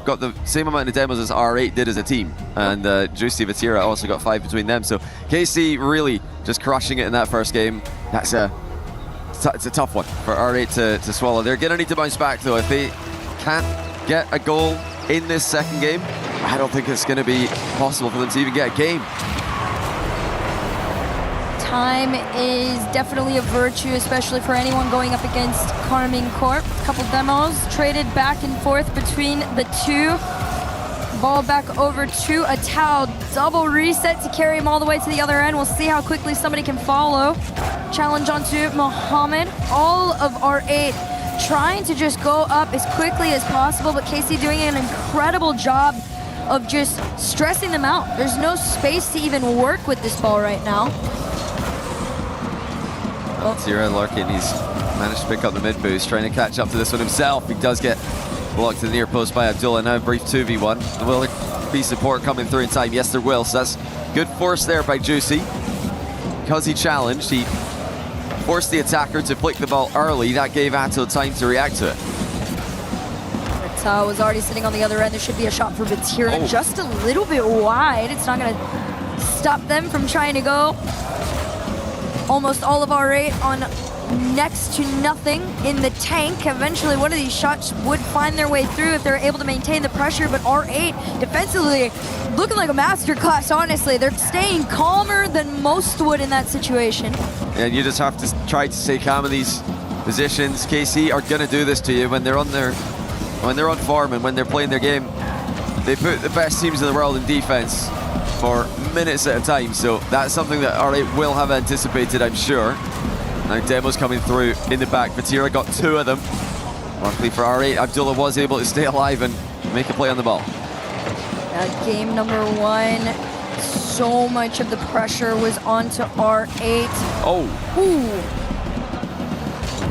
got the same amount of demos as R8 did as a team, and Juicy Vatira also got 5 between them. So KC really just crushing it in that first game. It's a tough one for R8 to swallow. They're going to need to bounce back though. If they can't get a goal in this second game, I don't think it's going to be possible for them to even get a game. Time is definitely a virtue, especially for anyone going up against Carmine Corp. A couple demos traded back and forth between the two. Ball back over to Atao. Double reset to carry him all the way to the other end. We'll see how quickly somebody can follow. Challenge onto Mohammed. All of R8 trying to just go up as quickly as possible, but KC doing an incredible job of just stressing them out. There's no space to even work with this ball right now. Tira Larkin, he's managed to pick up the mid boost, trying to catch up to this one himself. He does get blocked to the near post by Abdullah. Now a brief 2v1. Will there be support coming through in time? Yes, there will. So that's good force there by Juicy. Because he challenged, he forced the attacker to flick the ball early. That gave Atto time to react to it. Atao was already sitting on the other end. There should be a shot for Vatira, just a little bit wide. It's not going to stop them from trying to go. Almost all of R8 on next to nothing in the tank. Eventually, one of these shots would find their way through if they're able to maintain the pressure, but R8 defensively looking like a masterclass, honestly. They're staying calmer than most would in that situation. And you just have to try to stay calm in these positions. KC are going to do this to you when they're on form and when they're playing their game. They put the best teams in the world in defense for minutes at a time, so that's something that R8 will have anticipated, I'm sure. Now demos coming through in the back. Vatira got 2 of them. Luckily for R8, Abdullah was able to stay alive and make a play on the ball. Game number 1, so much of the pressure was onto R8. Oh.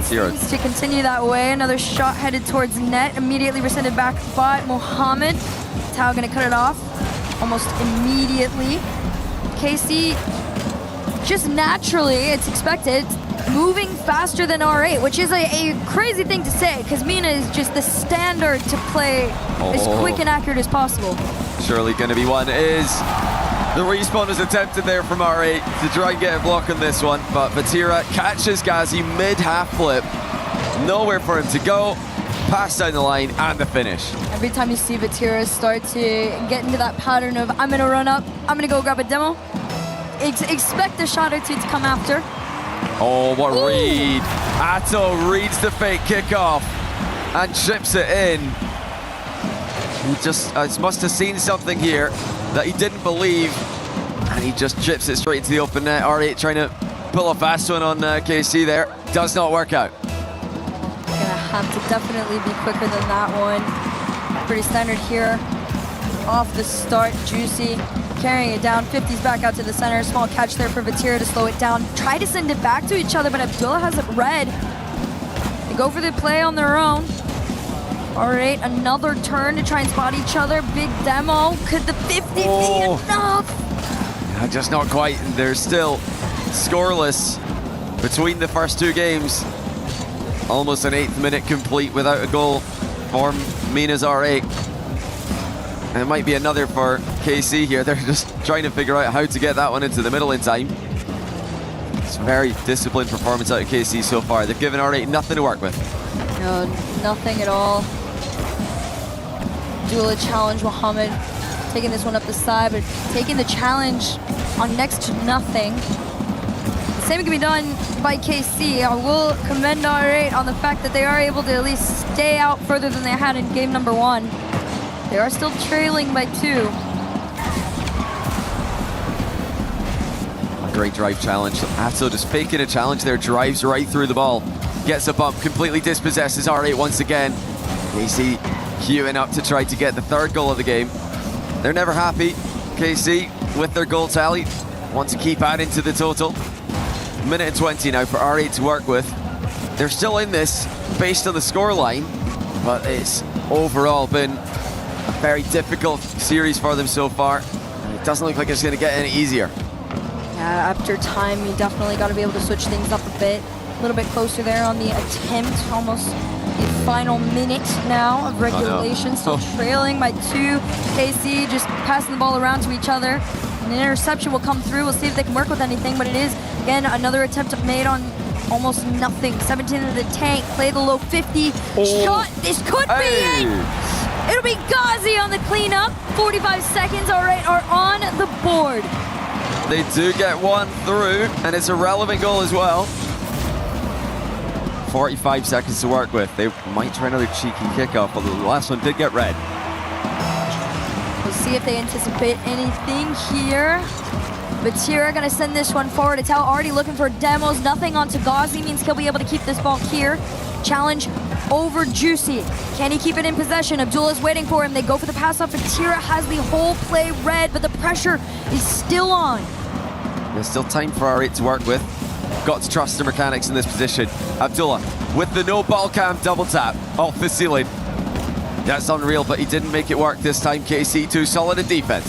Seems to continue that way. Another shot headed towards net, immediately rescinded back by Mohammed. Tao gonna cut it off almost immediately. KC, just naturally, it's expected, moving faster than R8, which is a crazy thing to say, because Mina is just the standard to play as quick and accurate as possible. surely going to be one, is the respawn was attempted there from R8 to try and get a block on this one, but Vatira catches Ghazi mid-half flip. Nowhere for him to go. Pass down the line and the finish. Every time you see Vatira start to get into that pattern of, I'm going to run up, I'm going to go grab a demo, expect the shot or two to come after. Oh, what a read. Atto reads the fake kickoff and chips it in. He just must have seen something here that he didn't believe, and he just chips it straight into the open net. R8 trying to pull a fast one on KC there. Does not work out. Gonna have to definitely be quicker than that one. Pretty standard here. Off the start, Juicy carrying it down. 50's back out to the center. Small catch there for Vatira to slow it down. Try to send it back to each other, but Abdullah has it read. They go for the play on their own. R8, another turn to try and spot each other. Big demo. Could the 50 be enough? Yeah, just not quite. They're still scoreless between the first two games. Almost an 8th minute complete without a goal for Mina's R8. And it might be another for KC here. They're just trying to figure out how to get that one into the middle in time. It's a very disciplined performance out of KC so far. They've given R8 nothing to work with. No, nothing at all. Duel challenge, Mohammed taking this one up the side, but taking the challenge on next to nothing. The same can be done by KC. I will commend R8 on the fact that they are able to at least stay out further than they had in game number 1. They are still trailing by 2. A great drive challenge. Atto just faking a challenge there, drives right through the ball. Gets a bump, completely dispossesses R8 once again. KC queuing up to try to get the 3rd goal of the game. They're never happy. KC with their goal tally want to keep adding to the total. Minute and 20 now for R8 to work with. They're still in this based on the scoreline, but it's overall been a very difficult series for them so far. And it doesn't look like it's going to get any easier. Yeah, after time, you definitely got to be able to switch things up a bit. A little bit closer there on the attempt, almost the final minute now of regulation. Still trailing by 2. KC just passing the ball around to each other. An interception will come through. We'll see if they can work with anything, but it is, again, another attempt made on almost nothing. 17 into the tank, play the low 50. Shot, this could be it! It'll be Ghazi on the cleanup. 45 seconds, R8 are on the board. They do get one through, and it's a relevant goal as well. 45 seconds to work with. They might try another cheeky kickoff, although the last one did get red. We'll see if they anticipate anything here. Vatira gonna send this one forward. It's already looking for demos. Nothing onto Ghazi means he'll be able to keep this ball here. Challenge over Juicy. Can he keep it in possession? Abdullah's waiting for him. They go for the pass off. Vatira has the whole play red, but the pressure is still on. There's still time for R8 to work with. Got to trust the mechanics in this position. Abdullah with the no ball cam double tap off the ceiling. That's unreal, but he didn't make it work this time. KC too solid in defense.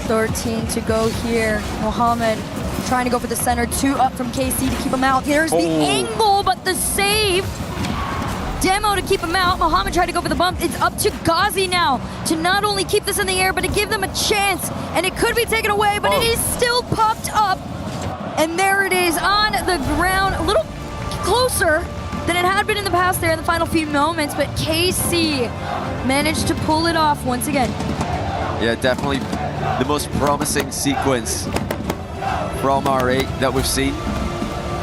13 to go here. Mohammed trying to go for the center. 2 up from KC to keep him out. There's the angle, but the save. Demo to keep him out. Mohammed tried to go for the bump. It's up to Ghazi now to not only keep this in the air, but to give them a chance. And it could be taken away, but it is still popped up. And there it is on the ground, a little closer than it had been in the past there in the final few moments, but KC managed to pull it off once again. Yeah, definitely the most promising sequence from R8 that we've seen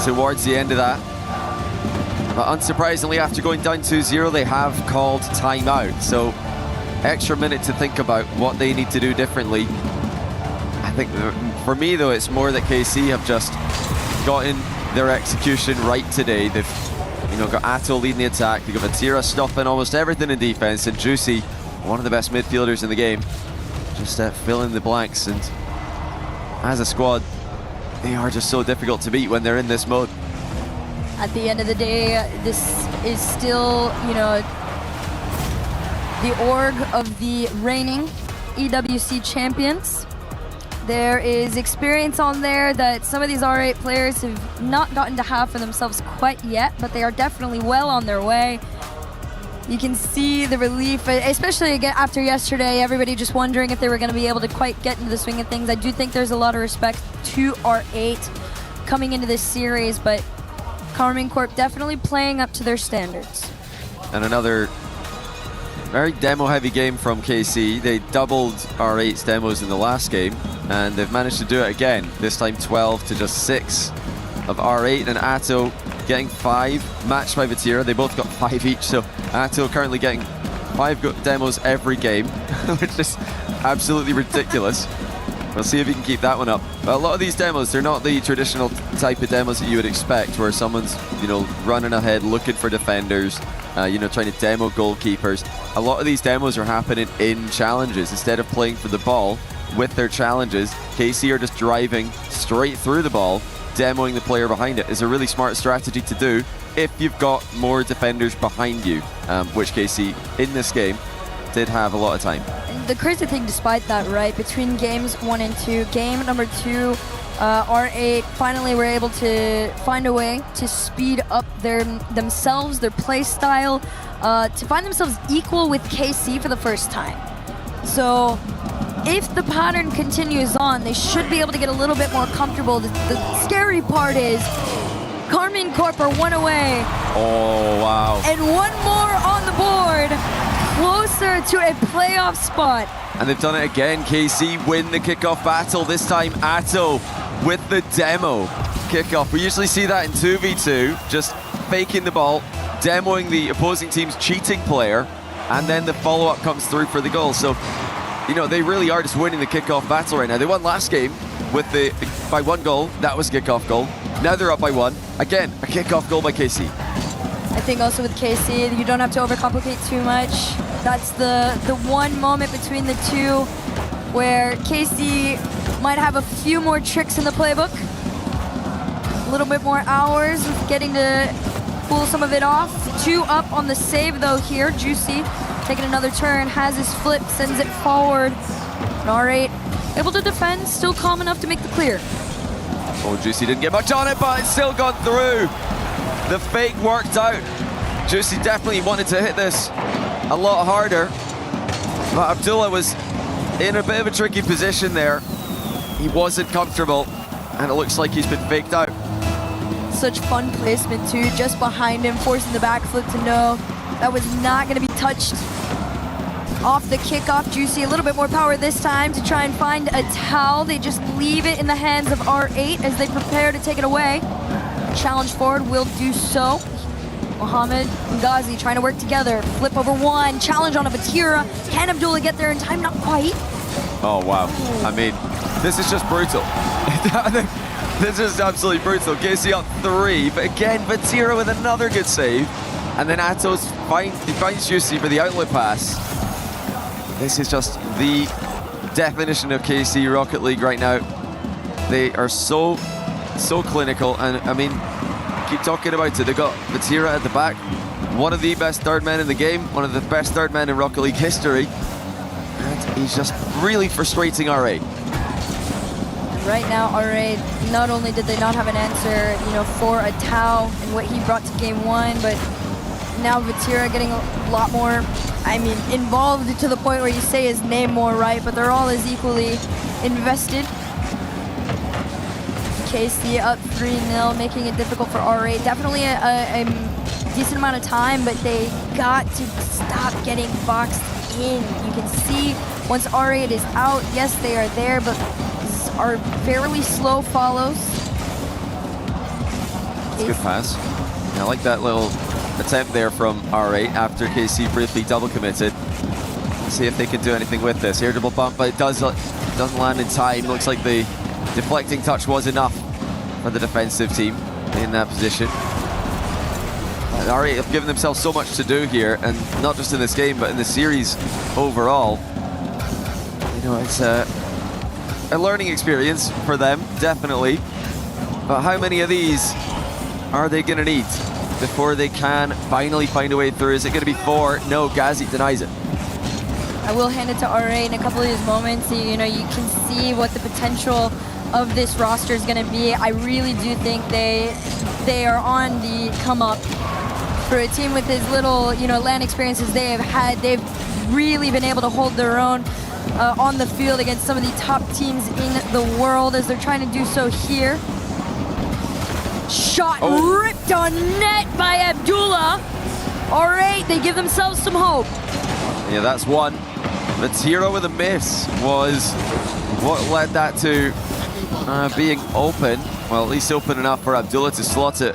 towards the end of that. But unsurprisingly, after going down 2-0, they have called timeout. So extra minute to think about what they need to do differently. I think for me, though, it's more that KC have just gotten their execution right today. They've got Atto leading the attack. They've got Vatira stopping almost everything in defense, and Juicy, one of the best midfielders in the game, just fill in the blanks. And as a squad, they are just so difficult to beat when they're in this mode. At the end of the day, this is still, the org of the reigning EWC champions. There is experience on there that some of these R8 players have not gotten to have for themselves quite yet, but they are definitely well on their way. You can see the relief, especially again after yesterday, everybody just wondering if they were going to be able to quite get into the swing of things. I do think there's a lot of respect to R8 coming into this series, but Karmine Corp definitely playing up to their standards. And another very demo-heavy game from KC. They doubled R8's demos in the last game, and they've managed to do it again. This time 12 to just 6 of R8, and Atto getting 5, matched by Vatira. They both got 5 each, so Atto currently getting 5 demos every game, which is absolutely ridiculous. We'll see if he can keep that one up. But a lot of these demos, they're not the traditional type of demos that you would expect, where someone's, you know, running ahead, looking for defenders, you know, trying to demo goalkeepers. A lot of these demos are happening in challenges. Instead of playing for the ball with their challenges, KC are just driving straight through the ball, demoing the player behind it. Is a really smart strategy to do if you've got more defenders behind you, which KC in this game did have a lot of time. And the crazy thing, despite that, right, between games 1 and 2, game number 2, R8 finally were able to find a way to speed up themselves, their play style, to find themselves equal with KC for the first time. So if the pattern continues on, they should be able to get a little bit more comfortable. The scary part is Karmine Corp are 1 away. Oh, wow. And 1 more on the board, closer to a playoff spot. And they've done it again. KC win the kickoff battle. This time Atto with the demo kickoff. We usually see that in 2v2, just faking the ball, demoing the opposing team's cheating player, and then the follow-up comes through for the goal. So, you know, they really are just winning the kickoff battle right now. They won last game with by 1 goal. That was a kickoff goal. Now they're up by 1. Again, a kickoff goal by KC. I think also with KC, you don't have to overcomplicate too much. That's the one moment between the two where KC might have a few more tricks in the playbook. A little bit more hours with getting to pull some of it off. 2 up on the save though here. Juicy taking another turn, has his flip, sends it forward. And R8 able to defend, still calm enough to make the clear. Oh, Juicy didn't get much on it, but it's still gone through. The fake worked out. Juicy definitely wanted to hit this a lot harder, but Abdullah was in a bit of a tricky position there. He wasn't comfortable, and it looks like he's been faked out. Such fun placement too, just behind him, forcing the backflip to no. That was not going to be touched. Off the kickoff, Juicy a little bit more power this time to try and find a towel. They just leave it in the hands of R8 as they prepare to take it away. Challenge forward will do so. Mohammed and Ghazi trying to work together. Flip over 1, challenge on a Vatira. Can Abdullah get there in time? Not quite. Oh, wow. I mean, this is just brutal. This is absolutely brutal. KC on 3, but again, Vatira with another good save. And then Atto's finds Juicy for the outlet pass. This is just the definition of KC Rocket League right now. They are so clinical, and I mean, keep talking about it. They got Vatira at the back, one of the best third men in the game, one of the best third men in Rocket League history, and he's just really frustrating R8. Right now, R8, not only did they not have an answer, you know, for a Tau and what he brought to game 1, but now Vatira getting a lot more, I mean, involved to the point where you say his name more, right? But they're all as equally invested. KC up 3-0, making it difficult for R8. Definitely a decent amount of time, but they got to stop getting boxed in. You can see once R8 is out, yes, they are there, but these are fairly slow follows. It's a good pass. I like that little attempt there from R8 after KC briefly double committed. Let's see if they can do anything with this. Here, double bump, but it doesn't land in time. Looks like the deflecting touch was enough for the defensive team in that position. And R8 have given themselves so much to do here, and not just in this game, but in the series overall. You know, it's a learning experience for them, definitely. But how many of these are they going to need before they can finally find a way through? Is it going to be 4? No, Ghazi denies it. I will hand it to R8 in a couple of these moments. You know, you can see what the potential of this roster is going to be. I really do think they are on the come up For a team with as little, LAN experiences they have had, they've really been able to hold their own on the field against some of the top teams in the world as they're trying to do so here. Shot ripped on net by Abdullah. All right, they give themselves some hope. Yeah, that's one. The Tiro with a miss was what led that to being open. Well, at least open enough for Abdullah to slot it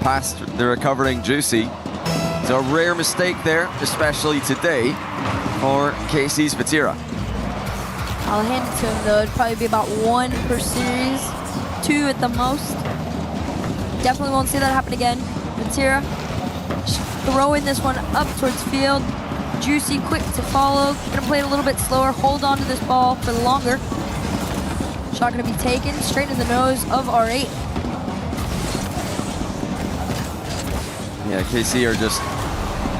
past the recovering Juicy. So a rare mistake there, especially today, for KC's Vatira. I'll hand it to him though. It'd probably be about 1 per series, 2 at the most. Definitely won't see that happen again. Vatira throwing this one up towards field. Juicy quick to follow. Gonna play it a little bit slower. Hold on to this ball for longer. Shot gonna be taken straight in the nose of R8. Yeah, KC are just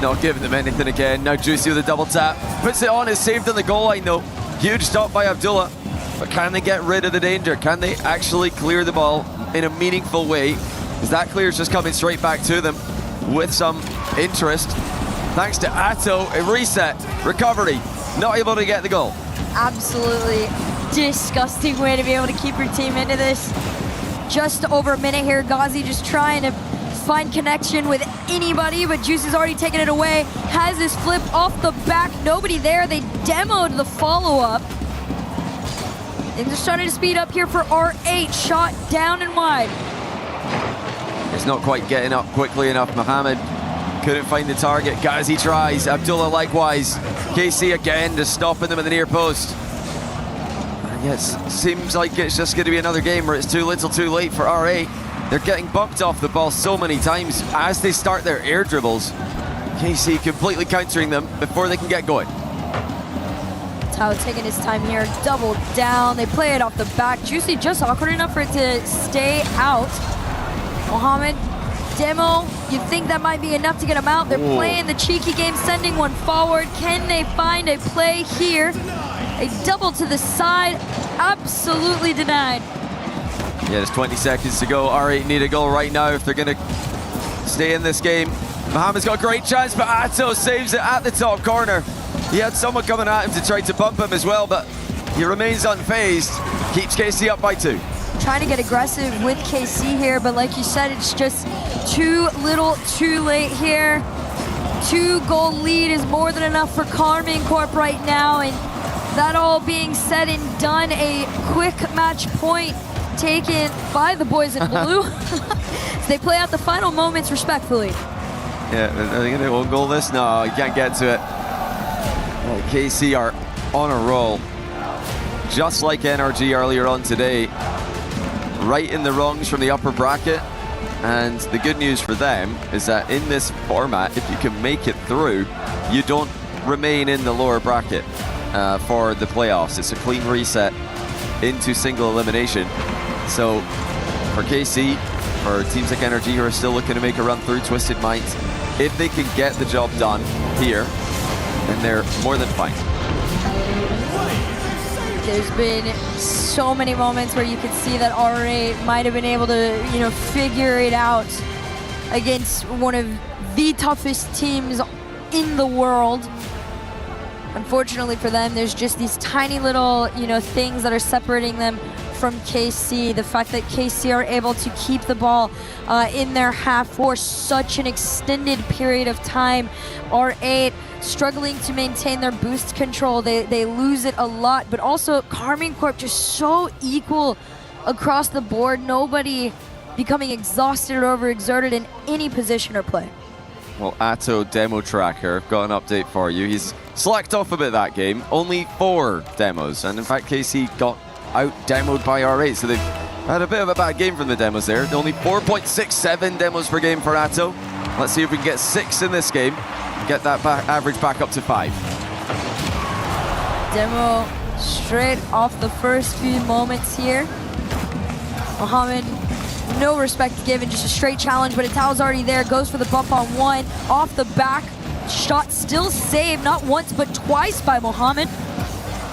not giving them anything again. Now Juicy with a double tap. Puts it on, it's saved on the goal line though. Huge stop by Abdullah. But can they get rid of the danger? Can they actually clear the ball in a meaningful way? Because that clear is just coming straight back to them with some interest. Thanks to Atto, a reset, recovery, not able to get the goal. Absolutely disgusting way to be able to keep your team into this. Just over a minute here, Ghazi just trying to find connection with anybody, but Juice has already taken it away. Has this flip off the back, nobody there. They demoed the follow-up. Things are starting to speed up here for R8, shot down and wide. It's not quite getting up quickly enough. Mohammed couldn't find the target. Ghazi tries, Abdullah likewise. KC again just stopping them at the near post. Yes, seems like it's just going to be another game where it's too little too late for R8. They're getting bumped off the ball so many times as they start their air dribbles. KC completely countering them before they can get going. Tao taking his time here, double down. They play it off the back. Juicy just awkward enough for it to stay out. Mohammed, demo, you'd think that might be enough to get him out. They're playing the cheeky game, sending one forward. Can they find a play here? A double to the side, absolutely denied. Yeah, there's 20 seconds to go. R8 need a goal right now if they're going to stay in this game. Mohammed's got a great chance, but Atto saves it at the top corner. He had someone coming at him to try to bump him as well, but he remains unfazed. Keeps KC up by 2. Trying to get aggressive with KC here, but like you said, it's just too little, too late here. 2-goal lead is more than enough for Karmine Corp right now, and that all being said and done, a quick match point taken by the boys in blue. They play out the final moments respectfully. Yeah, are they going to own goal this? No, you can't get to it. Well, KC are on a roll. Just like NRG earlier on today. Right in the rungs from the upper bracket. And the good news for them is that in this format, if you can make it through, you don't remain in the lower bracket for the playoffs. It's a clean reset into single elimination. So for KC, for teams like NRG who are still looking to make a run through Twisted Minds, if they can get the job done here, then they're more than fine. There's been so many moments where you could see that R8 might have been able to, figure it out against one of the toughest teams in the world. Unfortunately for them, there's just these tiny little, things that are separating them from KC. The fact that KC are able to keep the ball in their half for such an extended period of time. R8 struggling to maintain their boost control. They lose it a lot, but also Karmine Corp just so equal across the board. Nobody becoming exhausted or overexerted in any position or play. Well, Atto Demo Tracker, got an update for you. He's slacked off a bit that game. Only 4 demos, and in fact KC got out-demoed by R8, so they've had a bit of a bad game from the demos there. Only 4.67 demos per game for Atto. Let's see if we can get 6 in this game. Get that average back up to 5. Demo straight off the first few moments here. Mohammed, no respect given, just a straight challenge, but Ital's already there, goes for the bump on 1. Off the back, shot still saved, not once but twice by Mohammed.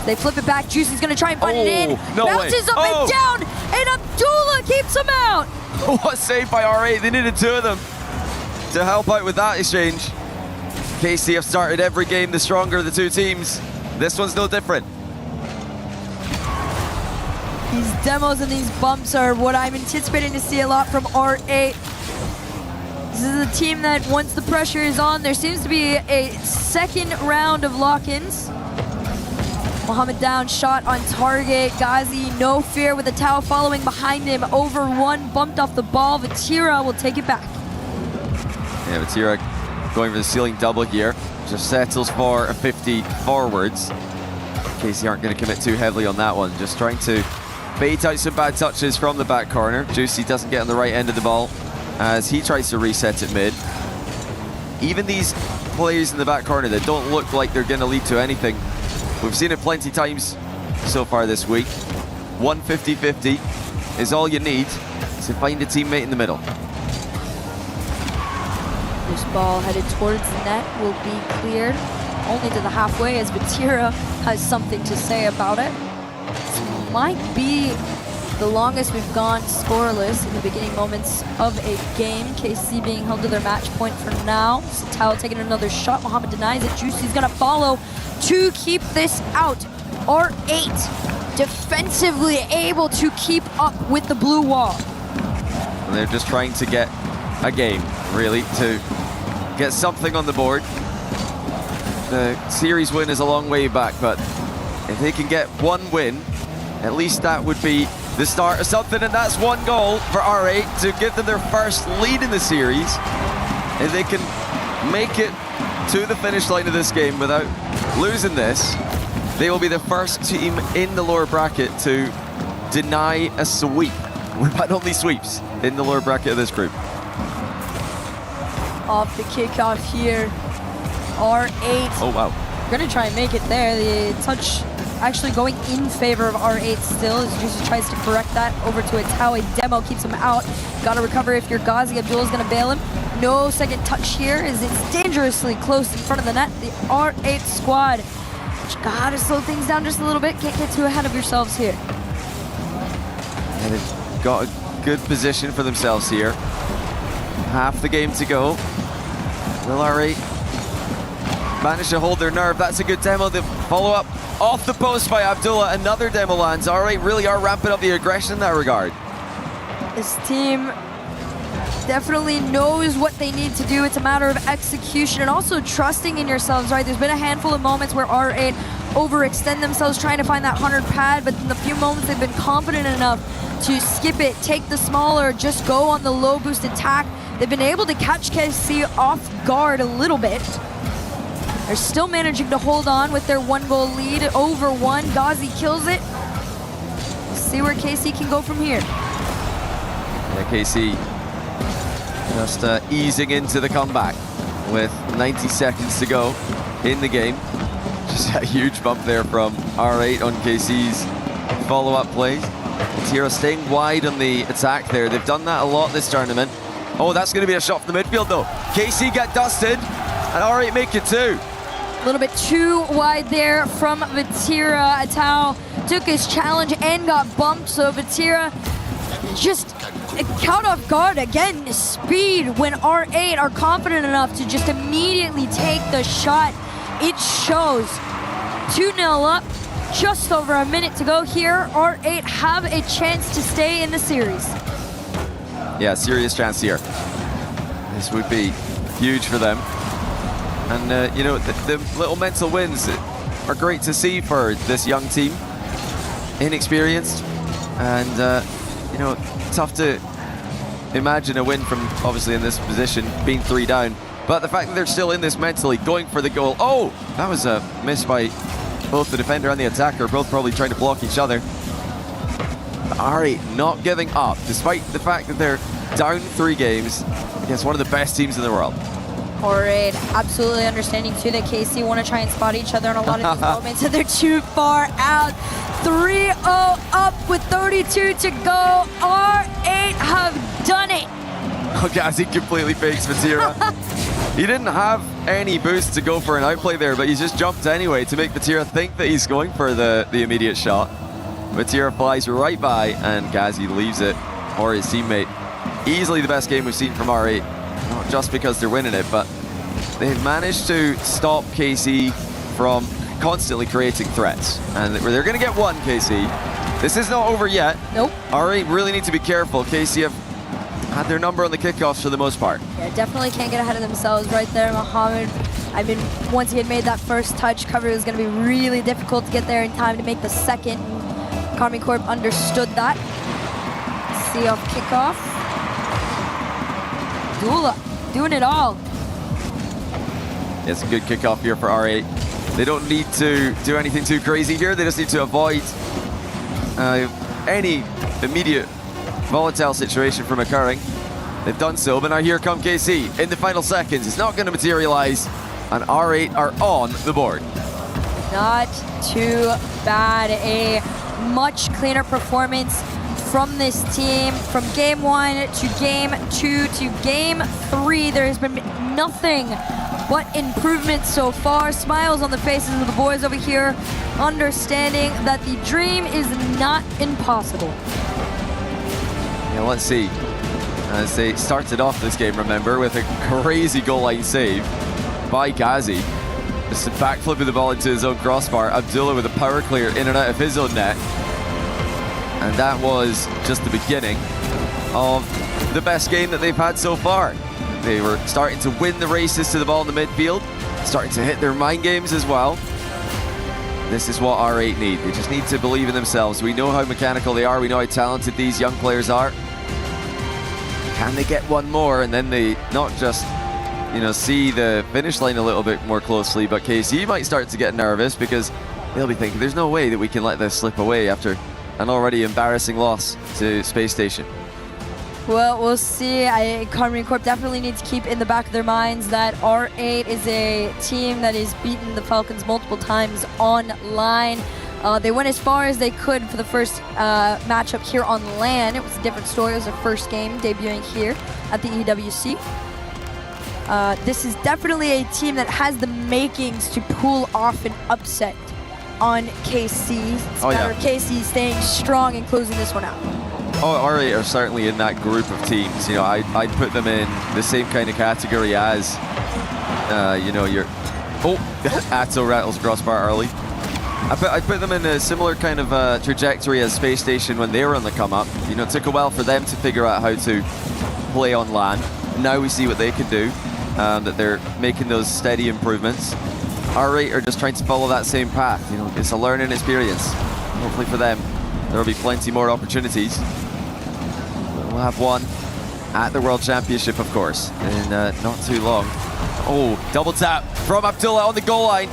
They flip it back, Juicy's gonna try and find it in. No bounces up and down, and Abdullah keeps him out. What a save by R8, they needed 2 of them. to help out with that exchange. KC have started every game the stronger of the two teams. This one's no different. These demos and these bumps are what I'm anticipating to see a lot from R8. This is a team that once the pressure is on, there seems to be a second round of lock-ins. Mohamed down, shot on target. Ghazi, no fear with the Tau following behind him. Over one, bumped off the ball. Vatira will take it back. Yeah, Vatira going for the ceiling double here. Just settles for a 50 forwards. KC aren't going to commit too heavily on that one. Just trying to bait out some bad touches from the back corner. Juicy doesn't get on the right end of the ball as he tries to reset it mid. Even these players in the back corner that don't look like they're going to lead to anything, we've seen it plenty times so far this week. 150-50 is all you need to find a teammate in the middle. This ball headed towards the net will be cleared only to the halfway as Vatira has something to say about it. This might be the longest we've gone scoreless in the beginning moments of a game. KC being held to their match point for now. Satao taking another shot. Mohamed denies it. Juicy's gonna follow to keep this out. R8 defensively able to keep up with the blue wall. And they're just trying to get a game, really, to get something on the board. The series win is a long way back, but if they can get one win, at least that would be the start of something, and that's one goal for R8 to give them their first lead in the series. If they can make it to the finish line of this game without losing this, they will be the first team in the lower bracket to deny a sweep. We've had only sweeps in the lower bracket of this group. Off the kickoff here, R8. Oh, wow. Gonna try and make it there. The touch actually going in favor of R8 still as Juicy tries to correct that over to a Tau. A demo keeps him out. Gotta recover if you're Ghazi. Abdul's gonna bail him. No second touch here as it's dangerously close in front of the net. The R8 squad. But you gotta slow things down just a little bit. Can't get too ahead of yourselves here. And they've got a good position for themselves here. Half the game to go. Will R8 manage to hold their nerve? That's a good demo. The follow-up off the post by Abdullah. Another demo lands. R8 really are ramping up the aggression in that regard. This team definitely knows what they need to do. It's a matter of execution and also trusting in yourselves, right? There's been a handful of moments where R8 overextend themselves trying to find that 100 pad, but in the few moments they've been confident enough to skip it, take the smaller, just go on the low boost attack. They've been able to catch KC off guard a little bit. They're still managing to hold on with their 1-goal lead over one. Ghazi kills it. We'll see where KC can go from here. Yeah, KC just easing into the comeback with 90 seconds to go in the game. Just a huge bump there from R8 on KC's follow-up plays. Tira staying wide on the attack there. They've done that a lot this tournament. Oh, that's going to be a shot from the midfield though. KC get dusted and R8 make it too. A little bit too wide there from Vatira. Atao took his challenge and got bumped, so Vatira just caught off guard again. Speed when R8 are confident enough to just immediately take the shot. It shows. 2-0 up, just over a minute to go here. R8 have a chance to stay in the series. Yeah, serious chance here. This would be huge for them. And, you know, the little mental wins are great to see for this young team. Inexperienced. And, you know, tough to imagine a win from, obviously, in this position, being 3 down. But the fact that they're still in this mentally, going for the goal. Oh, that was a miss by both the defender and the attacker, both probably trying to block each other. R8 not giving up, despite the fact that they're down 3 games against one of the best teams in the world. R8 absolutely understanding too that KC want to try and spot each other in a lot of these moments, and they're too far out. 3-0 up with 32 to go. R8 have done it. Oh, Ghazi completely fakes Vatira. He didn't have any boost to go for an outplay there, but he just jumped anyway to make Vatira think that he's going for the immediate shot. Vatira flies right by, and Ghazi leaves it for his teammate. Easily the best game we've seen from R8 not just because they're winning it, but they've managed to stop KC from constantly creating threats. And they're going to get one, KC. This is not over yet. Nope. R8 really need to be careful. KC have had their number on the kickoffs for the most part. Yeah, definitely can't get ahead of themselves right there, Mohammed. I mean, once he had made that first touch, cover was going to be really difficult to get there in time to make the second. Karmi Corp understood that. See off kickoff. Dula doing it all. It's a good kickoff here for R8. They don't need to do anything too crazy here. They just need to avoid any immediate volatile situation from occurring. They've done so, but now here come KC in the final seconds. It's not going to materialize, and R8 are on the board. Not too bad. A much cleaner performance from this team. From game 1 to game 2 to game 3, there has been nothing but improvement so far. Smiles on the faces of the boys over here, understanding that the dream is not impossible. Yeah, let's see. As they started off this game, remember, with a crazy goal line save by Ghazi. Just a backflip of the ball into his own crossbar. Abdullah with a power clear in and out of his own net. And that was just the beginning of the best game that they've had so far. They were starting to win the races to the ball in the midfield, starting to hit their mind games as well. This is what R8 need. They just need to believe in themselves. We know how mechanical they are. We know how talented these young players are. Can they get one more? And then they not just, see the finish line a little bit more closely, but KC might start to get nervous because they'll be thinking, there's no way that we can let this slip away after an already embarrassing loss to Space Station. Well, we'll see. Karmi Corp definitely need to keep in the back of their minds that R8 is a team that has beaten the Falcons multiple times online. They went as far as they could for the first matchup here on LAN. It was a different story. It was their first game debuting here at the EWC. This is definitely a team that has the makings to pull off an upset on KC. It's a matter of KC staying strong and closing this one out. Oh, R8 are certainly in that group of teams. I'd put them in the same kind of category as, your... Oh, Atto rattles crossbar early. I put them in a similar kind of trajectory as Space Station when they were on the come-up. It took a while for them to figure out how to play on LAN. Now we see what they can do, that they're making those steady improvements. R8 are just trying to follow that same path. It's a learning experience. Hopefully for them, there will be plenty more opportunities. We'll have one at the World Championship, of course, in not too long. Oh, double tap from Abdullah on the goal line.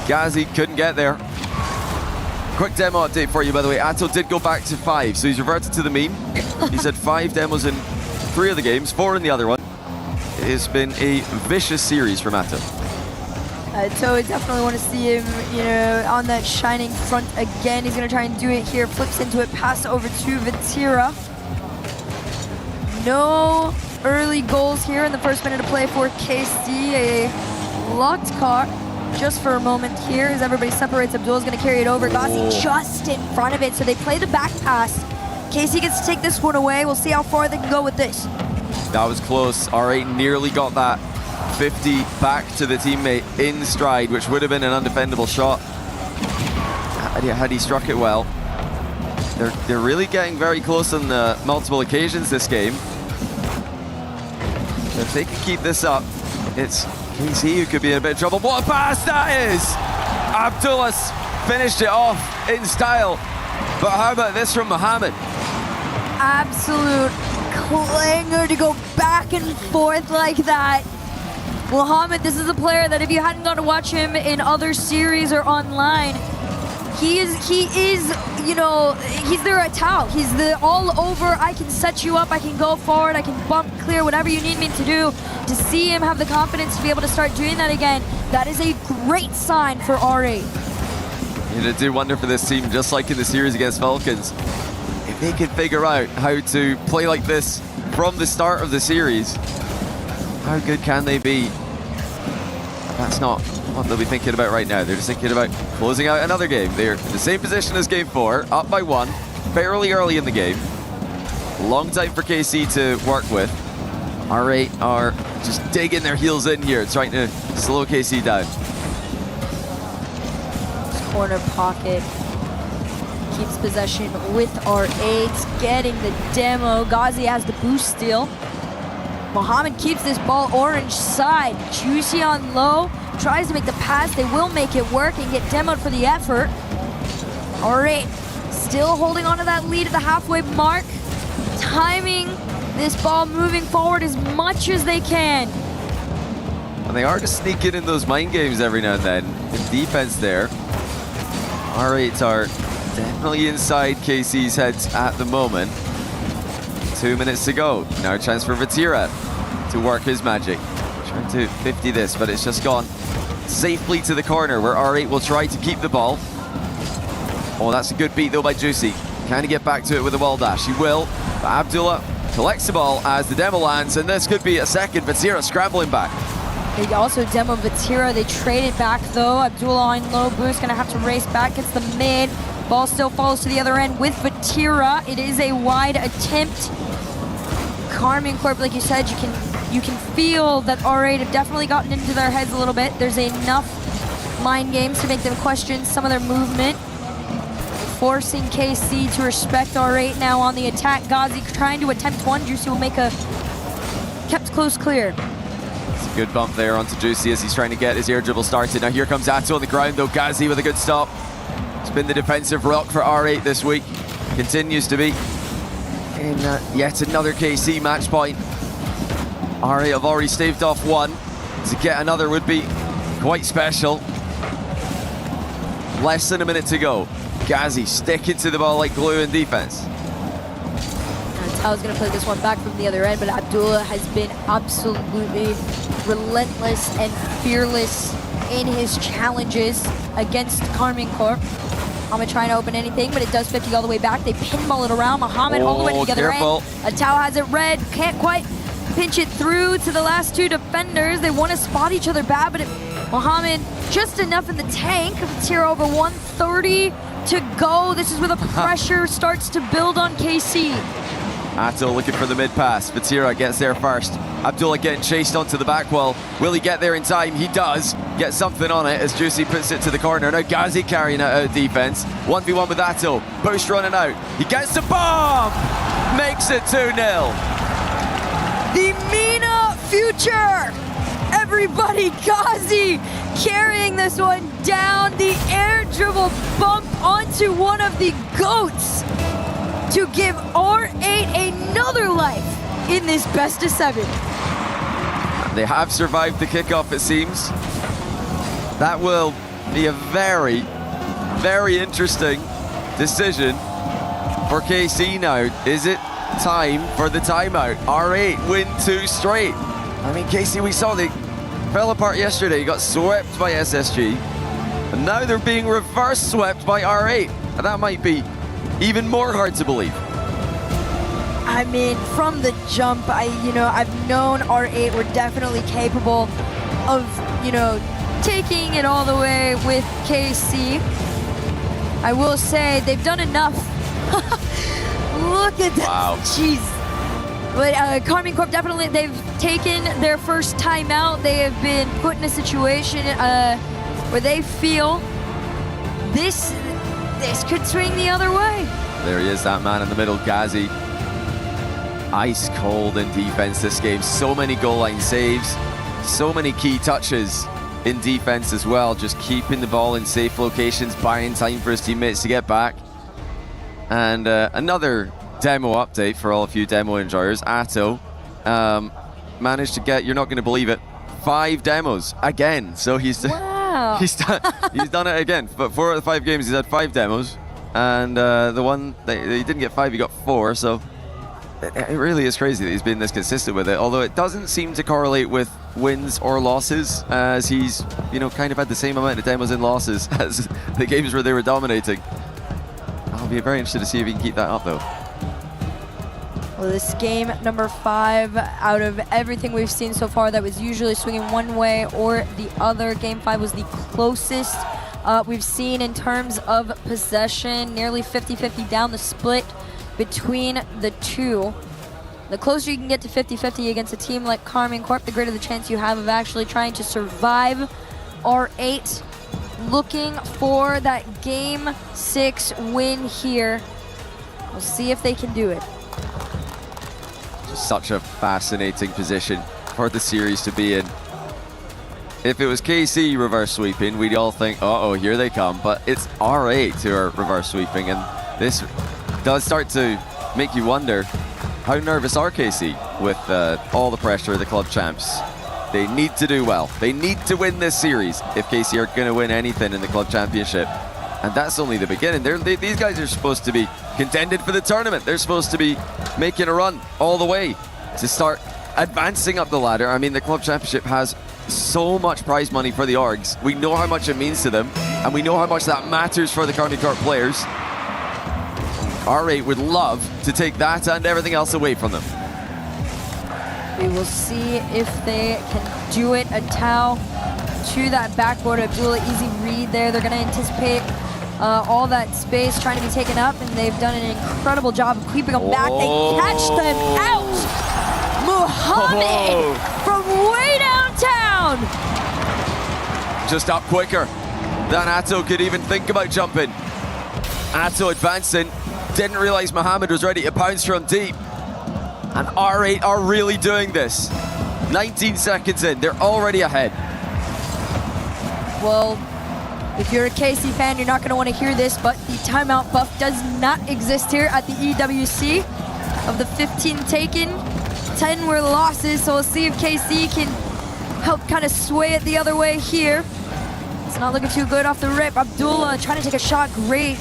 Ghazi couldn't get there. Quick demo update for you, by the way. Atto did go back to 5, so he's reverted to the meme. He's had 5 demos in 3 of the games, 4 in the other one. It's been a vicious series from Atto. So I definitely want to see him, on that shining front again. He's going to try and do it here. Flips into it, pass over to Vatira. No early goals here in the first minute of play for KC. A locked car just for a moment here as everybody separates. Abdul's going to carry it over. Ghazi just in front of it, so they play the back pass. KC gets to take this one away. We'll see how far they can go with this. That was close. R8 nearly got that 50 back to the teammate in stride, which would have been an undefendable shot had he struck it well. They're really getting very close on multiple occasions this game. If they can keep this up, it's KC who could be in a bit of trouble. What a pass that is! Abdullah's finished it off in style. But how about this from Mohammed? Absolute clanger to go back and forth like that. Mohammed, this is a player that if you hadn't got to watch him in other series or online, he is, he's their Atao. He's the all over, I can set you up, I can go forward, I can bump clear, whatever you need me to do. To see him have the confidence to be able to start doing that again, that is a great sign for R8. It did wonder for this team, just like in the series against Falcons. If they can figure out how to play like this from the start of the series, how good can they be? That's not what they'll be thinking about right now. They're just thinking about closing out another game. They're in the same position as game 4, up by 1, fairly early in the game. Long time for KC to work with. R8 are just digging their heels in here, trying to slow KC down. Corner pocket. Keeps possession with R8, getting the demo. Ghazi has the boost steal. Mohamed keeps this ball orange side. Juicy on low, tries to make the pass. They will make it work and get demoed for the effort. R8 still holding on to that lead at the halfway mark. Timing this ball moving forward as much as they can. And they are just sneaking in those mind games every now and then. In defense there. R8 are definitely inside KC's heads at the moment. 2 minutes to go. Now a chance for Vatira to work his magic. Trying to 50 this, but it's just gone safely to the corner where R8 will try to keep the ball. Oh, that's a good beat though by Juicy. Can he get back to it with a wall dash? He will. But Abdullah collects the ball as the demo lands, and this could be a second. Vatira scrambling back. They also demoed Vatira. They traded back though. Abdullah on low boost, gonna have to race back. Gets the mid. Ball still falls to the other end with Vatira. It is a wide attempt. Karmine Corp, like you said, you can feel that R8 have definitely gotten into their heads a little bit. There's enough mind games to make them question some of their movement. Forcing KC to respect R8 now on the attack. Ghazi trying to attempt one. Juicy will make a kept close clear. It's a good bump there onto Juicy as he's trying to get his air dribble started. Now here comes Atto on the ground though. Ghazi with a good stop. It's been the defensive rock for R8 this week. Continues to be in yet another KC match point. R8 have already staved off one. To get another would be quite special. Less than a minute to go. Ghazi sticking to the ball like glue in defense. Tao's gonna play this one back from the other end, but Abdullah has been absolutely relentless and fearless in his challenges against Karmine Corp. Mohamed trying to open anything, but it does 50 all the way back. They pinball it around. Mohamed all the way to the other end. Tao has it red, can't quite pinch it through to the last two defenders. They want to spot each other bad, but Mohamed just enough in the tank. It's here over 130 to go. This is where the pressure starts to build on KC. Atto looking for the mid pass. Vatira gets there first. Abdullah getting chased onto the back wall. Will he get there in time? He does. Get something on it as Juicy puts it to the corner. Now Ghazi carrying it out of defense. 1v1 with Atto. Boost running out. He gets the bomb! Makes it 2-0. The MENA future! Everybody, Ghazi carrying this one down. The air dribble bump onto one of the GOATs to give R8 another life in this best of 7. They have survived the kickoff, it seems. That will be a very, very interesting decision for KC now. Is it time for the timeout? R8 win 2 straight. I mean, KC, we saw they fell apart yesterday, got swept by SSG, and now they're being reverse swept by R8. And that might be even more hard to believe. I mean, from the jump, I've known R8 were definitely capable of, taking it all the way with KC. I will say they've done enough. Look at that. Wow. Jeez. But Karmine Corp definitely, they've taken their first time out. They have been put in a situation where they feel this could swing the other way. There he is, that man in the middle, Ghazi. Ice cold in defense this game. So many goal line saves, so many key touches in defense as well. Just keeping the ball in safe locations, buying time for his teammates to get back. And another demo update for all of you demo enjoyers. Atto managed to get, you're not going to believe it, 5 demos again. So he's wow. he's done it again. But 4 out of 5 games he's had 5 demos, and the one that he didn't get 5, he got 4. So it really is crazy that he's been this consistent with it. Although it doesn't seem to correlate with wins or losses, as he's kind of had the same amount of demos and losses as the games where they were dominating. I'll be very interested to see if he can keep that up though. Well, this game number 5, out of everything we've seen so far, that was usually swinging one way or the other. Game 5 was the closest we've seen in terms of possession, nearly 50-50 down the split between the two. The closer you can get to 50-50 against a team like Karmine Corp, the greater the chance you have of actually trying to survive R8. Looking for that Game 6 win here. We'll see if they can do it. Just such a fascinating position for the series to be in. If it was KC reverse sweeping, we'd all think, uh-oh, here they come. But it's R8 who are reverse sweeping, and this does start to make you wonder, how nervous are KC with all the pressure of the club champs? They need to do well. They need to win this series if KC are going to win anything in the club championship. And that's only the beginning. These guys are supposed to be contended for the tournament. They're supposed to be making a run all the way to start advancing up the ladder. I mean, the club championship has so much prize money for the orgs. We know how much it means to them, and we know how much that matters for the Karmine Corp players. R8 would love to take that and everything else away from them. We will see if they can do it. A Tau to that backboard. Abdullah, easy read there. They're going to anticipate all that space trying to be taken up, and they've done an incredible job of keeping them back. They catch them out. Muhammad from way downtown. Just up quicker than Atto could even think about jumping. Atto advancing. Didn't realize Muhammad was ready to pounce from deep. And R8 are really doing this. 19 seconds in, they're already ahead. Well, if you're a KC fan, you're not going to want to hear this, but the timeout buff does not exist here at the EWC. Of the 15 taken, 10 were losses, so we'll see if KC can help kind of sway it the other way here. It's not looking too good off the rip. Abdullah trying to take a shot. Great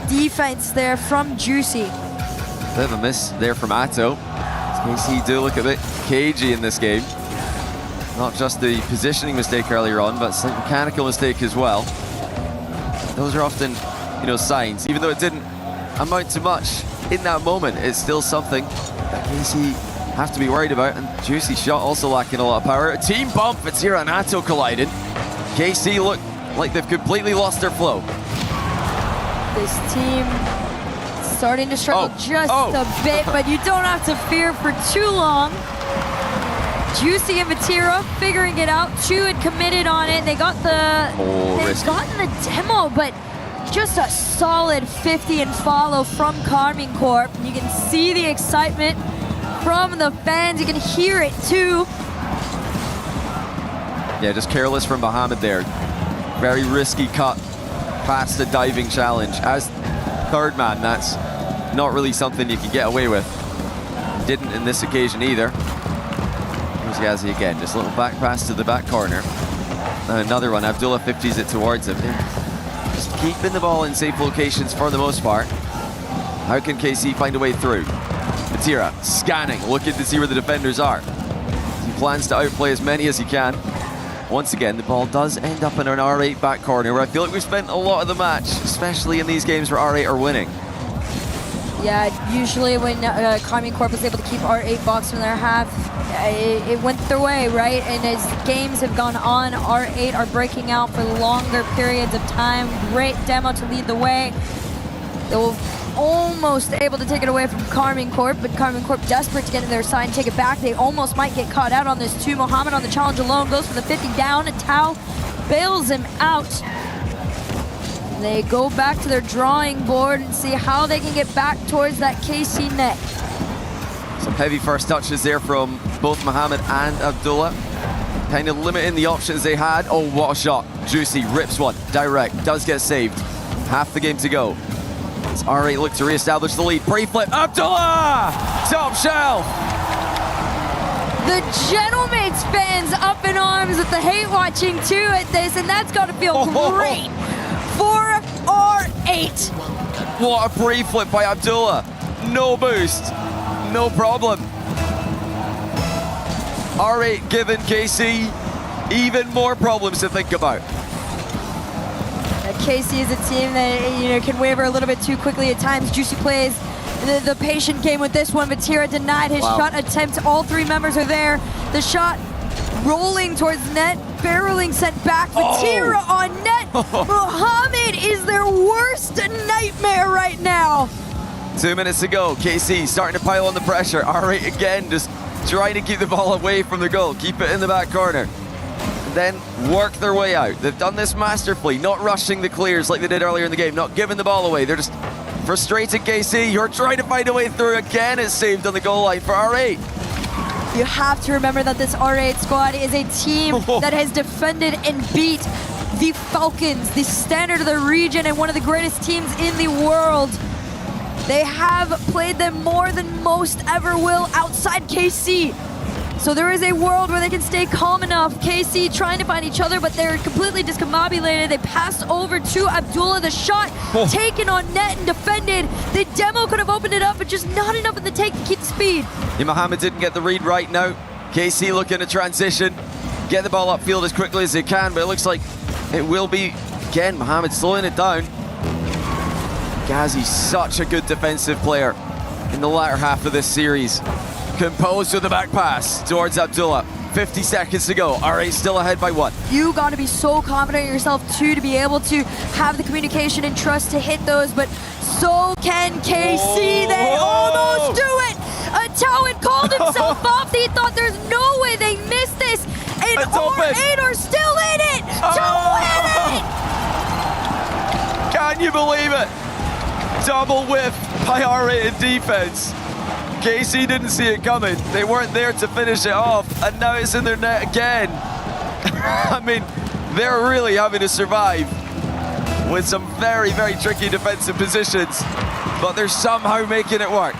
defense there from Juicy. Bit of a miss there from Atto. KC do look a bit cagey in this game. Not just the positioning mistake earlier on, but some mechanical mistake as well. Those are often, signs. Even though it didn't amount to much in that moment, it's still something that KC have to be worried about. And Juicy shot also lacking a lot of power. A team bump, Vatira and Atto colliding. KC look like they've completely lost their flow. This team starting to struggle just a bit, but you don't have to fear for too long. Juicy and Vatira figuring it out. Two had committed on it. They got they've gotten the demo, but just a solid 50 and follow from Karmine Corp. You can see the excitement from the fans. You can hear it too. Yeah, just careless from Muhammad there. Very risky cut past the diving challenge. As third man, that's not really something you can get away with. Didn't in this occasion either. Here's Ghazi again, just a little back pass to the back corner. And another one, Abdullah 50s it towards him. They're just keeping the ball in safe locations for the most part. How can KC find a way through? Vatira scanning, looking to see where the defenders are. He plans to outplay as many as he can. Once again, the ball does end up in an R8 back corner, where I feel like we've spent a lot of the match, especially in these games where R8 are winning. Yeah, usually when Karmine Corp was able to keep R8 box in their half, it went their way, right? And as games have gone on, R8 are breaking out for longer periods of time. Great demo to lead the way. They were almost able to take it away from Karmine Corp, but Karmine Corp desperate to get in their side and take it back. They almost might get caught out on this too. Muhammad on the challenge alone goes for the 50 down, and Tau bails him out. They go back to their drawing board and see how they can get back towards that KC net. Some heavy first touches there from both Muhammad and Abdullah. Kind of limiting the options they had. Oh, what a shot. Juicy rips one, direct, does get saved. Half the game to go. As R8 look to re-establish the lead. Pre-flip, Abdullah! Top shelf! The Gentlemates fans up in arms with the hate watching too at this, and that's got to feel great for R8. What a pre-flip by Abdullah. No boost, no problem. R8 giving KC even more problems to think about. KC is a team that can waver a little bit too quickly at times. Juicy plays the patient game with this one. Vatira denied his shot attempt. All three members are there. The shot rolling towards net, barreling sent back. Vatira on net. Muhammad is their worst nightmare right now. 2 minutes to go. KC starting to pile on the pressure. R8 again, just trying to keep the ball away from the goal. Keep it in the back corner. And then work their way out. They've done this masterfully, not rushing the clears like they did earlier in the game, not giving the ball away. They're just frustrated. KC, you're trying to find a way through. Again, it's saved on the goal line for R8. You have to remember that this R8 squad is a team that has defended and beat the Falcons, the standard of the region and one of the greatest teams in the world. They have played them more than most ever will outside KC. So there is a world where they can stay calm enough. KC trying to find each other, but they're completely discombobulated. They pass over to Abdullah. The shot taken on net and defended. The demo could have opened it up, but just not enough in the take to keep the speed. Yeah, Mohamed didn't get the read right now. KC looking to transition, get the ball upfield as quickly as they can, but it looks like it will be, again, Mohamed slowing it down. Ghazi's such a good defensive player in the latter half of this series. Composed with the back pass towards Abdullah. 50 seconds to go. R8 still ahead by 1. You got to be so confident in yourself too to be able to have the communication and trust to hit those, but so can KC. They almost do it. Atau had called himself off. He thought there's no way they missed this, and R8 are still in it to win it. Can you believe it? Double whiff by R8 in defense. KC didn't see it coming. They weren't there to finish it off, and now it's in their net again. I mean, they're really having to survive with some very, very tricky defensive positions, but they're somehow making it work.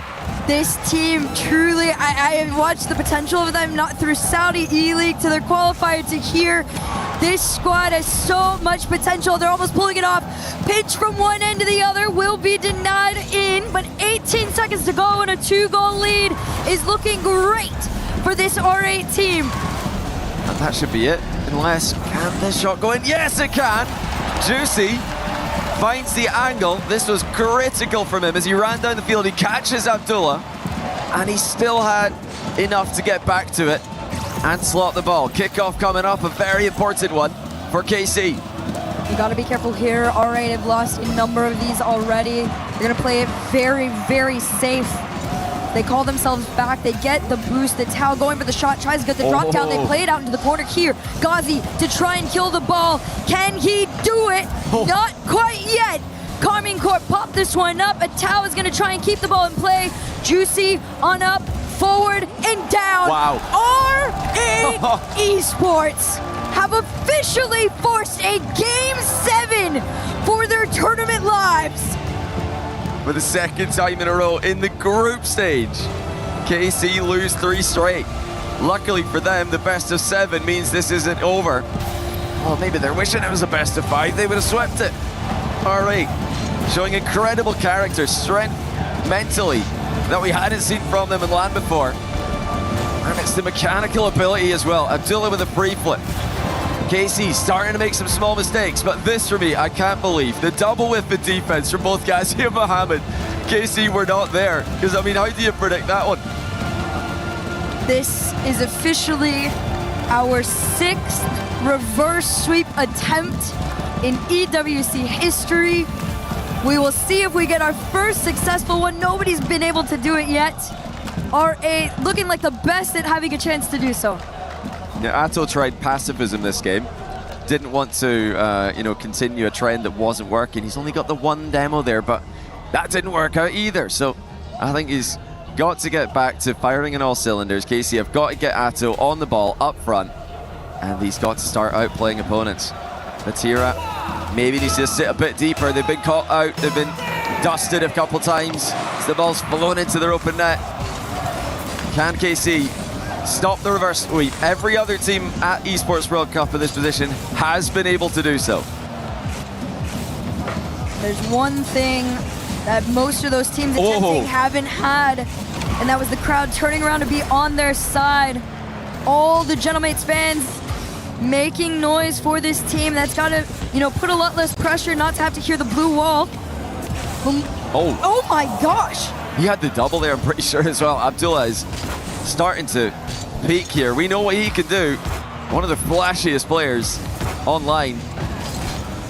This team truly, I have watched the potential of them, not through Saudi E-League to their qualifier to here. This squad has so much potential. They're almost pulling it off. Pitch from one end to the other will be denied in, but 18 seconds to go and a 2-goal lead is looking great for this R8 team. And that should be it, unless, can this shot go in? Yes, it can. Juicy finds the angle. This was critical from him as he ran down the field. He catches Abdullah, and he still had enough to get back to it and slot the ball. Kickoff coming up, a very important one for KC. You got to be careful here. R8 have lost a number of these already. They're going to play it very, very safe. They call themselves back. They get the boost. The Tao going for the shot, tries to get the drop down. They play it out into the corner here. Ghazi to try and kill the ball. Can he do it? Not quite yet. Carmine Corp popped this one up. A Tao is going to try and keep the ball in play. Juicy on up, forward and down. Wow. R8 Esports have officially forced a Game 7 for their tournament lives. For the second time in a row in the group stage, KC lose 3 straight. Luckily for them, the best of 7 means this isn't over. Well, maybe they're wishing it was a best of 5. They would have swept it. R8 showing incredible character, strength mentally that we hadn't seen from them in LAN before. And it's the mechanical ability as well. Abdullah with a free flip. KC starting to make some small mistakes, but this for me, I can't believe. The double whiff in defense from both Ghazi and Mohamed. KC were not there, because I mean, how do you predict that one? This is officially our 6th reverse sweep attempt in EWC history. We will see if we get our first successful one. Nobody's been able to do it yet. R8 looking like the best at having a chance to do so. Yeah, Atto tried pacifism this game. Didn't want to, continue a trend that wasn't working. He's only got the 1 demo there, but that didn't work out either. So I think he's got to get back to firing on all cylinders. KC have got to get Atto on the ball up front, and he's got to start outplaying opponents. Batira maybe needs to sit a bit deeper. They've been caught out. They've been dusted a couple times. The ball's flown into their open net. Can KC stop the reverse sweep? Every other team at Esports World Cup in this position has been able to do so. There's one thing that most of those teams attempting haven't had, and that was the crowd turning around to be on their side. All the Gentlemates fans making noise for this team. That's got to, put a lot less pressure not to have to hear the blue wall. Oh my gosh! He had the double there, I'm pretty sure, as well. Abdullah is starting to peak here. We know what he can do. One of the flashiest players online.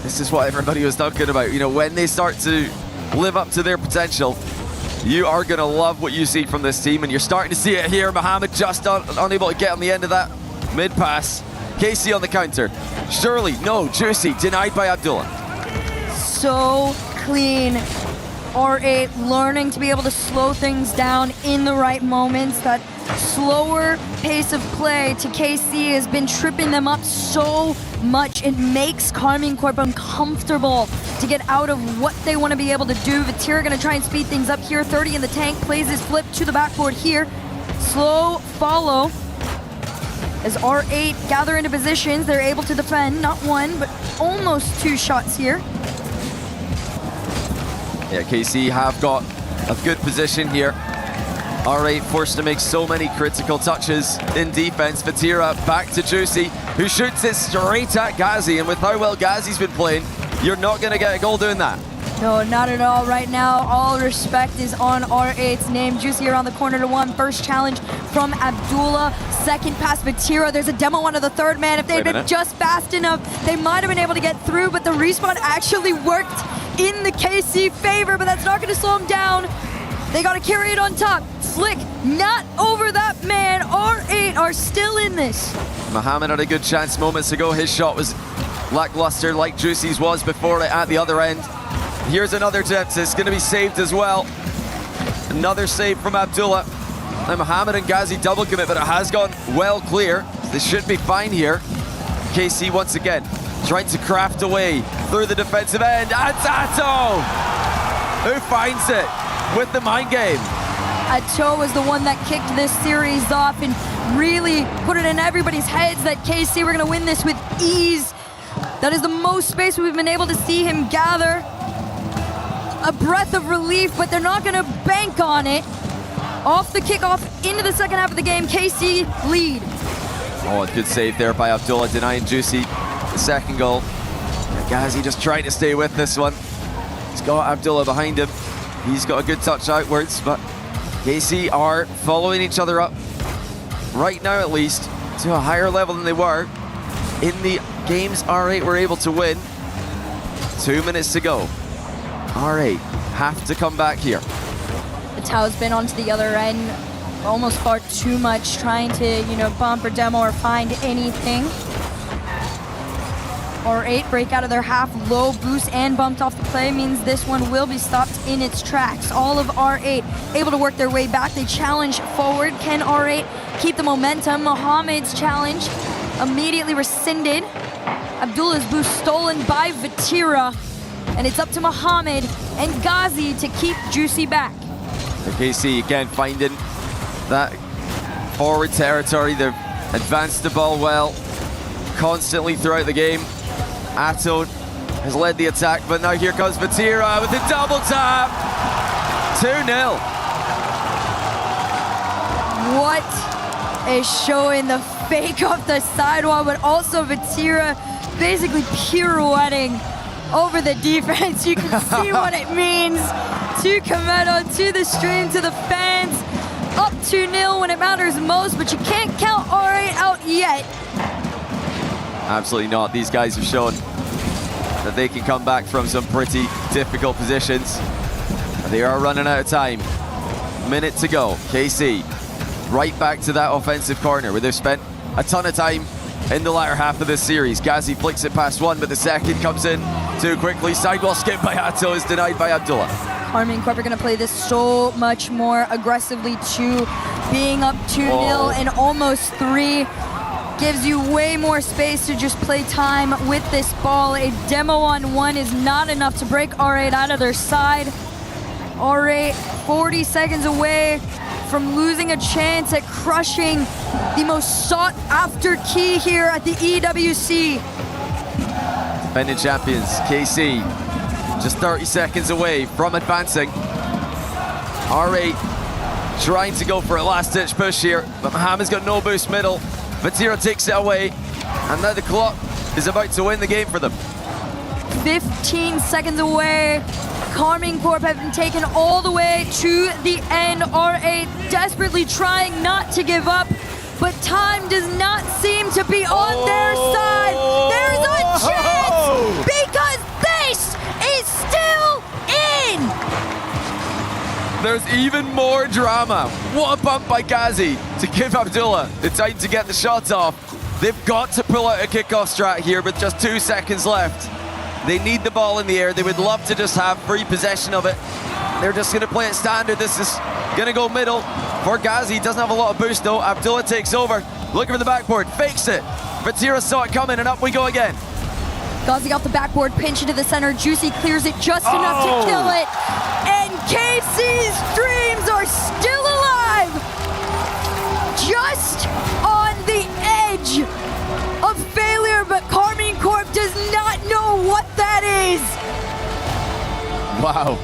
This is what everybody was talking about. When they start to live up to their potential, You are going to love what you see from this team, and you're starting to see it here. Mohamed just unable to get on the end of that mid-pass. KC on the counter. Surely, no, Juicy, denied by Abdullah. So clean. R8 learning to be able to slow things down in the right moments. That slower pace of play to KC has been tripping them up so much. It makes Karmine Corp uncomfortable to get out of what they want to be able to do. Vatira gonna try and speed things up here. 30 in the tank, plays his flip to the backboard here. Slow follow. As R8 gather into positions, they're able to defend, not one, but almost 2 shots here. Yeah, KC have got a good position here. R8 forced to make so many critical touches in defense. Vatira back to Juicy, who shoots it straight at Ghazi, and with how well Ghazi's been playing, you're not going to get a goal doing that. No, not at all. Right now, all respect is on R8's name. Juicy around the corner to 1. First challenge from Abdullah. Second pass, Vatira. There's a demo onto the third man. If they'd been just fast enough, they might have been able to get through, but the respawn actually worked in the KC favor, but that's not going to slow them down. They got to carry it on top. Slick, not over that man. R8 are still in this. Mohamed had a good chance moments ago. His shot was lackluster like Juicy's was before it at the other end. Here's another attempt. It's going to be saved as well. Another save from Abdullah. Now Mohamed and Ghazi double commit, but it has gone well clear. They should be fine here. KC once again trying to craft away through the defensive end. And Atto, who finds it with the mind game. Atto was the one that kicked this series off and really put it in everybody's heads that KC were going to win this with ease. That is the most space we've been able to see him gather. A breath of relief, but they're not going to bank on it. Off the kickoff into the second half of the game, KC lead. Oh, a good save there by Abdullah, denying Juicy the second goal. Ghazi just trying to stay with this one. He's got Abdullah behind him. He's got a good touch outwards, but KC are following each other up right now, at least, to a higher level than they were in the games R8 were able to win. 2 minutes to go. R8 have to come back here. Tau's been onto the other end almost far too much, trying to, bump or demo or find anything. R8 break out of their half, low boost and bumped off the play means this one will be stopped in its tracks. All of R8 able to work their way back. They challenge forward. Can R8 keep the momentum? Mohamed's challenge immediately rescinded. Abdullah's boost stolen by Vatira. And it's up to Mohamed and Ghazi to keep Juicy back. KC again finding that forward territory. They've advanced the ball well constantly throughout the game. Atto has led the attack, but now here comes Vatira with a double tap. 2-0. What is showing the fake off the sidewall, but also Vatira basically pirouetting over the defense. You can see what it means to Coveted, to the stream, to the fans. Up 2-0 when it matters most, but you can't count R8 out yet. Absolutely not. These guys have shown that they can come back from some pretty difficult positions. They are running out of time. Minute to go. KC right back to that offensive corner where they've spent a ton of time in the latter half of this series. Ghazi flicks it past one, but the second comes in too quickly. Sidewall skip by Atto is denied by Abdullah. Karmine Corp are going to play this so much more aggressively too. Being up 2-0 and almost 3 gives you way more space to just play time with this ball. A demo on 1 is not enough to break R8 out of their side. R8 40 seconds away from losing a chance at crushing the most sought after key here at the EWC. Defending champions, KC, just 30 seconds away from advancing. R8 trying to go for a last-ditch push here, but Mohamed's got no boost middle. Vatira takes it away, and now the clock is about to win the game for them. 15 seconds away. Karmine Corp have been taken all the way to the end. R8 desperately trying not to give up, but time does not seem to be on their side. There's a chance because this is still in. There's even more drama. What a bump by Ghazi to give Abdullah the time to get the shots off. They've got to pull out a kickoff strat here with just 2 seconds left. They need the ball in the air. They would love to just have free possession of it. They're just going to play it standard. This is going to go middle for Ghazi. Doesn't have a lot of boost though. Abdullah takes over. Looking for the backboard. Fakes it. Vatira saw it coming and up we go again. Ghazi off the backboard, pinch into the center. Juicy clears it just enough to kill it. And KC's dreams are still alive. Just on the edge of failure, but Carmine Corp does not know what that is. Wow.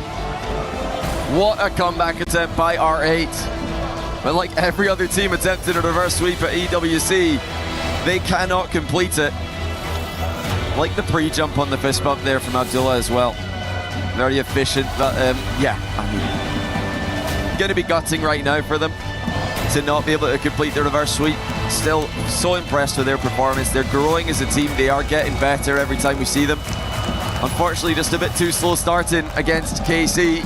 What a comeback attempt by R8. But like every other team attempted a reverse sweep at EWC, they cannot complete it. Like the pre-jump on the fist bump there from Abdullah as well. Very efficient, but yeah, I mean, going to be gutting right now for them to not be able to complete the reverse sweep. Still so impressed with their performance. They're growing as a team. They are getting better every time we see them. Unfortunately, just a bit too slow starting against KC,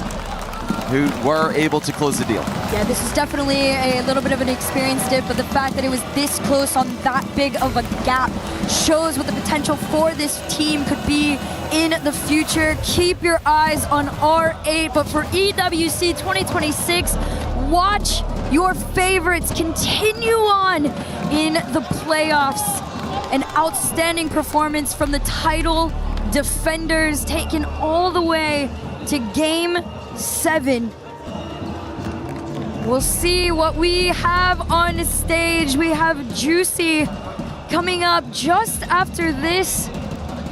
who were able to close the deal. Yeah, this is definitely a little bit of an experience dip, but the fact that it was this close on that big of a gap shows what the potential for this team could be in the future. Keep your eyes on R8, but for EWC 2026, watch your favorites continue on in the playoffs. An outstanding performance from the title defenders, taken all the way to Game 7. We'll see what we have on stage. We have Juicy coming up just after this.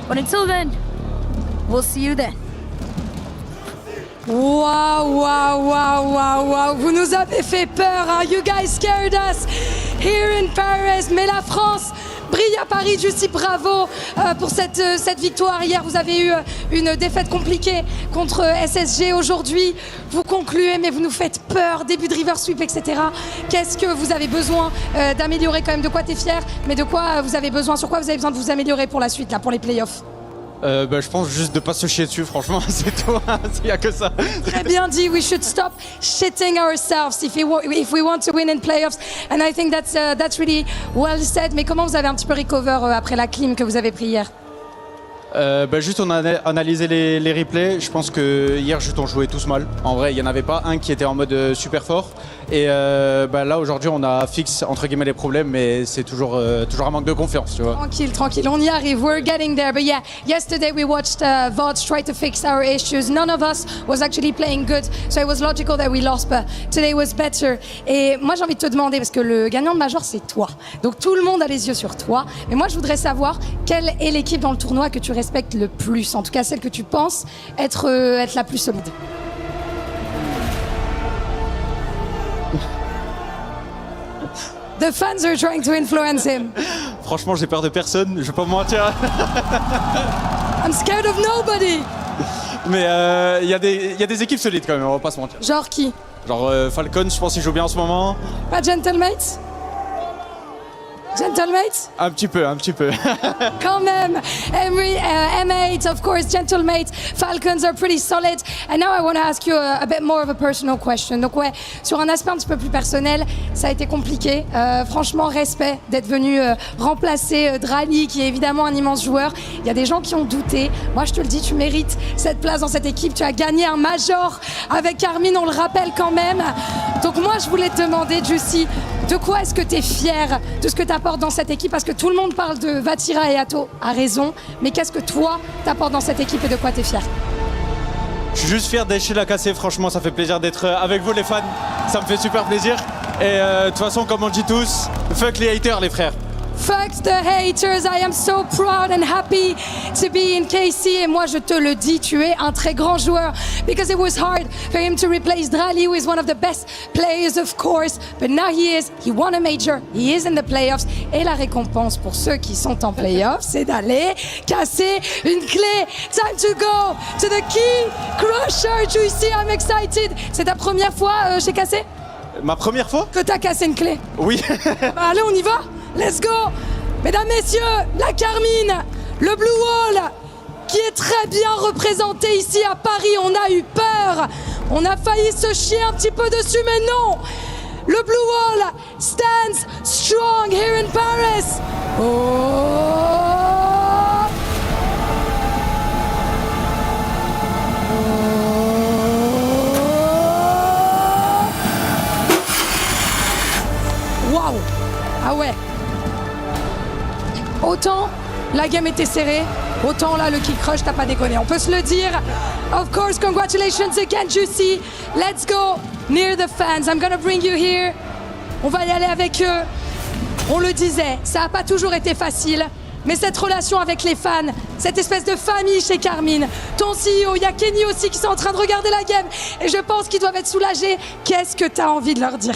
But until then, we'll see you then. Wow, wow, wow, wow, wow. Vous nous avez fait peur, hein? You guys scared us here in Paris. Mais la France brille à Paris. Juicy, bravo pour cette victoire. Hier, vous avez eu une défaite compliquée contre SSG. Aujourd'hui, vous concluez, mais vous nous faites peur. Début de river sweep, etc. Qu'est-ce que vous avez besoin d'améliorer quand même? De quoi t'es fier? Mais de quoi vous avez besoin? Sur quoi vous avez besoin de vous améliorer pour la suite, là, pour les playoffs? Je pense juste de pas se chier dessus, franchement, c'est tout, il n'y a que ça. Très bien dit, we should stop shitting ourselves if we want to win in playoffs, and I think that's really well said. Mais comment vous avez un petit peu recover après la clim que vous avez pris hier? Juste on a analysé les replays. Je pense que hier juste on jouait tous mal. En vrai il n'y en avait pas un qui était en mode super fort. Et là aujourd'hui on a fixe entre guillemets les problèmes, mais c'est toujours un manque de confiance, tu vois. Tranquille, on y arrive. We're getting there. But yeah, yesterday we watched VODs try to fix our issues. None of us was actually playing good, so it was logical that we lost, but today was better. Et moi j'ai envie de te demander, parce que le gagnant de Major c'est toi. Donc tout le monde a les yeux sur toi. Mais moi je voudrais savoir quelle est l'équipe dans le tournoi que tu respectes le plus, en tout cas celle que tu penses être la plus solide. The fans are trying to influence him. Franchement j'ai peur de personne, je vais pas me mentir. I'm scared of nobody. Mais il y a des équipes solides quand même, on va pas se mentir. Genre qui? Genre Falcon, je pense qu'il joue bien en ce moment. Pas Gentlemates? Gentlemates? Un petit peu. Quand même. M8, of course, Gentlemates. Falcons are pretty solid. And now I want to ask you a bit more of a personal question. Donc ouais, sur un aspect un petit peu plus personnel, ça a été compliqué. Franchement, respect d'être venu remplacer Drali, qui est évidemment un immense joueur. Il y a des gens qui ont douté. Moi, je te le dis, tu mérites cette place dans cette équipe. Tu as gagné un Major avec Carmine, on le rappelle quand même. Donc moi, je voulais te demander, Juicy, de quoi est-ce que tu es fier de ce que tu apportes dans cette équipe? Parce que tout le monde parle de Vatira et Atto, a raison, mais qu'est-ce que toi t'apportes dans cette équipe et de quoi tu es fier? Je suis juste fier d'être chez la cassée, franchement ça fait plaisir d'être avec vous les fans, ça me fait super plaisir. Et de toute façon comme on dit tous, fuck les haters les frères. Fuck the haters, I am so proud and happy to be in KC. Et moi je te le dis, tu es un très grand joueur. Because it was hard for him to replace Drali, who is one of the best players of course. But now he won a major, he is in the playoffs. Et la récompense pour ceux qui sont en playoffs, c'est d'aller casser une clé. Time to go to the key crusher. Juicy, I'm excited. C'est ta première fois chez Cassé? Ma première fois? Que t'as cassé une clé? Oui. Allez, on y va? Let's go! Mesdames, messieurs, la Carmine, le Blue Wall, qui est très bien représenté ici à Paris. On a eu peur, on a failli se chier un petit peu dessus, mais non. Le Blue Wall stands strong here in Paris. Waouh! Ah ouais! Autant la game était serrée, autant là le kick rush, t'as pas déconné. On peut se le dire. Of course, congratulations again, Juicy. Let's go near the fans. I'm gonna bring you here. On va y aller avec eux. On le disait, ça n'a pas toujours été facile. Mais cette relation avec les fans, cette espèce de famille chez Carmine, ton CEO, il y a Kenny aussi qui sont en train de regarder la game. Et je pense qu'ils doivent être soulagés. Qu'est-ce que tu as envie de leur dire?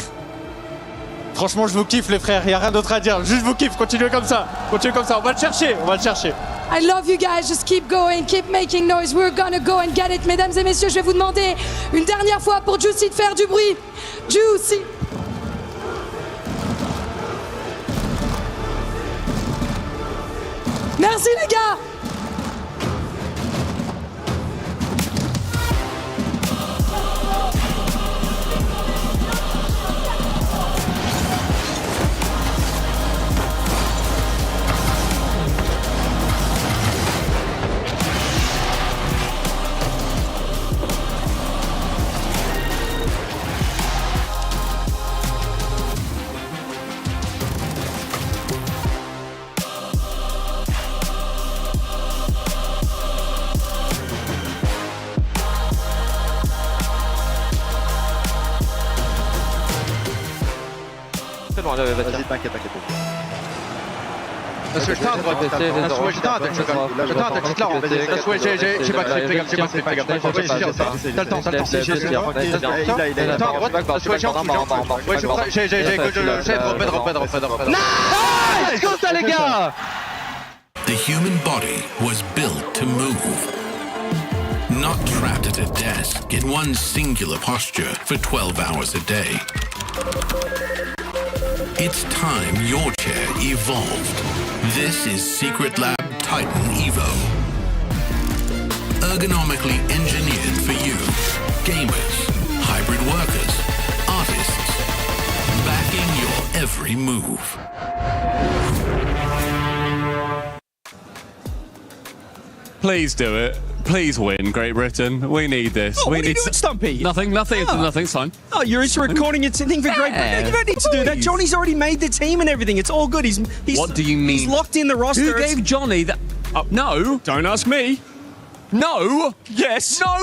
Franchement, je vous kiffe les frères, il n'y a rien d'autre à dire. Juste vous kiffe, continuez comme ça. Continuez comme ça, on va le chercher, on va le chercher. I love you guys, just keep going, keep making noise. We're gonna go and get it. Mesdames et messieurs, je vais vous demander une dernière fois pour Juicy de faire du bruit. Juicy. Merci les gars. Vas-y, t'inquiète. Parce que je t'arrête, moi je t'arrête, je t'arrête, je t'arrête, parce que j'ai pas fait gaffe, t'as le temps, j'ai nice, comme ça les gars. The human body was built to move, not trapped at a desk in one singular posture for 12 hours a day. It's time your chair evolved. This is Secret Lab Titan Evo. Ergonomically engineered for you, gamers, hybrid workers, artists, backing your every move. Please do it. Please win, Great Britain. We need this. Oh, we what are you doing, Stumpy? Nothing. Nothing's fine. Oh, you're just recording your thing for Great Britain. You don't need to do that. Johnny's already made the team and everything. It's all good. He's What do you mean? He's locked in the roster. Who gave Johnny that? No. Don't ask me. No. Yes. No.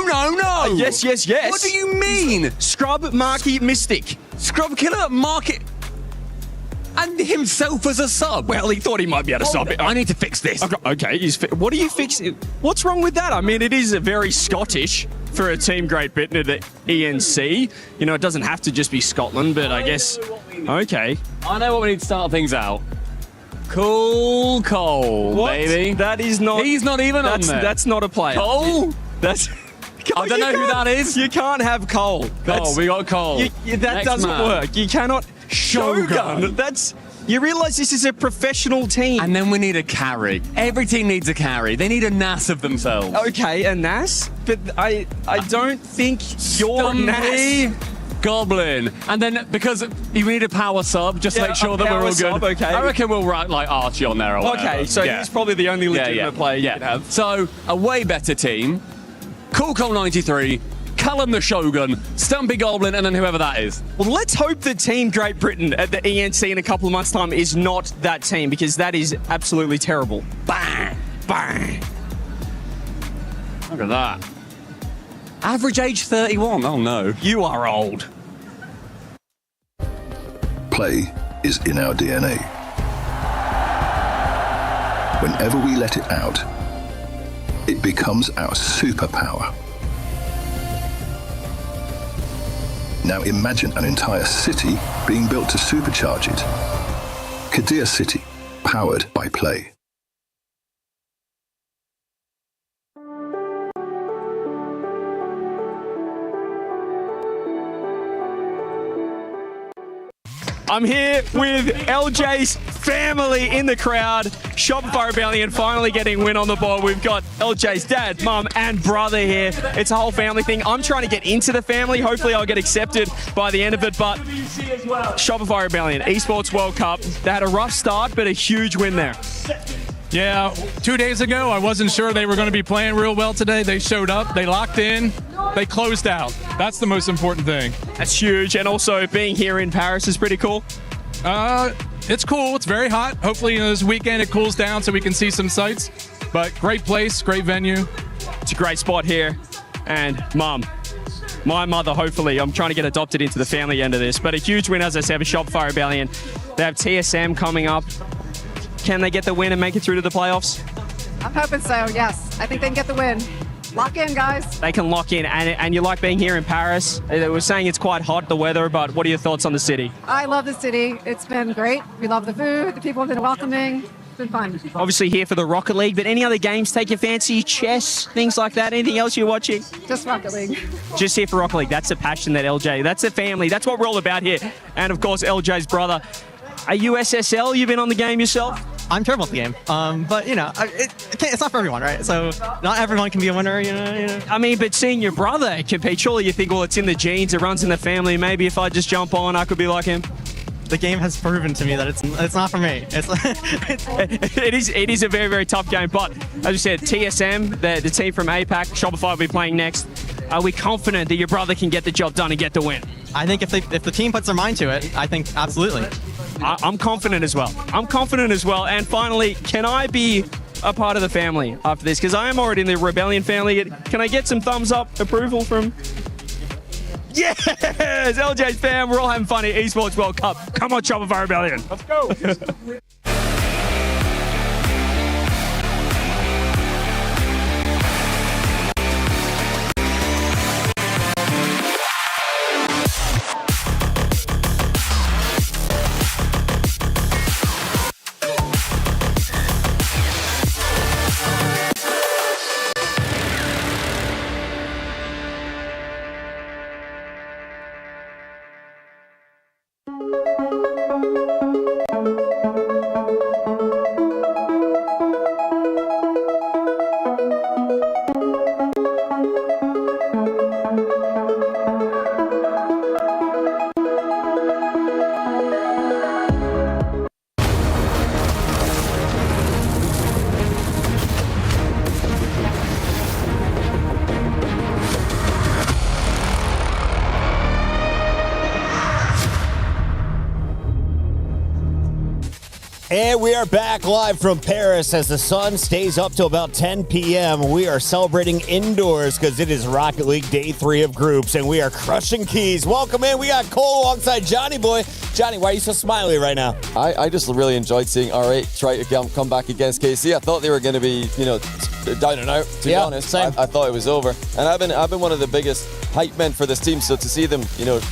Yes. What do you mean? Scrub, Marky, Mystic. Scrub Killer, Market, and himself as a sub. Well, he thought he might be able to sub it. I need to fix this. Okay, what are you fixing? What's wrong with that? I mean, it is very Scottish for a team Great Britain at the ENC. You know, it doesn't have to just be Scotland, but I guess... Okay. I know what we need to start things out. Cool Cole, What? baby. That is not... He's not even on there. That's not a player. Cole? That's... I don't know who that is. You can't have Cole. We got Cole. That Next doesn't man. work. You cannot... Shogun. You realise this is a professional team. And then we need a carry. Every team needs a carry. They need a NAS of themselves. Okay, a NAS? But I don't think you're NAS. Goblin. And then because you need a power sub, just to make sure that we're all good. Sub, okay. I reckon we'll write like Archie on there or whatever. Okay, so he's probably the only legitimate player you can have. So a way better team. Cool Cole 93. Callum the Shogun, Stumpy Goblin, and then whoever that is. Well, let's hope that Team Great Britain at the ENC in a couple of months' time is not that team, because that is absolutely terrible. Bang! Bang! Look at that. Average age 31. Oh, no. You are old. Play is in our DNA. Whenever we let it out, it becomes our superpower. Now imagine an entire city being built to supercharge it. Kadir City, powered by Play. I'm here with LJ's family in the crowd. Shopify Rebellion finally getting win on the board. We've got LJ's dad, mum, and brother here. It's a whole family thing. I'm trying to get into the family. Hopefully I'll get accepted by the end of it. But Shopify Rebellion, Esports World Cup. They had a rough start, but a huge win there. Yeah, 2 days ago, I wasn't sure they were going to be playing real well today. They showed up, they locked in, they closed out. That's the most important thing. That's huge, and also being here in Paris is pretty cool. It's cool, it's very hot. Hopefully this weekend it cools down so we can see some sights. But great place, great venue. It's a great spot here. And Mum, my mother, hopefully, I'm trying to get adopted into the family end of this, but a huge win, as I said, for Shopify Rebellion. They have TSM coming up. Can they get the win and make it through to the playoffs? I'm hoping so, yes. I think they can get the win. Lock in, guys. They can lock in, and you like being here in Paris. They were saying it's quite hot, the weather, but what are your thoughts on the city? I love the city. It's been great. We love the food. The people have been welcoming. It's been fun. Obviously here for the Rocket League, but any other games take your fancy? Chess, things like that? Anything else you're watching? Just Rocket League. Just here for Rocket League. That's the passion that LJ, that's the family. That's what we're all about here. And of course, LJ's brother. Are you SSL? You've been on the game yourself? I'm terrible at the game, but it's not for everyone, right? So not everyone can be a winner, you know. I mean, but seeing your brother compete, surely you think, well, it's in the genes, it runs in the family. Maybe if I just jump on, I could be like him. The game has proven to me that it's not for me. It is a very, very tough game. But as you said, TSM, the team from APAC, Shopify will be playing next. Are we confident that your brother can get the job done and get the win? I think if the team puts their mind to it, I think absolutely. I'm confident as well. And finally, can I be a part of the family after this? Because I am already in the Rebellion family. Can I get some thumbs up approval from... Yes! LJ's fam, we're all having fun at Esports World Cup. Come on, Shopify Rebellion. Let's go. And we are back live from Paris as the sun stays up till about 10 p.m. We are celebrating indoors because it is Rocket League Day 3 of groups, and we are crushing keys. Welcome in. We got Cole alongside Johnny Boy. Johnny, why are you so smiley right now? I just really enjoyed seeing R8 try to come back against KC. I thought they were going to be, down and out, to be honest. I thought it was over. And I've been one of the biggest hype men for this team, so to see them,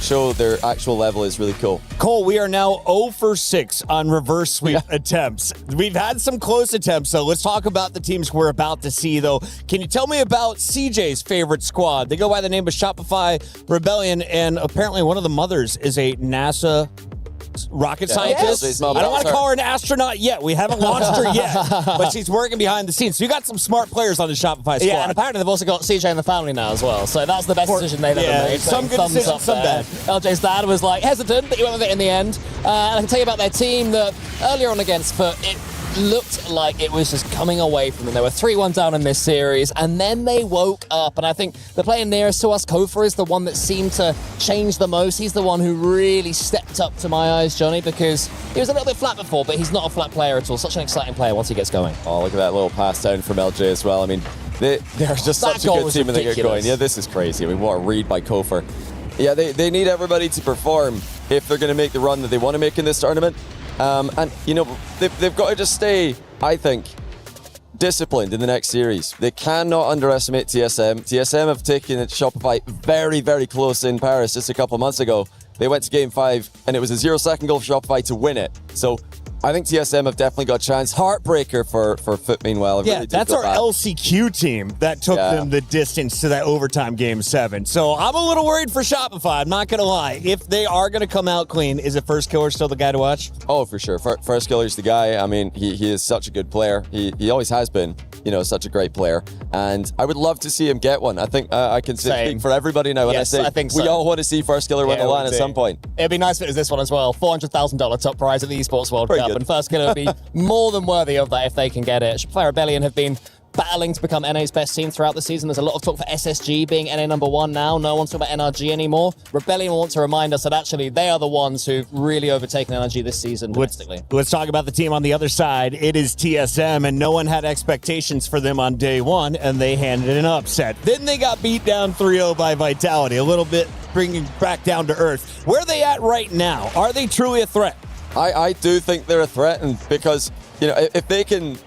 show their actual level is really cool. Cole, we are now 0 for 6 on reverse sweep attempts. We've had some close attempts, so let's talk about the teams we're about to see, though. Can you tell me about CJ's favorite squad? They go by the name of Shopify Rebellion, and apparently one of the mothers is a NASA rocket scientist. I don't want to call her an astronaut yet. We haven't launched her yet, but she's working behind the scenes. So you got some smart players on the Shopify squad. Yeah, and apparently they've also got CJ in the family now as well. So that's the best decision they've ever made. Some good decisions, some bad. LJ's dad was hesitant, but he went with it in the end. And I can tell you about their team that earlier on against Foot, it looked like it was just coming away from them. They were 3-1 down in this series, and then they woke up. And I think the player nearest to us, Kofa, is the one that seemed to change the most. He's the one who really stepped up to my eyes, Johnny, because he was a little bit flat before, but he's not a flat player at all. Such an exciting player once he gets going. Oh, look at that little pass down from LJ as well. I mean, they're just such a good team when they get going. Yeah, this is crazy. I mean, what a read by Kofa. Yeah, they need everybody to perform if they're going to make the run that they want to make in this tournament. And, they've got to just stay, I think, disciplined in the next series. They cannot underestimate TSM. TSM have taken Shopify very, very close in Paris just a couple of months ago. They went to Game 5, and it was a 0-second goal for Shopify to win it. So I think TSM have definitely got a chance. Heartbreaker for Foot, meanwhile. Yeah, that's our LCQ team that took them the distance to that overtime Game 7. So I'm a little worried for Shopify. I'm not going to lie. If they are going to come out clean, is it First Killer still the guy to watch? Oh, for sure. First Killer's the guy. I mean, he is such a good player. He always has been, such a great player. And I would love to see him get one. I think I can speak for everybody now when I say we all want to see First Killer win the LAN at some point. It'd be nice if it was this one as well. $400,000 top prize at the Esports World Cup. And First Killer would be more than worthy of that if they can get it. Shopify Rebellion have been battling to become NA's best team throughout the season. There's a lot of talk for SSG being NA number 1 now. No one's talking about NRG anymore. Rebellion want to remind us that actually they are the ones who've really overtaken NRG this season domestically. Let's talk about the team on the other side. It is TSM, and no one had expectations for them on day one, and they handed an upset. Then they got beat down 3-0 by Vitality, a little bit bringing back down to earth. Where are they at right now? Are they truly a threat? I do think they're a threat, and because, if they can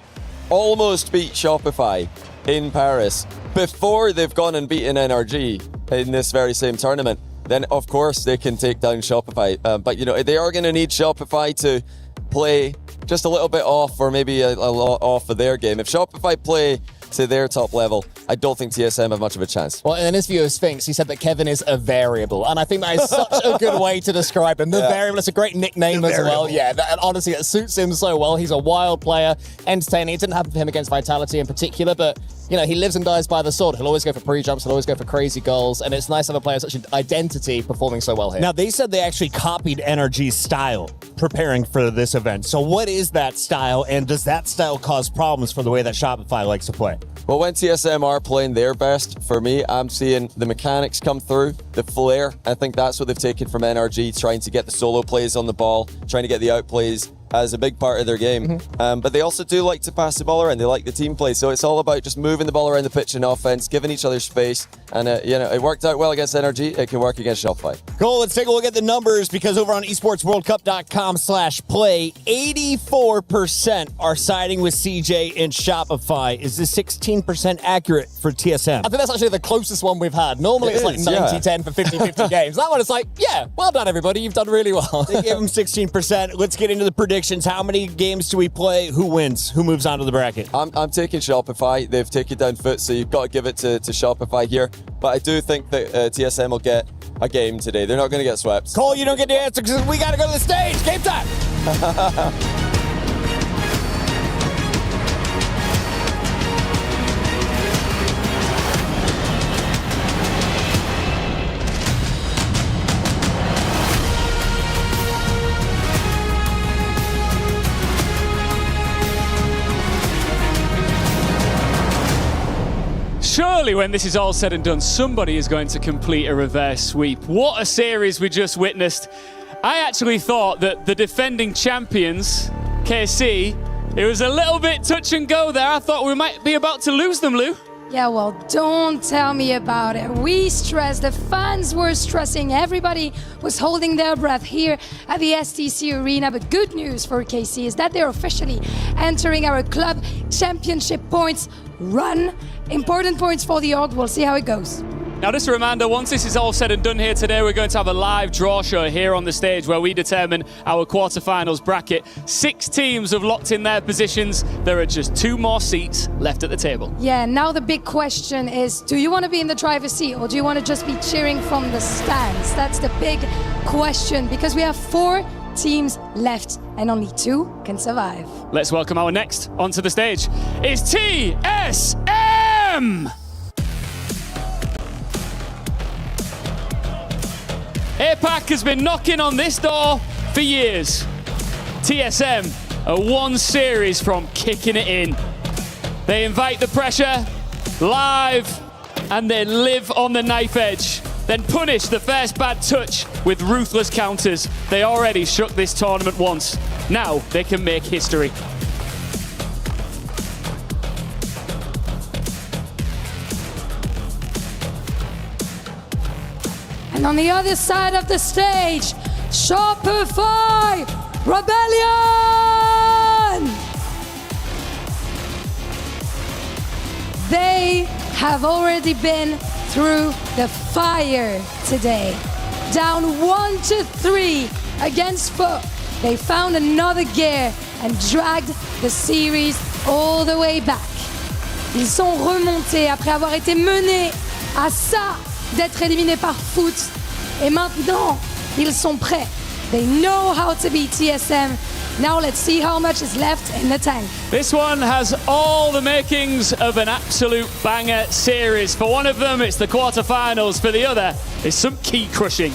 almost beat Shopify in Paris before they've gone and beaten NRG in this very same tournament, then of course they can take down Shopify. But they are going to need Shopify to play just a little bit off, or maybe a lot off of their game. If Shopify play to their top level, I don't think TSM have much of a chance. Well, in an interview with Sphinx, he said that Kevin is a variable, and I think that is such a good way to describe him. The variable, it's a great nickname as well. Yeah, and honestly, it suits him so well. He's a wild player, entertaining. It didn't happen for him against Vitality in particular, but he lives and dies by the sword. He'll always go for pre-jumps, he'll always go for crazy goals, and it's nice to have a player of such an identity performing so well here. Now, they said they actually copied NRG's style preparing for this event. So what is that style, and does that style cause problems for the way that Shopify likes to play? Well, when TSM are playing their best, for me, I'm seeing the mechanics come through, the flair. I think that's what they've taken from NRG, trying to get the solo plays on the ball, trying to get the outplays as a big part of their game. But they also do like to pass the ball around. They like the team play. So it's all about just moving the ball around the pitch in offense, giving each other space. And, it worked out well against NRG. It can work against Shopify. Cool. Let's take a look at the numbers, because over on esportsworldcup.com/play, 84% are siding with CJ and Shopify. Is this 16% accurate for TSM? I think that's actually the closest one we've had. Normally it's like 90-10 for 50-50 games. That one is like, well done, everybody. You've done really well. They gave them 16%. Let's get into the predictions. How many games do we play? Who wins? Who moves on to the bracket? I'm taking Shopify. They've taken down Foot, so you've got to give it to Shopify here. But I do think that TSM will get a game today. They're not going to get swept. Cole, you don't get the answer because we got to go to the stage. Game time. Surely when this is all said and done, somebody is going to complete a reverse sweep. What a series we just witnessed. I actually thought that the defending champions, KC, it was a little bit touch and go there. I thought we might be about to lose them, Lou. Yeah, well, don't tell me about it. We stressed, the fans were stressing, everybody was holding their breath here at the STC Arena. But good news for KC is that they're officially entering our club championship points run. Important points for the org. We'll see how it goes. Now, just a reminder, once this is all said and done here today, we're going to have a live draw show here on the stage where we determine our quarterfinals bracket. 6 teams have locked in their positions. There are just 2 more seats left at the table. Yeah, now the big question is, do you want to be in the driver's seat or do you want to just be cheering from the stands? That's the big question, because we have 4 teams left and only 2 can survive. Let's welcome our next onto the stage. It's TSM! APAC has been knocking on this door for years. TSM are 1 series from kicking it in. They invite the pressure live and they live on the knife edge. Then punish the first bad touch with ruthless counters. They already shook this tournament once. Now they can make history. And on the other side of the stage, Shopify Rebellion! They have already been through the fire today. Down 1-3 against Foot. They found another gear and dragged the series all the way back. Ils sont remontés après avoir été menés à ça d'être éliminés par Foot. Et maintenant, ils sont prêts. They know how to beat TSM. Now let's see how much is left in the tank. This one has all the makings of an absolute banger series. For one of them, it's the quarterfinals. For the other, it's some key crushing.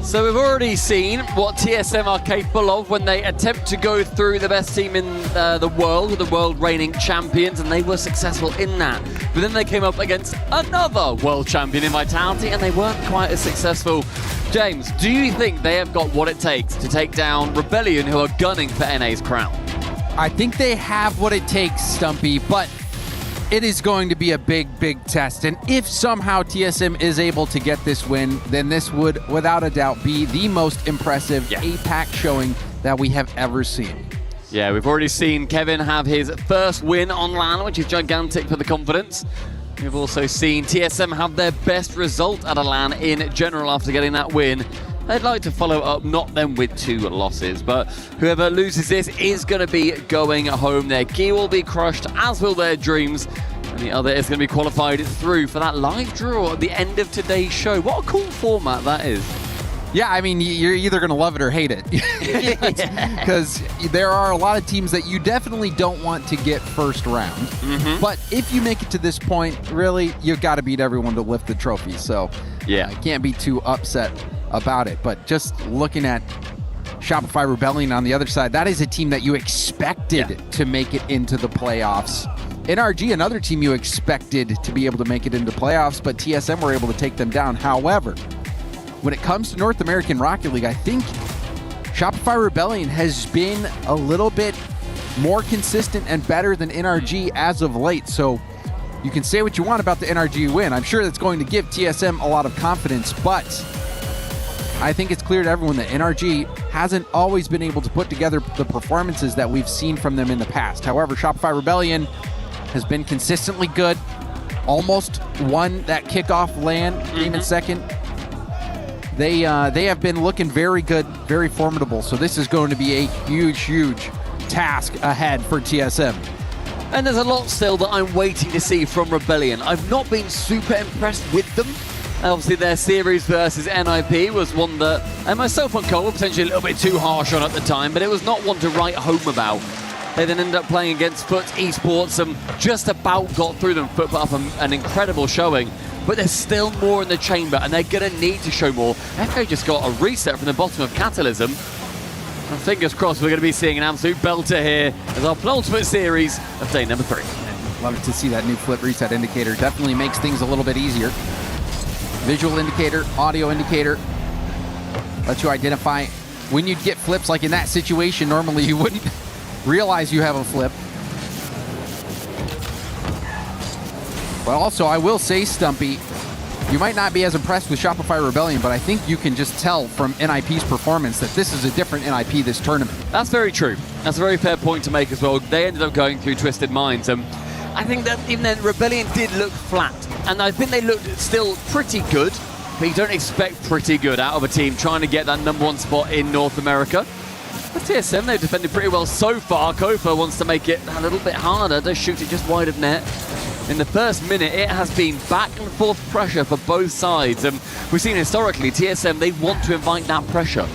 So we've already seen what TSM are capable of when they attempt to go through the best team in the world reigning champions, and they were successful in that. But then they came up against another world champion in Vitality, and they weren't quite as successful. James, do you think they have got what it takes to take down Rebellion, who are gunning for NA's crown? I think they have what it takes, Stumpy, but it is going to be a big, big test. And if somehow TSM is able to get this win, then this would, without a doubt, be the most impressive APAC showing that we have ever seen. Yeah, we've already seen Kevin have his first win on LAN, which is gigantic for the confidence. We've also seen TSM have their best result at a LAN in general after getting that win. They'd like to follow up, not them with 2 losses, but whoever loses this is going to be going home. Their gear will be crushed, as will their dreams, and the other is going to be qualified through for that live draw at the end of today's show. What a cool format that is. Yeah, I mean, you're either going to love it or hate it. Because there are a lot of teams that you definitely don't want to get first round. But if you make it to this point, really, you've got to beat everyone to lift the trophy. So I can't be too upset about it. But just looking at Shopify Rebellion on the other side, that is a team that you expected to make it into the playoffs. NRG, another team you expected to be able to make it into playoffs, but TSM were able to take them down. However, when it comes to North American Rocket League, I think Shopify Rebellion has been a little bit more consistent and better than NRG as of late. So you can say what you want about the NRG win. I'm sure that's going to give TSM a lot of confidence, but I think it's clear to everyone that NRG hasn't always been able to put together the performances that we've seen from them in the past. However, Shopify Rebellion has been consistently good, almost won that kickoff LAN, came in second. They have been looking very good, very formidable. So this is going to be a huge, huge task ahead for TSM. And there's a lot still that I'm waiting to see from Rebellion. I've not been super impressed with them. Obviously, their series versus NIP was one that, and myself and Cole were potentially a little bit too harsh on at the time, but it was not one to write home about. They then ended up playing against Foot Esports and just about got through them. Foot put up an incredible showing, but there's still more in the chamber, and they're going to need to show more. FK just got a reset from the bottom of Catalysm. And fingers crossed we're going to be seeing an absolute belter here as our penultimate series of day number 3. Love to see that new flip reset indicator. Definitely makes things a little bit easier. Visual indicator, audio indicator, lets you identify when you'd get flips. Like in that situation, normally you wouldn't realize you have a flip. But also, I will say, Stumpy, you might not be as impressed with Shopify Rebellion, but I think you can just tell from NIP's performance that this is a different NIP this tournament. That's very true. That's a very fair point to make as well. They ended up going through Twisted Minds. I think that even then, Rebellion did look flat. And I think they looked still pretty good, but you don't expect pretty good out of a team trying to get that #1 spot in North America. But TSM, they've defended pretty well so far. Kofa wants to make it a little bit harder to shoot it just wide of net. In the first minute, it has been back and forth pressure for both sides. And we've seen historically, TSM, they want to invite that pressure.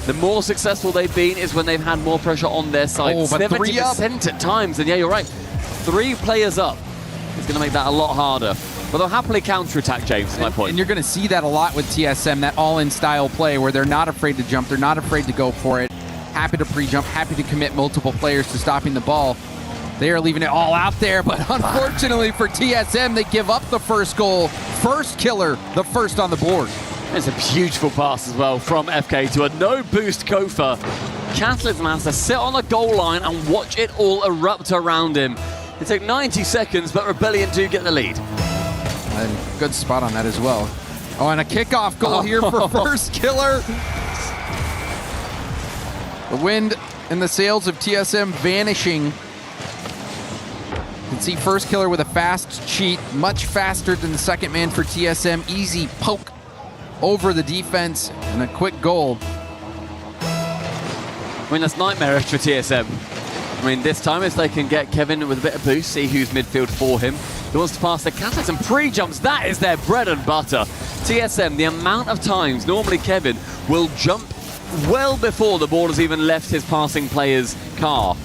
The more successful they've been is when they've had more pressure on their side. Oh, but 70% at times, and yeah, you're right. 3 players up is going to make that a lot harder. But they'll happily counterattack, James, is my point. And you're going to see that a lot with TSM, that all-in style play where they're not afraid to jump, they're not afraid to go for it, happy to pre-jump, happy to commit multiple players to stopping the ball. They are leaving it all out there, but unfortunately for TSM, they give up the first goal. First killer, the first on the board. There's a beautiful pass as well from FK to a no-boost Kofa. Catalysm has to sit on the goal line and watch it all erupt around him. It took 90 seconds, but Rebellion do get the lead. And good spot on that as well. Oh, and a kickoff goal here for first killer. The wind and the sails of TSM vanishing. You can see first killer with a fast cheat, much faster than the second man for TSM. Easy poke over the defense and a quick goal. I mean, that's nightmarish for TSM. I mean, this time if they can get Kevin with a bit of boost, see who's midfield for him. He wants to pass the catalyst and pre-jumps. That is their bread and butter. TSM, the amount of times normally Kevin will jump well before the ball has even left his passing player's car.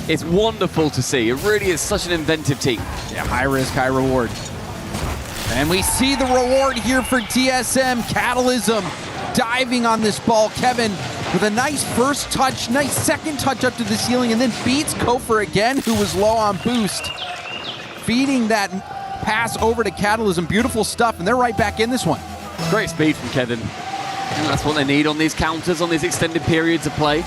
It's wonderful to see. It really is such an inventive team. Yeah, high risk, high reward. And we see the reward here for TSM. Catalysm diving on this ball. Kevin with a nice first touch, nice second touch up to the ceiling, and then beats Kofer again, who was low on boost. Feeding that pass over to Catalysm. Beautiful stuff, and they're right back in this one. Great speed from Kevin. And that's what they need on these counters, on these extended periods of play.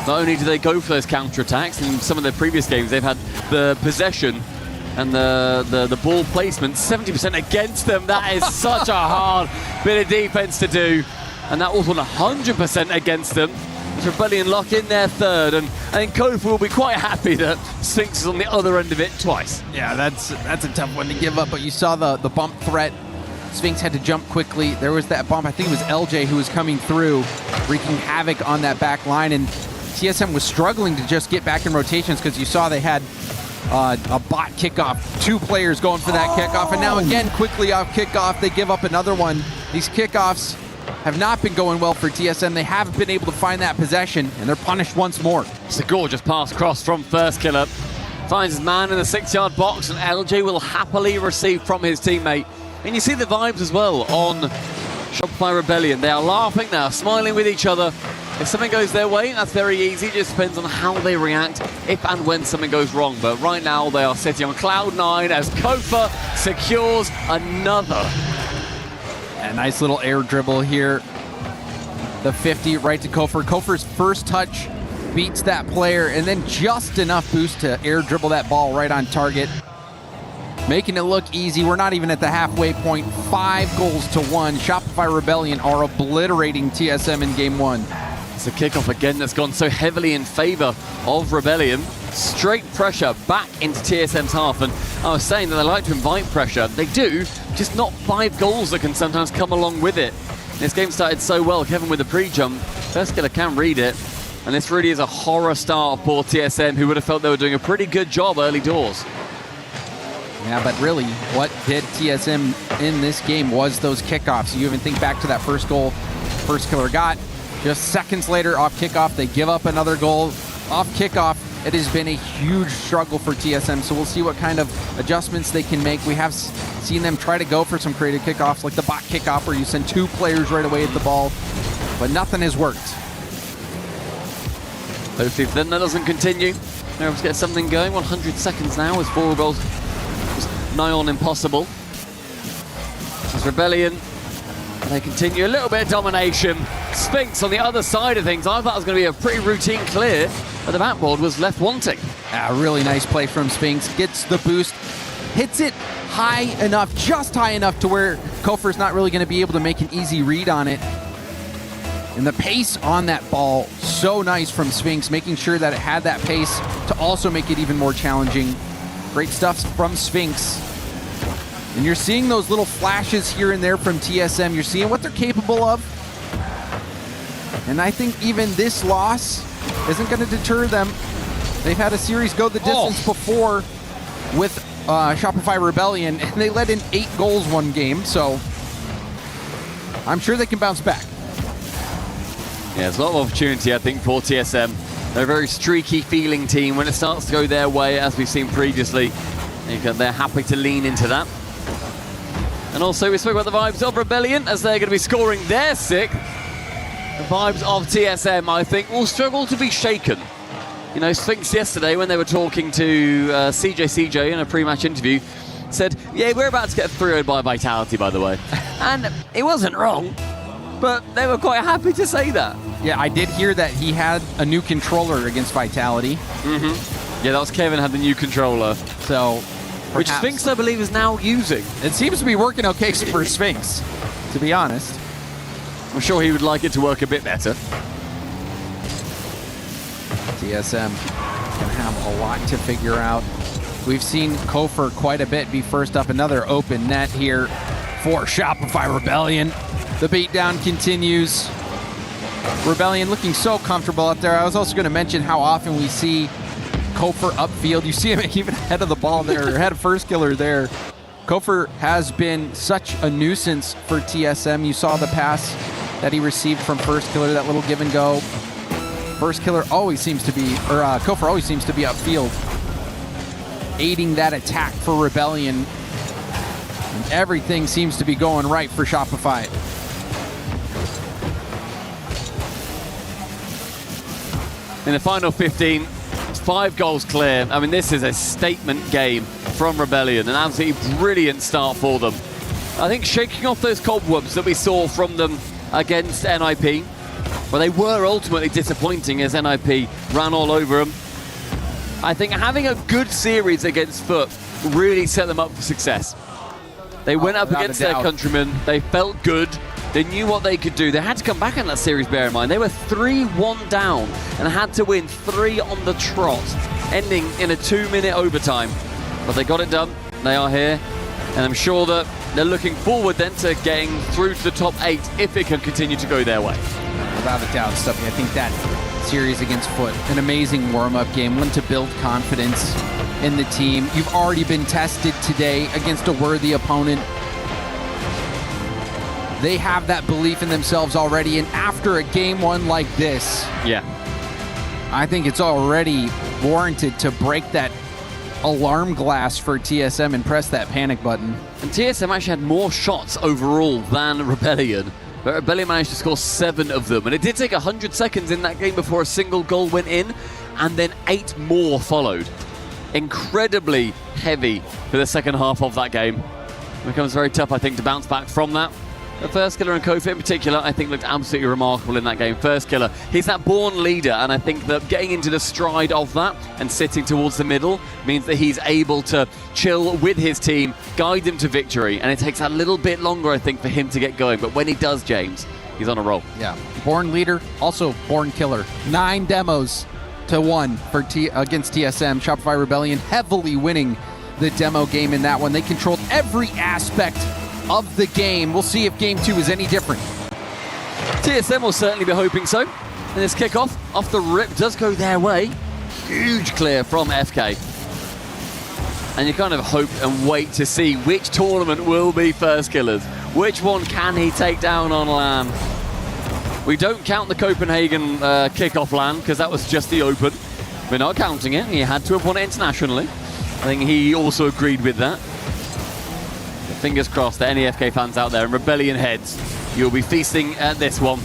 Not only do they go for those counter-attacks, in some of their previous games they've had the possession and the ball placement 70% against them. That is such a hard bit of defense to do. And that was 100% against them. Rebellion lock in their third, and I think Kofa will be quite happy that Sphinx is on the other end of it twice. Yeah, that's a tough one to give up, but you saw the bump threat. Sphinx had to jump quickly. There was that bump, I think it was LJ who was coming through, wreaking havoc on that back line, and TSM was struggling to just get back in rotations because you saw they had a bot kickoff. 2 players going for that kickoff, and now again, quickly off kickoff, they give up another one. These kickoffs have not been going well for TSM. They haven't been able to find that possession, and they're punished once more. It's a gorgeous pass cross from First Killer. Finds his man in the 6-yard box, and LJ will happily receive from his teammate. And you see the vibes as well on Shopify Rebellion. They are laughing, they are smiling with each other. If something goes their way, that's very easy. It just depends on how they react if and when something goes wrong. But right now, they are sitting on cloud 9 as Kofa secures another. A nice little air dribble here. The 50 right to Kofer. Kofer's first touch beats that player, and then just enough boost to air dribble that ball right on target. Making it look easy. We're not even at the halfway point. 5-1. Shopify Rebellion are obliterating TSM in game 1. It's a kickoff again that's gone so heavily in favor of Rebellion. Straight pressure back into TSM's half, and I was saying that they like to invite pressure. They do, just not 5 goals that can sometimes come along with it. This game started so well. Kevin with the pre-jump. First Killer can read it, and this really is a horror start for TSM, who would have felt they were doing a pretty good job early doors. Yeah, but really, what did TSM in this game was those kickoffs. You even think back to that first goal First Killer got. Just seconds later, off kickoff, they give up another goal. Off kickoff, it has been a huge struggle for TSM, so we'll see what kind of adjustments they can make. We have seen them try to go for some creative kickoffs, like the bot kickoff, where you send 2 players right away at the ball, but nothing has worked. Hopefully, if then that doesn't continue, they're able to get something going. 100 seconds now with 4 goals. Nigh on impossible. As Rebellion, they continue a little bit of domination. Sphinx on the other side of things. I thought it was going to be a pretty routine clear, but the backboard was left wanting. Really nice play from Sphinx. Gets the boost, hits it high enough, just high enough to where Kofer's not really going to be able to make an easy read on it. And the pace on that ball, so nice from Sphinx, making sure that it had that pace to also make it even more challenging. Great stuff from Sphinx. And you're seeing those little flashes here and there from TSM. You're seeing what they're capable of. And I think even this loss isn't going to deter them. They've had a series go the distance before with Shopify Rebellion, and they led in 8 goals one game, so I'm sure they can bounce back. Yeah, there's a lot of opportunity, I think, for TSM. They're a very streaky feeling team. When it starts to go their way, as we've seen previously, they're happy to lean into that. And also, we spoke about the vibes of Rebellion, as they're going to be scoring their 6th. The vibes of TSM, I think, will struggle to be shaken. You know, Sphinx yesterday, when they were talking to CJ in a pre-match interview, said, yeah, we're about to get 3-0 by Vitality, by the way. And it wasn't wrong, but they were quite happy to say that. Yeah, I did hear that he had a new controller against Vitality. Mm-hmm. Yeah, that was Kevin had the new controller. So, which Sphinx, I believe, is now using. It seems to be working okay for Sphinx, to be honest. I'm sure he would like it to work a bit better. TSM gonna have a lot to figure out. We've seen Kofer quite a bit be first up. Another open net here for Shopify Rebellion. The beatdown continues. Rebellion looking so comfortable out there. I was also going to mention how often we see Kofer upfield. You see him even ahead of the ball there, ahead of First Killer there. Kofer has been such a nuisance for TSM. You saw the pass that he received from First Killer, that little give and go. First Killer always seems to be, or Kofer always seems to be upfield, aiding that attack for Rebellion. And everything seems to be going right for Shopify. In the final 15, 5 goals clear. I mean, this is a statement game from Rebellion, an absolutely brilliant start for them. I think shaking off those cobwebs that we saw from them against NIP, well, they were ultimately disappointing as NIP ran all over them. I think having a good series against Foot really set them up for success. They went up against their countrymen, they felt good, they knew what they could do. They had to come back in that series, bear in mind. They were 3-1 down and had to win 3 on the trot, ending in a 2-minute overtime. But they got it done, they are here, and I'm sure that they're looking forward then to getting through to the top 8 if it can continue to go their way. Without a doubt, Stuffy. I think that series against Foot, an amazing warm-up game, one to build confidence in the team. You've already been tested today against a worthy opponent. They have that belief in themselves already, and after a game 1 like this, yeah, I think it's already warranted to break that alarm glass for TSM and press that panic button. And TSM actually had more shots overall than Rebellion, but Rebellion managed to score 7 of them, and it did take 100 seconds in that game before a single goal went in, and then 8 more followed. Incredibly heavy for the second half of that game. It becomes very tough, I think, to bounce back from that. The First Killer and Kofi in particular, I think, looked absolutely remarkable in that game. First Killer, he's that born leader, and I think that getting into the stride of that and sitting towards the middle means that he's able to chill with his team, guide them to victory, and it takes a little bit longer, I think, for him to get going. But when he does, James, he's on a roll. Yeah, born leader, also born killer. 9 demos to 1 for against TSM. Shopify Rebellion heavily winning the demo game in that one. They controlled every aspect of the game. We'll see if game 2 is any different. TSM will certainly be hoping so. And this kickoff off the rip does go their way. Huge clear from FK. And you kind of hope and wait to see which tournament will be First Killers. Which one can he take down on LAN? We don't count the Copenhagen kickoff LAN because that was just the Open. We're not counting it. He had to have won it internationally. I think he also agreed with that. Fingers crossed that any FK fans out there in Rebellion heads, you'll be feasting at this one.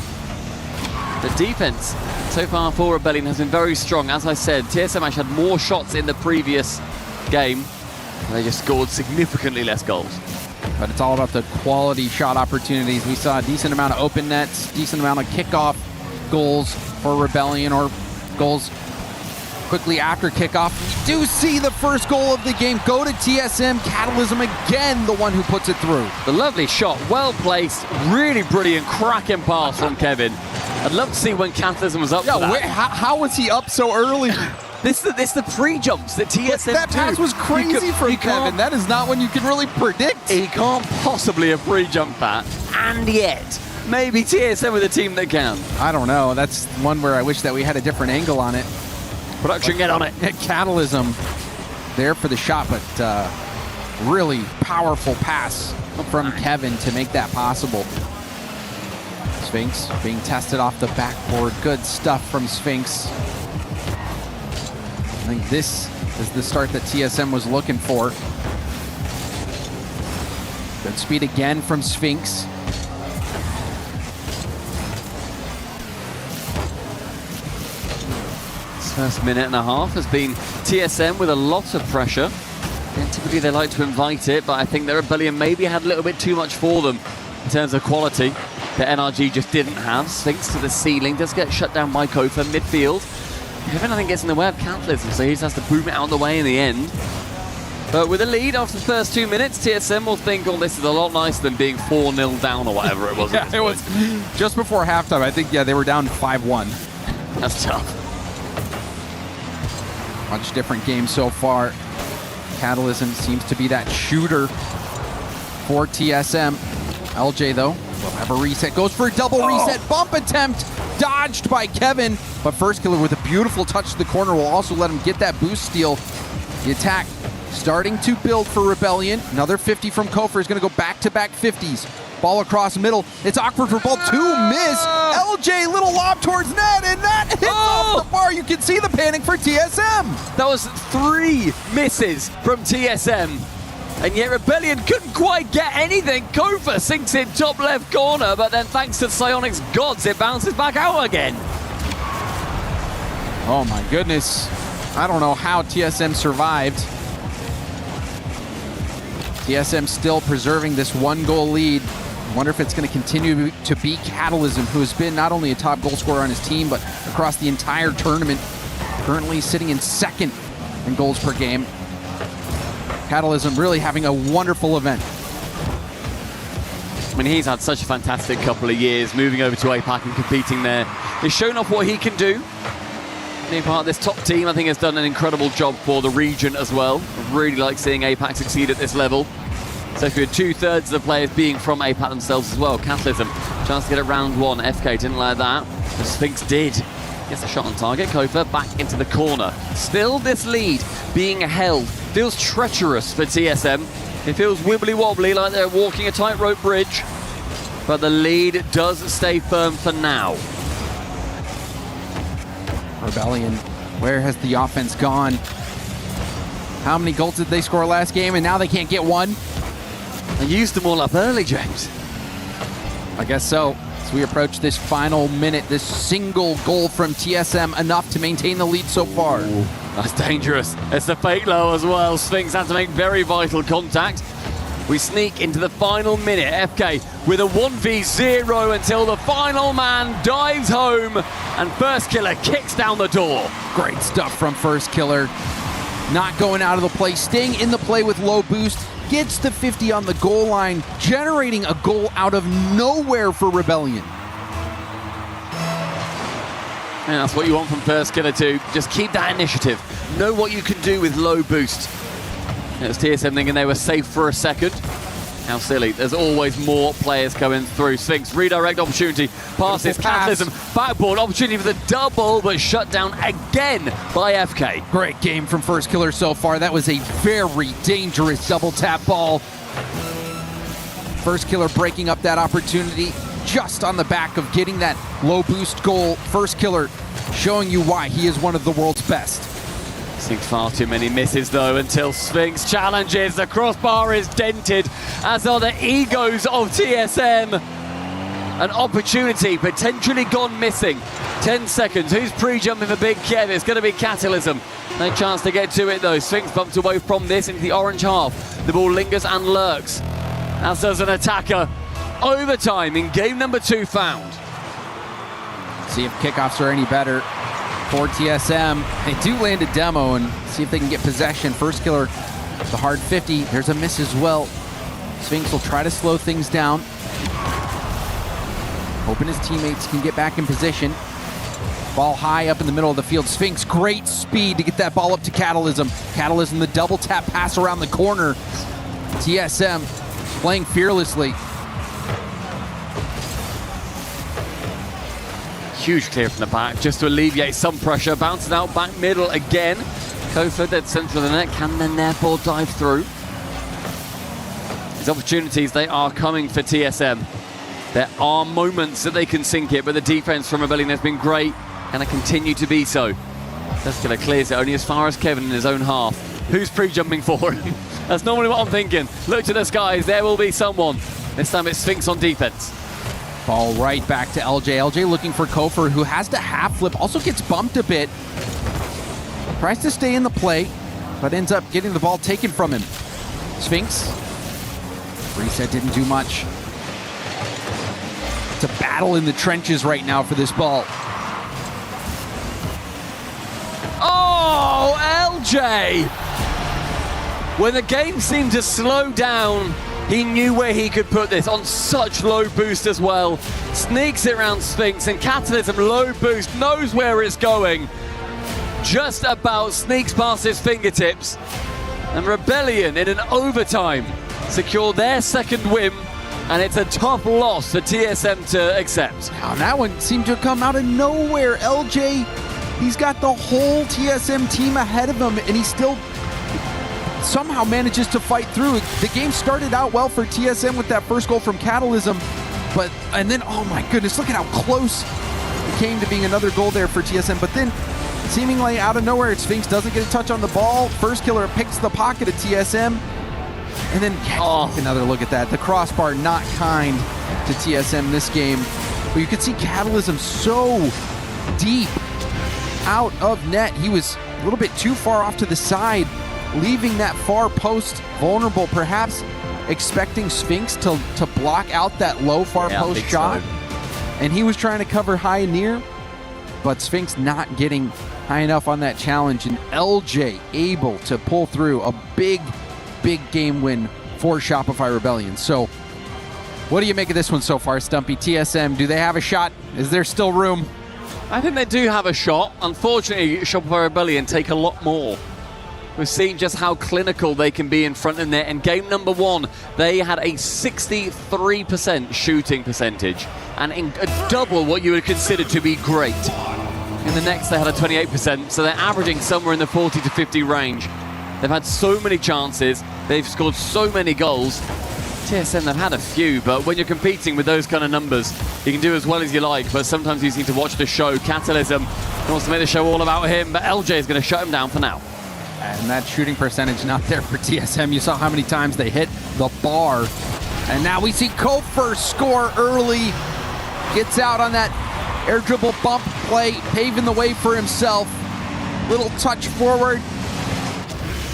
The defense so far for Rebellion has been very strong. As I said, TSM actually had more shots in the previous game. They just scored significantly less goals. But it's all about the quality shot opportunities. We saw a decent amount of open nets, decent amount of kickoff goals for Rebellion, or goals quickly after kickoff. We do see the first goal of the game go to TSM. Catalysm again, the one who puts it through. The lovely shot, well placed, really brilliant, cracking pass from Kevin. I'd love to see when Catalysm was up for that. How was he up so early? This is the pre-jumps that TSM That pass was crazy from Kevin. That is not one you can really predict. He can't possibly have pre-jumped that, and yet maybe TSM with a team that can. I don't know. That's one where I wish that we had a different angle on it. Production, get on it. Catalysm there for the shot, but really powerful pass from Kevin to make that possible. Sphinx being tested off the backboard. Good stuff from Sphinx. I think this is the start that TSM was looking for. Good speed again from Sphinx. First minute and a half has been TSM with a lot of pressure. And typically they like to invite it, but I think the Rebellion maybe had a little bit too much for them in terms of quality that NRG just didn't have. Sphinx to the ceiling, does get shut down by Kofa midfield. If anything gets in the way of Catalysm, so he just has to boom it out of the way in the end. But with a lead after the first 2 minutes, TSM will think, oh, this is a lot nicer than being 4-0 down or whatever it was. Yeah, it was just before halftime. I think, they were down 5-1. That's tough. Much different game so far. Catalysm seems to be that shooter for TSM. LJ, though, We'll have a reset. Goes for a double reset. Bump attempt. Dodged by Kevin. But First Killer with a beautiful touch to the corner will also let him get that boost steal. The attack starting to build for Rebellion. Another 50 from Kofor is going to go back-to-back 50s. Ball across middle. It's awkward for ball 2. Miss. LJ, little lob towards net, and that hits off the bar. You can see the panic for TSM. That was 3 misses from TSM. And yet Rebellion couldn't quite get anything. Kofor sinks in top left corner, but then thanks to Psionic's gods, it bounces back out again. Oh my goodness. I don't know how TSM survived. TSM still preserving this 1-goal lead. I wonder if it's going to continue to be Catalysm, who has been not only a top goal scorer on his team, but across the entire tournament. Currently sitting in 2nd in goals per game. Catalysm really having a wonderful event. I mean, he's had such a fantastic couple of years, moving over to APAC and competing there. He's shown off what he can do. Being part of this top team, I think, has done an incredible job for the region as well. I really like seeing APAC succeed at this level. So if you're 2/3 of the players being from APAC themselves as well. Catalysm, chance to get it round 1. FK didn't like that. The Sphinx did. Gets a shot on target. Kofor back into the corner. Still this lead being held. Feels treacherous for TSM. It feels wibbly-wobbly, like they're walking a tightrope bridge. But the lead does stay firm for now. Rebellion, where has the offense gone? How many goals did they score last game, and now they can't get one? They used them all up early, James. I guess so. As we approach this final minute, this single goal from TSM, enough to maintain the lead so far. Ooh, that's dangerous. It's the fake low as well. Sphinx had to make very vital contact. We sneak into the final minute. FK with a 1v0 until the final man dives home and First Killer kicks down the door. Great stuff from First Killer. Not going out of the play, staying in the play with low boost. Gets the 50 on the goal line, generating a goal out of nowhere for Rebellion. And that's what you want from First Killer too. Just keep that initiative. Know what you can do with low boost. It was TSM thinking they were safe for a second. How silly. There's always more players coming through. Sphinx, redirect opportunity. Passes, Catalysm, backboard, opportunity for the double, but shut down again by FK. Great game from First Killer so far. That was a very dangerous double tap ball. First Killer breaking up that opportunity just on the back of getting that low boost goal. First Killer showing you why he is one of the world's best. Sphinx far too many misses though until Sphinx challenges. The crossbar is dented, as are the egos of TSM. An opportunity potentially gone missing. 10 seconds. Who's pre-jumping for Big Kev? It's going to be Catalysm. No chance to get to it though. Sphinx bumped away from this into the orange half. The ball lingers and lurks. As does an attacker. Overtime in game number 2 found. See if kickoffs are any better for TSM. They do land a demo and see if they can get possession. First Killer, the hard 50. There's a miss as well. Sphinx will try to slow things down. Hoping his teammates can get back in position. Ball high up in the middle of the field. Sphinx, great speed to get that ball up to Catalysm. Catalysm, the double tap pass around the corner. TSM playing fearlessly. Huge clear from the back just to alleviate some pressure. Bounces out back middle again. Kofor dead centre of the net. Can the netball dive through? These opportunities, they are coming for TSM. There are moments that they can sink it, but the defense from Rebellion has been great and it continue to be so. First Killer clears it only as far as Kevin in his own half. Who's pre-jumping for him? That's normally what I'm thinking. Look to the skies, there will be someone. This time it's Sphinx on defense. Ball right back to LJ. LJ looking for Kofor, who has to half flip, also gets bumped a bit. Tries to stay in the play, but ends up getting the ball taken from him. Sphinx. Reset didn't do much. It's a battle in the trenches right now for this ball. Oh, LJ! When the game seemed to slow down, he knew where he could put this on such low boost as well. Sneaks it around Sphinx and Catalysm low boost, knows where it's going. Just about sneaks past his fingertips. And Rebellion in an overtime secure their second win And it's a tough loss for TSM to accept. Now, that one seemed to come out of nowhere. LJ, he's got the whole TSM team ahead of him, and he still somehow manages to fight through. The game started out well for TSM with that first goal from Catalysm, and then, oh my goodness, look at how close it came to being another goal there for TSM. But then, seemingly out of nowhere, Sphinx doesn't get a touch on the ball. First killer picks the pocket of TSM. And then another look at that. The crossbar not kind to TSM this game. But you could see Catalysm so deep out of net. He was a little bit too far off to the side, leaving that far post vulnerable, perhaps expecting Sphinx to block out that low far post shot. So. And he was trying to cover high and near, but Sphinx not getting high enough on that challenge. And LJ able to pull through a big game win for Shopify Rebellion. So what do you make of this one so far, Stumpy? TSM, do they have a shot? Is there still room? I think they do have a shot. Unfortunately, Shopify Rebellion take a lot more. We've seen just how clinical they can be in front of net. In game number 1, they had a 63% shooting percentage and double what you would consider to be great. In the next, they had a 28%, so they're averaging somewhere in the 40 to 50 range. They've had so many chances, they've scored so many goals. TSM, they've had a few, but when you're competing with those kind of numbers, you can do as well as you like, but sometimes you need to watch the show. Catalysm wants to make the show all about him, but LJ is going to shut him down for now. And that shooting percentage not there for TSM. You saw how many times they hit the bar. And now we see Kofer score early. Gets out on that air dribble bump play, paving the way for himself. Little touch forward.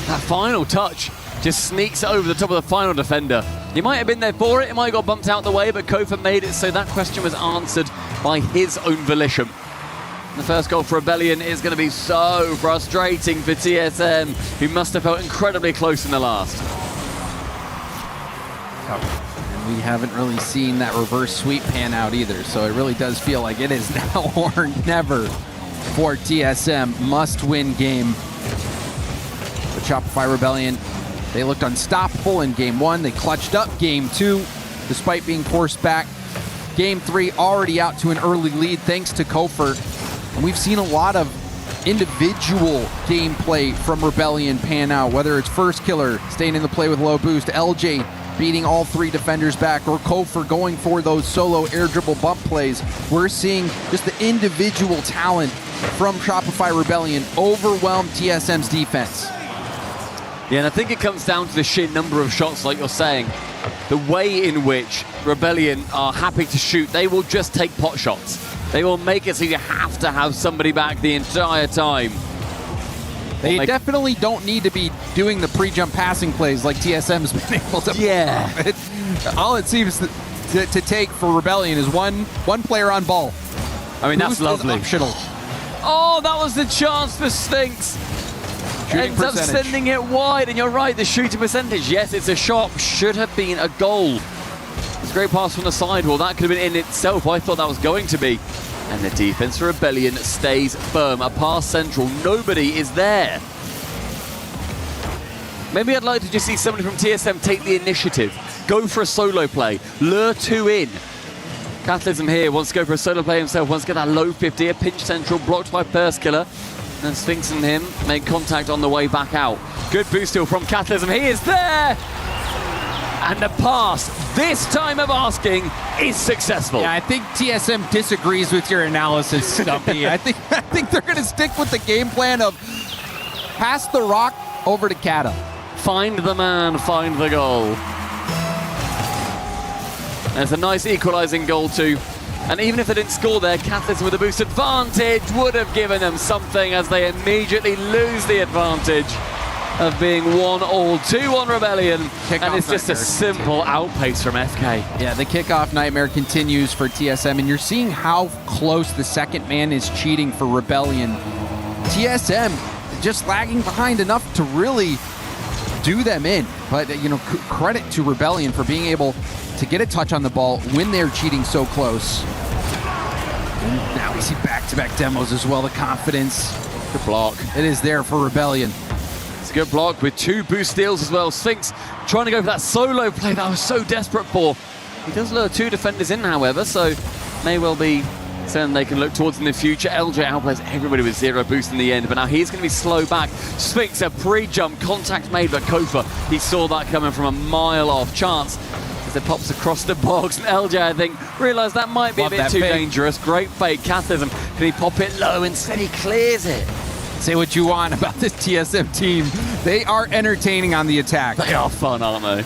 That final touch just sneaks over the top of the final defender. He might have been there for it, it might have got bumped out the way, but Kofa made it, so that question was answered by his own volition. The first goal for Rebellion is going to be so frustrating for TSM, who must have felt incredibly close in the last. And we haven't really seen that reverse sweep pan out either, so it really does feel like it is now or never for TSM. Must-win game. But Shopify Rebellion, they looked unstoppable in game 1. They clutched up game 2 despite being forced back. Game 3 already out to an early lead thanks to Kofer. And we've seen a lot of individual gameplay from Rebellion pan out, whether it's First Killer staying in the play with low boost, LJ beating all 3 defenders back, or Kofer going for those solo air dribble bump plays. We're seeing just the individual talent from Shopify Rebellion overwhelm TSM's defense. Yeah, and I think it comes down to the sheer number of shots, like you're saying. The way in which Rebellion are happy to shoot, they will just take pot shots. They will make it so you have to have somebody back the entire time. They definitely don't need to be doing the pre-jump passing plays like TSM's been able to. Yeah. All it seems to take for Rebellion is one player on ball. I mean, that's lovely. Optional. Oh, that was the chance for Sphinx. Ends up sending it wide, and you're right, the shooting percentage, yes, it's a shot, should have been a goal. It's a great pass from the sidewall, that could have been in itself, I thought that was going to be. And the defense for Rebellion stays firm, a pass central, nobody is there. Maybe I'd like to just see somebody from TSM take the initiative, go for a solo play, lure 2 in. Catalysm here wants to go for a solo play himself, wants to get that low 50, a pinch central, blocked by First Killer. And Sphinx and him make contact on the way back out. Good boost steal from Catalysm. He is there! And the pass, this time of asking, is successful. Yeah, I think TSM disagrees with your analysis, Stumpy. I think they're going to stick with the game plan of pass the rock over to Kata. Find the man, find the goal. There's a nice equalizing goal too. And even if they didn't score there, Catalysm with a boost advantage would have given them something as they immediately lose the advantage of being 1-all, 2-1 Rebellion. And it's just a simple outpace from FK. Yeah, the kickoff nightmare continues for TSM, and you're seeing how close the second man is cheating for Rebellion. TSM just lagging behind enough to really do them in. But, you know, credit to Rebellion for being able to get a touch on the ball when they're cheating so close. And now we see back-to-back demos as well, the confidence. Good block. It is there for Rebellion. It's a good block with 2 boost steals as well. Sphinx trying to go for that solo play that I was so desperate for. He does lure 2 defenders in, however, so may well be something they can look towards in the future. LJ outplays everybody with 0 boost in the end, but now he's going to be slow back. Sphinx, a pre-jump, contact made, but Kofa, he saw that coming from a mile off. Chance as it pops across the box, and LJ, I think, realised that might be a bit too dangerous. Great fake, Cathism, can he pop it low? Instead he clears it. Say what you want about this TSM team. They are entertaining on the attack. They are fun, aren't they?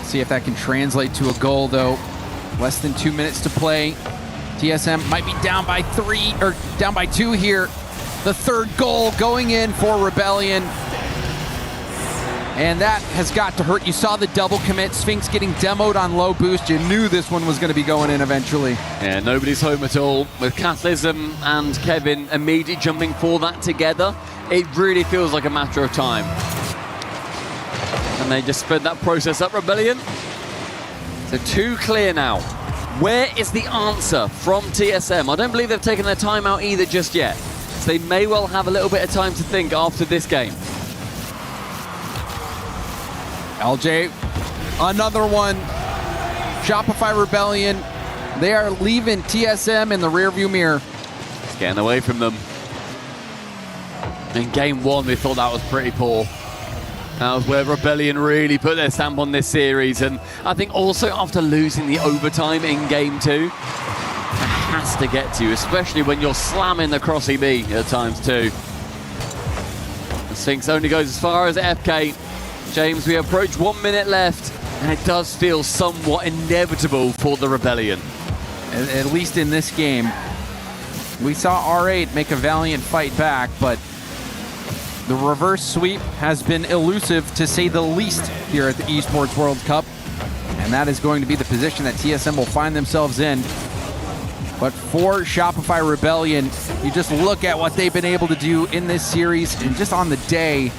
See if that can translate to a goal, though. Less than 2 minutes to play. TSM might be down by 3, or down by 2 here. The third goal going in for Rebellion. And that has got to hurt. You saw the double commit. Sphinx getting demoed on low boost. You knew this one was going to be going in eventually. Yeah, nobody's home at all. With Cathism and Kevin immediately jumping for that together, it really feels like a matter of time. And they just sped that process up, Rebellion. So 2 clear now. Where is the answer from TSM? I don't believe they've taken their time out either just yet. So they may well have a little bit of time to think after this game. LJ, another one. Shopify Rebellion. They are leaving TSM in the rearview mirror. It's getting away from them. In game 1, we thought that was pretty poor. That was where Rebellion really put their stamp on this series, and I think also after losing the overtime in game 2, it has to get to you, especially when you're slamming the crossy B at times too. The Sphinx only goes as far as FK. James, we approach 1 minute left, and it does feel somewhat inevitable for the Rebellion. At least in this game. We saw R8 make a valiant fight back, but the reverse sweep has been elusive, to say the least, here at the Esports World Cup. And that is going to be the position that TSM will find themselves in. But for Shopify Rebellion, you just look at what they've been able to do in this series, and just on the day,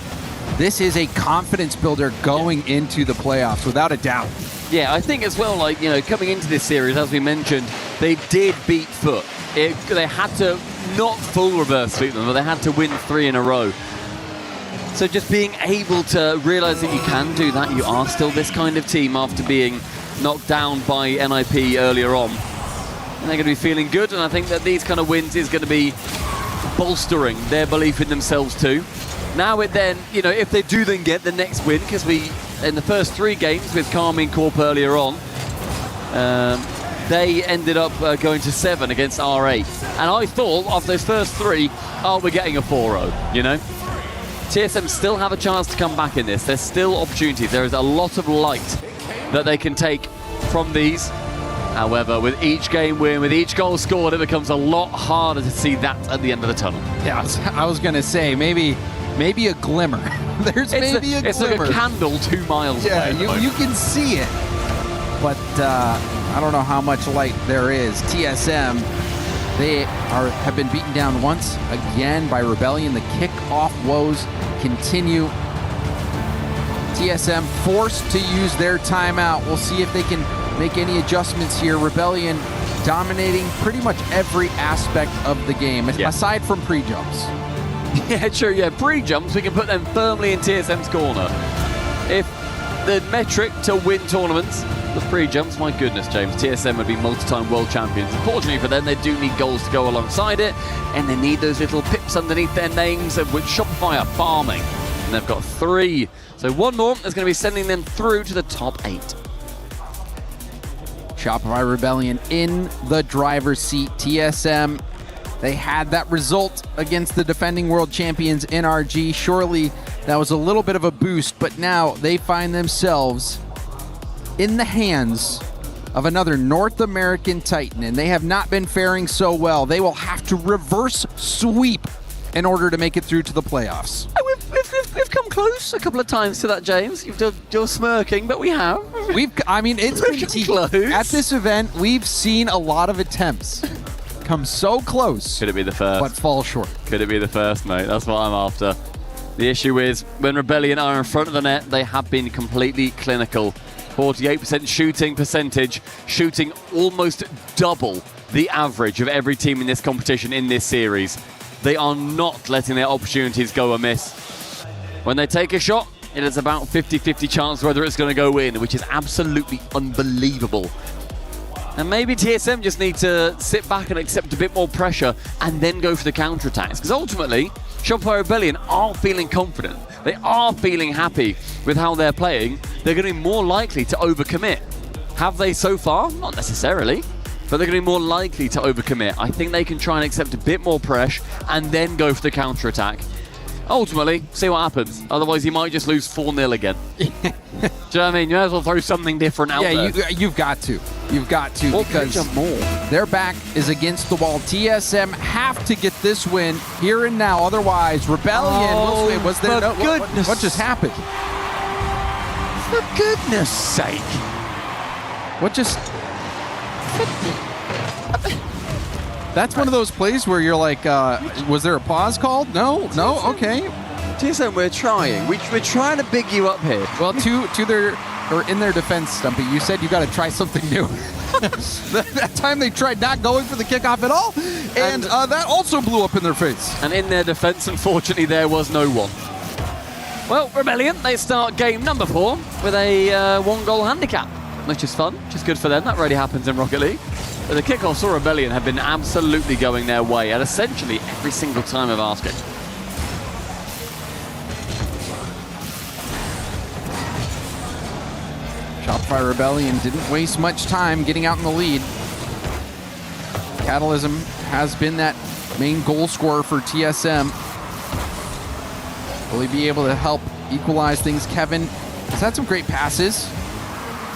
this is a confidence builder going into the playoffs, without a doubt. Yeah, I think as well, like, you know, coming into this series, as we mentioned, they did beat Foot. They had to not full reverse sweep them, but they had to win 3 in a row. So just being able to realize that you can do that, you are still this kind of team after being knocked down by NIP earlier on. And they're going to be feeling good, and I think that these kind of wins is going to be bolstering their belief in themselves too. Now it then, you know, if they do then get the next win, because we, in the first 3 games with Carmine Corp earlier on, they ended up going to 7 against R8. And I thought, after those first 3, oh, we're getting a 4-0, you know? TSM still have a chance to come back in this. There's still opportunities. There is a lot of light that they can take from these. However, with each game win, with each goal scored, it becomes a lot harder to see that at the end of the tunnel. Yeah, I was going to say, maybe a glimmer. There's maybe a glimmer. It's like a candle 2 miles away. Yeah, you can see it. But I don't know how much light there is. TSM, they have been beaten down once again by Rebellion. The kickoff woes continue. TSM forced to use their timeout. We'll see if they can make any adjustments here. Rebellion dominating pretty much every aspect of the game, aside from pre-jumps. Yeah, sure, yeah. Pre-jumps, we can put them firmly in TSM's corner. If the metric to win tournaments was pre-jumps, my goodness, James, TSM would be multi-time world champions. Unfortunately for them, they do need goals to go alongside it, and they need those little pips underneath their names, of which Shopify are farming. And they've got 3. So 1 more is going to be sending them through to the top 8. Shopify Rebellion in the driver's seat. TSM, they had that result against the defending world champions NRG. Surely that was a little bit of a boost, but now they find themselves in the hands of another North American Titan, and they have not been faring so well. They will have to reverse sweep in order to make it through to the playoffs. We've come close a couple of times to that, James. You're smirking, but we have. It's pretty close. At this event, we've seen a lot of attempts come so close. Could it be the first? But fall short. Could it be the first, mate? That's what I'm after. The issue is, when Rebellion are in front of the net, they have been completely clinical. 48% shooting percentage, shooting almost double the average of every team in this competition in this series. They are not letting their opportunities go amiss. When they take a shot, it is about 50-50 chance whether it's going to go in, which is absolutely unbelievable. And maybe TSM just need to sit back and accept a bit more pressure and then go for the counterattacks. Because ultimately, Shopify Rebellion are feeling confident. They are feeling happy with how they're playing. They're going to be more likely to overcommit. Have they so far? Not necessarily. But they're going to be more likely to overcommit. I think they can try and accept a bit more pressure and then go for the counterattack. Ultimately, see what happens. Otherwise, you might just lose 4-0 again. Do you know what I mean? You might as well throw something different out there. Yeah, you've got to. You've got to, because their back is against the wall. TSM have to get this win here and now. Otherwise, Rebellion was there. No, what just happened? For goodness sake. What just... That's one of those plays where you're like, was there a pause called? No, okay. TSM, we're trying. We're trying to big you up here. Well, in their defense, Stumpy, you said you got to try something new. That time they tried not going for the kickoff at all, and that also blew up in their face. And in their defense, unfortunately, there was no one. Well, Rebellion, they start game number 4 with a 1-goal handicap, which is fun, which is good for them. That already happens in Rocket League. But the kickoffs for Rebellion have been absolutely going their way at essentially every single time of asking. Shopify Rebellion didn't waste much time getting out in the lead. Catalysm has been that main goal scorer for TSM. Will he be able to help equalize things? Kevin has had some great passes.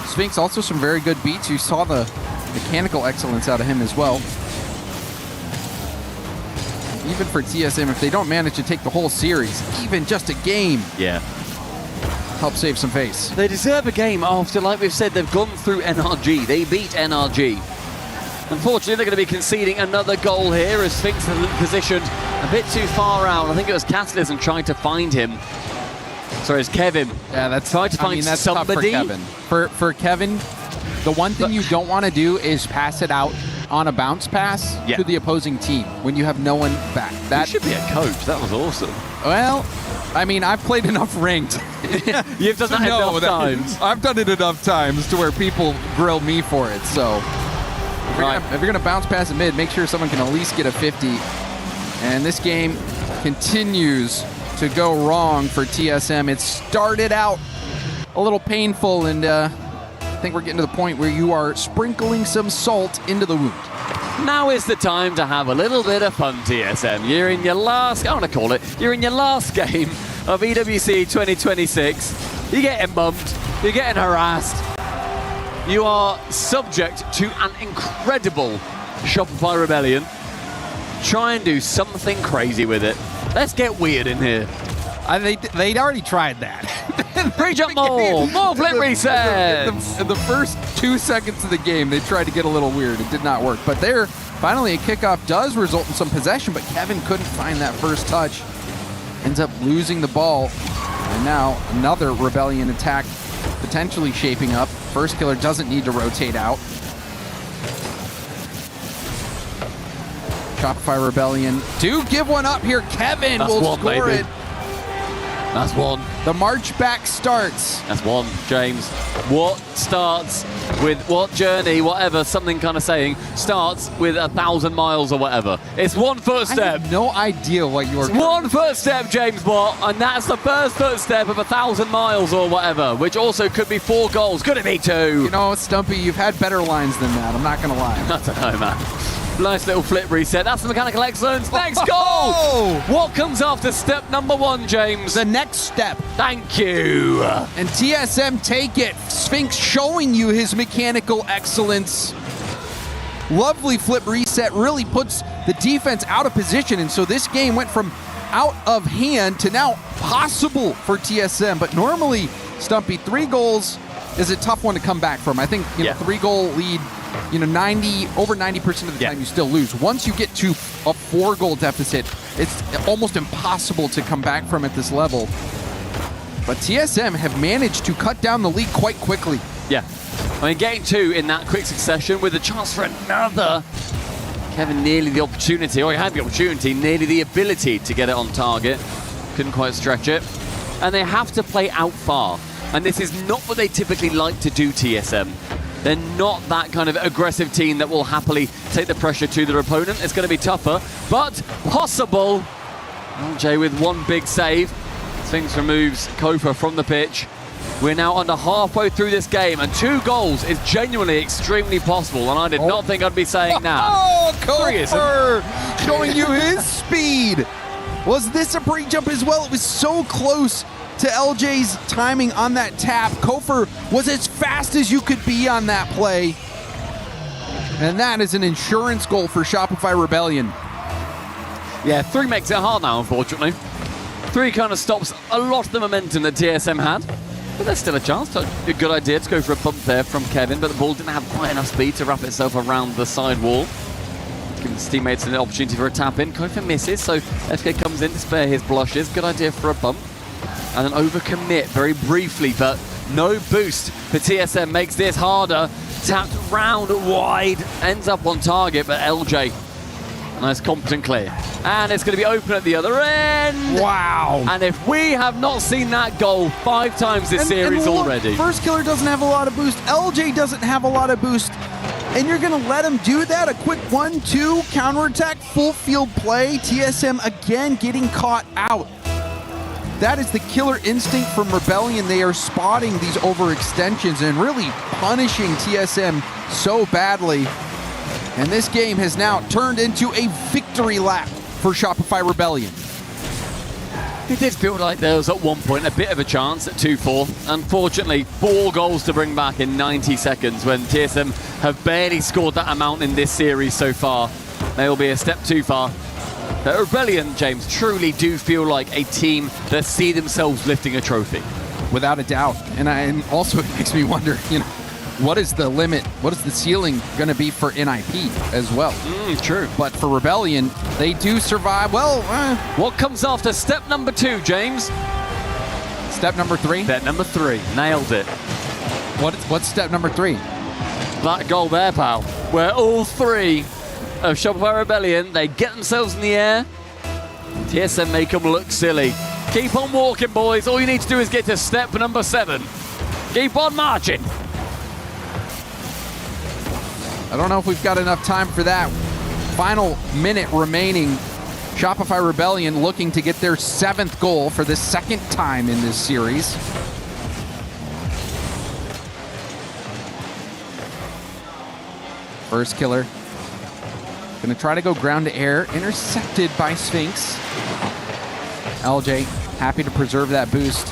Sphinx also some very good beats. You saw the mechanical excellence out of him as well. Even for TSM, if they don't manage to take the whole series, even just a game, help save some face. They deserve a game after, like we've said, they've gone through NRG. They beat NRG. Unfortunately, they're going to be conceding another goal here as Sphinx is positioned a bit too far out. I think it was Catalysm trying to find him. Sorry, it's Kevin. Yeah, that's trying to find that's somebody. Tough for Kevin. For Kevin, the one thing you don't want to do is pass it out on a bounce pass to the opposing team when you have no one back. That should be a coach. That was awesome. Well, I mean, I've played enough ranked. You've done that enough times. I've done it enough times to where people grill me for it. So if you're gonna bounce pass a mid, make sure someone can at least get a 50. And this game continues to go wrong for TSM. It started out a little painful, and I think we're getting to the point where you are sprinkling some salt into the wound. Now is the time to have a little bit of fun, TSM. You're in your last, you're in your last game of EWC 2026. You're getting bumped, you're getting harassed. You are subject to an incredible Shopify Rebellion. Try and do something crazy with it. Let's get weird in here. They'd already tried that. Pre-jump more flip resets. In the first 2 seconds of the game, they tried to get a little weird. It did not work. But there, finally, a kickoff does result in some possession, but Kevin couldn't find that first touch. Ends up losing the ball. And now another Rebellion attack potentially shaping up. First killer doesn't need to rotate out. Shopify Rebellion do give one up here. Kevin will score it. That's one. The march back starts. That's one, James. What starts with what journey, whatever, something kind of saying, starts with 1,000 miles or whatever. It's one footstep. I have no idea what you're doing. One footstep, James Watt, and that's the first footstep of 1,000 miles or whatever, which also could be 4 goals. Could it be 2? You know, Stumpy, you've had better lines than that. I'm not going to lie. I don't know, man. Nice little flip reset. That's the mechanical excellence. Next goal! What comes after step number 1, James? The next step. Thank you. And TSM take it. Sphinx showing you his mechanical excellence. Lovely flip reset. Really puts the defense out of position. And so this game went from out of hand to now possible for TSM. But normally, Stumpy, 3 goals is a tough one to come back from. I think 3-goal lead, over 90% of the time you still lose. Once you get to a 4-goal deficit, it's almost impossible to come back from at this level. But TSM have managed to cut down the lead quite quickly. Yeah. I mean, getting 2 in that quick succession with a chance for another. Kevin nearly the opportunity, or he had the opportunity, nearly the ability to get it on target. Couldn't quite stretch it. and they have to play out far. And this is not what they typically like to do, TSM. They're not that kind of aggressive team that will happily take the pressure to their opponent. It's going to be tougher, but possible. LJ with one big save. Sphinx removes Kofa from the pitch. We're now under halfway through this game, and 2 goals is genuinely extremely possible, and I did not think I'd be saying that. Oh, Kofa showing you his speed. Was this a break jump as well? It was so close to LJ's timing on that tap. Kofa was as fast as you could be on that play. And that is an insurance goal for Shopify Rebellion. Yeah, 3 makes it hard now, unfortunately. 3 kind of stops a lot of the momentum that TSM had. But there's still a chance. A good idea to go for a bump there from Kevin, but the ball didn't have quite enough speed to wrap itself around the side wall. Giving his teammates an opportunity for a tap in. Kofa misses, so FK comes in to spare his blushes. Good idea for a bump. And an overcommit very briefly, but no boost for TSM makes this harder. Tapped round wide, ends up on target, but LJ, nice competent clear. And it's going to be open at the other end. Wow. And if we have not seen that goal 5 times this series look, already. First Killer doesn't have a lot of boost. LJ doesn't have a lot of boost. And you're going to let him do that? A quick 1-2 counterattack, full field play. TSM again getting caught out. That is the killer instinct from Rebellion. They are spotting these overextensions and really punishing TSM so badly. And this game has now turned into a victory lap for Shopify Rebellion. It did feel like there was at one point a bit of a chance at 2-4. Unfortunately, 4 goals to bring back in 90 seconds when TSM have barely scored that amount in this series so far. They will be a step too far. The Rebellion, James, truly do feel like a team that see themselves lifting a trophy. Without a doubt. And also it makes me wonder, what is the limit? What is the ceiling going to be for NIP as well? True. But for Rebellion, they do survive. Well, what comes after step number 2, James? Step number 3? Step number 3. Nailed it. What's step number 3? That goal there, pal. Where all 3 of Shopify Rebellion, they get themselves in the air. TSM make them look silly. Keep on walking, boys. All you need to do is get to step number 7. Keep on marching. I don't know if we've got enough time for that. Final minute remaining. Shopify Rebellion looking to get their 7th goal for the 2nd time in this series. First Killer. Going to try to go ground to air. Intercepted by Sphinx. LJ happy to preserve that boost.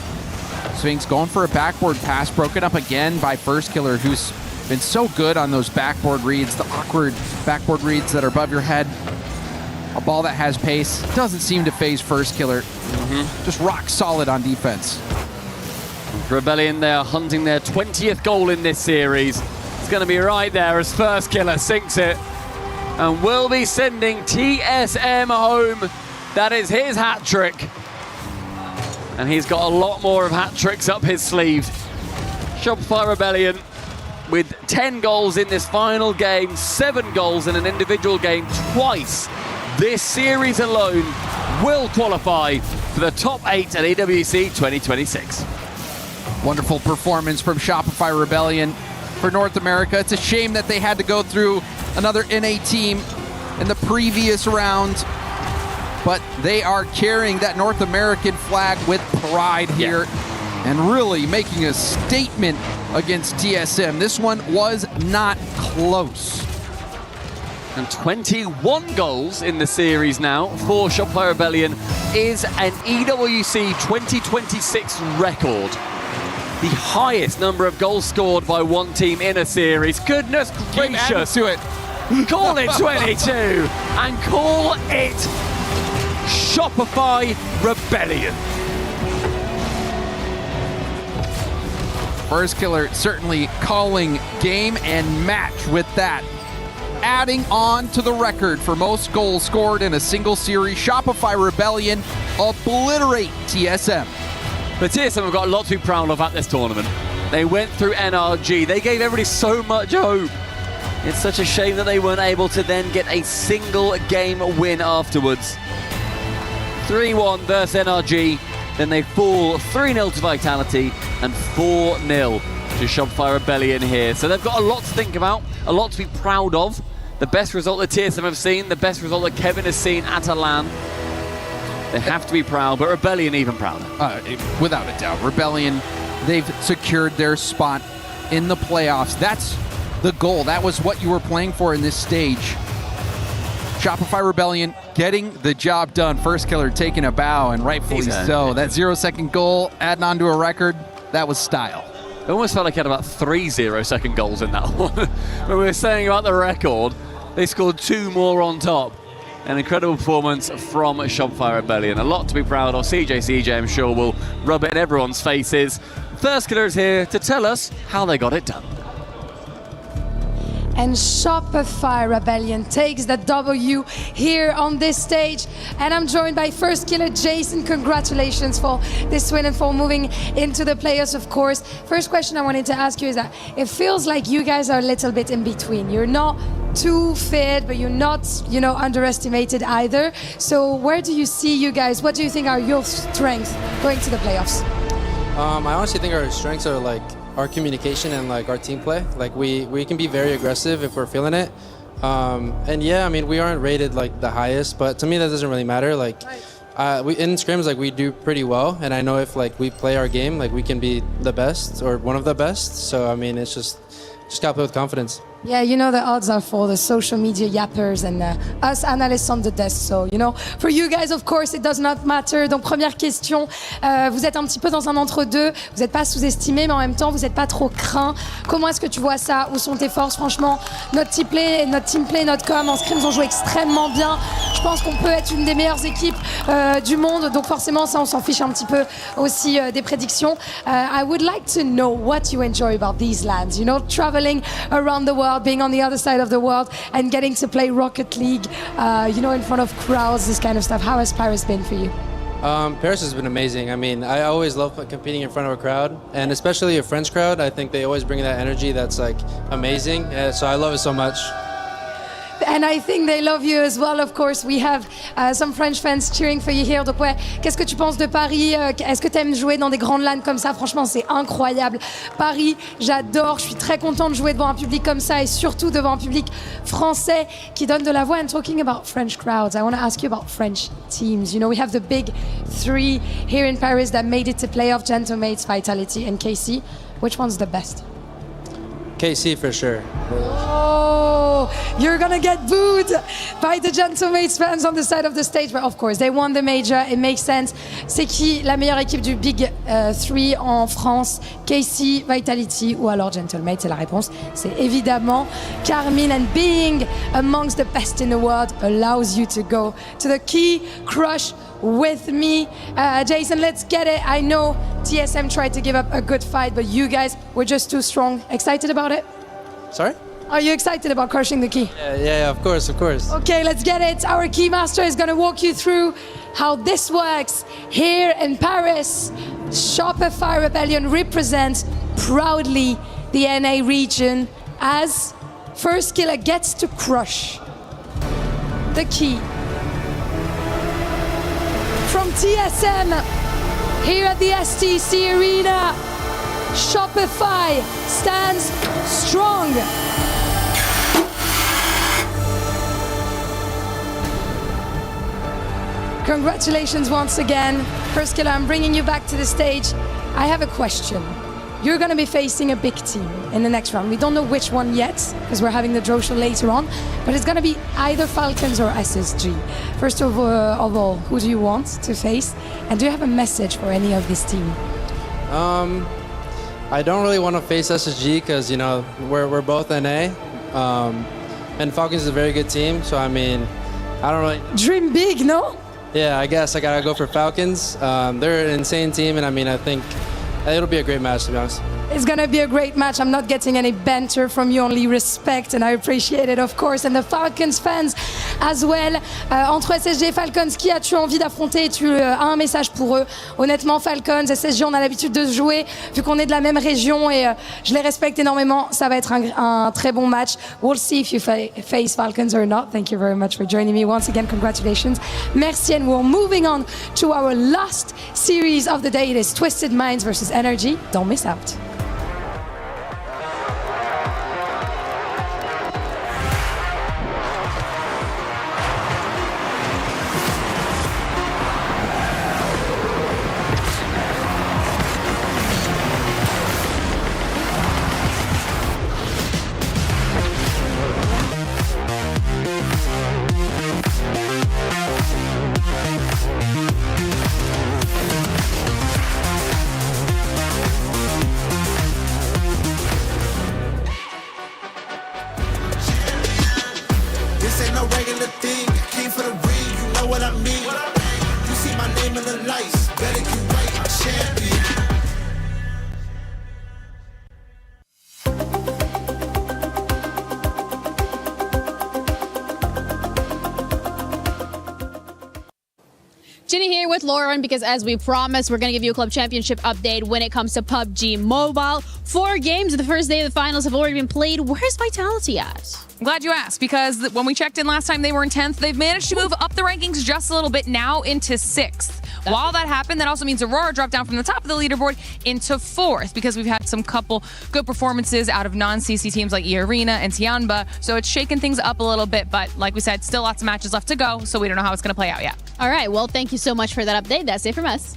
Sphinx going for a backboard pass. Broken up again by First Killer, who's been so good on those backboard reads, the awkward backboard reads that are above your head. A ball that has pace. Doesn't seem to phase First Killer. Just rock solid on defense. Rebellion, they are hunting their 20th goal in this series. It's going to be right there as First Killer sinks it. And will be sending TSM home. That is his hat trick. And he's got a lot more of hat tricks up his sleeve. Shopify Rebellion with 10 goals in this final game, 7 goals in an individual game twice. This series alone will qualify for the top 8 at EWC 2026. Wonderful performance from Shopify Rebellion for North America. It's a shame that they had to go through another NA team in the previous round, but they are carrying that North American flag with pride here and really making a statement against TSM. This one was not close. And 21 goals in the series now for Shopify Rebellion is an EWC 2026 record. The highest number of goals scored by one team in a series. Goodness gracious. To it. Call it 22 and call it Shopify Rebellion. First Killer certainly calling game and match with that. Adding on to the record for most goals scored in a single series, Shopify Rebellion obliterate TSM. But TSM have got a lot to be proud of at this tournament. They went through NRG. They gave everybody so much hope. It's such a shame that they weren't able to then get a single game win afterwards. 3-1 versus NRG. then they fall 3-0 to Vitality and 4-0 to Shopify Rebellion here. So they've got a lot to think about, a lot to be proud of. The best result that TSM have seen, the best result that Kevin has seen at a LAN. They have to be proud, but Rebellion even prouder. Without a doubt. Rebellion, they've secured their spot in the playoffs. That's the goal. That was what you were playing for in this stage. Shopify Rebellion getting the job done. First killer taking a bow, and rightfully so. That 0-second goal, adding on to a record, that was style. It almost felt like he had about 3 0-second goals in that one. When we were saying about the record, they scored 2 more on top. An incredible performance from Shopify Rebellion. A lot to be proud of. CJ, I'm sure, will rub it in everyone's faces. First killer is here to tell us how they got it done. And Shopify Rebellion takes the W here on this stage. And I'm joined by first killer Jason. Congratulations for this win and for moving into the playoffs, of course. First question I wanted to ask you is that it feels like you guys are a little bit in between. You're not too fit, but you're not, underestimated either. So where do you see you guys? What do you think are your strengths going to the playoffs? I honestly think our strengths are like our communication and like our team play. Like we can be very aggressive if we're feeling it. And yeah, I mean, we aren't rated like the highest, but to me that doesn't really matter. Like we in scrims, like we do pretty well, and I know if like we play our game, like we can be the best or one of the best. So I mean, it's just gotta play with confidence. Yeah, the odds are for the social media yappers and us analysts on the desk. So, for you guys, of course, it does not matter. Donc, première question, vous êtes un petit peu dans un entre-deux. Vous n'êtes pas sous-estimé, mais en même temps, vous n'êtes pas trop craint. Comment est-ce que tu vois ça? Où sont tes forces? Franchement, notre team play, notre com, en scrims, ont joué extrêmement bien. Je pense qu'on peut être une des meilleures équipes du monde. Donc, forcément, ça, on s'en fiche un petit peu aussi des prédictions. I would like to know what you enjoy about these lands. Traveling around the world, being on the other side of the world and getting to play Rocket League, in front of crowds, this kind of stuff. How has Paris been for you? Paris has been amazing. I mean, I always love competing in front of a crowd, and especially a French crowd. I think they always bring that energy that's like amazing. So I love it so much. And I think they love you as well, of course. We have some French fans cheering for you here. Donc ouais, qu'est-ce que tu penses de Paris? Est-ce que tu aimes jouer dans des grandes LAN comme ça? Franchement, c'est incroyable. Paris, j'adore. Je suis très contente de jouer devant un public comme ça et surtout devant un public français qui donne de la voix. And talking about French crowds, I want to ask you about French teams. We have the big 3 here in Paris that made it to playoff: Gentlemates, Vitality, and KC. Which one's the best? KC for sure. Oh, you're gonna get booed by the Gentlemates fans on the side of the stage, but of course they won the major. It makes sense. C'est qui la meilleure équipe du Big 3 en France? KC, Vitality ou alors Gentlemates? C'est la réponse. C'est évidemment Carmine, and being amongst the best in the world allows you to go to the key crush with me. Jason, let's get it. I know TSM tried to give up a good fight, but you guys were just too strong. Excited about it? Sorry? Are you excited about crushing the key? Yeah, of course. Okay, let's get it. Our key master is going to walk you through how this works here in Paris. Shopify Rebellion represents proudly the NA region as first killer gets to crush the key. From TSM here at the STC Arena, Shopify stands strong. Congratulations once again. First killer, I'm bringing you back to the stage. I have a question. You're going to be facing a big team in the next round. We don't know which one yet, because we're having the draw show later on, but it's going to be either Falcons or SSG. First of all, who do you want to face? And do you have a message for any of this team? I don't really want to face SSG because, we're both NA. And Falcons is a very good team, so I mean, I don't really... Dream big, no? Yeah, I guess I gotta go for Falcons. They're an insane team, and I mean, I think it'll be a great match, to be honest. It's going to be a great match. I'm not getting any banter from you, only respect, and I appreciate it, of course. And the Falcons fans as well. Entre SSG et Falcons, qui as-tu envie d'affronter? Tu as un message pour eux? Honnêtement, Falcons, SSG, on a l'habitude de se jouer, vu qu'on est de la même région et je les respecte énormément. Ça va être un très bon match. We'll see if you face Falcons or not. Thank you very much for joining me. Once again, congratulations. Merci, and we're moving on to our last series of the day. It is Twisted Minds versus Energy. Don't miss out. This ain't no regular thing. I came for the ring, you know what I mean. You see my name in the lights, better get right, I'm champion. Ginny here with Lauren because as we promised, we're going to give you a club championship update when it comes to PUBG Mobile. 4 games of the first day of the finals have already been played. Where's Vitality at? I'm glad you asked, because when we checked in last time, they were in 10th. They've managed to move up the rankings just a little bit, now into 6th. While that happened, that also means Aurora dropped down from the top of the leaderboard into 4th, because we've had some couple good performances out of non-CC teams like E-Arena and Tianba, so it's shaken things up a little bit, but like we said, still lots of matches left to go, so we don't know how it's going to play out yet. All right, well, thank you so much for that update. That's it from us.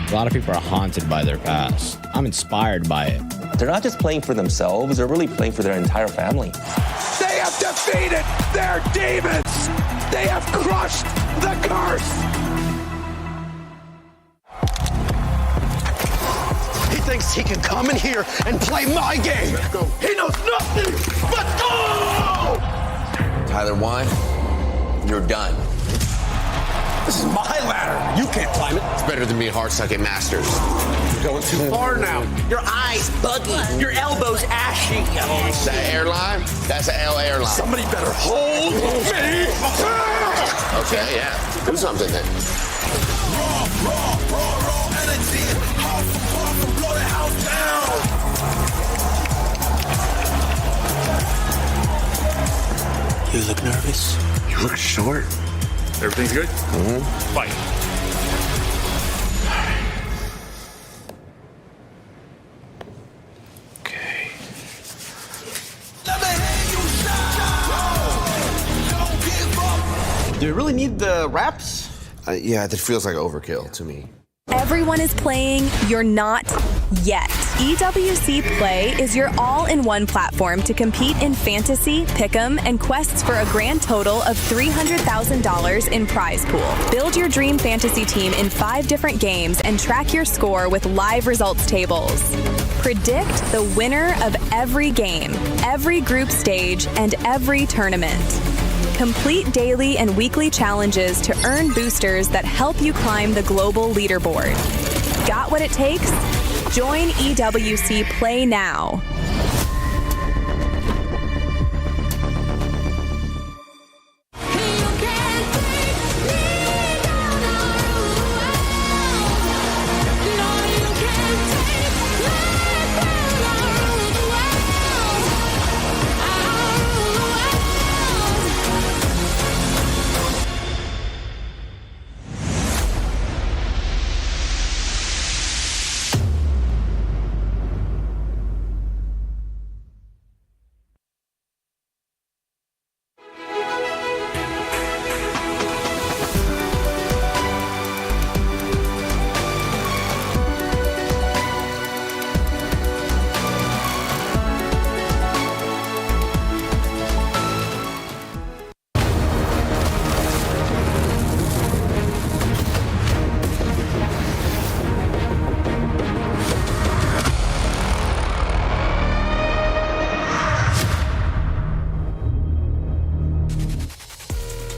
A lot of people are haunted by their past. I'm inspired by it. They're not just playing for themselves, they're really playing for their entire family. They have defeated their demons! They have crushed the curse! He thinks he can come in here and play my game! Let's go. He knows nothing! Let's go! Tyler won. You're done. This is my ladder! You can't climb it! It's better than me hard-sucking masters. You're going too far now. Your eyes buggy. Your elbows ashy. That airline? That's an L airline. Somebody better hold me! Okay, yeah. Do something then. Raw energy. House from blow the house down. You look nervous. You look short. Everything's good? Mm-hmm. Fight. Okay. Do you really need the wraps? Yeah, that feels like overkill to me. Everyone is playing, you're not yet. EWC Play is your all-in-one platform to compete in fantasy, pick'em, and quests for a grand total of $300,000 in prize pool. Build your dream fantasy team in 5 different games and track your score with live results tables. Predict the winner of every game, every group stage, and every tournament. Complete daily and weekly challenges to earn boosters that help you climb the global leaderboard. Got what it takes? Join EWC Play now.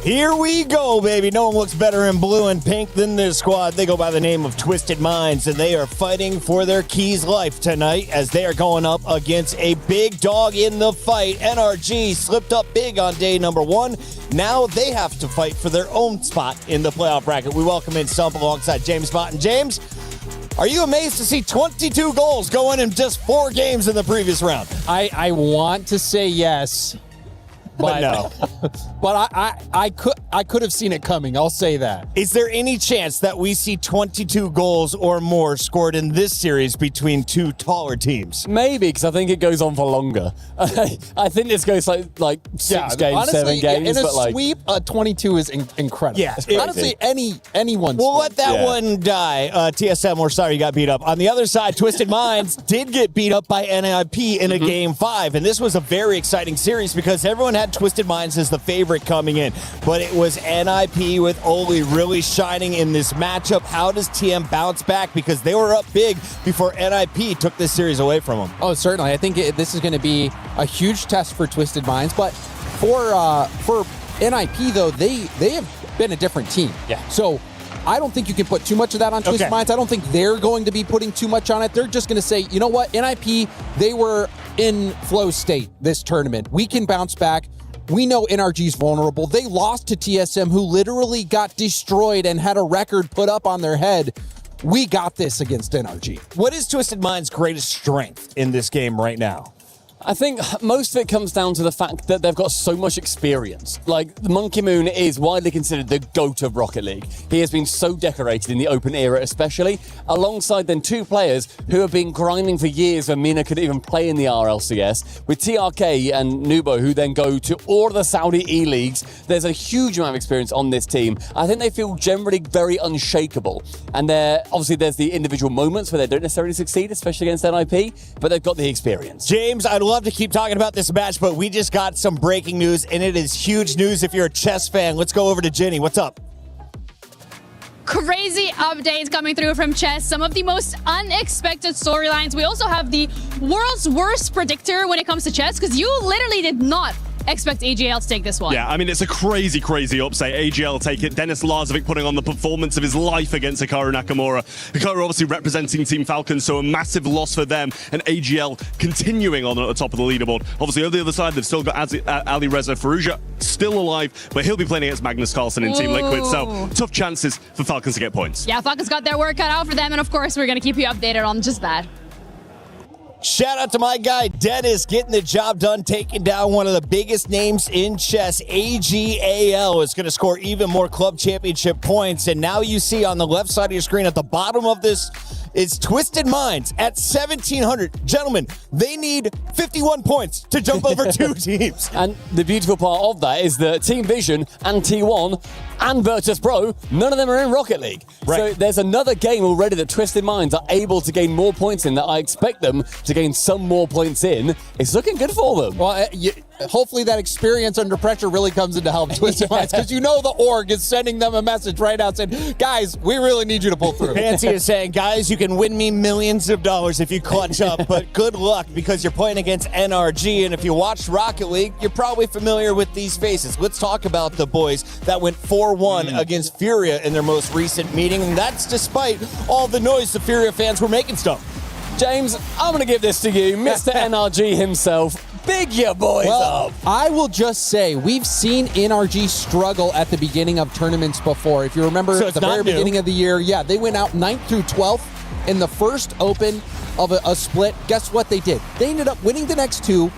Here we go, baby. No one looks better in blue and pink than this squad. They go by the name of Twisted Minds, and they are fighting for their Keys life tonight as they are going up against a big dog in the fight. NRG slipped up big on day number 1. Now they have to fight for their own spot in the playoff bracket. We welcome in Stump alongside James Bott. And James, are you amazed to see 22 goals going in just 4 games in the previous round? I want to say yes. But no. But I could have seen it coming. I'll say that. Is there any chance that we see 22 goals or more scored in this series between 2 taller teams? Maybe, because I think it goes on for longer. I think this goes like 6 games, honestly, 7 games. In a but sweep, 22 is incredible. Yeah, honestly, anyone. We'll let that one die. TSM, we're sorry you got beat up. On the other side, Twisted Minds did get beat up by NIP in a Game 5, and this was a very exciting series because everyone had Twisted Minds as the favorite coming in, but it was NIP with Oli really shining in this matchup. How does TM bounce back? Because they were up big before NIP took this series away from them. Oh, certainly. I think this is going to be a huge test for Twisted Minds, but for NIP, though, they have been a different team. Yeah. So I don't think you can put too much of that on Twisted Minds. I don't think they're going to be putting too much on it. They're just going to say, you know what, NIP, they were in flow state this tournament. We can bounce back. We know NRG's vulnerable. They lost to TSM, who literally got destroyed and had a record put up on their head. We got this against NRG. What is Twisted Minds' greatest strength in this game right now? I think most of it comes down to the fact that they've got so much experience. Like, Monkey Moon is widely considered the GOAT of Rocket League. He has been so decorated in the open era especially, alongside then 2 players who have been grinding for years when Mina could even play in the RLCS, with TRK and Nubo, who then go to all of the Saudi E-Leagues. There's a huge amount of experience on this team. I think they feel generally very unshakable. And obviously there's the individual moments where they don't necessarily succeed, especially against NIP, but they've got the experience. James, I'd love to keep talking about this match, but we just got some breaking news, and it is huge news if you're a chess fan. Let's go over to Jenny. What's up? Crazy updates coming through from chess. Some of the most unexpected storylines. We also have the world's worst predictor when it comes to chess, because you literally did not expect AGL to take this one. Yeah, I mean, it's a crazy upset. AGL take it. Dennis Lazovic putting on the performance of his life against Hikaru Nakamura. Hikaru obviously representing Team Falcon, so a massive loss for them, and AGL continuing on at the top of the leaderboard. Obviously, on the other side, they've still got Ali Reza Farouja still alive, but he'll be playing against Magnus Carlsen in Team Liquid, so tough chances for Falcons to get points. Yeah, Falcons got their work cut out for them, and of course, we're going to keep you updated on just that. Shout out to my guy Dennis getting the job done, taking down one of the biggest names in chess. AGAL is going to score even more club championship points. And now you see on the left side of your screen at the bottom of this is Twisted Minds at 1,700. Gentlemen, they need 51 points to jump over 2 teams. And the beautiful part of that is that Team Vision and T1 and Virtus Pro, none of them are in Rocket League. Right. So there's another game already that Twisted Minds are able to gain more points in, that I expect them to gain some more points in. It's looking good for them. Well, hopefully that experience under pressure really comes into help Twisted Minds, because you know the org is sending them a message right now saying, guys, we really need you to pull through. Fancy is saying, guys, you can win me millions of dollars if you clutch up, but good luck because you're playing against NRG, and if you watched Rocket League, you're probably familiar with these faces. Let's talk about the boys that went 4-1 against Furia in their most recent meeting, and that's despite all the noise the Furia fans were making stuff. James, I'm going to give this to you, Mr. NRG himself. Big your boys up. I will just say, we've seen NRG struggle at the beginning of tournaments before. If you remember at the very beginning of the year, they went out 9th through 12th in the first open of a split. Guess what they did? They ended up winning the next 2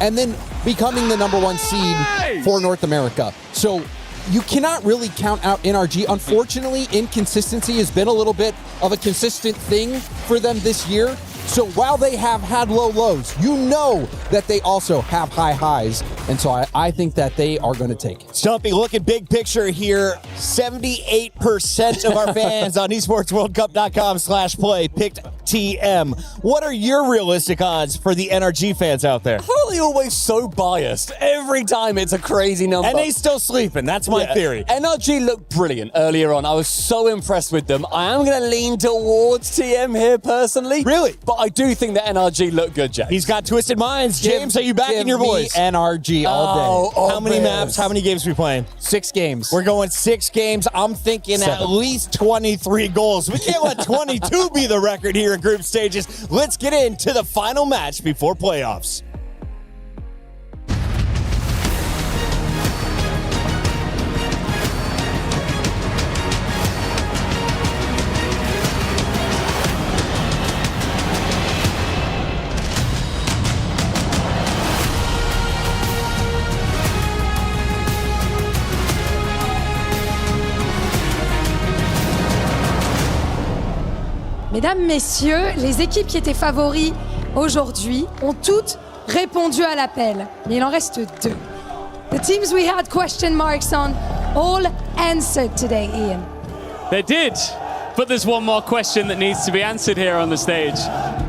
and then becoming the #1 seed for North America. So you cannot really count out NRG. Unfortunately, inconsistency has been a little bit of a consistent thing for them this year. So while they have had low lows, you know that they also have high highs. And so I think that they are going to take it. Stumpy, look at big picture here. 78% of our fans on esportsworldcup.com/play picked TM. What are your realistic odds for the NRG fans out there? Holy they always so biased? Every time it's a crazy number. And they still sleeping. That's my theory. NRG looked brilliant earlier on. I was so impressed with them. I am going to lean towards TM here personally. Really? But I do think that NRG looked good, James. He's got Twisted Minds. James, are you backing your boys? NRG all day. How many maps? How many games are we playing? 6 games. We're going 6 games. I'm thinking at least 23 goals. We can't let 22 be the record here in group stages. Let's get into the final match before playoffs. Mesdames, messieurs, les équipes qui étaient favoris aujourd'hui ont toutes répondu à l'appel. Mais il en reste 2. The teams we had question marks on all answered today, Ian. They did, but there's one more question that needs to be answered here on the stage.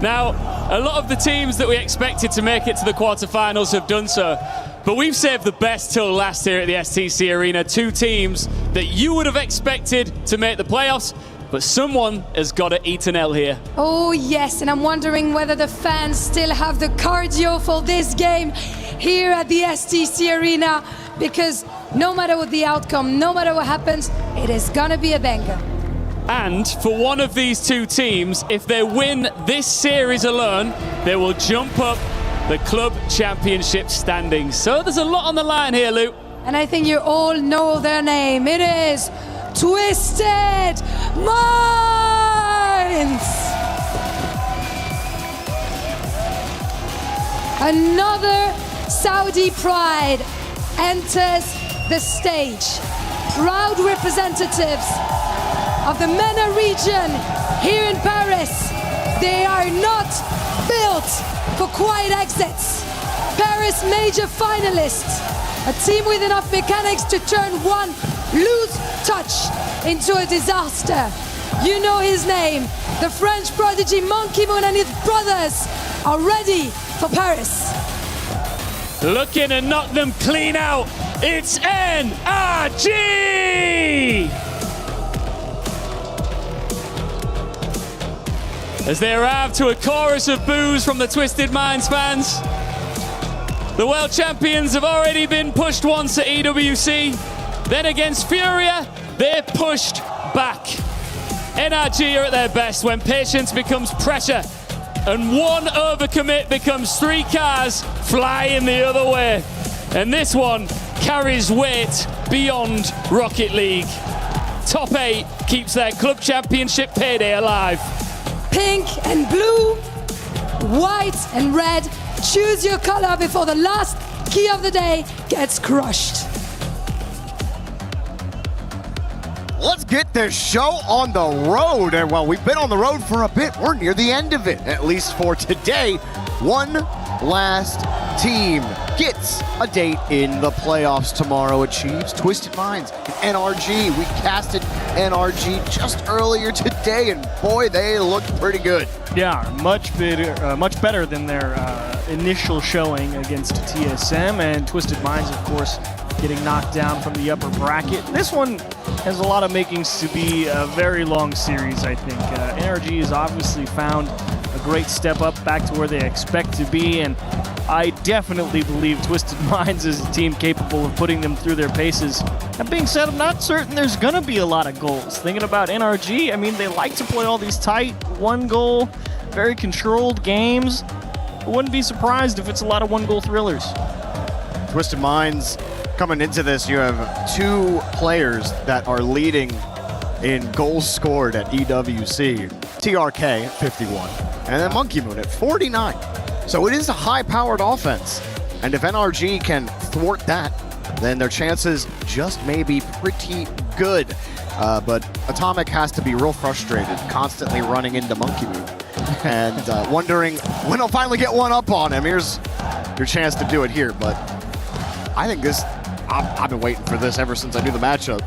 Now, a lot of the teams that we expected to make it to the quarterfinals have done so, but we've saved the best till last here at the STC Arena. 2 teams that you would have expected to make the playoffs, but someone has got to eat an L here. Oh yes, and I'm wondering whether the fans still have the cardio for this game here at the STC Arena, because no matter what the outcome, no matter what happens, it is gonna be a banger. And for one of these 2 teams, if they win this series alone, they will jump up the Club Championship standings. So there's a lot on the line here, Lou. And I think you all know their name. It is Twisted Minds! Another Saudi pride enters the stage. Proud representatives of the MENA region here in Paris. They are not built for quiet exits. Paris major finalists. A team with enough mechanics to turn one loose touch into a disaster. You know his name. The French prodigy Monkey Moon and his brothers are ready for Paris. Looking to knock them clean out. It's NRG! As they arrive to a chorus of boos from the Twisted Minds fans. The world champions have already been pushed once at EWC. Then against Furia, they're pushed back. NRG are at their best when patience becomes pressure and one overcommit becomes 3 cars flying the other way. And this one carries weight beyond Rocket League. Top 8 keeps their club championship payday alive. Pink and blue, white and red. Choose your color before the last key of the day gets crushed. Let's get this show on the road. And while we've been on the road for a bit, we're near the end of it, at least for today. One last team gets a date in the playoffs tomorrow, achieves Twisted Minds and NRG. We casted NRG just earlier today, and boy, they looked pretty good. Yeah, much better than their initial showing against TSM, and Twisted Minds, of course, getting knocked down from the upper bracket. This one has a lot of makings to be a very long series, I think. NRG has obviously found a great step up back to where they expect to be, and I definitely believe Twisted Minds is a team capable of putting them through their paces. That being said, I'm not certain there's going to be a lot of goals. Thinking about NRG, I mean, they like to play all these tight, one-goal, very controlled games. I wouldn't be surprised if it's a lot of one-goal thrillers. Twisted Minds, coming into this, you have 2 players that are leading in goals scored at EWC. TRK at 51, and then Monkey Moon at 49. So it is a high-powered offense, and if NRG can thwart that, then their chances just may be pretty good. But Atomic has to be real frustrated, constantly running into Monkey Moon, and wondering when he'll finally get one up on him. Here's your chance to do it here, but I think this, I've been waiting for this ever since I knew the matchup.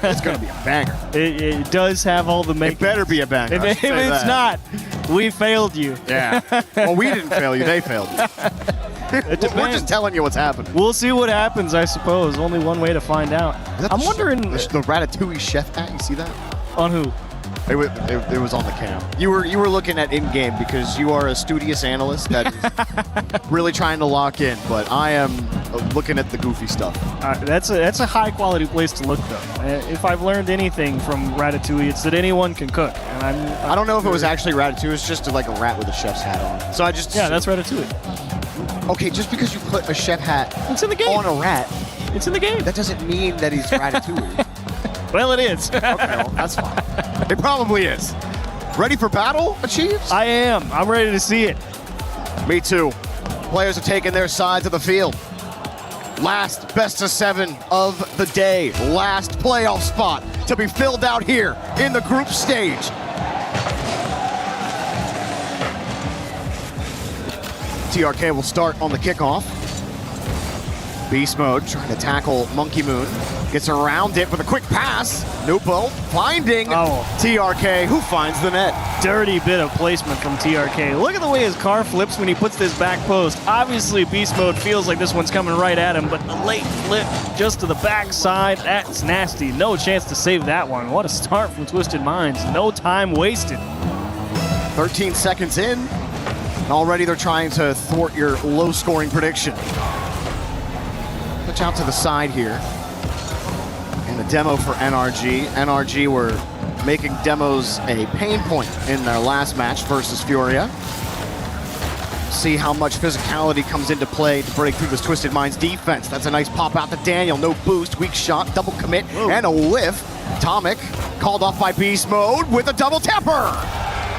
It's gonna be a banger. It does have all the makings. It better be a banger. If it's not, we failed you. Yeah. Well, we didn't fail you. They failed you. We're just telling you what's happening. We'll see what happens, I suppose. Only one way to find out. I'm wondering... The Ratatouille chef hat, you see that? On who? It was on the cam. You were looking at in-game because you are a studious analyst that is really trying to lock in, but I am looking at the goofy stuff. That's a high-quality place to look, though. If I've learned anything from Ratatouille, it's that anyone can cook. And I don't know if it was actually Ratatouille. It's just like a rat with a chef's hat on. So I just... Yeah, that's Ratatouille. Okay, just because you put a chef hat on a rat... It's in the game. That doesn't mean that he's Ratatouille. Well, it is. Okay, well, that's fine. It probably is. Ready for battle, Achieves? I am. I'm ready to see it. Me too. Players are taking their sides of the field. Last best of 7 of the day. Last playoff spot to be filled out here in the group stage. TRK will start on the kickoff. Beast mode trying to tackle Monkey Moon. Gets around it with a quick pass. Nupo finding TRK, who finds the net. Dirty bit of placement from TRK. Look at the way his car flips when he puts this back post. Obviously, Beast Mode feels like this one's coming right at him, but the late flip just to the backside, that's nasty. No chance to save that one. What a start from Twisted Minds. No time wasted. 13 seconds in, and already they're trying to thwart your low-scoring prediction. Switch out to the side here. And the demo for NRG. NRG were making demos a pain point in their last match versus Furia. See how much physicality comes into play to break through this Twisted Minds defense. That's a nice pop out to Daniel. No boost, weak shot, double commit, and a whiff. Atomic called off by Beast Mode with a double tapper.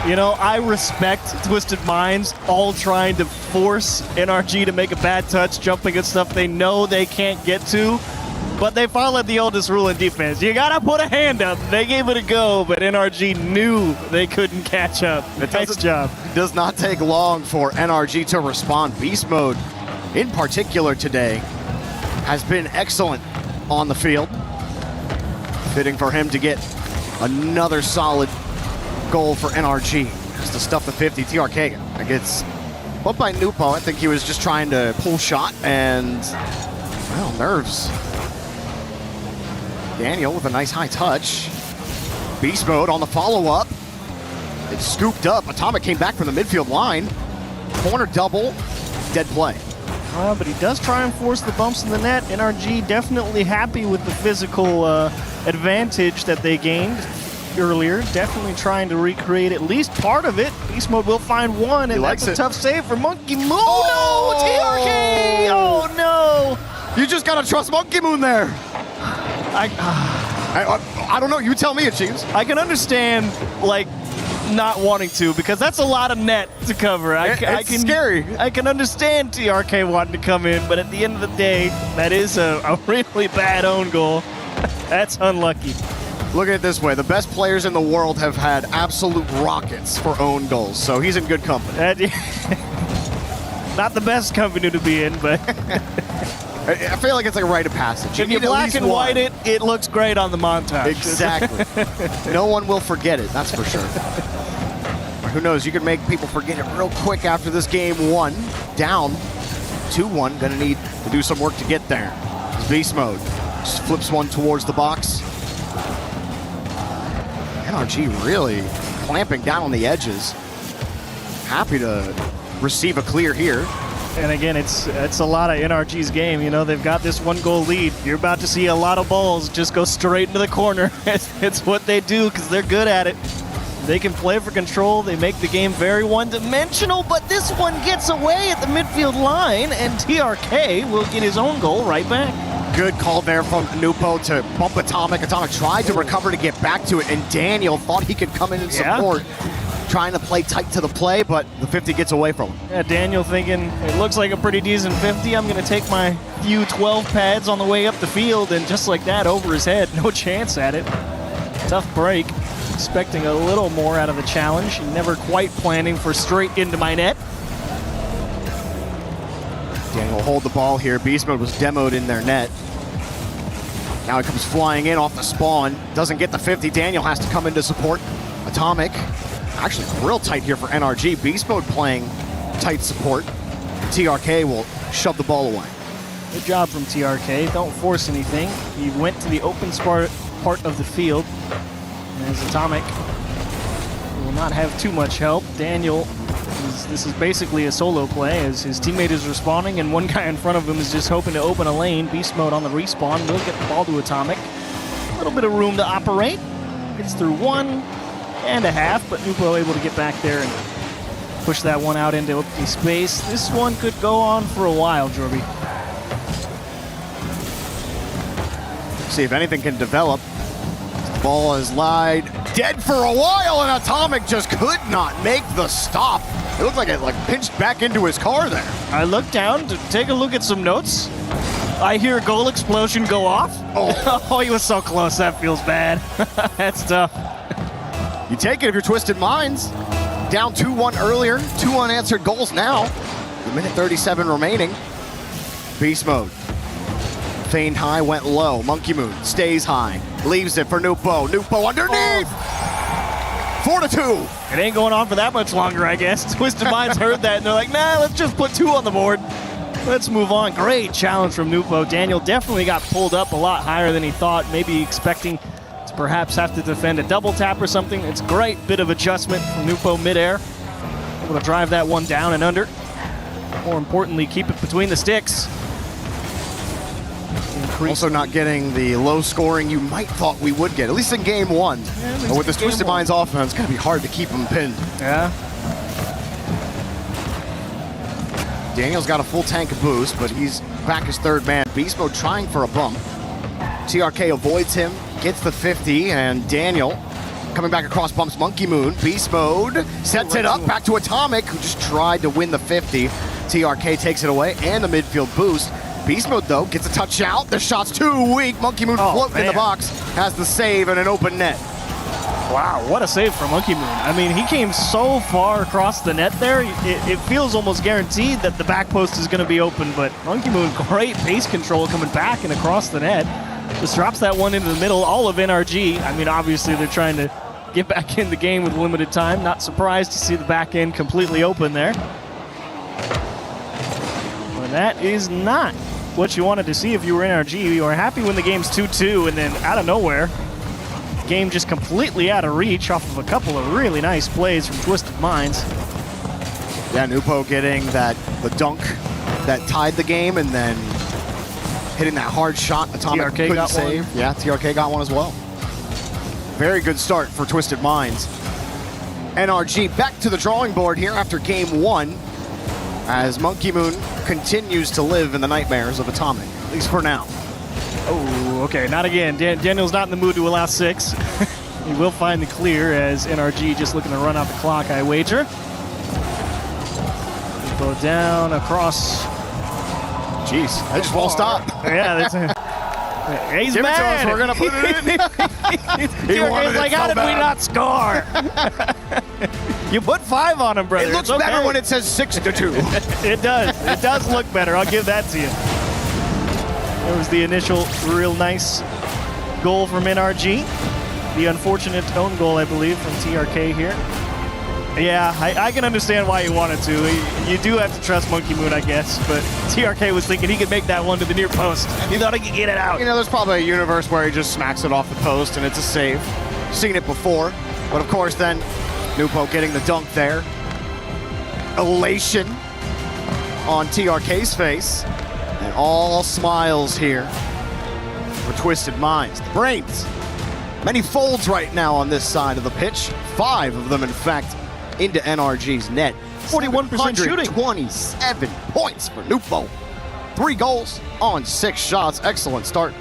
You know, I respect Twisted Minds all trying to force NRG to make a bad touch, jumping at stuff they know they can't get to. But they followed the oldest rule in defense. You gotta put a hand up. They gave it a go, but NRG knew they couldn't catch up. Nice job. It does not take long for NRG to respond. Beast Mode, in particular today, has been excellent on the field. Fitting for him to get another solid goal for NRG. Just to stuff the 50. TRK gets bumped by Nupo. I think he was just trying to pull shot and, well, nerves. Daniel with a nice high touch. Beast Mode on the follow-up. It's scooped up. Atomic came back from the midfield line. Corner double. Dead play. But he does try and force the bumps in the net. NRG definitely happy with the physical advantage that they gained earlier. Definitely trying to recreate at least part of it. Beast Mode will find one, and that's a tough save for Monkey Moon. Oh, no! TRK! Oh, no! You just gotta trust Monkey Moon there. I don't know. You tell me, Achieves. I can understand, like, not wanting to, because that's a lot of net to cover. It's scary. I can understand TRK wanting to come in, but at the end of the day, that is a really bad own goal. That's unlucky. Look at it this way. The best players in the world have had absolute rockets for own goals, so he's in good company. Not the best company to be in, but... I feel like it's like a rite of passage. If you black and white it looks great on the montage. Exactly. No one will forget it, that's for sure. Who knows, you can make people forget it real quick after this game 1. Down 2-1, gonna need to do some work to get there. It's Beast Mode. Just flips one towards the box. NRG really clamping down on the edges. Happy to receive a clear here. And again, it's a lot of NRG's game. You know, they've got this 1-goal lead. You're about to see a lot of balls just go straight into the corner. It's what they do because they're good at it. They can play for control. They make the game very one-dimensional, but this one gets away at the midfield line, and TRK will get his own goal right back. Good call there from Nupo to bump Atomic. Atomic tried to recover to get back to it, and Daniel thought he could come in and support. Trying to play tight to the play, but the 50 gets away from him. Yeah, Daniel thinking, it looks like a pretty decent 50. I'm going to take my few 12 pads on the way up the field, and just like that, over his head. No chance at it. Tough break. Expecting a little more out of the challenge. Never quite planning for straight into my net. Daniel will hold the ball here. Beast Mode was demoed in their net. Now he comes flying in off the spawn. Doesn't get the 50. Daniel has to come in to support. Atomic. Actually real tight here for NRG. Beast Mode playing tight support. TRK will shove the ball away. Good job from TRK. Don't force anything. He went to the open part of the field. As Atomic will not have too much help. Daniel, this is basically a solo play as his teammate is respawning and one guy in front of him is just hoping to open a lane. Beast mode on the respawn will get the ball to Atomic. A little bit of room to operate. Gets through 1.5, but Nupo able to get back there and push that one out into empty space. This one could go on for a while, Jorby. See if anything can develop. The ball is lied dead for a while, and Atomic just could not make the stop. It looked like it pinched back into his car there. I looked down to take a look at some notes. I hear a goal explosion go off. Oh, he was so close. That feels bad. That's tough. You take it if you're Twisted Minds. Down 2-1 earlier, 2 unanswered goals now. A minute 37 remaining. Beast mode. Feigned high, went low. Monkey Moon stays high. Leaves it for Nupo. Nupo underneath! 4-2. It ain't going on for that much longer, I guess. Twisted Minds heard that, and they're like, nah, let's just put 2 on the board. Let's move on. Great challenge from Nupo. Daniel definitely got pulled up a lot higher than he thought, maybe expecting to perhaps have to defend a double tap or something. It's a great bit of adjustment from Nupo midair. Able to drive that one down and under. More importantly, keep it between the sticks. Also not getting the low scoring you might thought we would get, at least in game 1. But with this Twisted Minds offense, it's going to be hard to keep them pinned. Yeah. Daniel's got a full tank of boost, but he's back as third man. Beast mode trying for a bump. TRK avoids him, gets the 50, and Daniel coming back across bumps Monkey Moon. Beast mode sets it up back to Atomic, who just tried to win the 50. TRK takes it away and the midfield boost. Beast mode, though, gets a touch out. The shot's too weak. Monkey Moon floating in the box, has the save and an open net. Wow, what a save from Monkey Moon. I mean, he came so far across the net there, it feels almost guaranteed that the back post is going to be open, but Monkey Moon, great pace control coming back and across the net. Just drops that one into the middle, all of NRG. I mean, obviously they're trying to get back in the game with limited time. Not surprised to see the back end completely open there. But that is not what you wanted to see if you were NRG. You were happy when the game's 2-2, and then out of nowhere, game just completely out of reach off of a couple of really nice plays from Twisted Minds. Yeah, Nupo getting the dunk that tied the game, and then hitting that hard shot Atomic TRK couldn't got save. one. Yeah, TRK got one as well. Very good start for Twisted Minds. NRG back to the drawing board here after game 1, as Monkey Moon continues to live in the nightmares of Atomic, at least for now. Oh, okay, not again. Daniel's not in the mood to allow 6. He will find the clear as NRG just looking to run out the clock, I wager. Go down across. Jeez, I just won't stop. Yeah, that's it. He's Give it to us, mad. we're gonna put it in. He wanted He's like, it how so did we bad. not score? You put 5 on him, brother. It looks It's okay. better when it says 6-2. It does. It does look better. I'll give that to you. There was the initial real nice goal from NRG. The unfortunate own goal, I believe, from TRK here. Yeah, I can understand why he wanted to. You do have to trust Monkey Moon, I guess, but TRK was thinking he could make that one to the near post. He thought he could get it out. You know, there's probably a universe where he just smacks it off the post and it's a save. Seen it before. But of course then, Nupo getting the dunk there. Elation on TRK's face. And all smiles here for Twisted Minds. The brains. Many folds right now on this side of the pitch. 5 of them, in fact, into NRG's net. 41% shooting. 27 points for Nupo. 3 goals on 6 shots. Excellent start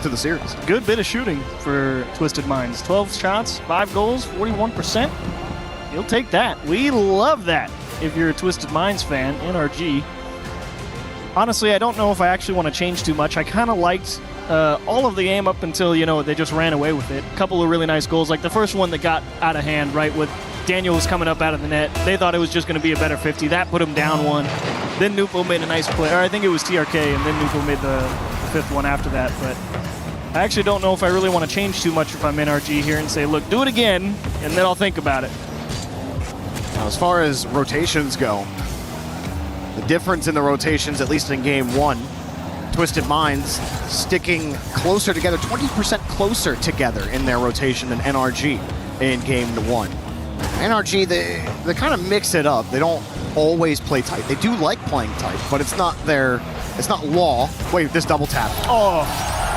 to the series. Good bit of shooting for Twisted Minds. 12 shots, 5 goals, 41%. You'll take that. We love that if you're a Twisted Minds fan, NRG. Honestly, I don't know if I actually want to change too much. I kind of liked all of the game up until, they just ran away with it. A couple of really nice goals, like the first one that got out of hand, right, with Daniel was coming up out of the net. They thought it was just going to be a better 50. That put him down 1. Then Nupo made a nice play, or I think it was TRK, and then Nupo made the 5th one after that. But I actually don't know if I really want to change too much if I'm NRG here and say, look, do it again, and then I'll think about it. Now, as far as rotations go, the The difference in the rotations, at least in game one, Twisted Minds sticking closer together, 20% closer together in their rotation than NRG in game one. NRG, they kind of mix it up. They don't always play tight. They do like playing tight, but it's not law. Wait, this double tap. Oh,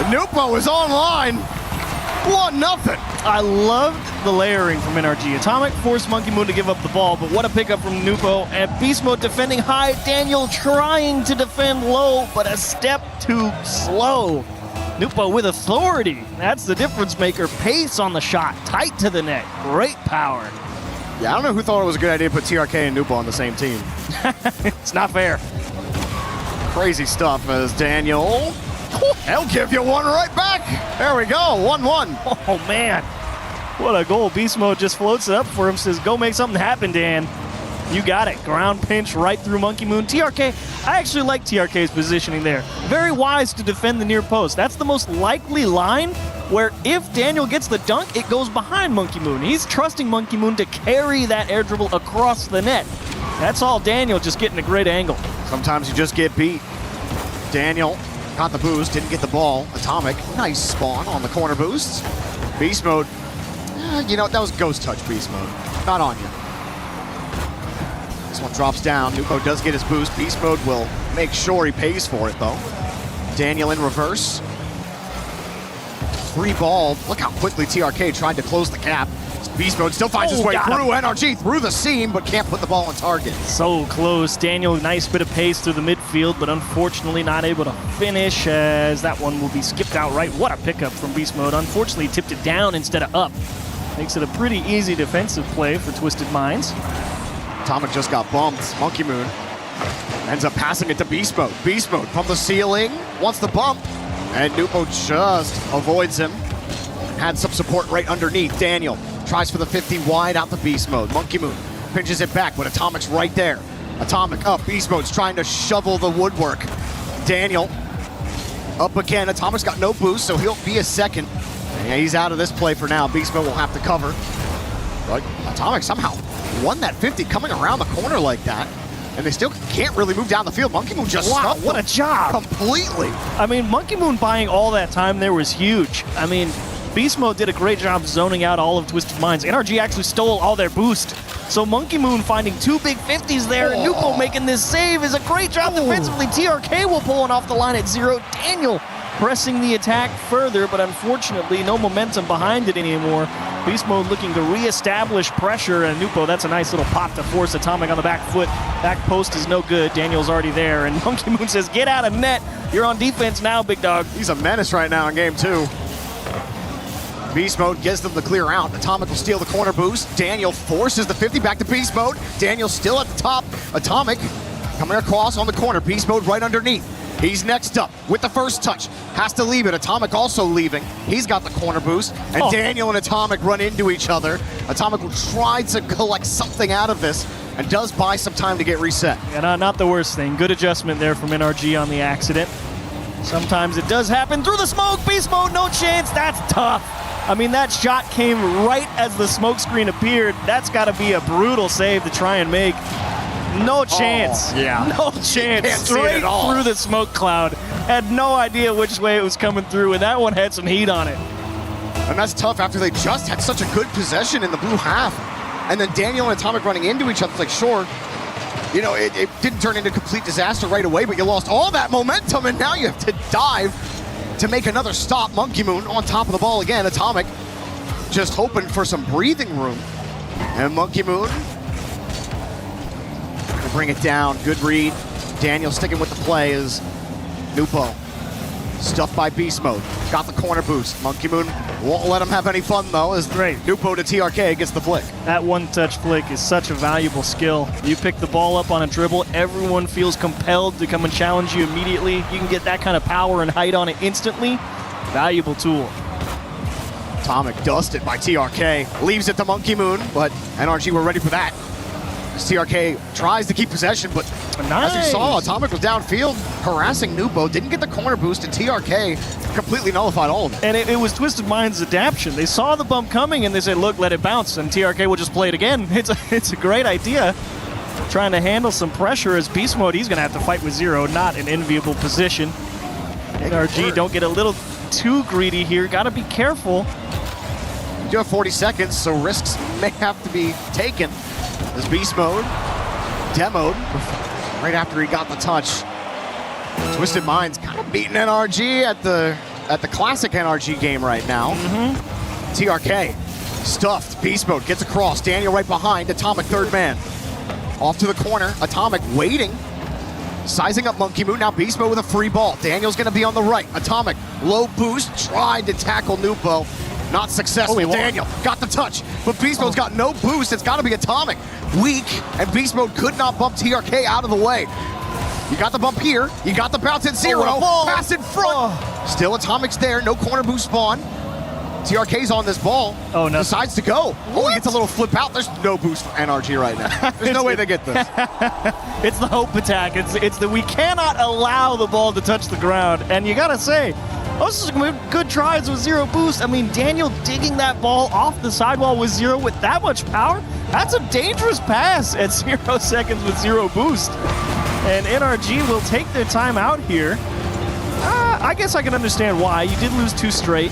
Nupo is online. 1-0. I loved the layering from NRG. Atomic forced Monkey Moon to give up the ball, but what a pickup from Nupo. And Beast Mode defending high. Daniel trying to defend low, but a step too slow. Nupo with authority. That's the difference maker. Pace on the shot. Tight to the net. Great power. Yeah, I don't know who thought it was a good idea to put TRK and Nupo on the same team. It's not fair. Crazy stuff as Daniel. He'll give you one right back. There we go, 1-1. Oh, man. What a goal. Beast Mode just floats it up for him, says, go make something happen, Dan. You got it. Ground pinch right through Monkey Moon. TRK, I actually like TRK's positioning there. Very wise to defend the near post. That's the most likely line where if Daniel gets the dunk, it goes behind Monkey Moon. He's trusting Monkey Moon to carry that air dribble across the net. That's all Daniel, just getting a great angle. Sometimes you just get beat. Daniel got the boost, didn't get the ball. Atomic, nice spawn on the corner boosts. Beast Mode, you know, that was ghost touch Beast Mode. Not on you. This one drops down. Nupo does get his boost. Beast Mode will make sure he pays for it, though. Daniel in reverse. Free ball. Look how quickly TRK tried to close the gap. Beast Mode still finds his way through. NRG through the seam, but can't put the ball on target. So close. Daniel, nice bit of pace through the midfield, but unfortunately not able to finish as that one will be skipped outright. What a pickup from Beast Mode. Unfortunately, tipped it down instead of up. Makes it a pretty easy defensive play for Twisted Minds. Atomic just got bumped. Monkey Moon ends up passing it to Beast Mode. Beast Mode from the ceiling, wants the bump, and Nupo just avoids him. Had some support right underneath. Daniel tries for the 50 wide out the Beast Mode. Monkey Moon pinches it back, but Atomic's right there. Atomic up. Beast Mode's trying to shovel the woodwork. Daniel up again. Atomic's got no boost, so he'll be a second. And he's out of this play for now. Beast Mode will have to cover. But Atomic somehow won that 50 coming around the corner like that. And they still can't really move down the field. Monkey Moon just wow, stuffed what a job. Completely. I mean, Monkey Moon buying all that time there was huge. I mean, Beast Mode did a great job zoning out all of Twisted Minds. NRG actually stole all their boost. So Monkey Moon finding two big 50s there, and Nupo making this save is a great job defensively. TRK will pull it off the line at 0. Daniel pressing the attack further, but unfortunately no momentum behind it anymore. Beast Mode looking to reestablish pressure, and Nupo, that's a nice little pop to force Atomic on the back foot. Back post is no good. Daniel's already there, and Monkey Moon says, get out of net. You're on defense now, big dog. He's a menace right now in game 2. Beast Mode gets them to clear out. Atomic will steal the corner boost. Daniel forces the 50 back to Beast Mode. Daniel still at the top. Atomic coming across on the corner. Beast Mode right underneath. He's next up with the first touch. Has to leave it. Atomic also leaving. He's got the corner boost. And Daniel and Atomic run into each other. Atomic will try to collect something out of this and does buy some time to get reset. Yeah, not the worst thing. Good adjustment there from NRG on the accident. Sometimes it does happen. Through the smoke. Beast Mode, no chance. That's tough. I mean, that shot came right as the smoke screen appeared. That's got to be a brutal save to try and make. No chance. No chance. Straight through the smoke cloud. Had no idea which way it was coming through, and that one had some heat on it. And that's tough after they just had such a good possession in the blue half. And then Daniel and Atomic running into each other. It's like, sure, you know, it didn't turn into complete disaster right away, but you lost all that momentum, and now you have to dive to make another stop. Monkey Moon on top of the ball again. Atomic just hoping for some breathing room. And Monkey Moon will bring it down. Good read. Daniel sticking with the play is Nupo. Stuffed by Beast Mode. Got the corner boost. Monkey Moon won't let him have any fun, though, as Nupo to TRK gets the flick. That one-touch flick is such a valuable skill. You pick the ball up on a dribble, everyone feels compelled to come and challenge you immediately. You can get that kind of power and height on it instantly. Valuable tool. Atomic dusted by TRK. Leaves it to Monkey Moon, but NRG were ready for that. TRK tries to keep possession, but as you saw, Atomic was downfield harassing Nupo. Didn't get the corner boost, and TRK completely nullified all of it. And it was Twisted Minds' adaptation. They saw the bump coming, and they said, look, let it bounce, and TRK will just play it again. It's a great idea. trying to handle some pressure as Beast Mode. He's going to have to fight with Zero, not an enviable position. NRG don't get a little too greedy here. Got to be careful. You do have 40 seconds, so risks may have to be taken. This Beast Mode demoed right after he got the touch. Twisted Minds kind of beating NRG at the classic NRG game right now. TRK stuffed. Beast Mode gets across. Daniel right behind. Atomic third man. Off to the corner. Atomic waiting. Sizing up Monkey Moon. Now Beast Mode with a free ball. Daniel's going to be on the right. Atomic low boost. Tried to tackle Nupo. Not successful. Daniel got the touch, but Beast Mode's got no boost. It's got to be Atomic. Weak, and Beast Mode could not bump TRK out of the way. You got the bump here. You got the bounce at Zero. Pass in front. Still Atomic's there. No corner boost spawn. TRK's on this ball. Oh, no. Decides to go. He gets a little flip out. There's no boost for NRG right now. There's no way they get this. It's the hope attack. It's the we cannot allow the ball to touch the ground. And you got to say, those are some good tries with Zero boost. I mean, Daniel digging that ball off the sidewall with Zero with that much power, that's a dangerous pass at 0 seconds with Zero boost. And NRG will take their time out here. I guess I can understand why. You did lose 2 straight.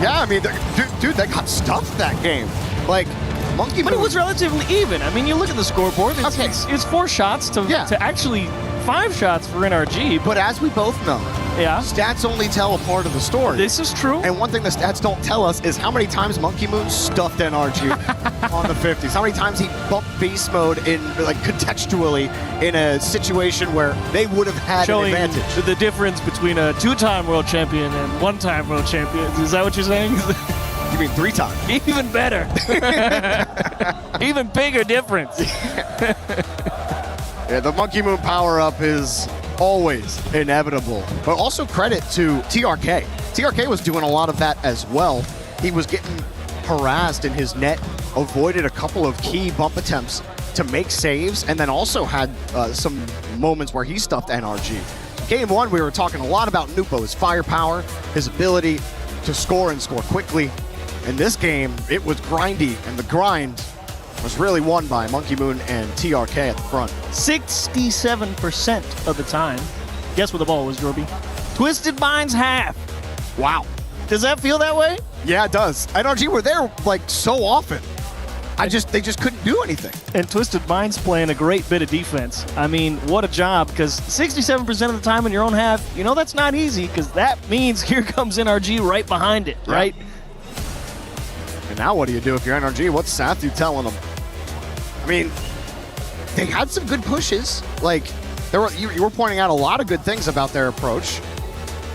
Yeah, I mean, dude, they got stuffed that game. Like, Monkey But it was relatively even. I mean, you look at the scoreboard, it's 4 shots to actually 5 shots for NRG. But as we both know, stats only tell a part of the story. This is true. And one thing the stats don't tell us is how many times Monkey Moon stuffed NRG on the 50s. How many times he bumped Beast Mode in, like, contextually in a situation where they would have had Showing an advantage. The difference between a 2-time world champion and 1-time world champion. Is that what you're saying? You mean 3-time? Even better. Even bigger difference. Yeah, the Monkey Moon power-up is always inevitable. But also credit to TRK. TRK was doing a lot of that as well. He was getting harassed in his net, avoided a couple of key bump attempts to make saves, and then also had some moments where he stuffed NRG. Game 1, we were talking a lot about Nupo, his firepower, his ability to score and score quickly. In this game, it was grindy, and the grind was really won by Monkey Moon and TRK at the front. 67% of the time. Guess where the ball was, Jorby? Twisted Minds half. Wow. Does that feel that way? Yeah, it does. NRG were there like so often. They just couldn't do anything. And Twisted Minds playing a great bit of defense. I mean, what a job, because 67% of the time in your own half, you know that's not easy, because that means here comes NRG right behind it, right? And now what do you do if you're NRG? What's Sathu telling them? I mean, they had some good pushes. Like, you were pointing out a lot of good things about their approach.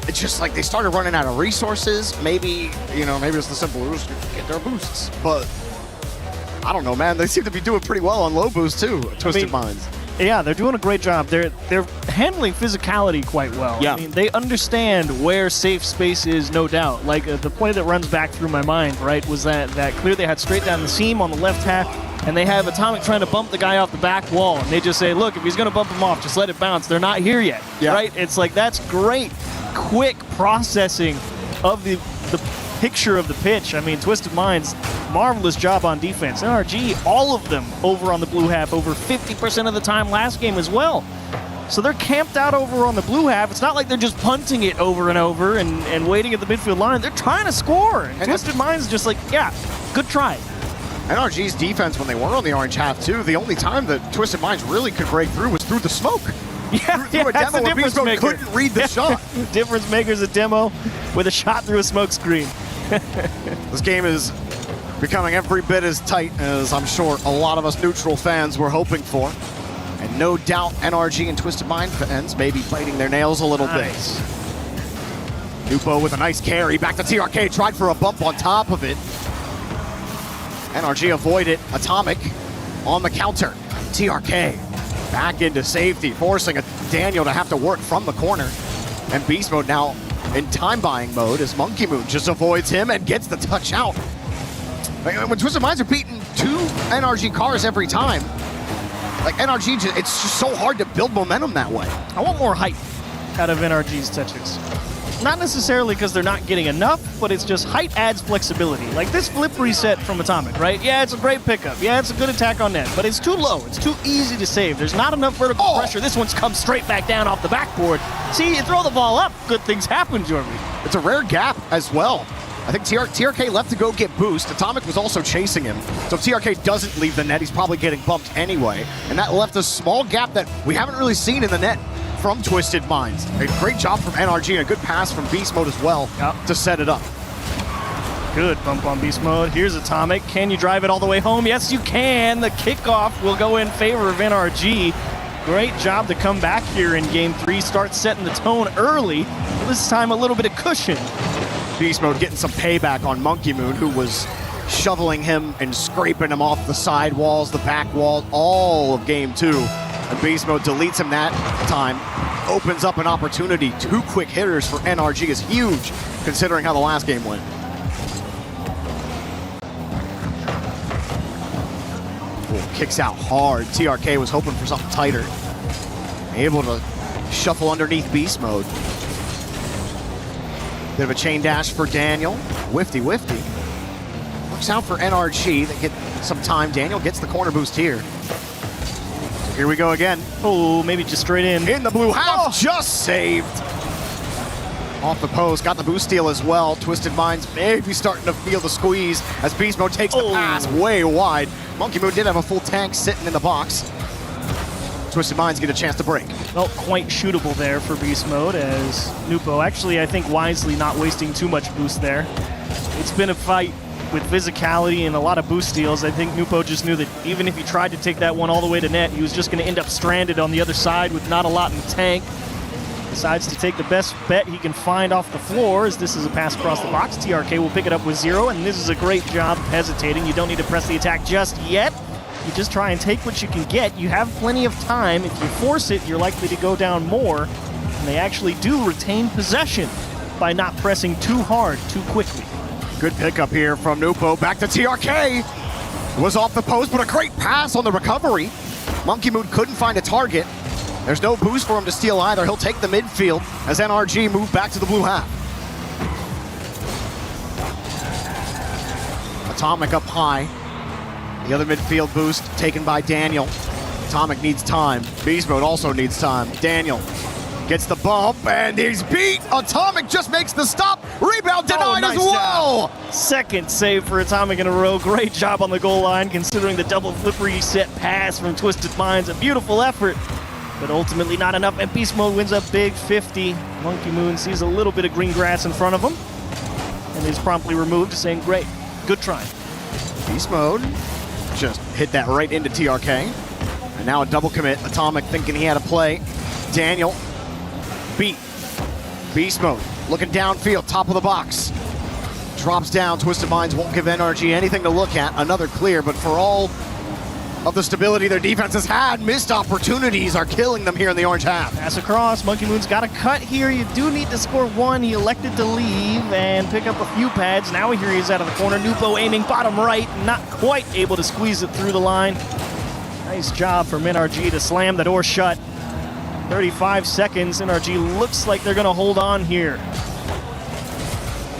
It's just like they started running out of resources. Maybe it's the simple rules to get their boosts. But I don't know, man. They seem to be doing pretty well on low boost too, Twisted Minds. Yeah, they're doing a great job. They're handling physicality quite well. Yeah. I mean, they understand where safe space is, no doubt. Like, the play that runs back through my mind, right, was that clear they had straight down the seam on the left half, and they have Atomic trying to bump the guy off the back wall, and they just say, look, if he's going to bump him off, just let it bounce. They're not here yet, right? It's like, that's great, quick processing of the picture of the pitch. I mean, Twisted Minds, marvelous job on defense. NRG, all of them over on the blue half, over 50% of the time last game as well. So they're camped out over on the blue half. It's not like they're just punting it over and over and waiting at the midfield line. They're trying to score. And Twisted Minds just like, yeah, good try. NRG's defense, when they were on the orange half too, the only time that Twisted Minds really could break through was through the smoke. Yeah, a that's demo the where difference Beast Mode maker. couldn't read the shot. Difference maker's a demo with a shot through a smoke screen. This game is becoming every bit as tight as I'm sure a lot of us neutral fans were hoping for. And no doubt NRG and Twisted Mind fans may be biting their nails a little bit. Nupo with a nice carry. Back to TRK. Tried for a bump on top of it. NRG avoided. Atomic on the counter. TRK back into safety, forcing Daniel to have to work from the corner. And Beast Mode now in time-buying mode as Monkey Moon just avoids him and gets the touch out. When Twisted Minds are beating 2 NRG cars every time, like NRG, it's just so hard to build momentum that way. I want more height out of NRG's touches. not necessarily because they're not getting enough, but it's just height adds flexibility. Like this flip reset from Atomic, right? Yeah, it's a great pickup. Yeah, it's a good attack on net, but it's too low. It's too easy to save. There's not enough vertical pressure. This one's come straight back down off the backboard. See, you throw the ball up, good things happen, Jordan. It's a rare gap as well. I think TRK left to go get boost. Atomic was also chasing him. So if TRK doesn't leave the net, he's probably getting bumped anyway. And that left a small gap that we haven't really seen in the net from Twisted Minds. A great job from NRG and a good pass from Beast Mode as well to set it up. Good bump on Beast Mode. Here's Atomic. Can you drive it all the way home? Yes, you can. The kickoff will go in favor of NRG. Great job to come back here in Game 3. Start setting the tone early. This time a little bit of cushion. Beast Mode getting some payback on Monkey Moon, who was shoveling him and scraping him off the side walls, the back wall, all of Game 2. And Beast Mode deletes him that time. Opens up an opportunity. 2 quick hitters for NRG is huge, considering how the last game went. Kicks out hard. TRK was hoping for something tighter. Able to shuffle underneath Beast Mode. Bit of a chain dash for Daniel. Whifty. Works out for NRG. They get some time. Daniel gets the corner boost here. So here we go again. Oh, maybe just straight in. In the blue half, just saved. Off the post, got the boost steal as well. Twisted Minds maybe starting to feel the squeeze as Beast Mode takes the pass way wide. Monkey Moon did have a full tank sitting in the box. Twisted Minds get a chance to break. Well, quite shootable there for Beast Mode as Nupo actually, I think, wisely not wasting too much boost there. It's been a fight with physicality and a lot of boost steals. I think Nupo just knew that even if he tried to take that one all the way to net, he was just going to end up stranded on the other side with not a lot in the tank. Decides to take the best bet he can find off the floor as this is a pass across the box. TRK will pick it up with 0, and this is a great job of hesitating. You don't need to press the attack just yet. You just try and take what you can get. You have plenty of time. If you force it, you're likely to go down more. And they actually do retain possession by not pressing too hard, too quickly. Good pickup here from Nupo. Back to TRK. Was off the post, but a great pass on the recovery. Monkey Moon couldn't find a target. There's no boost for him to steal either. He'll take the midfield as NRG move back to the blue half. Atomic up high. The other midfield boost taken by Daniel. Atomic needs time. Beast Mode also needs time. Daniel gets the bump and he's beat. Atomic just makes the stop. Rebound denied nice as well. Job. Second save for Atomic in a row. Great job on the goal line considering the double flip reset pass from Twisted Minds. A beautiful effort, but ultimately not enough. And Beast Mode wins a big 50. Monkey Moon sees a little bit of green grass in front of him and is promptly removed, saying, great, good try. Beast Mode just hit that right into TRK. And now a double commit. Atomic thinking he had a play. Daniel beat. Beast Mode looking downfield, top of the box. Drops down. Twisted Minds won't give NRG anything to look at. Another clear, but for all of the stability their defense has had, missed opportunities are killing them here in the orange half. Pass across. Monkey Moon's got a cut here. You do need to score 1. He elected to leave and pick up a few pads. Now here he is out of the corner. Nupo aiming bottom right, not quite able to squeeze it through the line. Nice job from NRG to slam the door shut. 35 seconds. NRG looks like they're going to hold on here.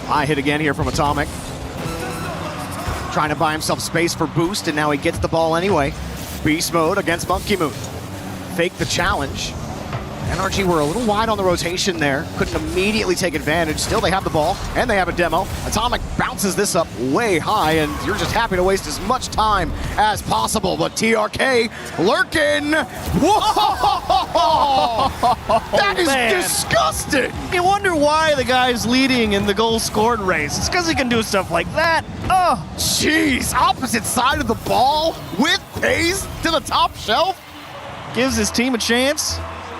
High hit again here from Atomic. Trying to buy himself space for boost, and now he gets the ball anyway. Beast Mode against Monkey Moon. Fake the challenge. NRG were a little wide on the rotation there. Couldn't immediately take advantage. Still, they have the ball, and they have a demo. Atomic bounces this up way high, and you're just happy to waste as much time as possible. But TRK lurking. Whoa! That is disgusting. You wonder why the guy's leading in the goal scored race. It's because he can do stuff like that. Oh, jeez. Opposite side of the ball with pace to the top shelf. Gives his team a chance.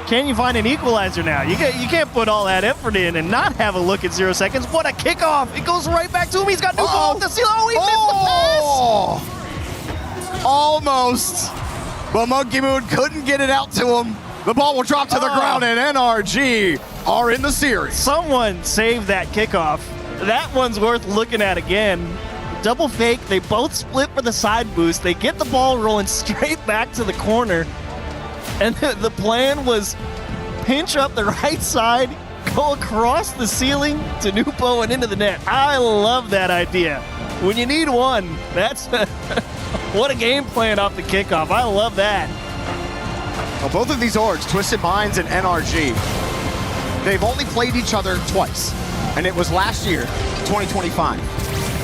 Can you find an equalizer now? You can't put all that effort in and not have a look at 0 seconds. What a kickoff. It goes right back to him. He's got no goal to seal. Oh, he missed the pass. Almost. But Monkey Moon couldn't get it out to him. The ball will drop to the ground, and NRG are in the series. Someone saved that kickoff. That one's worth looking at again. Double fake. They both split for the side boost. They get the ball rolling straight back to the corner. And the plan was pinch up the right side, go across the ceiling to Nupo and into the net. I love that idea. When you need one, that's what a game plan off the kickoff. I love that. Well, both of these orgs, Twisted Minds and NRG, they've only played each other twice, and it was last year, 2025.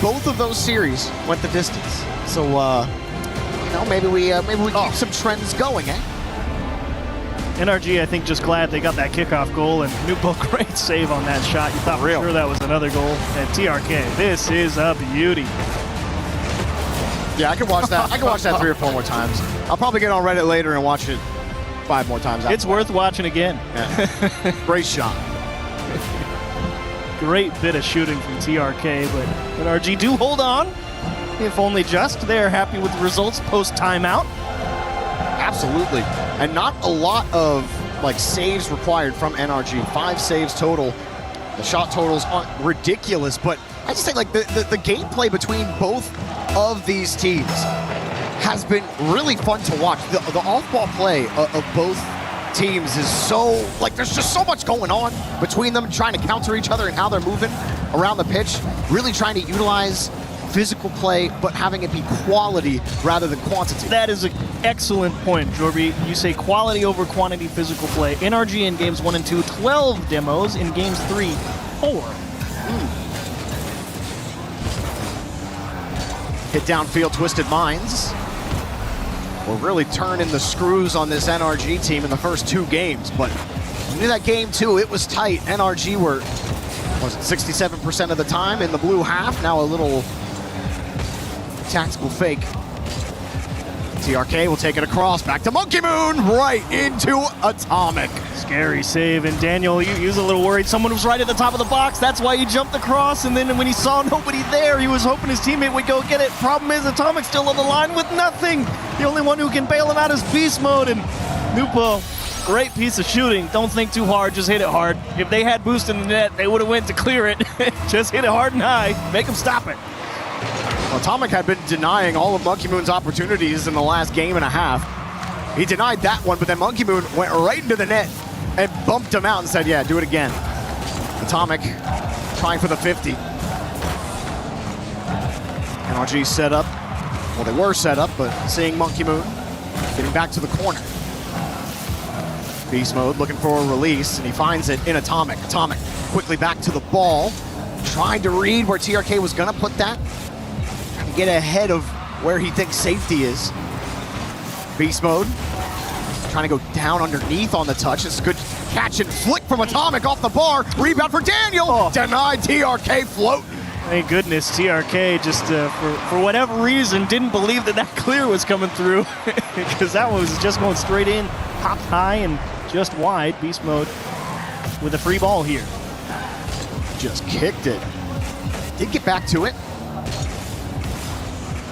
Both of those series went the distance. So, maybe we keep some trends going, eh? NRG, I think, just glad they got that kickoff goal, and Nupo, great save on that shot. You thought for sure that was another goal. And TRK, this is a beauty. Yeah, I could watch that. I could watch that 3 or 4 more times. I'll probably get on Reddit later and watch it 5 more times. It's worth watching again. Yeah. Great shot. Great bit of shooting from TRK, but NRG do hold on. If only just. They're happy with the results post timeout. Absolutely. And not a lot of saves required from NRG. 5 saves total. The shot totals aren't ridiculous, but I just think the gameplay between both of these teams has been really fun to watch. The off-ball play of both teams is so, there's just so much going on between them, trying to counter each other and how they're moving around the pitch, really trying to utilize physical play, but having it be quality rather than quantity. That is an excellent point, Jorby. You say quality over quantity physical play. NRG in games 1 and 2, 12 demos. In games 3, 4. Hit downfield, Twisted Minds. We're really turning the screws on this NRG team in the first 2 games, but you knew that game 2, it was tight. NRG were, 67% of the time in the blue half. Now a little tactical fake. TRK will take it across, back to Monkey Moon, right into Atomic. Scary save, and Daniel, you was a little worried. Someone was right at the top of the box. That's why he jumped across, and then when he saw nobody there, he was hoping his teammate would go get it. Problem is, Atomic's still on the line with nothing. The only one who can bail him out is Beast Mode, and Nupo, great piece of shooting. Don't think too hard, just hit it hard. If they had boost in the net, they would have went to clear it. Just hit it hard and high, make him stop it. Well, Atomic had been denying all of Monkey Moon's opportunities in the last game and a half. He denied that one, but then Monkey Moon went right into the net and bumped him out and said, yeah, do it again. Atomic trying for the 50. NRG set up. Well, they were set up, but seeing Monkey Moon getting back to the corner. Beast Mode looking for a release, and he finds it in Atomic. Atomic quickly back to the ball, trying to read where TRK was gonna put that. Trying to get ahead of where he thinks safety is. Beast Mode trying to go down underneath on the touch. It's a good catch and flick from Atomic off the bar. Rebound for Daniel. Denied. TRK float. Thank goodness TRK just for whatever reason didn't believe that clear was coming through because that one was just going straight in, popped high and just wide. Beast Mode with a free ball here. Just kicked it. Did get back to it.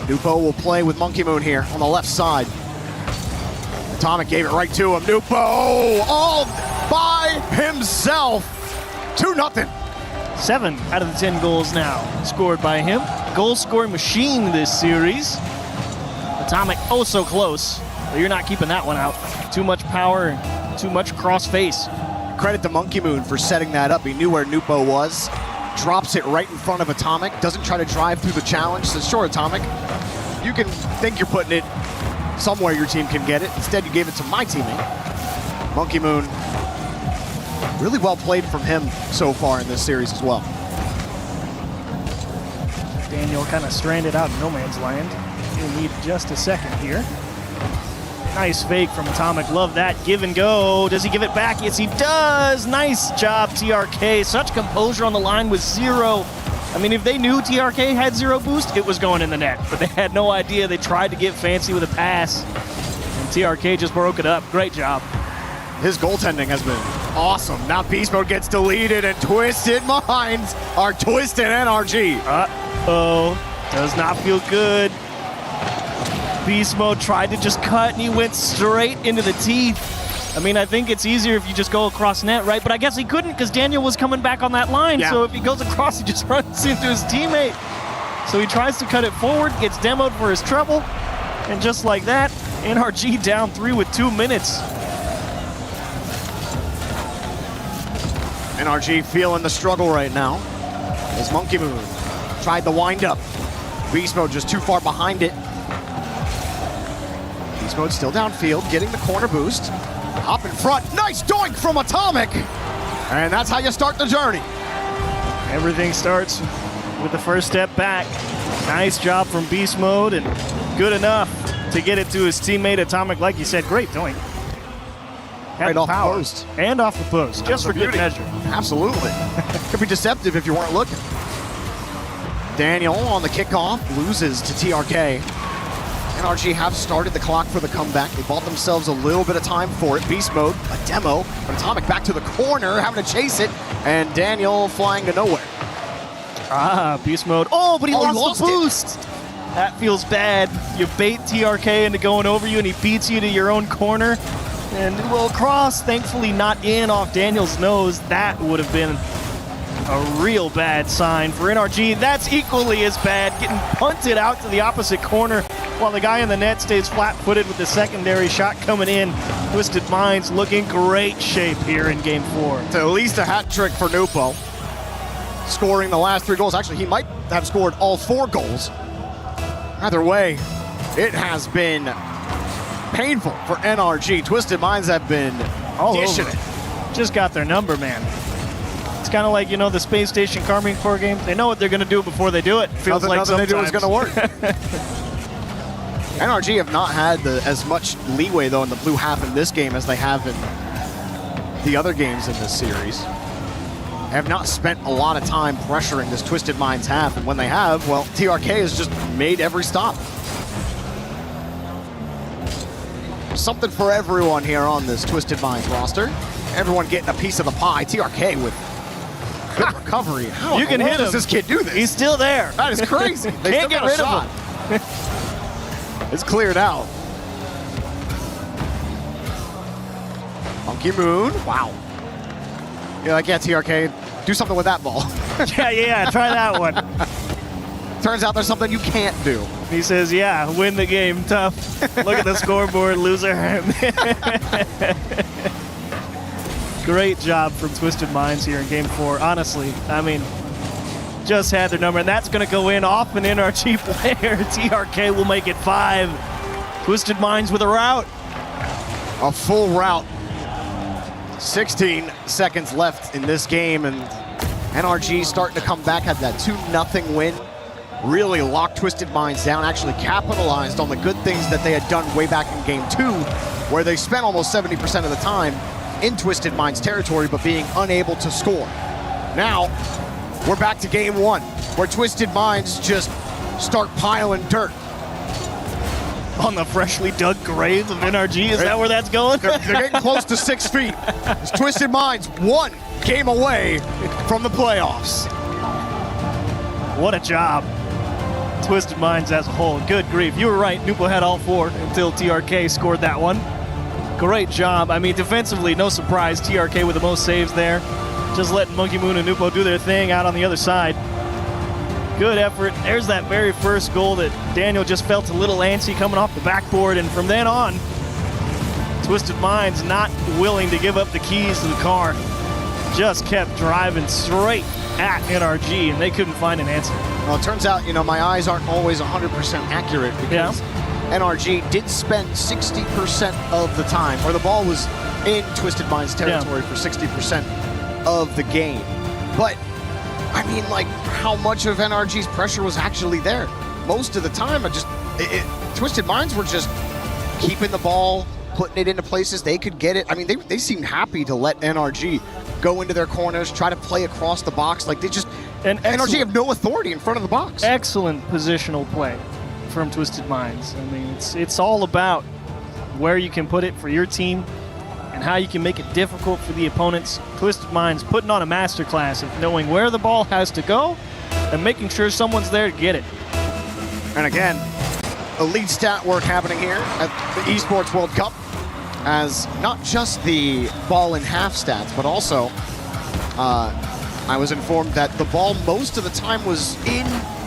Nupo will play with Monkey Moon here on the left side. Atomic gave it right to him. Nupo all by himself. 2-0. 7 out of the 10 goals now scored by him. Goal scoring machine this series. Atomic oh so close, but you're not keeping that one out. Too much power, too much cross face. Credit to Monkey Moon for setting that up. He knew where Nupo was. Drops it right in front of Atomic. Doesn't try to drive through the challenge. Says, sure, Atomic, you can think you're putting it somewhere your team can get it. Instead, you gave it to my teammate. Monkey Moon, really well played from him so far in this series as well. Daniel kind of stranded out in no man's land. He'll need just a second here. Nice fake from Atomic. Love that. Give and go. Does he give it back? Yes, he does. Nice job, TRK. Such composure on the line with 0. I mean, if they knew TRK had 0 boost, it was going in the net. But they had no idea. They tried to get fancy with a pass. And TRK just broke it up. Great job. His goaltending has been awesome. Now Beast Mode gets deleted and Twisted Minds are twisted NRG. Uh-oh. Does not feel good. Beast Mode tried to just cut and he went straight into the teeth. I mean, I think it's easier if you just go across net, right? But I guess he couldn't because Daniel was coming back on that line. Yeah. So if he goes across, he just runs into his teammate. So he tries to cut it forward, gets demoed for his treble. And just like that, NRG down 3 with 2 minutes. NRG feeling the struggle right now. As Monkey Moon tried the wind up. Beast Mode just too far behind it. Beast Mode still downfield, getting the corner boost. Up in front, nice doink from Atomic! And that's how you start the journey. Everything starts with the first step back. Nice job from Beast Mode and good enough to get it to his teammate Atomic. Like you said, great doink. Right off the post. And off the post, just for good measure. Absolutely. Could be deceptive if you weren't looking. Daniel on the kickoff loses to TRK. NRG have started the clock for the comeback. They bought themselves a little bit of time for it. Beast Mode, a demo, but Atomic back to the corner, having to chase it, and Daniel flying to nowhere. Beast Mode. Oh, but he lost the boost. That feels bad. You bait TRK into going over you, and he beats you to your own corner. And a little cross, thankfully not in off Daniel's nose. That would have been a real bad sign for NRG. That's equally as bad, getting punted out to the opposite corner while the guy in the net stays flat-footed with the secondary shot coming in. Twisted Minds looking great shape here in Game 4. It's at least a hat trick for Nupo. Scoring the last 3 goals. Actually, he might have scored all 4 goals. Either way, it has been painful for NRG. Twisted Minds have been dishing it. Just got their number, man. It's kind of like, you know, the Space Station Army Corps game. They know what they're going to do before they do it. Feels like nothing they do is sometimes. going to work. NRG have not had as much leeway, though, in the blue half in this game as they have in the other games in this series. They have not spent a lot of time pressuring this Twisted Minds half, and when they have, well, TRK has just made every stop. Something for everyone here on this Twisted Minds roster. Everyone getting a piece of the pie. TRK with good recovery. How You can hit does him. this kid do this? He's still there. That is crazy. They Can't still get got a rid of shot. It's cleared out. Monkey Moon. Wow. You're like, yeah, TRK, do something with that ball. yeah, try that one. Turns out there's something you can't do. He says, yeah, win the game, tough. Look at the scoreboard, loser. Great job from Twisted Minds here in Game 4. Honestly, I mean, just had their number, and that's going to go in off an NRG player. TRK will make it 5. Twisted Minds with a route. A full route. 16 seconds left in this game, and NRG starting to come back, had that 2-0 win. Really locked Twisted Minds down, actually capitalized on the good things that they had done way back in Game 2, where they spent almost 70% of the time in Twisted Minds territory, but being unable to score. Now, we're back to Game 1, where Twisted Minds just start piling dirt. On the freshly dug grave of NRG, is that where that's going? They're getting close to 6 feet. It's Twisted Minds 1 game away from the playoffs. What a job. Twisted Minds as a whole. Good grief. You were right. Nupo had all 4 until TRK scored that one. Great job. I mean, defensively, no surprise. TRK with the most saves there. Just letting Monkey Moon and Nupo do their thing out on the other side. Good effort. There's that very first goal that Daniel just felt a little antsy coming off the backboard. And from then on, Twisted Minds not willing to give up the keys to the car. Just kept driving straight at NRG, and they couldn't find an answer. Well, it turns out, you know, my eyes aren't always 100% accurate because NRG did spend 60% of the time, or the ball was in Twisted Minds territory for 60% of the game. But, I mean, like, how much of NRG's pressure was actually there? Most of the time, Twisted Minds were just keeping the ball, putting it into places they could get it. I mean, they seemed happy to let NRG go into their corners, try to play across the box. Like, NRG have no authority in front of the box. Excellent positional play from Twisted Minds. I mean, it's all about where you can put it for your team and how you can make it difficult for the opponents. Twisted Minds putting on a masterclass of knowing where the ball has to go and making sure someone's there to get it. And again, elite stat work happening here at the Esports World Cup, as not just the ball in half stats, but also I was informed that the ball most of the time was in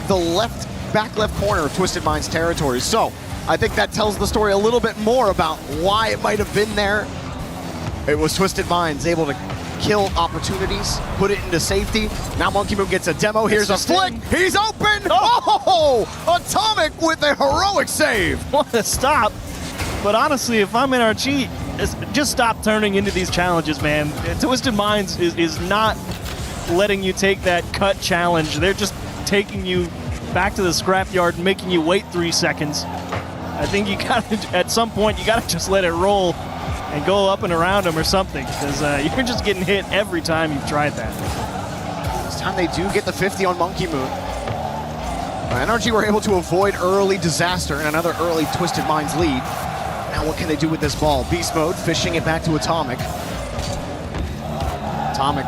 the back left corner of Twisted Minds territory. So I think that tells the story a little bit more about why it might have been there. It was Twisted Minds able to kill opportunities, put it into safety. Now Monkey Moon gets a demo. Here's a flick. He's open. Oh! Atomic with a heroic save. What a stop. But honestly, if I'm NRG, just stop turning into these challenges, man. Twisted Minds is not letting you take that cut challenge. They're just taking you back to the scrapyard and making you wait 3 seconds. I think you gotta, at some point, you gotta just let it roll and go up and around them or something, because you're just getting hit every time you've tried that. This time they do get the 50 on Monkey Moon. NRG were able to avoid early disaster and another early Twisted Minds lead. Now what can they do with this ball? Beast Mode fishing it back to Atomic. Atomic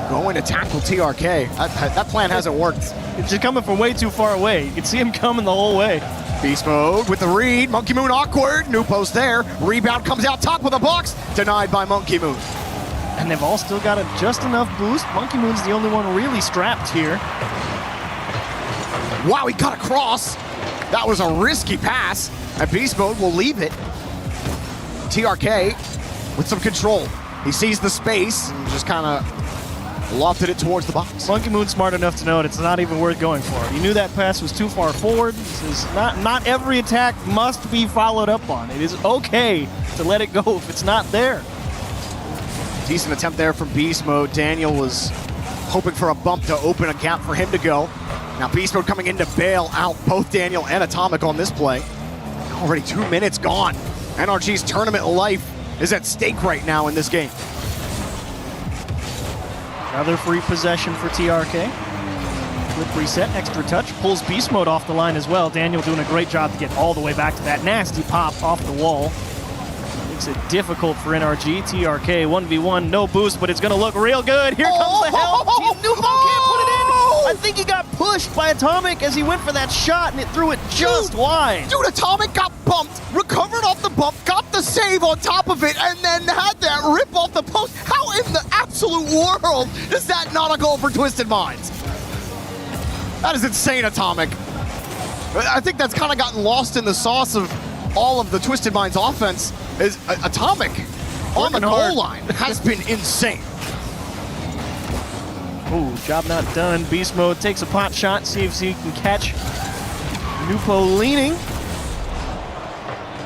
going to tackle TRK. That plan hasn't worked. It's just coming from way too far away. You can see him coming the whole way. Beast Mode with the read. Monkey Moon awkward. Nupo's there. Rebound comes out top with a box. Denied by Monkey Moon. And they've all still got just enough boost. Monkey Moon's the only one really strapped here. Wow, he got across. That was a risky pass. And Beast Mode will leave it. TRK with some control. He sees the space and just kind of lofted it towards the box. Monkey Moon's smart enough to know it's not even worth going for. He knew that pass was too far forward. This is not every attack must be followed up on. It is okay to let it go if it's not there. Decent attempt there from Beast Mode. Daniel was hoping for a bump to open a gap for him to go. Now Beast Mode coming in to bail out both Daniel and Atomic on this play. Already 2 minutes gone. NRG's tournament life is at stake right now in this game. Another free possession for TRK. Flip reset, extra touch, pulls Beast Mode off the line as well. Daniel doing a great job to get all the way back to that nasty pop off the wall. Makes it difficult for NRG. TRK 1v1, no boost, but it's gonna look real good. Here comes the help. Nupo can't put it in. I think he got pushed by Atomic as he went for that shot and it threw it just wide. Dude, Atomic got bumped, recovered off the bump, got the save on top of it, and then had that rip off the post. How in the absolute world is that not a goal for Twisted Minds? That is insane, Atomic. I think that's kind of gotten lost in the sauce of all of the Twisted Minds offense. Is Atomic on the goal line has been insane. Ooh, job not done. Beast Mode takes a pot shot, see if he can catch Nupo leaning.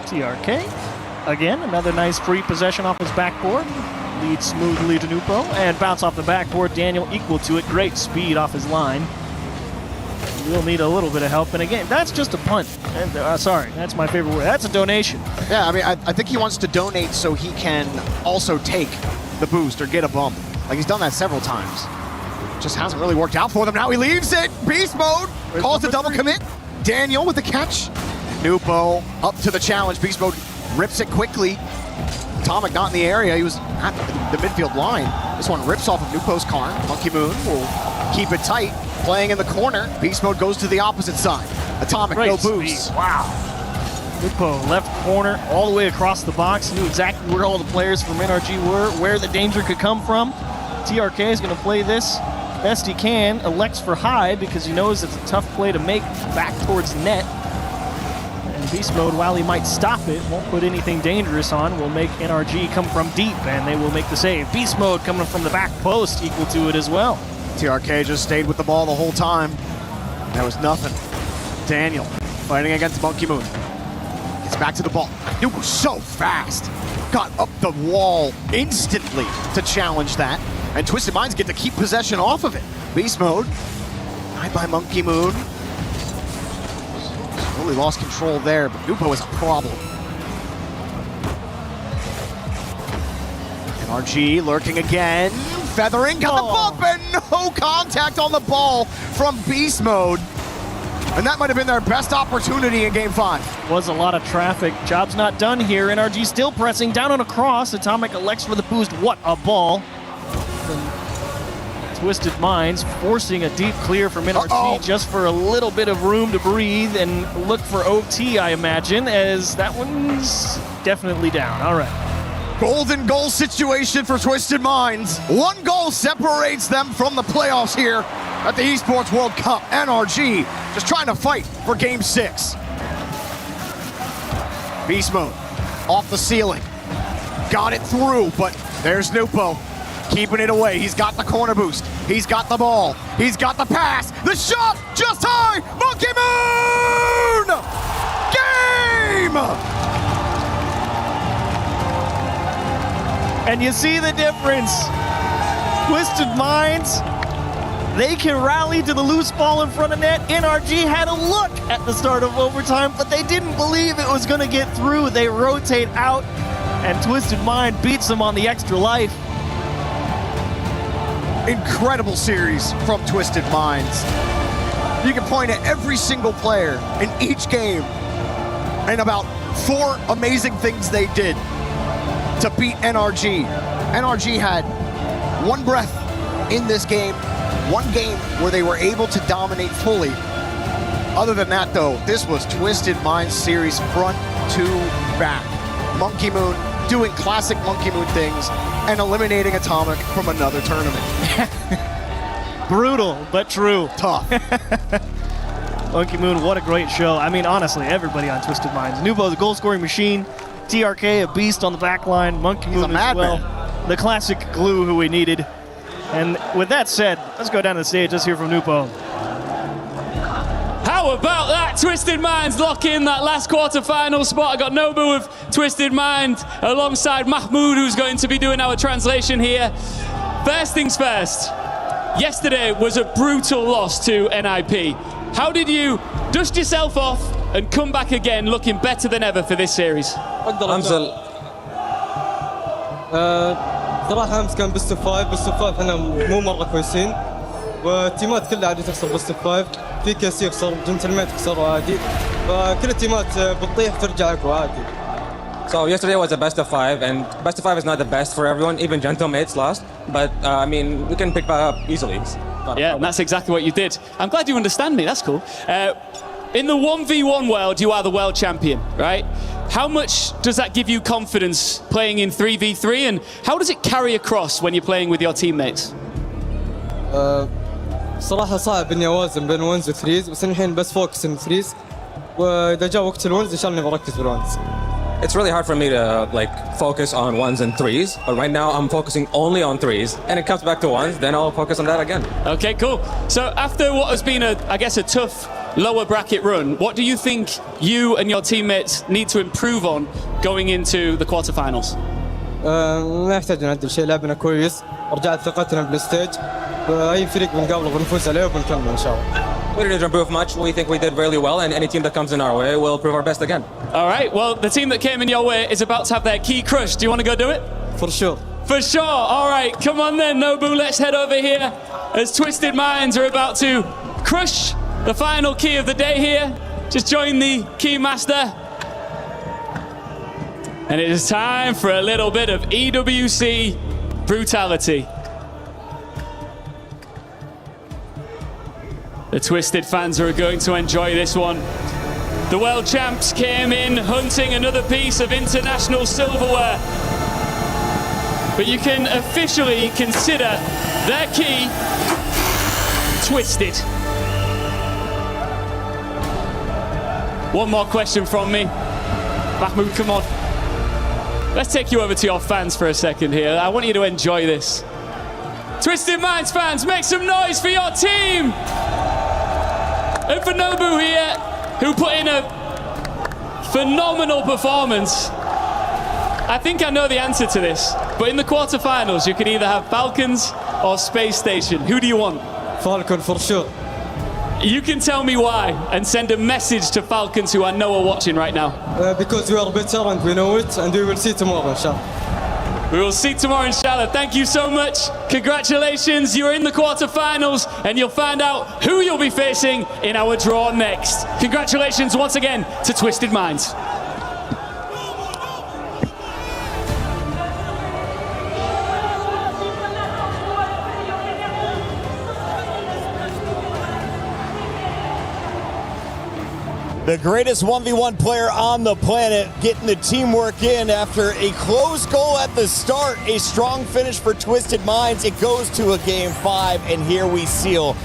TRK, again, another nice free possession off his backboard. Leads smoothly to Nupo, and bounce off the backboard. Daniel equal to it. Great speed off his line. We'll need a little bit of help. And again, that's just a punt. And, sorry, that's my favorite word. That's a donation. Yeah, I mean, I think he wants to donate so he can also take the boost or get a bump. Like, he's done that several times. Just hasn't really worked out for them. Now he leaves it. Beast Mode calls a double commit. Daniel with the catch. Nupo up to the challenge. Beast Mode rips it quickly. Atomic not in the area. He was at the midfield line. This one rips off of Nupo's car. Monkey Moon will keep it tight. Playing in the corner. Beast Mode goes to the opposite side. Atomic, Great no boost. Speed. Wow. Nupo left corner all the way across the box. Knew exactly where all the players from NRG were, where the danger could come from. TRK is going to play this best he can. Elects for high because he knows it's a tough play to make back towards net. And Beast Mode, while he might stop it, won't put anything dangerous on, will make NRG come from deep, and they will make the save. Beast Mode coming from the back post, equal to it as well. TRK just stayed with the ball the whole time. That was nothing. Daniel fighting against Monkey Moon. Gets back to the ball. It was so fast. Got up the wall instantly to challenge that. And Twisted Minds get to keep possession off of it. Beast Mode. Denied by Monkey Moon. Really lost control there, but Nupo is a problem. NRG lurking again. Feathering, got the bump, and no contact on the ball from Beast Mode. And that might have been their best opportunity in Game 5. Was a lot of traffic. Job's not done here. NRG still pressing down on a cross. Atomic elects for the boost. What a ball. Twisted Minds forcing a deep clear from NRG just for a little bit of room to breathe and look for OT, I imagine, as that one's definitely down. All right. Golden goal situation for Twisted Minds. One goal separates them from the playoffs here at the Esports World Cup. NRG just trying to fight for Game 6. Beast Mode off the ceiling. Got it through, but there's Nupo. keeping it away. He's got the corner boost. He's got the ball. He's got the pass. The shot just high. Monkey Moon! Game! And you see the difference. Twisted Minds, they can rally to the loose ball in front of net. NRG had a look at the start of overtime, but they didn't believe it was going to get through. They rotate out, and Twisted Mind beats them on the extra life. Incredible series from Twisted Minds. You can point at every single player in each game and about 4 amazing things they did to beat NRG. NRG had one breath in this game, one game where they were able to dominate fully. Other than that, though, this was Twisted Minds series front to back. Monkey Moon doing classic Monkey Moon things and eliminating Atomic from another tournament. Brutal, but true. Tough. Monkey Moon, what a great show. I mean, honestly, everybody on Twisted Minds. Nubo, the goal-scoring machine. TRK, a beast on the back line. Monkey Moon as well. The classic glue who we needed. And with that said, let's go down to the stage. Let's hear from Nupo. How about that? Twisted Minds lock in that last quarter-final spot. I got Nobu with Twisted Mind alongside Mahmoud, who's going to be doing our translation here. First things first, yesterday was a brutal loss to NIP. How did you dust yourself off and come back again looking better than ever for this series? أمزل صراحة أمس كان بست اوف 5 احنا مو مرة كويسين والتيمات كلها عادي تخسر بست اوف 5 في كاس يخسر جنتلمان تخسر عادي فكل التيمات بتطيح ترجع أقوى عادي. So yesterday was a best of 5, and best of 5 is not the best for everyone. Even gentlemates lost, but I mean we can pick that up easily. Yeah, and that's exactly what you did. I'm glad you understand me. That's cool. In the 1v1 world, you are the world champion, right? How much does that give you confidence playing in 3v3, and how does it carry across when you're playing with your teammates? صراحة صعب إني أوازن بين الونز وثريز بس الحين بس فوكس إن ثريز وإذا جاء وقت الونز إن شاء الله بركز بالونز. It's really hard for me to focus on 1s and 3s, but right now I'm focusing only on 3s, and it comes back to 1s, then I'll focus on that again. Okay, cool. So after what has been a tough lower bracket run, what do you think you and your teammates need to improve on going into the quarterfinals? ما يحتاج نعدل شيء، لعبنا كويس، رجعت ثقتنا بالستيج، أي فريق بنقابله بنفوز عليه وبنكمل إن شاء الله. We didn't improve much. We think we did really well, and any team that comes in our way will prove our best again. All right, well, the team that came in your way is about to have their key crush. Do you want to go do it? For sure. For sure. All right, come on then, Nobu. Let's head over here as Twisted Minds are about to crush the final key of the day here. Just join the key master. And it is time for a little bit of EWC brutality. The Twisted fans are going to enjoy this one. The world champs came in hunting another piece of international silverware. But you can officially consider their key twisted. One more question from me. Mahmoud, come on. Let's take you over to your fans for a second here. I want you to enjoy this. Twisted Minds fans, make some noise for your team! And for Nobu here, who put in a phenomenal performance. I think I know the answer to this, but in the quarterfinals, you can either have Falcons or Space Station. Who do you want? Falcon for sure. You can tell me why and send a message to Falcons who I know are watching right now. Because we are better and we know it, and we will see tomorrow, inshallah. We will see tomorrow, inshallah. Thank you so much. Congratulations, you're in the quarterfinals, and you'll find out who you'll be facing in our draw next. Congratulations once again to Twisted Minds. The greatest 1v1 player on the planet getting the teamwork in after a close goal at the start. A strong finish for Twisted Minds. It goes to a game 5, and here we seal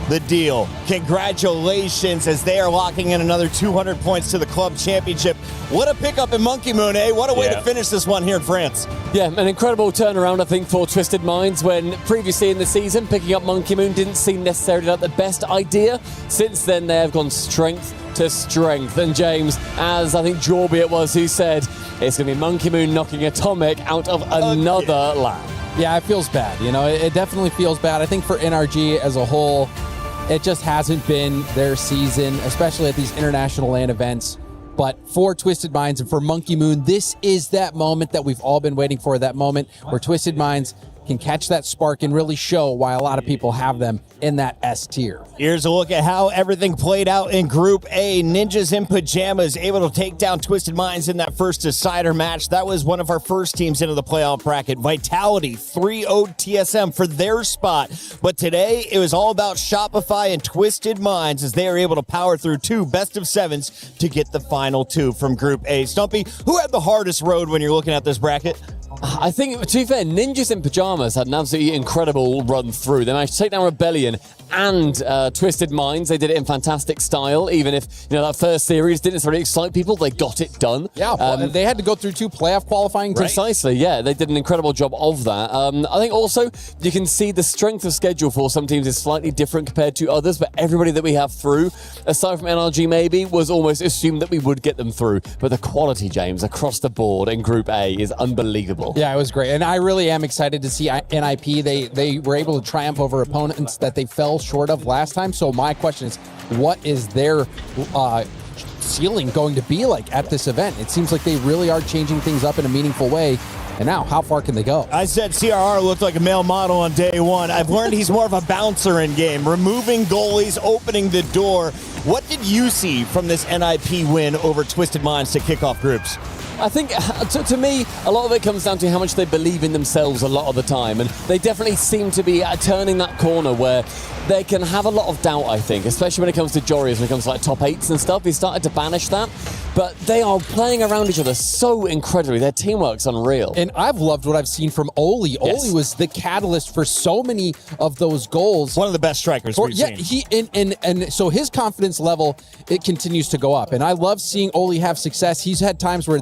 the deal. Congratulations, as they are locking in another 200 points to the club championship. What a pickup in Monkey Moon, eh? What a way to finish this one here in France. Yeah, an incredible turnaround, I think, for Twisted Minds, when previously in the season, picking up Monkey Moon didn't seem necessarily like the best idea. Since then, they have gone strength to strength. And James, as I think Jorby it was who said, it's going to be Monkey Moon knocking Atomic out of another lap. Yeah, it feels bad. You know, it definitely feels bad. I think for NRG as a whole, it just hasn't been their season, especially at these international LAN events. But for Twisted Minds and for Monkey Moon, this is that moment that we've all been waiting for, that moment where Twisted Minds can catch that spark and really show why a lot of people have them in that S tier. Here's a look at how everything played out in Group A. Ninjas in Pajamas able to take down Twisted Minds in that first decider match. That was one of our first teams into the playoff bracket. Vitality 3-0'd TSM for their spot. But today, it was all about Shopify and Twisted Minds as they are able to power through 2 best-of-7s to get the final 2 from Group A. Stumpy, who had the hardest road when you're looking at this bracket? I think, to be fair, Ninjas in Pajamas had an absolutely incredible run through. They managed to take down Rebellion and Twisted Minds. They did it in fantastic style, even if that first series didn't necessarily excite people. They got it done. Yeah, they had to go through 2 playoff qualifying. Precisely, yeah. They did an incredible job of that. I think also you can see the strength of schedule for some teams is slightly different compared to others, but everybody that we have through, aside from NRG maybe, was almost assumed that we would get them through. But the quality, James, across the board in Group A is unbelievable. Yeah, it was great. And I really am excited to see NIP. They were able to triumph over opponents that they fell short of last time. So my question is, what is their ceiling going to be like at this event? It seems like they really are changing things up in a meaningful way. And now, how far can they go? I said CRR looked like a male model on day one. I've learned he's more of a bouncer in game, removing goalies, opening the door. What did you see from this NIP win over Twisted Minds to kick off groups? I think, to me, a lot of it comes down to how much they believe in themselves a lot of the time. And they definitely seem to be turning that corner where they can have a lot of doubt, I think, especially when it comes to Joris, when it comes to like top 8s and stuff. He started to banish that. But they are playing around each other so incredibly. Their teamwork's unreal. And I've loved what I've seen from Oli. Yes. Oli was the catalyst for so many of those goals. One of the best strikers we've seen. And so his confidence level, it continues to go up. And I love seeing Oli have success. He's had times where,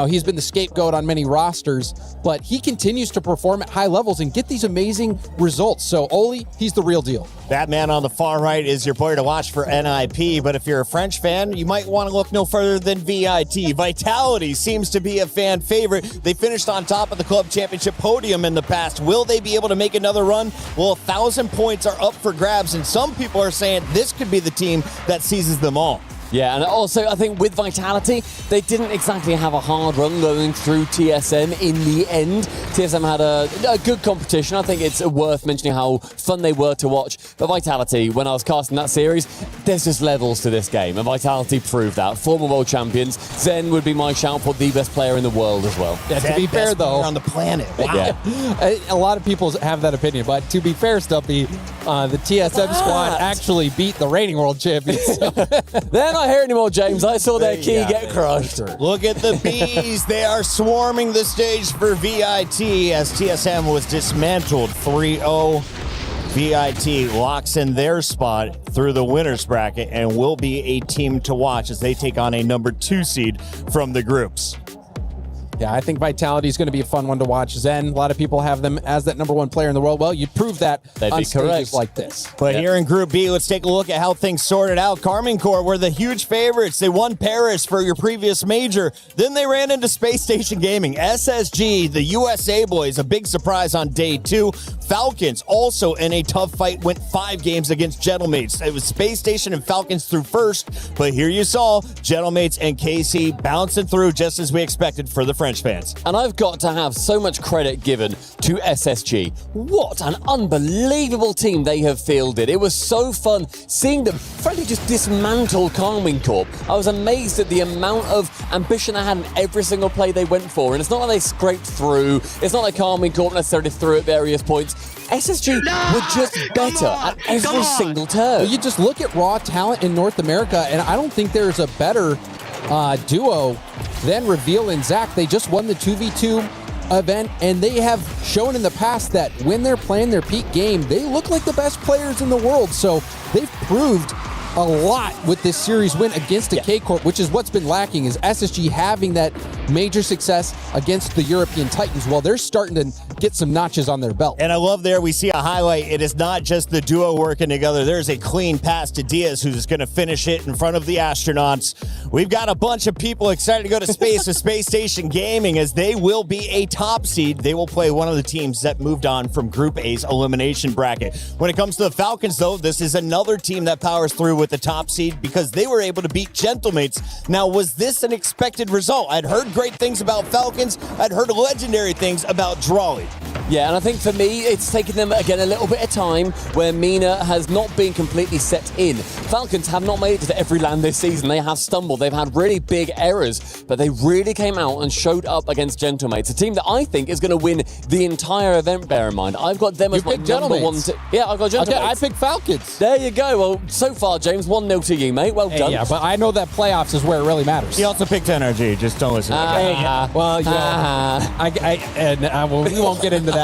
he's been the scapegoat on many rosters, but he continues to perform at high levels and get these amazing results. So Oli, he's the real deal. That man on the far right is your player to watch for NIP, but if you're a French fan, you might want to look no further than VIT. Vitality seems to be a fan favorite. They finished on top of the club championship podium in the past. Will they be able to make another run? Well, 1,000 points are up for grabs, and some people are saying this could be the team that seizes them all. Yeah, and also I think with Vitality, they didn't exactly have a hard run going through TSM in the end. TSM had a good competition. I think it's worth mentioning how fun they were to watch. But Vitality, when I was casting that series, there's just levels to this game, and Vitality proved that. Former world champions. Zen would be my shout for the best player in the world as well. Yeah, to be fair, though, on the planet. Wow. Yeah. A lot of people have that opinion, but to be fair, Stumpy, the TSM squad actually beat the reigning world champions. They're not here anymore, James. I saw their key get crushed. Look at the bees. They are swarming the stage for VIT as TSM was dismantled 3-0. VIT locks in their spot through the winners bracket and will be a team to watch as they take on a number 2 seed from the groups. Yeah, I think Vitality is going to be a fun one to watch. Zen, a lot of people have them as that number 1 player in the world. Well, you'd prove that on stages like this. But here in Group B, let's take a look at how things sorted out. Carmine Corps were the huge favorites. They won Paris for your previous major. Then they ran into Space Station Gaming. SSG, the USA boys, a big surprise on day 2. Falcons also in a tough fight, went 5 games against Gentlemates. It was Space Station and Falcons through first, but here you saw Gentlemates and KC bouncing through just as we expected for the French fans. And I've got to have so much credit given to SSG. What an unbelievable team they have fielded. It was so fun seeing them frankly just dismantle Carmine Corp. I was amazed at the amount of ambition they had in every single play they went for. And it's not like they scraped through. It's not like Carmine Corp necessarily threw at various points. SSG were just better at every single turn. Well, you just look at raw talent in North America, and I don't think there's a better duo than Reveal and Zach. They just won the 2v2 event, and they have shown in the past that when they're playing their peak game, they look like the best players in the world. So they've proved a lot with this series win against the K-Corp, which is what's been lacking, is SSG having that major success against the European Titans while they're starting to get some notches on their belt. And I love there we see a highlight. It is not just the duo working together. There's a clean pass to Diaz, who's going to finish it in front of the astronauts. We've got a bunch of people excited to go to space with Space Station Gaming, as they will be a top seed. They will play one of the teams that moved on from Group A's elimination bracket. When it comes to the Falcons, though, this is another team that powers through with the top seed because they were able to beat Gentlemates. Now, was this an expected result? I'd heard great things about Falcons. I'd heard legendary things about Drawley. Yeah, and I think for me, it's taken them, again, a little bit of time where Mina has not been completely set in. Falcons have not made it to every land this season. They have stumbled. They've had really big errors, but they really came out and showed up against Gentlemates, a team that I think is going to win the entire event, bear in mind. I've got them as my number one. Yeah, I've got Gentlemates. Okay, I picked Falcons. There you go. Well, so far, James, 1-0 to you, mate. Well done. Yeah, but I know that playoffs is where it really matters. He also picked NRG. Just don't listen. Well, we won't get into that.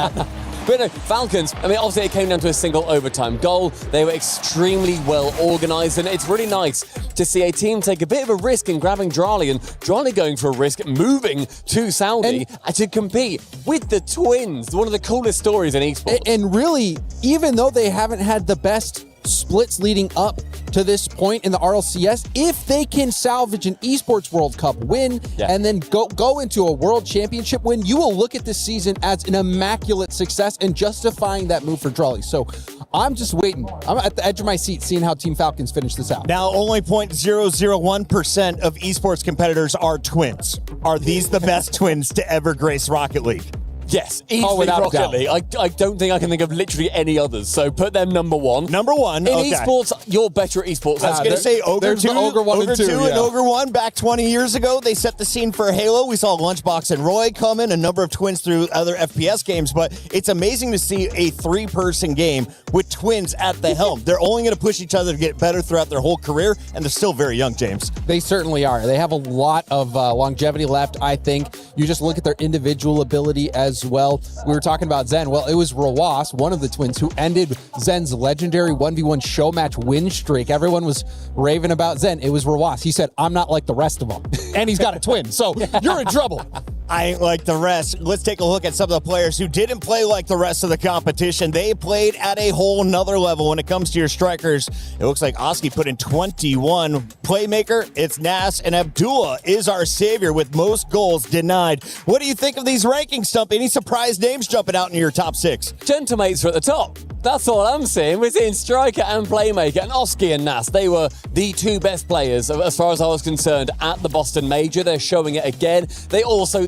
But no, Falcons, I mean, obviously it came down to a single overtime goal. They were extremely well organised, and it's really nice to see a team take a bit of a risk in grabbing Drawley, and Drawley going for a risk, moving to Saudi to compete with the Twins. One of the coolest stories in esports. And really, even though they haven't had the best splits leading up to this point in the RLCS, if they can salvage an Esports World Cup win and then go into a World Championship win, you will look at this season as an immaculate success and justifying that move for Drawley. So I'm just waiting. I'm at the edge of my seat seeing how Team Falcons finish this out. Now, only 0.001% of esports competitors are twins. Are these the best twins to ever grace Rocket League? Yes, easily Rocket League. I don't think I can think of literally any others. So put them number one. Number one. In esports, you're better at esports. I was going to say Ogre 2, Ogre 1 and 2, and Ogre 1 back 20 years ago. They set the scene for Halo. We saw Lunchbox and Roy come in, a number of twins through other FPS games, but it's amazing to see a three-person game with twins at the helm. They're only going to push each other to get better throughout their whole career, and they're still very young, James. They certainly are. They have a lot of longevity left, I think. You just look at their individual ability as well. We were talking about Zen. Well, it was Rawas, one of the twins, who ended Zen's legendary 1v1 show match win streak. Everyone was raving about Zen. It was Rawas. He said, I'm not like the rest of them. And he's got a twin, so you're in trouble. I ain't like the rest. Let's take a look at some of the players who didn't play like the rest of the competition. They played at a whole nother level when it comes to your strikers. It looks like Oski put in 21. Playmaker, it's Nas, and Abdullah is our savior with most goals denied. What do you think of these rankings, Stump? Any surprise names jumping out in your top six? Gentlemates are at the top. That's all I'm seeing. We're seeing striker and playmaker, and Oski and Nas. They were the two best players, as far as I was concerned, at the Boston Major. They're showing it again. They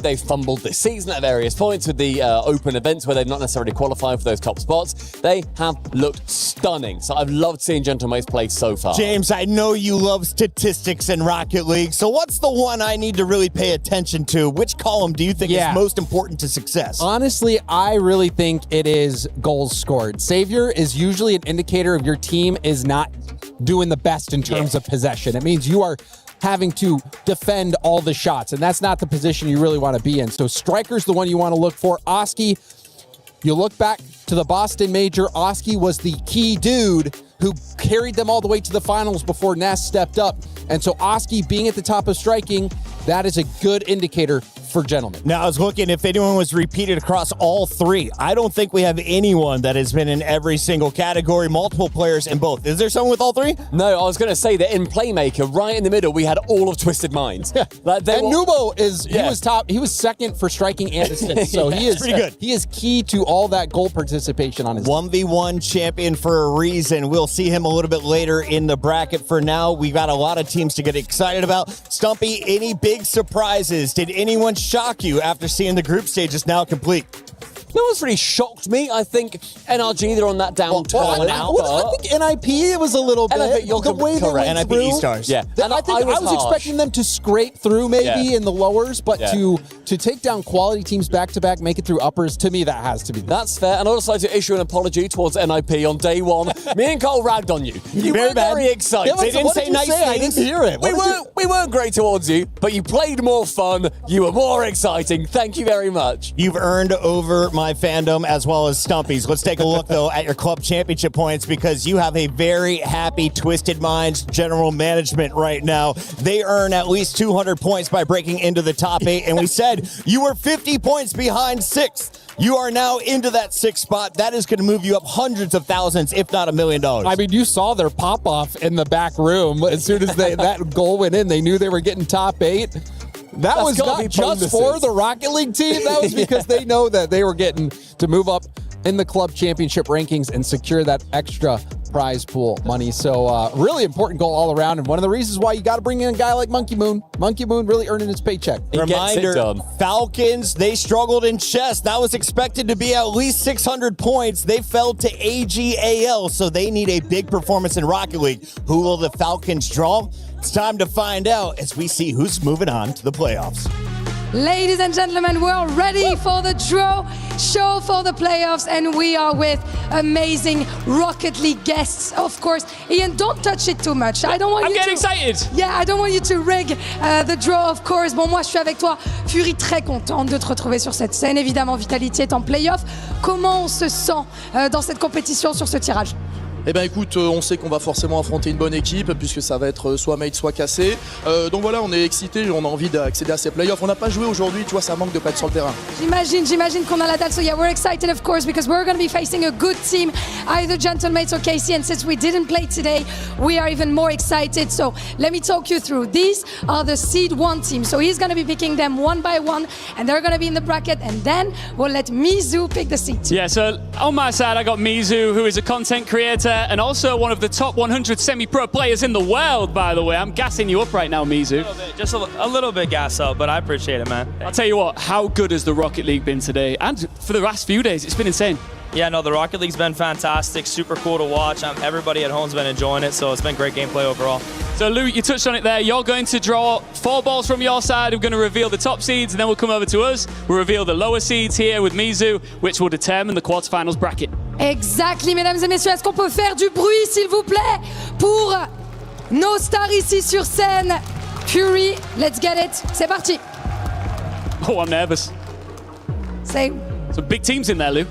fumbled this season at various points with the open events where they've not necessarily qualified for those top spots. They have looked stunning. So I've loved seeing Gentlemates play so far. James, I know you love statistics in Rocket League. So what's the one I need to really pay attention to? Which column do you think is most important to success? Honestly, I really think it is goals scored. Savior is usually an indicator of your team is not doing the best in terms of possession. It means you are having to defend all the shots, and that's not the position you really want to be in. So striker's the one you want to look for. Oski, you look back to the Boston Major, Oski was the key dude who carried them all the way to the finals before Ness stepped up. And so Oski being at the top of striking, that is a good indicator for Gentlemen. Now, I was looking if anyone was repeated across all three. I don't think we have anyone that has been in every single category, multiple players in both. Is there someone with all three? No, I was going to say that in Playmaker, right in the middle, we had all of Twisted Minds. Nubo he was top. He was second for striking and assists. So he is pretty good. He is key to all that goal participation on his 1v1 champion for a reason. We'll see him a little bit later in the bracket. For now, we've got a lot of teams to get excited about. Stumpy, any big surprises? Did anyone shock you after seeing the group stage is now complete? No one's really shocked me. I think NRG, they're on that downturn now. I think NIP, it was a little bit. You're the way they went NIP through. E-Stars. Yeah. And I was expecting them to scrape through maybe in the lowers, but to to take down quality teams back-to-back, make it through uppers, to me, that has to be. That's fair. And I'd also like to issue an apology towards NIP on day one. Me and Cole ragged on you. You Very were bad. very excited. They didn't say nice things. I didn't hear it. We weren't great towards you, but you played more fun. You were more exciting. Thank you very much. You've earned over my fandom as well as Stumpy's. Let's take a look, though, at your club championship points because you have a very happy Twisted Minds general management right now. They earn at least 200 points by breaking into the top 8, and we said you were 50 points behind 6th. You are now into that 6th spot. That is going to move you up hundreds of thousands, if not $1 million. I mean, you saw their pop-off in the back room. As soon as that goal went in, they knew they were getting top 8. That was not just for the Rocket League team. That was because they know that they were getting to move up in the club championship rankings and secure that extra prize pool money. So really important goal all around. And one of the reasons why you got to bring in a guy like Monkey Moon. Monkey Moon really earning his paycheck. Reminder, Falcons, they struggled in chess. That was expected to be at least 600 points. They fell to AGAL, so they need a big performance in Rocket League. Who will the Falcons draw? It's time to find out as we see who's moving on to the playoffs. Ladies and gentlemen, we're ready for the draw show for the playoffs, and we are with amazing Rocket League guests, of course. Ian, don't touch it too much. I don't want I'm you getting to... excited. Yeah, I don't want you to rig the draw, of course. Bon, moi, je suis avec toi. Fury, très contente de te retrouver sur cette scène. Évidemment, Vitality est en playoff. Comment on se sent dans cette compétition sur ce tirage? Eh ben écoute, on sait qu'on va forcément affronter une bonne équipe puisque ça va être soit made soit cassé. Donc voilà, on est excités, on a envie d'accéder à ces playoffs. On n'a pas joué aujourd'hui, tu vois, ça manque de pas être sur le terrain. J'imagine qu'on a la dalle. So yeah, we're excited, of course, because we're going to be facing a good team, either Gentlemates or KC. And since we didn't play today, we are even more excited. So let me talk you through. These are the Seed 1 team. So he's going to be picking them one by one, and they're going to be in the bracket. And then we'll let Mizu pick the seed. Yeah, so on my side, I got Mizu, who is a content creator and also one of the top 100 semi-pro players in the world, by the way. I'm gassing you up right now, Mizu. Just a little bit gas up, but I appreciate it, man. I'll tell you what, how good has the Rocket League been today? And for the last few days, it's been insane. Yeah, no, the Rocket League's been fantastic, super cool to watch. Everybody at home's been enjoying it, so it's been great gameplay overall. So, Lou, you touched on it there. You're going to draw 4 balls from your side. We're going to reveal the top seeds, and then we'll come over to us. We'll reveal the lower seeds here with Mizu, which will determine the quarterfinals bracket. Exactly, mesdames et messieurs. Est-ce qu'on peut faire du bruit, s'il vous plaît, pour nos stars ici sur scène? Fury, let's get it. C'est parti. Oh, I'm nervous. Say. Some big teams in there, Lou.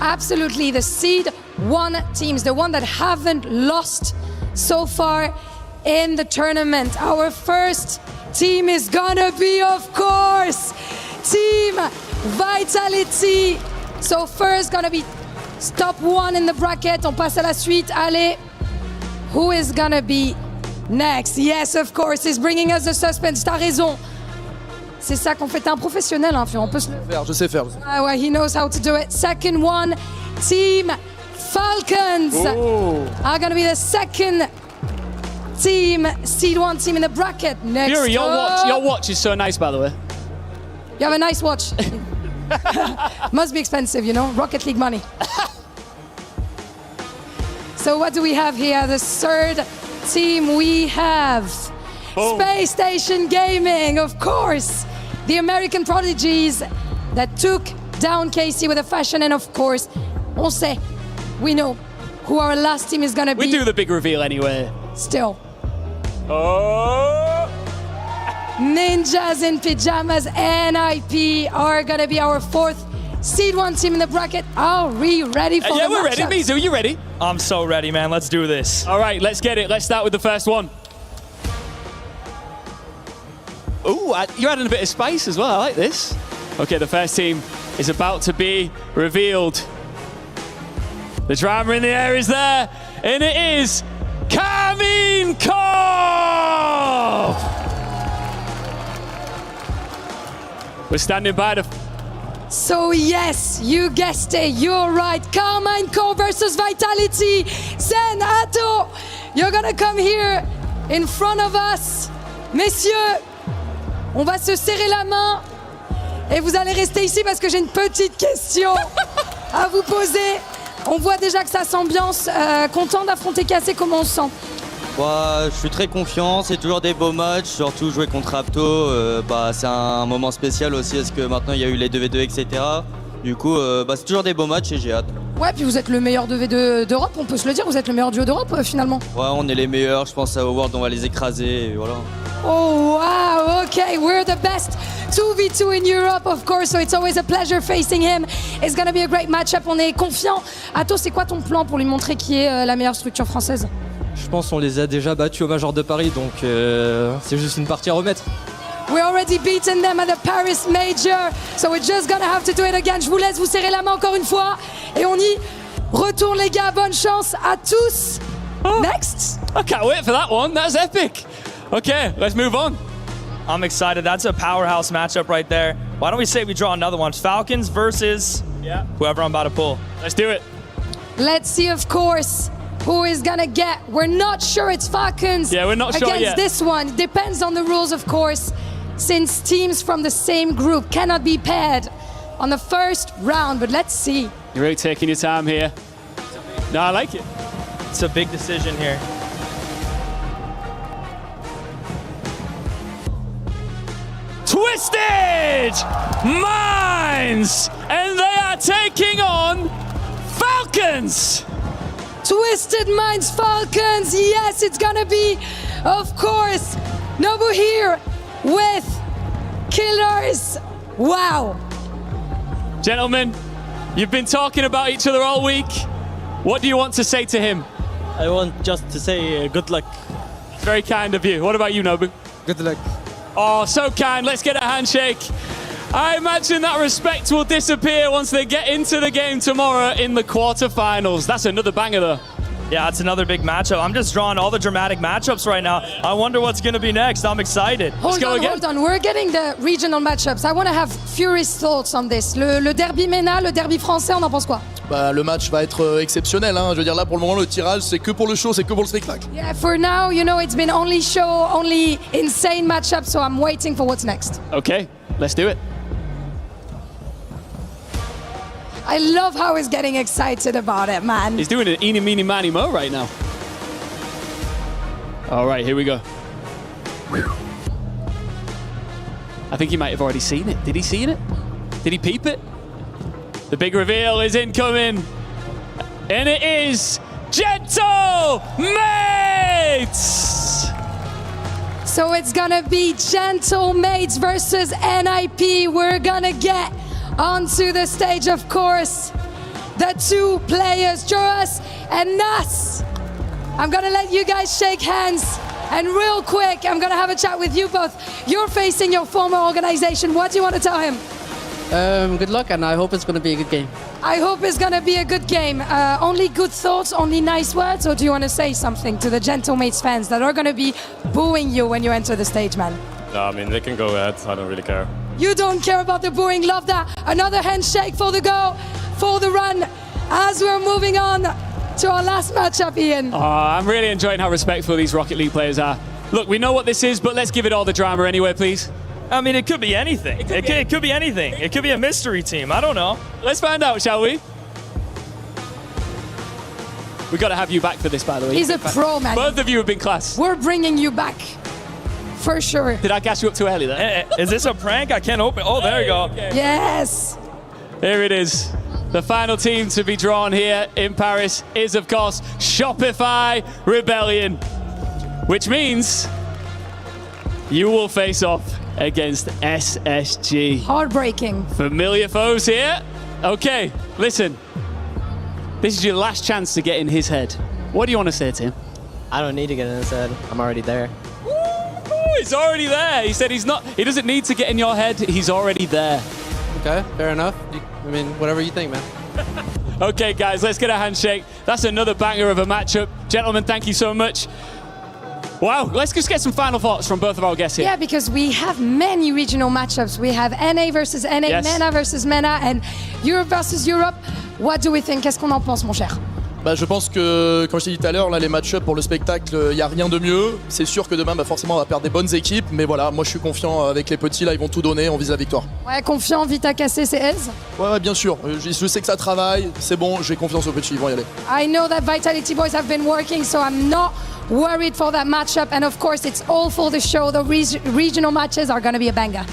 Absolutely, the Seed 1 teams, the one that haven't lost so far in the tournament. Our first team is gonna be, of course, Team Vitality. So first gonna be top 1 in the bracket. On passe à la suite. Allez, who is gonna be next? Yes, of course, he's bringing us the suspense. T'as raison. C'est ça qu'on fait. T'es un professionnel, hein, on peut se... Je sais faire. Ah ouais, he knows how to do it. Second one, Team Falcons are going to be the second team, Seed 1 team in the bracket. Next Fury, up, your watch is so nice, by the way. You have a nice watch. Must be expensive, you know, Rocket League money. So what do we have here? The third team we have Space Station Gaming, of course. The American prodigies that took down KC with a fashion, and of course, on sait, we know who our last team is gonna be. We do the big reveal anyway. Still. Oh! Ninjas in Pajamas NIP are gonna be our 4th Seed 1 team in the bracket. Are we ready for the Yeah, we're matchup? ready. Mizu, you ready? I'm so ready, man. Let's do this. All right, let's get it. Let's start with the first one. Ooh, you're adding a bit of spice as well. I like this. Okay, the first team is about to be revealed. The drama in the air is there, and it is Kamin Korp! We're standing by the... So yes, you guessed it, you're right. Carmine Korp versus Vitality. Zen, Atto, you're gonna come here in front of us. Messieurs, on va se serrer la main et vous allez rester ici parce que j'ai une petite question à vous poser. On voit déjà que ça s'ambiance. Content d'affronter Cassé, comment on se sent? Je suis très confiant, c'est toujours des beaux matchs, surtout jouer contre Apto, c'est un moment spécial aussi parce que maintenant il y a eu les 2v2 etc. Du coup c'est toujours des beaux matchs et j'ai hâte. Ouais, puis vous êtes le meilleur 2v2 d'Europe, on peut se le dire, vous êtes le meilleur duo d'Europe finalement. Ouais, on est les meilleurs, je pense à World on va les écraser et voilà. Oh wow, okay, we're the best 2v2 in Europe, of course, so it's always a pleasure facing him. It's gonna be a great matchup, on est confiant. Ato, c'est quoi ton plan pour lui montrer qui est la meilleure structure française? Je pense qu'on les a déjà battus au Major de Paris, donc c'est juste une partie à remettre. We already beaten them at the Paris Major, so we're just gonna have to do it again. Je vous laisse vous serrer la main encore une fois, et on y retourne les gars, bonne chance à tous. Next. I can't wait for that one, that's epic. Okay, let's move on. I'm excited. That's a powerhouse matchup right there. Why don't we say we draw another one? Falcons versus whoever I'm about to pull. Let's do it. Let's see, of course, who is gonna get. We're not sure it's Falcons. Yeah, we're not sure against yet. this one. It depends on the rules, of course, since teams from the same group cannot be paired on the first round. But let's see. You're really taking your time here. No, I like it. It's a big decision here. Twisted Minds, and they are taking on Falcons. Twisted Minds Falcons. Yes, it's gonna be, of course, Nobu here with Killers. Wow. Gentlemen, you've been talking about each other all week. What do you want to say to him? I want just to say good luck. Very kind of you. What about you, Nobu? Good luck. Oh, so kind. Let's get a handshake. I imagine that respect will disappear once they get into the game tomorrow in the quarterfinals. That's another banger, though. Yeah, it's another big matchup. I'm just drawing all the dramatic matchups right now. I wonder what's going to be next. I'm excited. Hold on. We're getting the regional matchups. I want to have Fury's thoughts on this. Le derby MENA, le derby français, on en pense quoi? Le match va être exceptionnel. Je veux dire, là, pour le moment, le tirage, c'est que pour le show, c'est que pour le spectacle. Yeah, for now, you know, it's been only show, only insane matchups, so I'm waiting for what's next. Okay, let's do it. I love how he's getting excited about it, man. He's doing an eeny, meeny, miny, mo right now. All right, here we go. I think he might have already seen it. Did he see it? Did he peep it? The big reveal is incoming. And it is Gentle Mates! So it's gonna be Gentle Mates versus NIP. We're gonna get onto the stage, of course. The two players, Joras and Nas. I'm gonna let you guys shake hands. And real quick, I'm gonna have a chat with you both. You're facing your former organization. What do you want to tell him? Good luck, and I hope it's going to be a good game. I hope it's going to be a good game. Only good thoughts, only nice words, or do you want to say something to the Gentle Mates fans that are going to be booing you when you enter the stage, man? No, I mean, they can go ahead. I don't really care. You don't care about the booing. Love that. Another handshake for the go, for the run, as we're moving on to our last matchup, Ian. Oh, I'm really enjoying how respectful these Rocket League players are. Look, we know what this is, but let's give it all the drama anyway, please. I mean, it could be anything. It could be anything. It could be a mystery team. I don't know. Let's find out, shall we? We got to have you back for this, by the way. He's a pro, man. Both of you have been class. We're bringing you back, for sure. Did I gas you up too early there? Is this a prank? I can't open. Oh, there you go. Yes. Here it is. The final team to be drawn here in Paris is, of course, Shopify Rebellion, which means you will face off against SSG. Heartbreaking. Familiar foes here. Okay, listen. This is your last chance to get in his head. What do you want to say to him? I don't need to get in his head. I'm already there. Ooh, he's already there. He said he doesn't need to get in your head. He's already there. Okay, fair enough. I mean, whatever you think, man. Okay, guys, let's get a handshake. That's another banger of a matchup. Gentlemen, thank you so much. Wow, let's just get some final thoughts from both of our guests here. Yeah, because we have many regional matchups. We have NA versus NA, Yes. MENA versus MENA, and Europe versus Europe. What do we think? Qu'est-ce qu'on en pense, mon cher? Je pense que, comme je t'ai dit tout à l'heure, là, les match-up pour le spectacle, il n'y a rien de mieux. C'est sûr que demain, forcément, on va perdre des bonnes équipes. Mais voilà, moi, je suis confiant avec les petits. Là, ils vont tout donner. On vise la victoire. Ouais, confiant, vite à casser, c'est aise. Ouais, bien sûr. Je sais que ça travaille. C'est bon. J'ai confiance aux petits. Ils vont y aller. I know that Vitality Boys have been working, so I'm not worried for that matchup. And of course, it's all for the show. The regional matches are going to be a banger.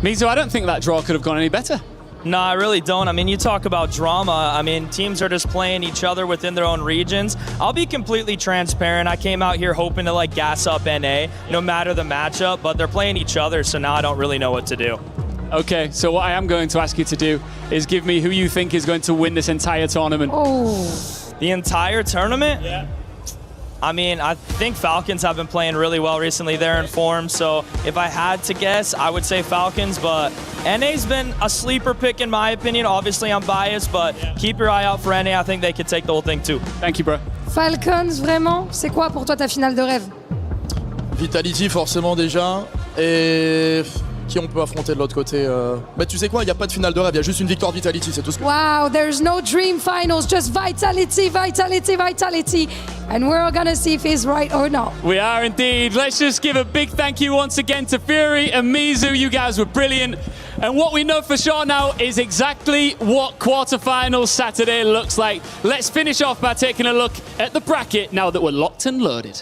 Mizu, I don't think that draw could have gone any better. No, I really don't. I mean, you talk about drama. I mean, teams are just playing each other within their own regions. I'll be completely transparent. I came out here hoping to like gas up NA, no matter the matchup, but they're playing each other, so now I don't really know what to do. Okay, so what I am going to ask you to do is give me who you think is going to win this entire tournament. Oh. The entire tournament? Yeah. I mean, I think Falcons have been playing really well recently. They're in form, so if I had to guess, I would say Falcons, but NA's been a sleeper pick in my opinion. Obviously, I'm biased, but keep your eye out for NA. I think they could take the whole thing too. Thank you, bro. Falcons, vraiment, c'est quoi pour toi ta finale de rêve? Vitality forcément déjà, et qui on peut affronter de l'autre côté Bah tu sais quoi, il n'y a pas de finale de rêve, il y a juste une victoire Vitality, c'est tout ce que... Wow, there's no dream finals, just Vitality, Vitality, Vitality. And we're gonna see if he's right or not. We are indeed. Let's just give a big thank you once again to Fury and Mizu. You guys were brilliant. And what we know for sure now is exactly what quarterfinals Saturday looks like. Let's finish off by taking a look at the bracket now that we're locked and loaded.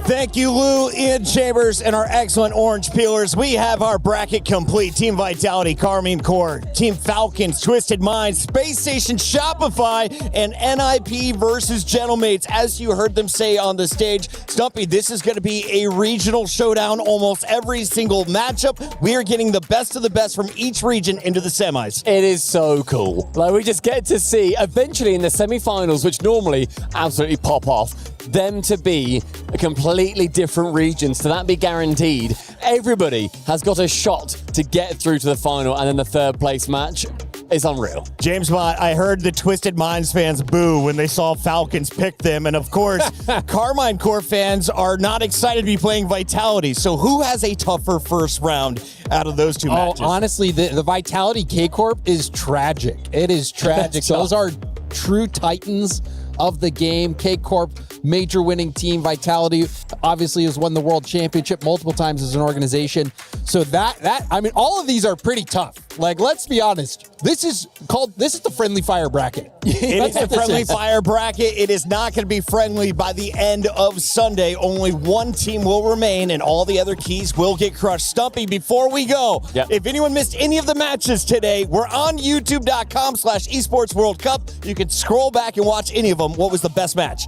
Thank you, Lou, Ian Chambers, and our excellent orange peelers. We have our bracket complete. Team Vitality, Carmine Core, Team Falcons, Twisted Minds, Space Station, Shopify, and NIP versus Gentlemates. As you heard them say on the stage, Stumpy, this is going to be a regional showdown almost every single matchup. We are getting the best of the best from each region into the semis. It is so cool. Like, we just get to see, eventually in the semi-finals, which normally absolutely pop off, them to be a completely different regions, to that be guaranteed. Everybody has got a shot to get through to the final, and then the third place match is unreal. James Bott, I heard the Twisted Minds fans boo when they saw Falcons pick them, and of course, Carmine Core fans are not excited to be playing Vitality. So who has a tougher first round out of those two matches? Honestly, the Vitality K-Corp is tragic. It is tragic. Those are true titans of the game. K-Corp, major winning team. Vitality obviously has won the World Championship multiple times as an organization. So I mean, all of these are pretty tough. Like, let's be honest. This is the friendly fire bracket. It is the friendly fire bracket. It is not going to be friendly by the end of Sunday. Only one team will remain, and all the other keys will get crushed. Stumpy, before we go, if anyone missed any of the matches today, we're on youtube.com/Esports World Cup. You can scroll back and watch any of them. What was the best match?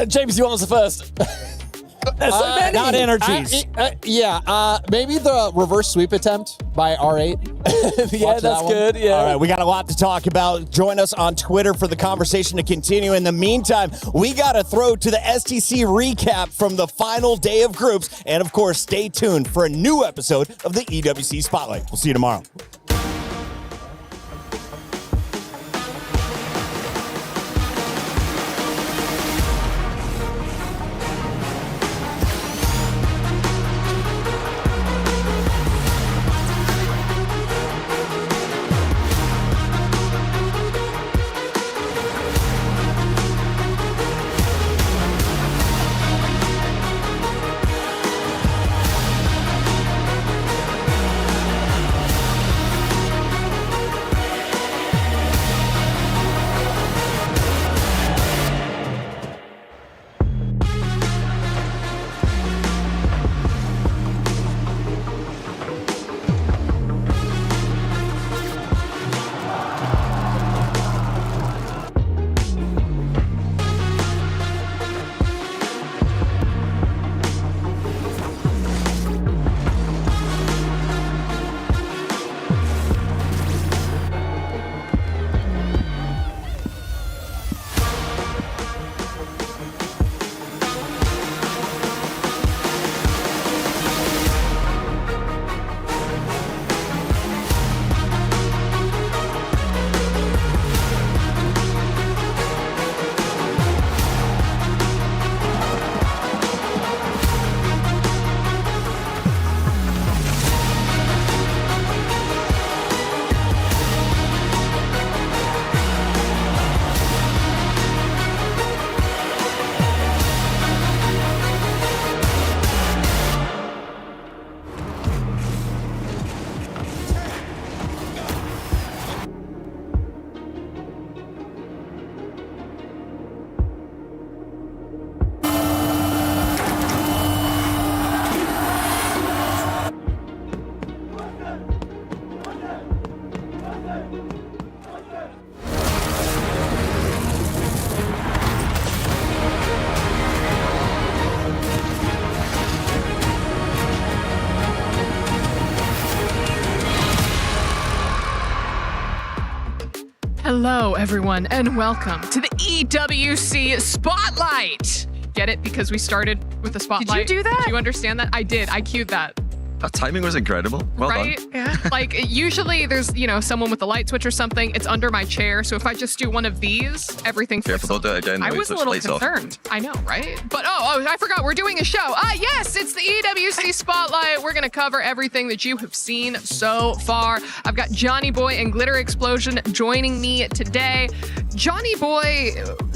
James, you answer first. Not energies. Maybe the reverse sweep attempt by R8. Yeah, that's good. Yeah. All right, we got a lot to talk about. Join us on Twitter for the conversation to continue. In the meantime, we got to throw to the STC recap from the final day of groups. And of course, stay tuned for a new episode of the EWC Spotlight. We'll see you tomorrow. Hello, everyone, and welcome to the EWC Spotlight. Get it? Because we started with the spotlight. Did you do that? Do you understand that? I did. I cued that. That timing was incredible. Well right? done. Yeah. Like usually there's, you know, someone with a light switch or something. It's under my chair. So if I just do one of these, everything Careful, don't do it again. I Wait was a till little it's lights off. concerned. I know, right? But I forgot we're doing a show. Yes, it's the EWC Spotlight. We're going to cover everything that you have seen so far. I've got Johnny Boy and Glitter Explosion joining me today. Johnny Boy,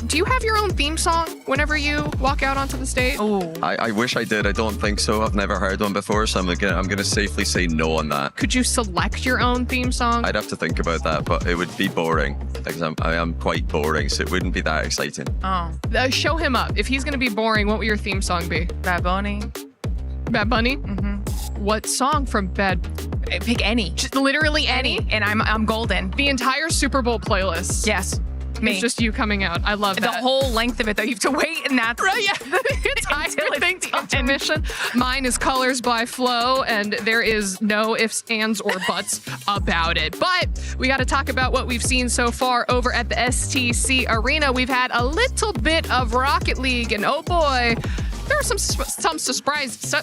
do you have your own theme song whenever you walk out onto the stage? Oh, I wish I did. I don't think so. I've never heard one before, so I'm gonna safely say no on that. Could you select your own theme song? I'd have to think about that, but it would be boring because I am quite boring, so it wouldn't be that exciting. Oh, show him up. If he's gonna be boring, what would your theme song be? Bad Bunny. Bad Bunny? Mm-hmm. What song from Bad? Pick any. Just literally any. And I'm golden. The entire Super Bowl playlist. Yes. Me. It's just you coming out. I love that. The whole length of it, though. You have to wait, and that's right. Yeah, the intermission. Mine is Colors by Flo, and there is no ifs, ands, or buts about it. But we got to talk about what we've seen so far over at the STC Arena. We've had a little bit of Rocket League, and oh boy, there are some surprises.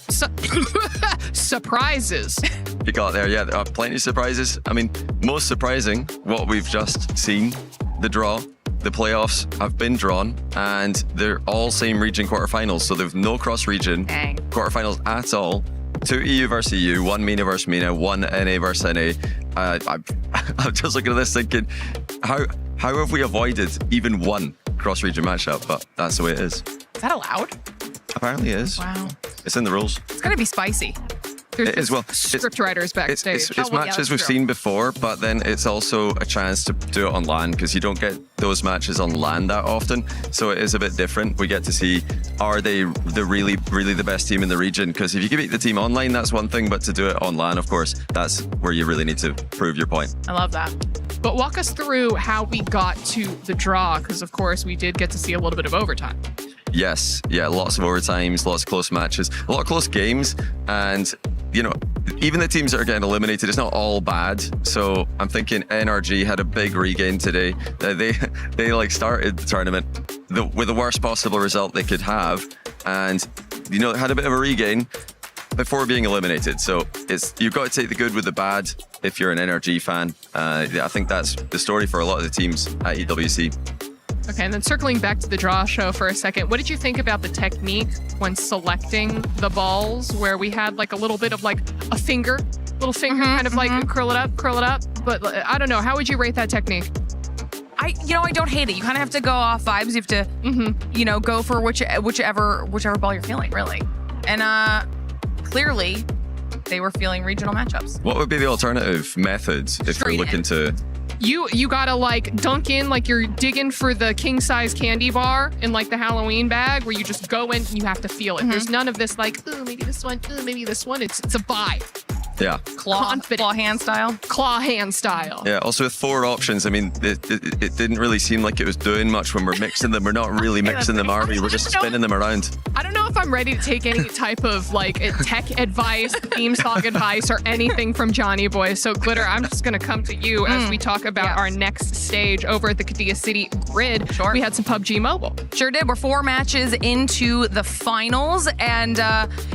You got there, yeah. There are plenty of surprises. I mean, most surprising, what we've just seen. The draw, the playoffs have been drawn, and they're all same region quarterfinals, so there's no cross-region quarterfinals at all. 2 EU versus EU, 1 MENA versus MENA, 1 NA versus NA. I'm just looking at this thinking, how have we avoided even one cross-region matchup? But that's the way it is. Is that allowed? Apparently it is. Wow. It's in the rules. It's going to be spicy. It is, well, script writers backstage. It's matches we've seen before, but then it's also a chance to do it on LAN because you don't get those matches on LAN that often. So it is a bit different. We get to see, are they really the best team in the region? Because if you can beat the team online, that's one thing, but to do it on LAN, of course, that's where you really need to prove your point. I love that. But walk us through how we got to the draw, because of course we did get to see a little bit of overtime. Yes, yeah, lots of overtimes, lots of close matches, a lot of close games, and you know, even the teams that are getting eliminated, it's not all bad. So I'm thinking NRG had a big regain today. They like started the tournament with the worst possible result they could have, and you know, had a bit of a regain before being eliminated. So you've got to take the good with the bad if you're an NRG fan. I think that's the story for a lot of the teams at EWC. Okay, and then circling back to the draw show for a second, what did you think about the technique when selecting the balls, where we had like a little bit of like a little finger, kind of like curl it up? But I don't know, how would you rate that technique? I don't hate it. You kind of have to go off vibes. You have to, go for whichever ball you're feeling, really. And clearly, they were feeling regional matchups. What would be the alternative methods if you're looking to? You gotta like dunk in like you're digging for the king size candy bar in like the Halloween bag, where you just go in and you have to feel it. There's none of this like, oh, maybe this one, oh, maybe this one. It's a vibe. Yeah. Claw hand style. Claw hand style. Yeah. Also with 4 options, I mean, it didn't really seem like it was doing much when we're mixing them. We're not really mixing them, are we? We're just spinning them around. I don't know if I'm ready to take any type of like tech advice, theme song advice, or anything from Johnny Boy. So Glitter, I'm just gonna come to you as we talk about our next stage over at the Kadia City Grid. Sure. We had some PUBG Mobile. Sure did. We're 4 matches into the finals, and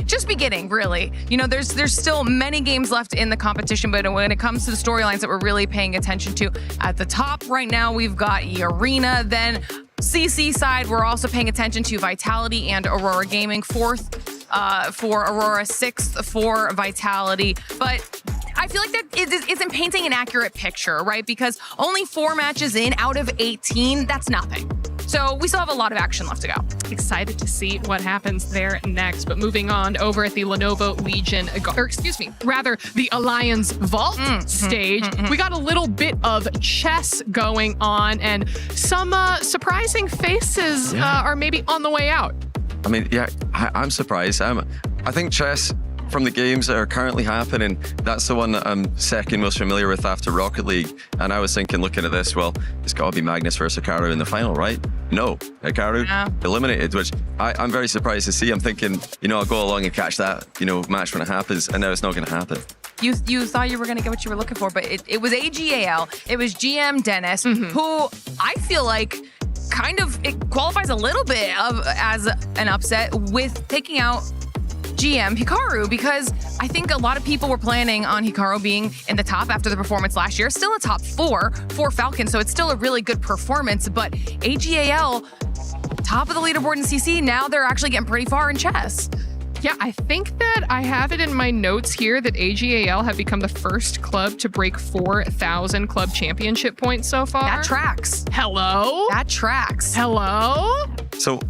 just beginning, really. You know, there's still many games left in the competition, but when it comes to the storylines that we're really paying attention to, at the top right now, we've got Arena. Then CC side, we're also paying attention to Vitality and Aurora Gaming. 4th for Aurora, 6th for Vitality. But I feel like that isn't painting an accurate picture, right? Because only 4 matches in out of 18, that's nothing. So we still have a lot of action left to go. Excited to see what happens there next. But moving on over at the Lenovo Legion, or excuse me, rather the Alliance Vault stage, we got a little bit of chess going on, and some surprising faces are maybe on the way out. I mean, yeah, I'm surprised. I think chess, from the games that are currently happening, that's the one that I'm second most familiar with after Rocket League. And I was thinking, looking at this, well, it's got to be Magnus versus Hikaru in the final, right? No, Hikaru eliminated, which I'm very surprised to see. I'm thinking, I'll go along and catch that, match when it happens, and now it's not going to happen. You thought you were going to get what you were looking for, but it was AGAL. It was GM Dennis, who I feel like it qualifies a little bit as an upset with taking out GM Hikaru, because I think a lot of people were planning on Hikaru being in the top after the performance last year. Still a top 4 for Falcons, so it's still a really good performance. But AGAL, top of the leaderboard in CC, now they're actually getting pretty far in chess. Yeah, I think that I have it in my notes here that AGAL have become the first club to break 4,000 club championship points so far. That tracks. Hello? That tracks. Hello? So,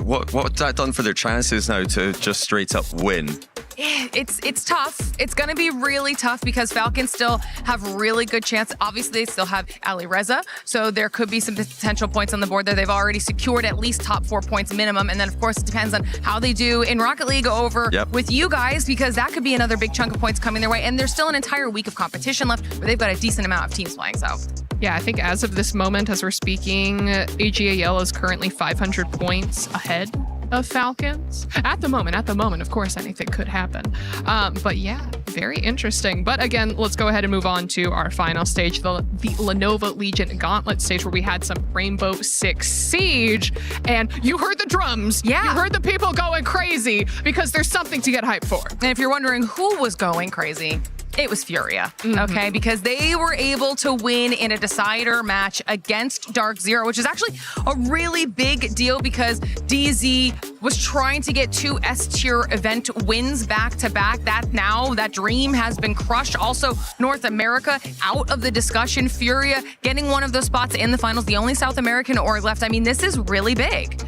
what's that done for their chances now to just straight up win? It's tough. It's going to be really tough because Falcons still have really good chance. Obviously, they still have Ali Reza, so there could be some potential points on the board there. They've already secured at least top 4 points minimum, and then of course it depends on how they do in Rocket League over with you guys, because that could be another big chunk of points coming their way. And there's still an entire week of competition left, where they've got a decent amount of teams playing. So. Yeah, I think as of this moment, as we're speaking, AGAL is currently 500 points ahead of Falcons. At the moment, of course, anything could happen. But yeah, very interesting. But again, let's go ahead and move on to our final stage, the Lenovo Legion Gauntlet stage, where we had some Rainbow Six Siege. And you heard the drums. Yeah. You heard the people going crazy, because there's something to get hyped for. And if you're wondering who was going crazy, it was Furia, okay? Because they were able to win in a decider match against Dark Zero, which is actually a really big deal because DZ was trying to get 2 S-tier event wins back-to-back. That dream has been crushed. Also, North America out of the discussion. Furia getting one of those spots in the finals, the only South American org left. I mean, this is really big.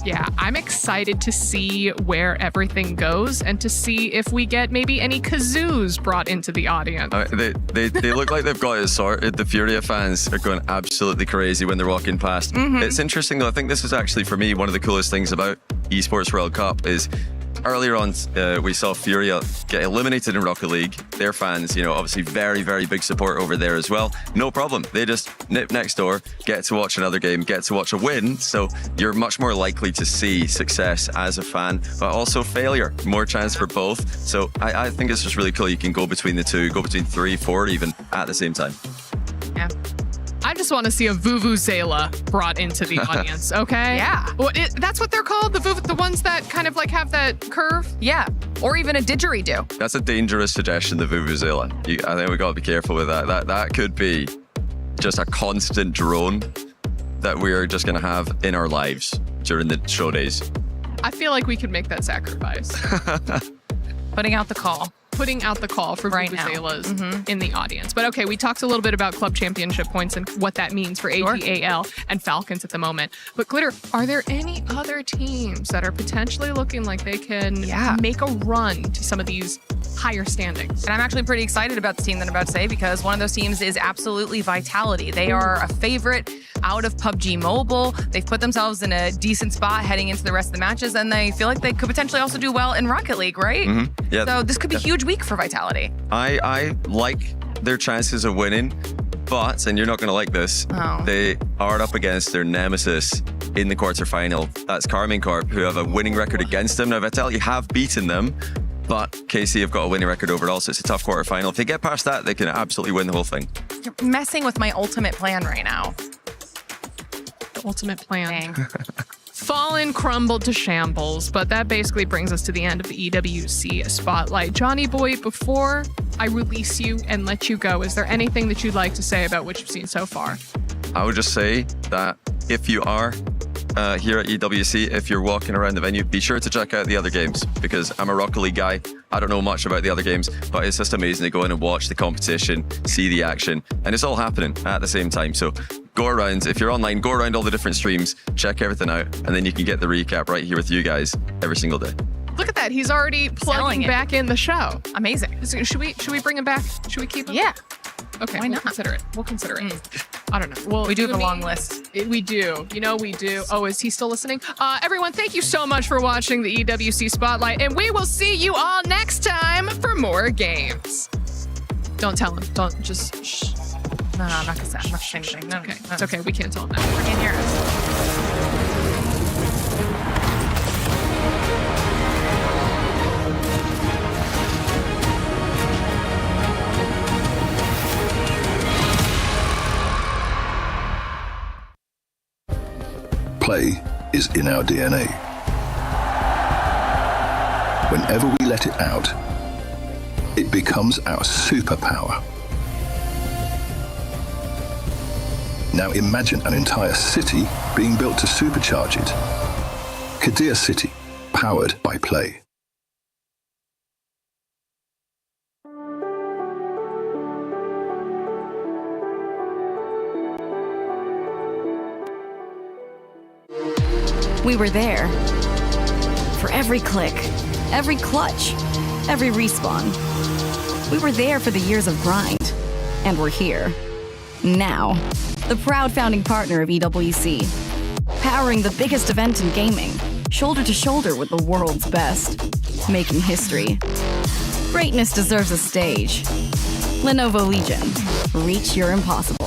Yeah, I'm excited to see where everything goes and to see if we get maybe any kazoos brought into the audience. They look like they've got it sorted. The Furia fans are going absolutely crazy when they're walking past. It's interesting though. I think this is actually, for me, one of the coolest things about Esports World Cup is earlier on, we saw Furia get eliminated in Rocket League. Their fans, obviously very, very big support over there as well. No problem. They just nip next door, get to watch another game, get to watch a win. So you're much more likely to see success as a fan, but also failure. More chance for both. So I think it's just really cool. You can go between the two, go between 3, 4 even at the same time. Yeah. I just want to see a Vuvuzela brought into the audience, okay? Yeah. Well, that's what they're called, the ones that kind of like have that curve? Yeah, or even a didgeridoo. That's a dangerous suggestion, the Vuvuzela. I think we got to be careful with that. That could be just a constant drone that we're just going to have in our lives during the show days. I feel like we could make that sacrifice. Putting out the call. Putting out the call for Vuvuzelas in the audience. But okay, we talked a little bit about club championship points and what that means for AGAL and Falcons at the moment. But Glitter, are there any other teams that are potentially looking like they can make a run to some of these higher standings? And I'm actually pretty excited about the team that I'm about to say, because one of those teams is absolutely Vitality. They are a favorite out of PUBG Mobile. They've put themselves in a decent spot heading into the rest of the matches, and they feel like they could potentially also do well in Rocket League, right? Yeah. So this could be a huge week for Vitality. I like their chances of winning, but, and you're not going to like this, they are up against their nemesis in the quarterfinal. That's Carmine Corp, who have a winning record against them. Now, Vitality have beaten them, but KC have got a winning record overall, so it's a tough quarterfinal. If they get past that, they can absolutely win the whole thing. You're messing with my ultimate plan right now. The ultimate plan. Fallen, crumbled to shambles, but that basically brings us to the end of the EWC Spotlight. Johnny Boy, before I release you and let you go, is there anything that you'd like to say about what you've seen so far? I would just say that if you are here at EWC, if you're walking around the venue, be sure to check out the other games, because I'm a Rocket League guy. I don't know much about the other games, but it's just amazing to go in and watch the competition, see the action, and it's all happening at the same time. So go around, if you're online, go around all the different streams, check everything out, and then you can get the recap right here with you guys every single day. Look at that. He's already plugging back in the show. Amazing. Should we bring him back? Should we keep him? Yeah. Okay, Why not? Consider it. We'll consider it. I don't know. Well, we do have a long list. We do. We do. Oh, is he still listening? Everyone, thank you so much for watching the EWC Spotlight, and we will see you all next time for more games. Don't tell him. Don't just shh. No, I'm not gonna say anything. No, okay. It's okay. We can't tell him that. He can't hear us. Play is in our DNA. Whenever we let it out, it becomes our superpower. Now imagine an entire city being built to supercharge it. Kadir City, powered by Play. We were there. For every click, every clutch, every respawn. We were there for the years of grind. And we're here. Now. The proud founding partner of EWC. Powering the biggest event in gaming. Shoulder to shoulder with the world's best. Making history. Greatness deserves a stage. Lenovo Legion. Reach your impossible.